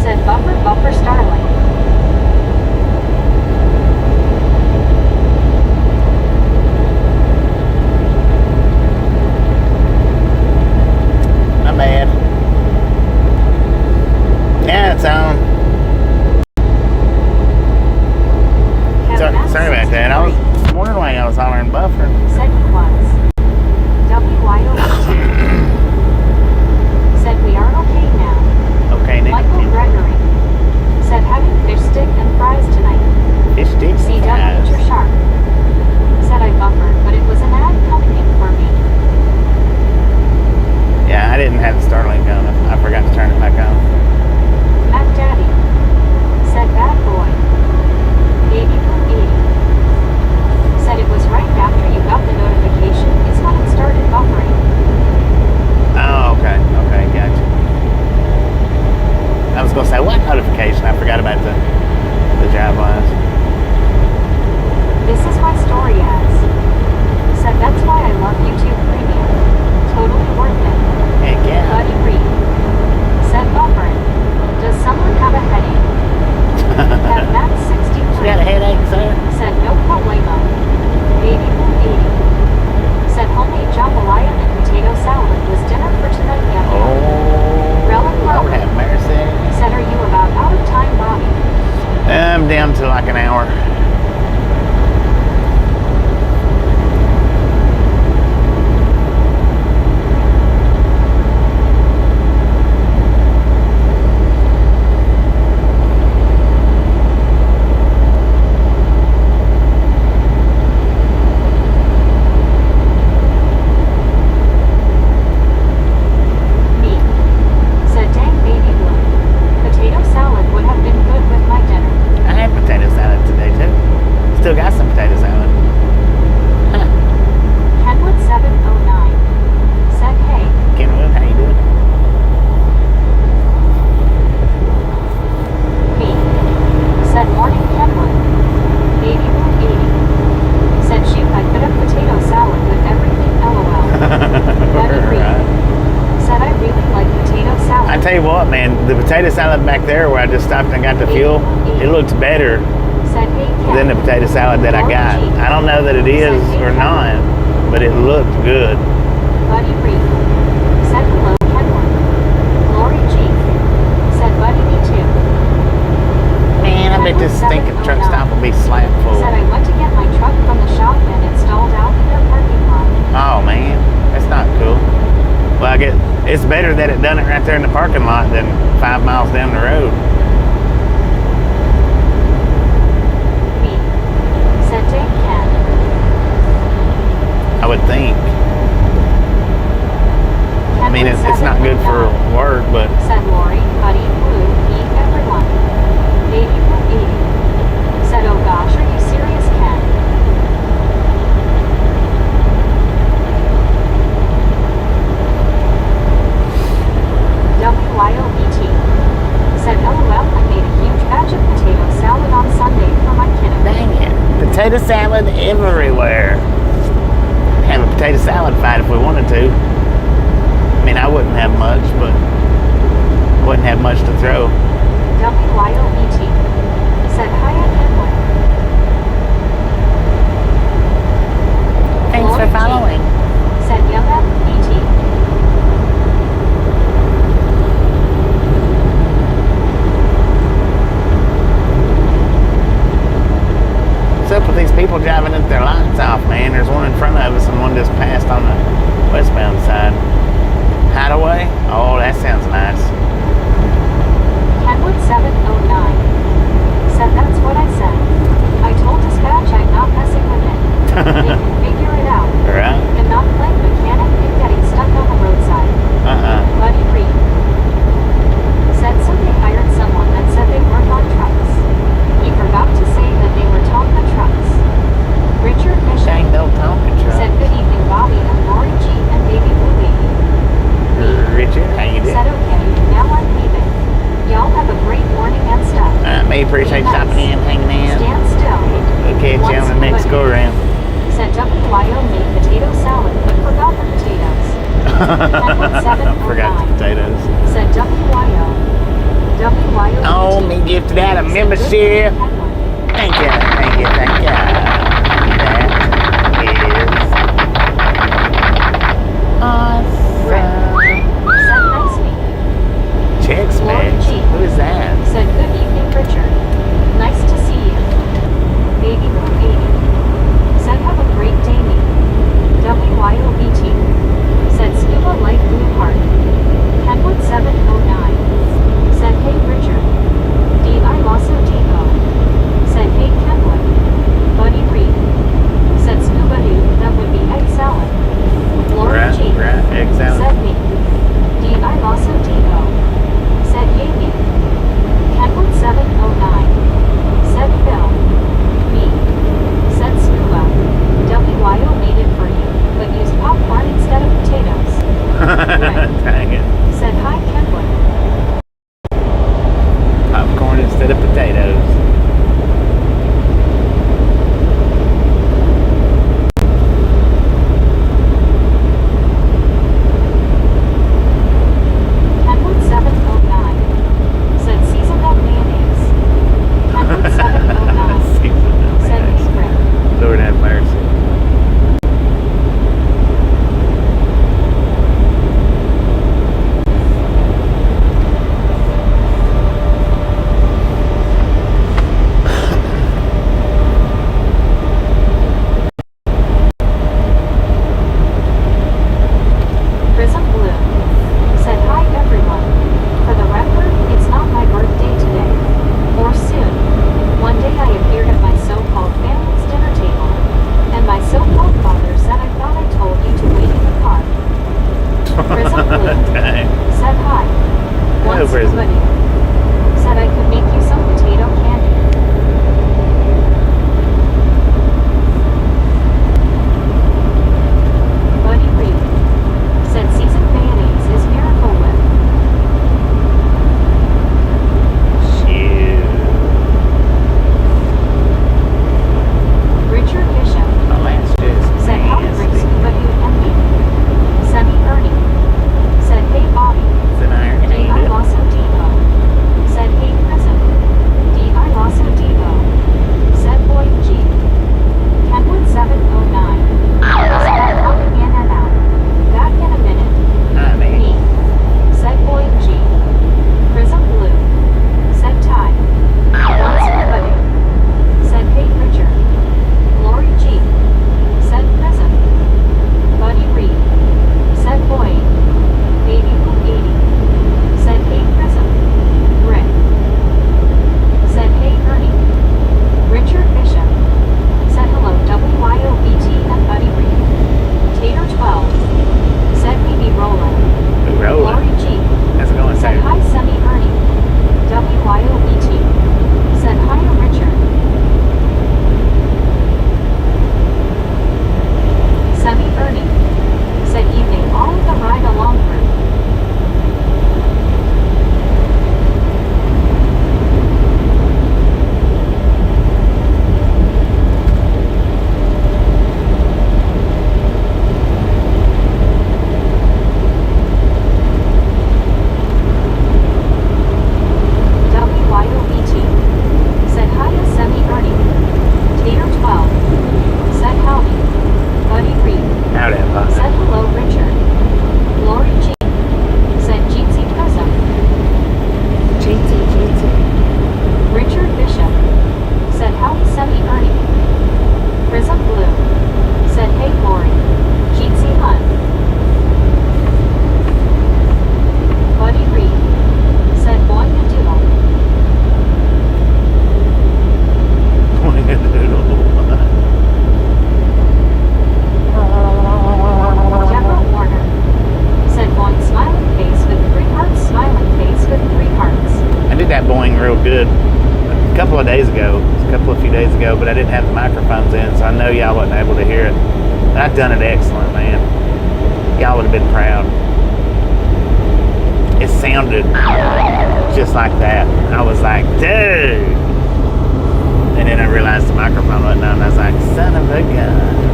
Speaker 1: said Buffer Buffer Starling.
Speaker 2: My bad. Yeah, it's on. Sorry about that. I was wondering why I was hollering Buffer.
Speaker 1: Said he was. WYOT. Said we are okay now.
Speaker 2: Okay, Nick.
Speaker 1: Michael Gregory. Said having fish stick and fries tonight.
Speaker 2: Fish sticks and
Speaker 1: CW
Speaker 2: fries.
Speaker 1: you're sharp. Said I buffered, but it was an ad coming in for me.
Speaker 2: Yeah, I didn't have the Starlink on. I forgot to turn it back on.
Speaker 1: Mac Daddy. Said bad boy. Baby Blue 80. Said it was right after you got the notification is when it started buffering.
Speaker 2: Oh, okay. Okay, gotcha. I was going to say, what notification? I forgot about the drive lines.
Speaker 1: This is my story as. Said that's why I love YouTube Premium. Totally worth it.
Speaker 2: Heck yeah.
Speaker 1: Buddy Reed. Said buffering. Does someone have a headache? Have Max 63.
Speaker 2: You got a headache, sir?
Speaker 1: Said no problemo. Baby Blue 80. Said homemade jambalaya and potato salad was dinner for tonight. Yum yum.
Speaker 2: Oh,
Speaker 1: Relic
Speaker 2: Lord
Speaker 1: Robert.
Speaker 2: have mercy.
Speaker 1: Said are you about out of time, Bobby?
Speaker 2: I'm down to like an hour.
Speaker 1: Me. Said dang baby blue. Potato salad would have been good with my dinner.
Speaker 2: I had potato salad today, too. Still got some potato salad. Huh.
Speaker 1: Kenwood 709. Said hey.
Speaker 2: Kenwood, how you doing?
Speaker 1: Me. Said morning Kenwood. Baby Blue 80. Said shoot I could have potato salad with everything LOL. Buddy Reed.
Speaker 2: Right.
Speaker 1: Said I really like potato salad.
Speaker 2: I tell you what, man, the potato salad back there where I just stopped and got the fuel, it looks better
Speaker 1: Said hey Ken.
Speaker 2: than the potato salad that I got. I don't know that it is or not, but it looked good.
Speaker 1: Buddy Reed. Said hello Kenwood. Lori G. Said buddy me too.
Speaker 2: Man, I bet this stinking truck stop will be slap full.
Speaker 1: Said I went to get my truck from the shop and it stalled out in their parking lot.
Speaker 2: Oh, man, that's not cool. Well, I guess it's better that it done it right there in the parking lot than 5 miles down the road.
Speaker 1: Me. Said dang Ken.
Speaker 2: I would think. I mean, it's not good for work, but
Speaker 1: Said Lori, Buddy, Blue, me, everyone. Baby Blue 80. Said oh gosh, are you serious Ken? WYOBT. Said LOL, I made a huge batch of potato salad on Sunday for my kiddo.
Speaker 2: dang it. Potato salad everywhere. Have a potato salad fight if we wanted to. I mean, I wouldn't have much, but wouldn't have much to throw.
Speaker 1: WYOBT. Said hi at Kenwood.
Speaker 2: Thanks for
Speaker 1: Lori G.
Speaker 2: following.
Speaker 1: Said young at BT.
Speaker 2: What's up with these people driving with their lights off, man? There's one in front of us and one just passed on the westbound side. Hideaway? Oh, that sounds nice.
Speaker 1: Kenwood 709. Said that's what I said. I told dispatch I'm not messing with it. They can figure it out.
Speaker 2: Right?
Speaker 1: And not playing mechanic and getting stuck on the roadside. Buddy Reed. Said so they hired someone that said they work on trucks. He forgot to say that they were Tonka trucks. Richard Mission.
Speaker 2: Dang, they'll Tonka truck.
Speaker 1: Said good evening Bobby and Lori G and baby Blue Baby.
Speaker 2: Richard, how you doing?
Speaker 1: Said okay, now I'm leaving. Y'all have a great morning and stuff.
Speaker 2: May appreciate
Speaker 1: Be nice.
Speaker 2: stopping in, hanging out.
Speaker 1: Stand still.
Speaker 2: We'll catch you on the next go around.
Speaker 1: Said WYO made potato salad but forgot the potatoes. Kenwood 709.
Speaker 2: Forgot the potatoes.
Speaker 1: Said WYO. WYO
Speaker 2: been gifted out a
Speaker 1: said,
Speaker 2: membership.
Speaker 1: "Good for you, Kenwood."
Speaker 2: Thank you, thank you, thank you. That is
Speaker 1: Said, "Nice meeting you."
Speaker 2: awesome. Check specs. Who is that?
Speaker 1: Said, "Good evening, Richard. Nice to see you." Baby Blue 80. Said, "Have a great day, me." WYOBT. Said, "Scuba Light Blue Heart." Kenwood 709. Said, "Hey, Richard." D.I. Lasso Depot. Said, "Hey, Kenwood." Buddy Reed. Said, "Scuba Dude, that would be egg salad." Laura G.
Speaker 2: Right, egg salad.
Speaker 1: Said, "Me." D.I. Lasso Depot. Said, "Yay, me." Kenwood 709. Said, "Phil." Me. Said, "Scuba. WYO made it for you, but used popcorn instead of potatoes."
Speaker 2: Dang it.
Speaker 1: Said, "Hi, Kenwood."
Speaker 2: Popcorn instead of potatoes.
Speaker 1: Kenwood 709. Said, "Seasoned up mayonnaise." Kenwood 709. Said, "Hey, Rick."
Speaker 2: Lord have mercy.
Speaker 1: Prism Blue. Said, "Hi, everyone. For the record, it's not my birthday today. Or soon. One day I appeared at my so-called family's dinner table, and my so-called father said I thought I told you to wait in the car." Prism Blue.
Speaker 2: Dang.
Speaker 1: Said, "Hi.
Speaker 2: Hello,
Speaker 1: Once
Speaker 2: Prism.
Speaker 1: somebody said I could make you some potato candy." Buddy Reed. Said, "Seasoned mayonnaise is Miracle Whip."
Speaker 2: Shoot.
Speaker 1: Richard Bishop.
Speaker 2: Oh, that's just
Speaker 1: Said, "Howdy, Rick,
Speaker 2: nasty.
Speaker 1: Scuba Dude, and me." Semi Ernie. Said, "Hey, Bobby."
Speaker 2: It's an iron
Speaker 1: D.I.
Speaker 2: hand.
Speaker 1: Lasso Depot. Said, "Hey, Prism." D.I. Lasso Depot. Said, "Boy G." Kenwood 709. Said, "I'm popping in and out. Back in a minute."
Speaker 2: I
Speaker 1: Me.
Speaker 2: mean,
Speaker 1: Said, "Boy G." Prism Blue. Said, "Ty." Once Buddy. Said, "Hey, Richard." Lori G. Said, "Prism." Buddy Reed. Said, "Boy." Baby Blue 80. Said, "Hey, Prism." Rick. Said, "Hey, Ernie." Richard Bishop. Said, "Hello, WYOBT and Buddy Reed." Tater 12. Said, "We be rollin'."
Speaker 2: we rolling.
Speaker 1: Lori G.
Speaker 2: How's it going,
Speaker 1: Said,
Speaker 2: Tater?
Speaker 1: "Hi, Semi Ernie." WYOBT. Said, "Hiya, Richard." Semi Ernie. Said, "Evening, all of the ride along crew." WYOBT. Said, "Hiya, Semi Ernie." Tater 12. Said, "Howdy." Buddy Reed.
Speaker 2: Howdy, boss.
Speaker 1: Said, "Hello, Richard." Lori G. Said, "Jeetsy Prism." Richard Bishop. Said, "Howdy, Semi Ernie." Prism Blue. Said, "Hey, Lori." Jeetsy Hunt. Buddy Reed. Said, "Boing a doodle." Deborah Warner. Said, "Boing smiling face with 3 hearts, smiling face with 3 hearts."
Speaker 2: I did that boing real good a couple of days ago, a few days ago, but I didn't have the microphones in, so I know y'all wasn't able to hear it. But I've done it excellent, man. Y'all would have been proud. It sounded just like that. I was like, dude. And then I realized the microphone wasn't on, and I was like, son of a gun.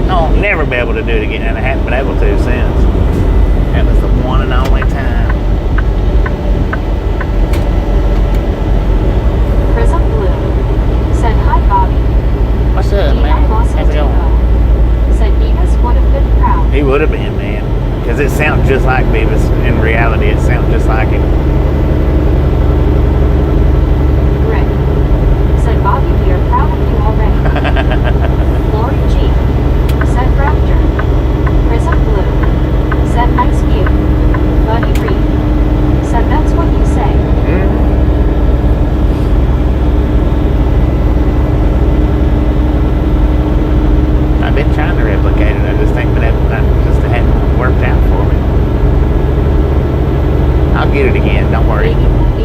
Speaker 2: I'll never be able to do it again, and I haven't been able to since. That was the one and only time. just like Beavis. In reality, it sounds just like him.
Speaker 1: Rick. Said Bobby, we are proud of you already. Lori G. Said Raptor. Prism Blue. Said nice view. Buddy Reed. Said that's what you say.
Speaker 2: I've been trying to replicate it. I just think that it hadn't worked out for me. I'll get it again. Don't worry.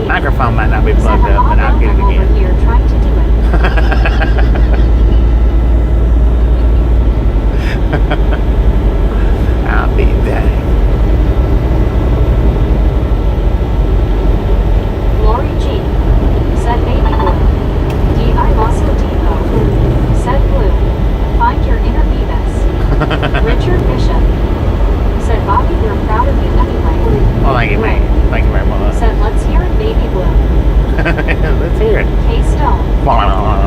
Speaker 2: Microphone might not be plugged up, but I'll get it
Speaker 1: over
Speaker 2: again.
Speaker 1: here trying to do it.
Speaker 2: I'll be dang.
Speaker 1: Lori G. Said baby blue. D.I. Lasso Depot. Said blue. Find your inner Beavis. Richard Bishop. Said Bobby, we're proud of you anyway.
Speaker 2: Well, thank you, mate. Thank you very much.
Speaker 1: Said let's hear it, baby blue.
Speaker 2: Let's hear it.
Speaker 1: K Stone.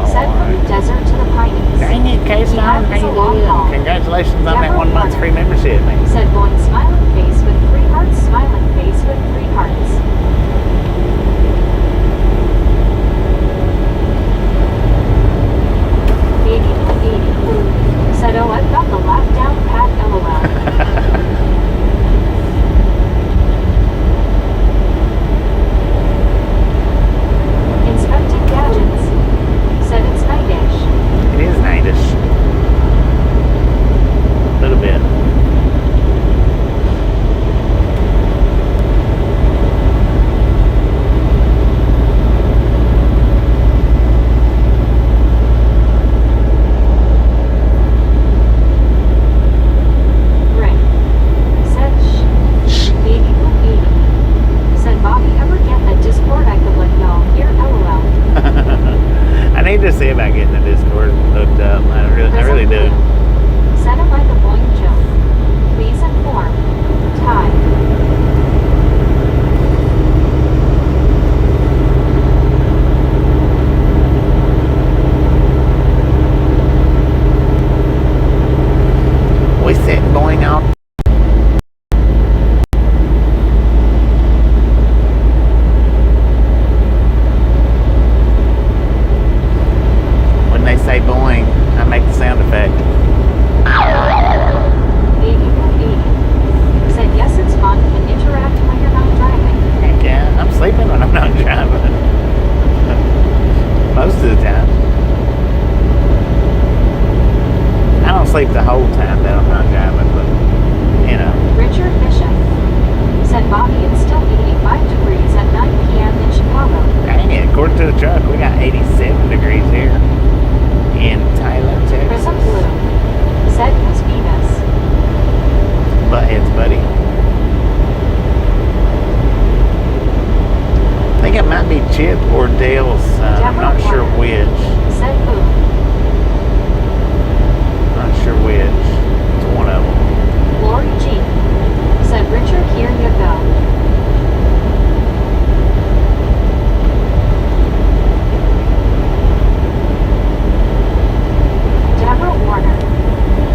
Speaker 1: Said from the desert to the Pineys.
Speaker 2: Dang it, K-Stone. How you doing? Congratulations on that 1 month's free membership, man.
Speaker 1: Said going smiling face with 3 hearts, smiling face with 3 hearts. Baby blue 80. Said oh, I've got the laugh down pat, lol. Inspecting gadgets. Said it's nightish.
Speaker 2: It is nightish. A little bit.
Speaker 1: Rick. Said shh. Baby blue 80. Said Bobby, ever get a Discord I could let y'all hear, lol.
Speaker 2: I need to see about getting the Discord hooked up. I really do.
Speaker 1: Said am I the boing joke? Please inform. Ty.
Speaker 2: We sitting going out. When they say boing, I make the sound effect.
Speaker 1: Baby blue 80. Said yes, it's fun and interact when you're not driving.
Speaker 2: Heck yeah, I'm sleeping when I'm not driving. Most of the time. I don't sleep the whole time that I'm not driving, but, you know.
Speaker 1: Richard Bishop. Said Bobby, it's still 85 degrees at 9 p.m. in Chicago.
Speaker 2: Dang it, according to the truck, we got 87 degrees here in Tyler,
Speaker 1: Prism
Speaker 2: Texas.
Speaker 1: blue. Said Miss Beavis.
Speaker 2: Buttheads, buddy. I think it might be Chip or Dale's son. I'm not sure which.
Speaker 1: Said who?
Speaker 2: Not sure which. It's one of them.
Speaker 1: Lori G. Said Richard, here you go. Deborah Warner.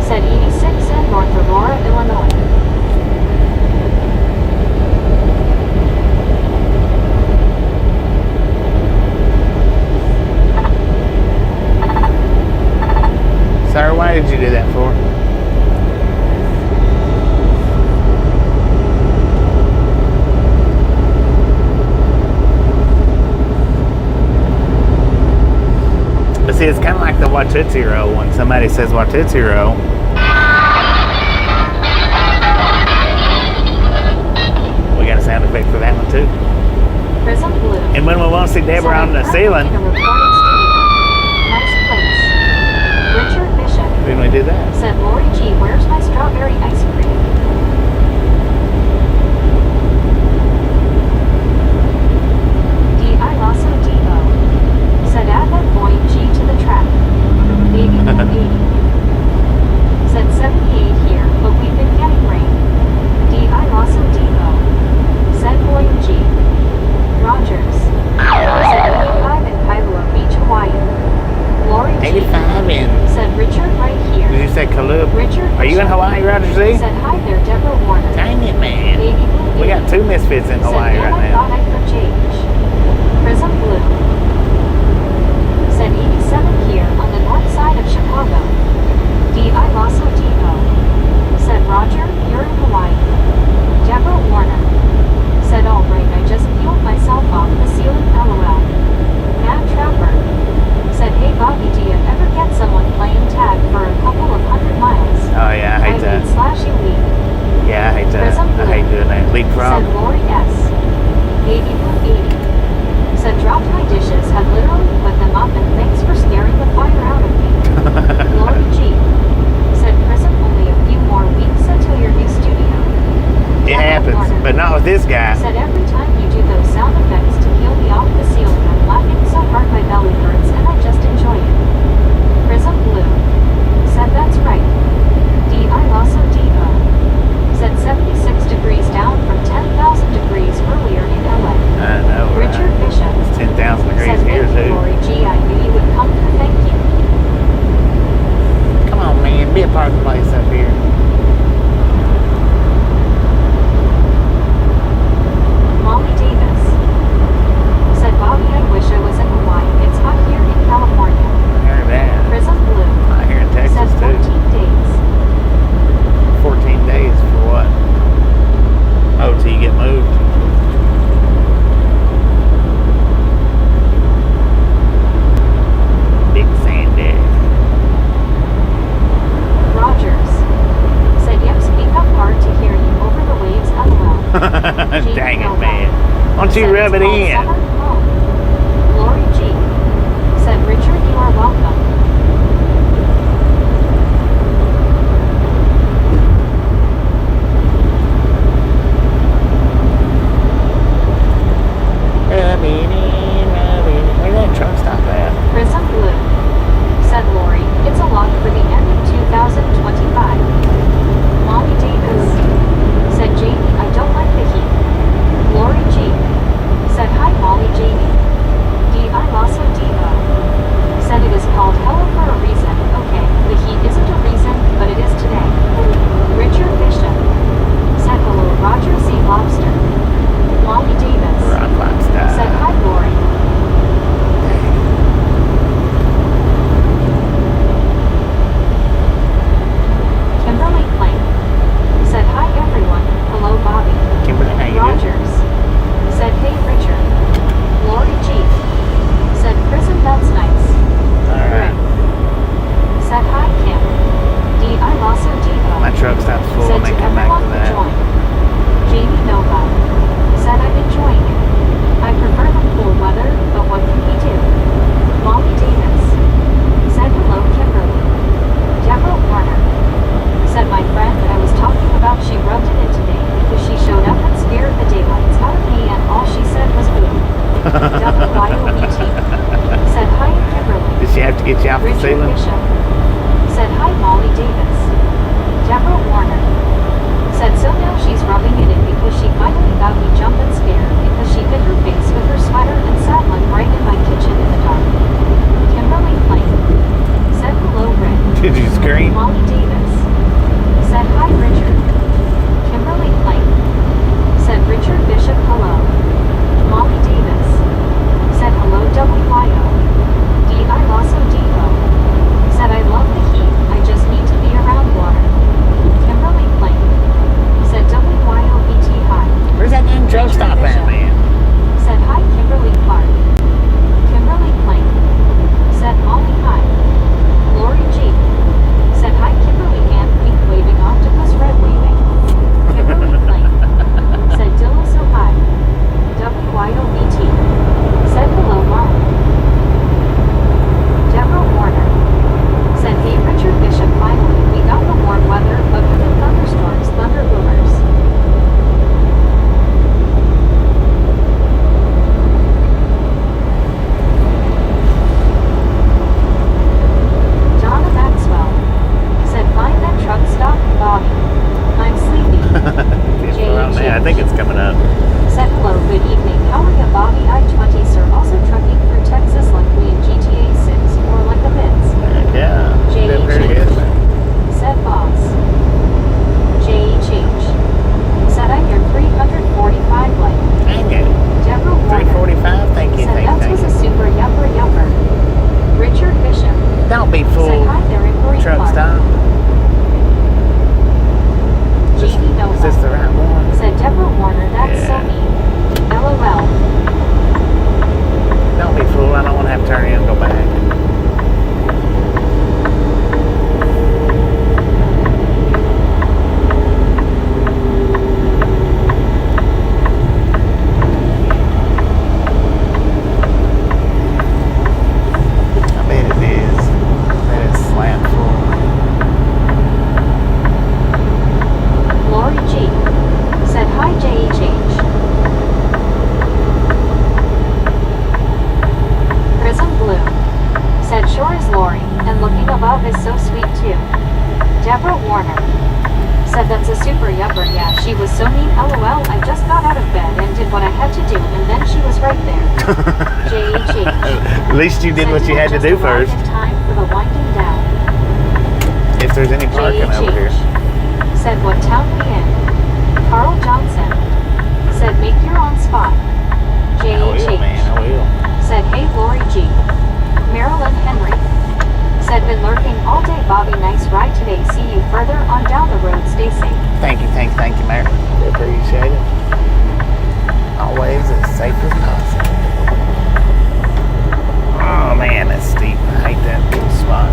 Speaker 1: Said 86 in North Aurora, Illinois.
Speaker 2: Sir, why did you do that for? But see, it's kind of like the Watootsie Roll. When somebody says Watootsie Roll, we got a sound effect for that one too.
Speaker 1: Prism blue.
Speaker 2: And when we want to see Deborah on the ceiling,
Speaker 1: In a recording studio. Nice place. Richard Bishop.
Speaker 2: then we do that.
Speaker 1: Said Lori G, where's my strawberry ice cream? D.I. Lasso Depot. Said add that boy G to the track. Baby 80. Said 78 here, but we've been getting rain. D.I. Lasso Depot. Said boy G. Rogers. Said 85 in Kailua Beach, Hawaii. Lori G.
Speaker 2: 85 in.
Speaker 1: Said Richard right here.
Speaker 2: Did you say Kalub?
Speaker 1: Richard
Speaker 2: Are you in Hawaii, Roger Z?
Speaker 1: Said hi
Speaker 2: don't you
Speaker 1: said
Speaker 2: rub
Speaker 1: it's
Speaker 2: it
Speaker 1: called
Speaker 2: in.
Speaker 1: Summer Home. Lori G. said, Richard, you are welcome.
Speaker 2: Where's that truck stop at?
Speaker 1: Prism Blue, said Lori, it's a lock for the end of 2025. Molly Davis, said Jamie, I don't like the heat. Lori G, said hi Molly Jamie. I also Diva, said it is called Hello for a reason. Okay, the heat isn't a reason, but it is today. Richard Bishop, said hello Roger C. Lobster. Molly Davis,
Speaker 2: Rock Lobster.
Speaker 1: said hi Lori. Kimberly Plain, said hi everyone, hello Bobby.
Speaker 2: Kimberly, how you doing?
Speaker 1: Rogers, said hey Richard. Lori G, said Prism, that's nice.
Speaker 2: Alright.
Speaker 1: Said hi Kim. I also Diva,
Speaker 2: My truck stops full.
Speaker 1: said
Speaker 2: Let me
Speaker 1: to
Speaker 2: come back
Speaker 1: everyone
Speaker 2: to
Speaker 1: who
Speaker 2: that.
Speaker 1: joined. Jamie Nova, said I'm enjoying it. I prefer the cool weather, but what can we do? Molly Davis, said hello Kimberly. Deborah Warner, said my friend that I was talking about, she rubbed it in today because she showed up and scared the daylights out of me and all she said was boo. WYOBT, said hi Kimberly.
Speaker 2: Did she have to get you off the
Speaker 1: Richard
Speaker 2: ceiling?
Speaker 1: Bishop, said hi Molly Davis. Deborah Warner, said so now she's rubbing it in because she finally got me jumping scared because she hid her face with her sweater and sat like right in my kitchen in the dark. Kimberly Plain, said hello Rick.
Speaker 2: Did you scream?
Speaker 1: Molly Davis, said hi Richard. Kimberly Plain, said Richard Bishop hello. Molly Davis, said hello WYO. I also Devo, said I love the heat, I just need to be around water. Kimberly Plain, said WYOBT hi.
Speaker 2: Where's that damn truck
Speaker 1: Richard
Speaker 2: stop at,
Speaker 1: Bishop,
Speaker 2: man?
Speaker 1: said hi Kimberly Clark. Kimberly Plain, said Molly hi. Lori G, said hi Kimberly and pink waving octopus red waving. Kimberly Plain, said Dilla so hi. WYOBT, said hello Molly. Deborah Warner, said hey Richard Bishop, finally we got the warm weather but with the thunderstorms, thunder boomers. Donna Maxwell, said find that truck stop, Bobby. I'm sleepy.
Speaker 2: It's around there. I think it's coming up.
Speaker 1: Said hello, good evening, how are ya Bobby? I-20 sir, also trucking through Texas like we in GTA 6 or like the Mids.
Speaker 2: Yeah. Been pretty good.
Speaker 1: Said boss. JHH, said I'm your 345 like.
Speaker 2: Dang it.
Speaker 1: Deborah Warner,
Speaker 2: 345? Thank you,
Speaker 1: said
Speaker 2: thank
Speaker 1: that
Speaker 2: you,
Speaker 1: was
Speaker 2: thank
Speaker 1: a super yupper yupper. Richard Bishop,
Speaker 2: you. Don't be
Speaker 1: said
Speaker 2: fooled.
Speaker 1: hi there inquiry
Speaker 2: Truck
Speaker 1: Clark.
Speaker 2: stop.
Speaker 1: Jamie
Speaker 2: Is this the
Speaker 1: Nova,
Speaker 2: right one?
Speaker 1: said Deborah Warner, that's so
Speaker 2: Yeah.
Speaker 1: mean. LOL.
Speaker 2: Don't be fooled. I don't want to have to turn in and go back. I bet it is. I bet it's slammed full.
Speaker 1: Lori G, said hi JHH. Prism Blue, said sure is Lori, and looking above is so sweet too. Deborah Warner, said that's a super yupper, yeah, she was so mean, LOL, I just got out of bed and did what I had to do, and then she was right there. JHH.
Speaker 2: At least you did
Speaker 1: said,
Speaker 2: what you had to
Speaker 1: just
Speaker 2: do
Speaker 1: arrived
Speaker 2: first.
Speaker 1: in time for the winding down.
Speaker 2: If there's any parking over here.
Speaker 1: JHH, said what town we in. Carl Johnson, said make your own spot.
Speaker 2: I will, man.
Speaker 1: JHH,
Speaker 2: I will.
Speaker 1: said hey Lori G. Marilyn Henry, said been lurking all day Bobby, nice ride today, see you further on down the road, stay safe.
Speaker 2: Thank you, Mary. Appreciate it. Always as safe as possible. Oh man, that's steep. I hate that little spot.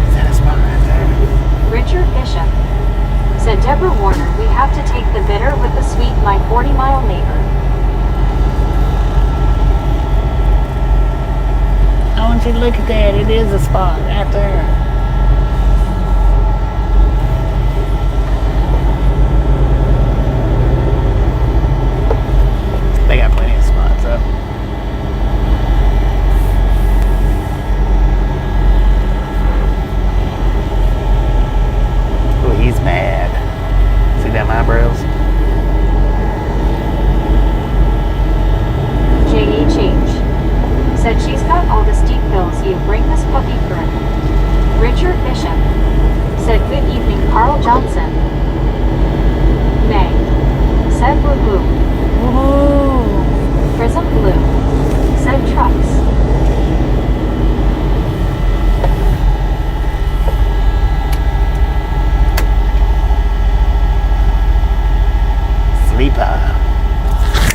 Speaker 2: Is that a spot right there?
Speaker 1: Richard Bishop, said Deborah Warner, we have to take My 40-mile neighbor.
Speaker 2: I want you to look at that. It is a spot right there. They got plenty of spots up. Oh, he's mad. See them eyebrows?
Speaker 1: JHH. Said she's got all the steep hills. You bring this puppy through. Richard Bishop. Said good evening, Carl Johnson. May. Said woohoo.
Speaker 2: Woohoo!
Speaker 1: Prism Blue. Said trucks.
Speaker 2: Sleeper.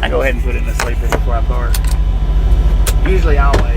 Speaker 2: I go ahead and put it in the sleeper before I park. Usually, always.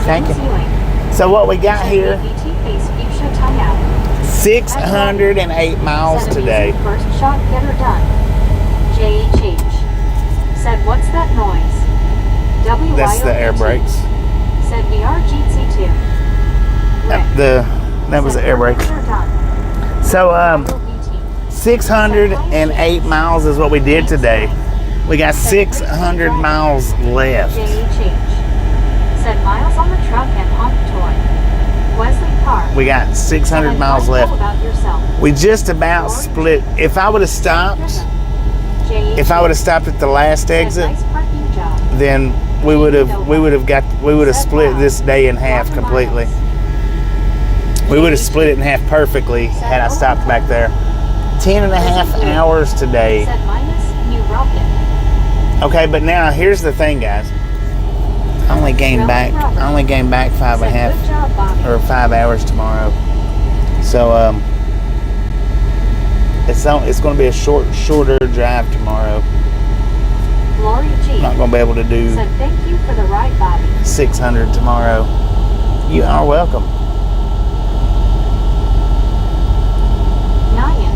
Speaker 2: Thank you. So what we got here, 608 miles today.
Speaker 1: First shot getter done. JHH. Said, what's that noise? WYOT.
Speaker 2: That's the air brakes.
Speaker 1: Said, VRGC2.
Speaker 2: That was the air brakes. So 608 miles is what we did today. We got 600 miles left.
Speaker 1: Said miles on the truck and honk toy. Wesley Park.
Speaker 2: We got 600 miles left. We just about split. If I would have stopped at the last exit, then we would have split this day in half completely. We would have split it in half perfectly had I stopped back there. 10 and a half hours today. Okay, but now here's the thing, guys. I only gained back 5.5 or 5 hours tomorrow. So it's going to be a shorter drive tomorrow. I'm not going to be able to do 600 tomorrow. You are welcome.
Speaker 1: Nyan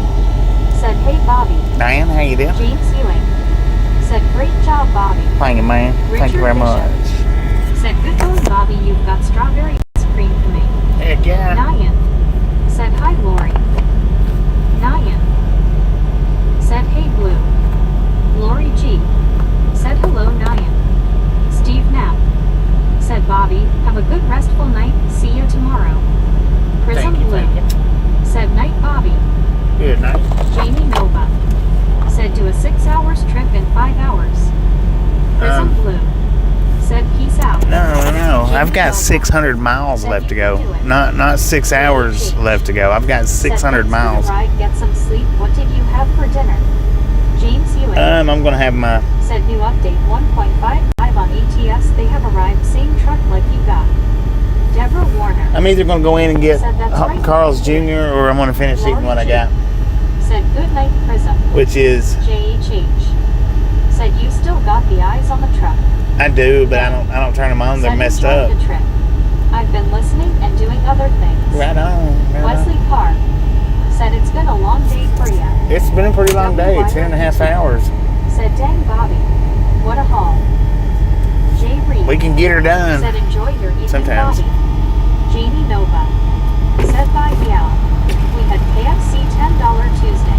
Speaker 1: said, hey Bobby.
Speaker 2: Nyan, how you doing?
Speaker 1: James Ewing said, great job, Bobby.
Speaker 2: Thank you, man. Thank you very much.
Speaker 1: Said, good going, Bobby. You've got strawberry ice cream for me.
Speaker 2: Heck yeah.
Speaker 1: Nyan said, hi, Lori. Nyan said, hey, Blue. Lori G said, hello, Nyan. Steve Knapp said, Bobby, have a good restful night. See you tomorrow. Prism Blue said, night, Bobby.
Speaker 2: Good night.
Speaker 1: Jamie Nova said, do a 6 hours trip in 5 hours. Prism Blue said, peace out.
Speaker 2: No. I've got 600 miles left to go. Not 6 hours left to go. I've got 600 miles.
Speaker 1: Get some sleep. What did you have for dinner? James Ewing.
Speaker 2: I'm going to have my...
Speaker 1: Said new update 1.55 on ETS. They have arrived. Same
Speaker 2: I'm either going to go in and get
Speaker 1: Said that's right.
Speaker 2: Carl's Jr. or I'm going to finish eating what I got,
Speaker 1: Said good night, Prism.
Speaker 2: which is
Speaker 1: JHH. Said you still got the eyes on the truck.
Speaker 2: I do, but I don't turn them on. They're
Speaker 1: Said
Speaker 2: messed
Speaker 1: enjoy
Speaker 2: up.
Speaker 1: the trip. I've been listening and doing other things.
Speaker 2: Right on.
Speaker 1: Wesley Carr said it's been a long day for you.
Speaker 2: It's been a pretty long day. 10.5 hours.
Speaker 1: Said dang Bobby, what a haul. Jay Reed
Speaker 2: We can get her done.
Speaker 1: said enjoy your evening,
Speaker 2: Sometimes.
Speaker 1: Bobby. Janie Nova said bye yeah. We had KFC $10 Tuesday.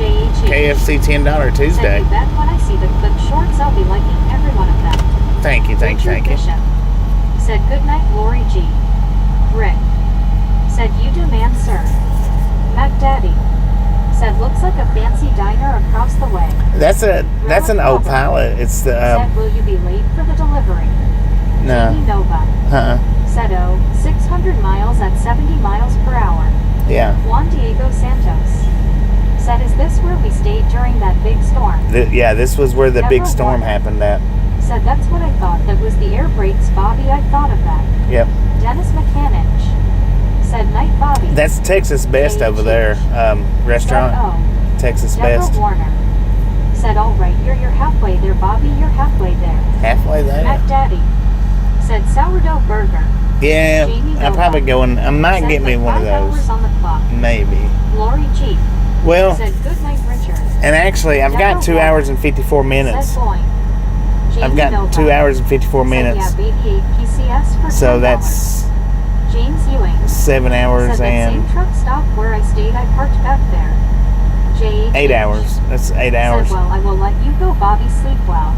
Speaker 1: JHE
Speaker 2: KFC $10
Speaker 1: said
Speaker 2: Tuesday.
Speaker 1: you bet when I see the clip shorts I'll be liking every one of them.
Speaker 2: Thank you.
Speaker 1: Richard Bishop said good night Lori G. Rick said you do man sir. Mac Daddy said looks like a fancy diner across the way.
Speaker 2: That's an old pilot. It's the
Speaker 1: Said will you be late for the delivery? Jamie
Speaker 2: no.
Speaker 1: Nova said 600 miles at 70 miles per hour.
Speaker 2: Yeah.
Speaker 1: Juan Diego Santos said is this where we stayed during that big storm?
Speaker 2: Yeah. This was where the big
Speaker 1: Deborah
Speaker 2: storm
Speaker 1: Warner
Speaker 2: happened at.
Speaker 1: said that's what I thought, that was the air brakes, Bobby. I thought of that.
Speaker 2: Yep.
Speaker 1: Dennis McCanich said night Bobby.
Speaker 2: That's Texas Best over there. Restaurant.
Speaker 1: Said,
Speaker 2: Texas
Speaker 1: Deborah
Speaker 2: Best.
Speaker 1: Warner said all right, you're halfway there Bobby, you're halfway there.
Speaker 2: Halfway there.
Speaker 1: Mac Daddy said sourdough burger.
Speaker 2: Yeah.
Speaker 1: Jamie
Speaker 2: I'm
Speaker 1: Nova
Speaker 2: probably going. I might
Speaker 1: said
Speaker 2: get me
Speaker 1: the
Speaker 2: one of
Speaker 1: 5 hours
Speaker 2: those.
Speaker 1: on the clock.
Speaker 2: Maybe.
Speaker 1: Lori G
Speaker 2: Well,
Speaker 1: said good night Richard.
Speaker 2: and actually, I've got 2 hours and 54 minutes.
Speaker 1: Said Boyne. Jamie
Speaker 2: I've got
Speaker 1: Nova
Speaker 2: 2 hours and 54
Speaker 1: said,
Speaker 2: minutes.
Speaker 1: yeah, baby, 8 PCS for
Speaker 2: So
Speaker 1: $10.
Speaker 2: that's
Speaker 1: James Ewing
Speaker 2: 7 hours
Speaker 1: said that
Speaker 2: and
Speaker 1: same truck stop where I stayed, I parked back there. J
Speaker 2: 8 hours. That's 8 hours.
Speaker 1: Said, well, I will let you go, Bobby. Sleep well.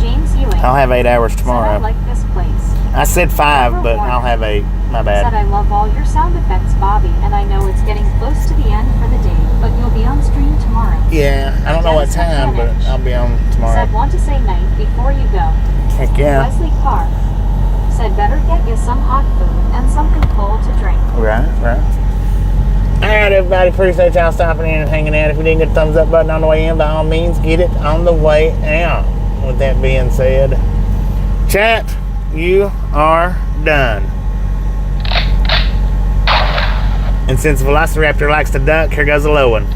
Speaker 1: James Ewing
Speaker 2: I'll have 8 hours
Speaker 1: said, I
Speaker 2: tomorrow.
Speaker 1: like this place.
Speaker 2: I said 5,
Speaker 1: Deborah
Speaker 2: but
Speaker 1: Warner
Speaker 2: I'll have 8. My
Speaker 1: Said
Speaker 2: bad.
Speaker 1: I love all your sound effects, Bobby, and I know it's getting close to the end for the day, but you'll be on stream tomorrow.
Speaker 2: Yeah, I don't know what
Speaker 1: Dennis
Speaker 2: time, but
Speaker 1: McCanich
Speaker 2: I'll be on tomorrow.
Speaker 1: Said want to say night before you go.
Speaker 2: Heck yeah.
Speaker 1: Wesley Carr said better get you some hot food and something cold to drink.
Speaker 2: Right. Alright, everybody. Appreciate y'all stopping in and hanging out. If you didn't get the thumbs up button on the way in, by all means, get it on the way out. With that being said, chat, you are done. And since Velociraptor likes to duck, here goes a low one.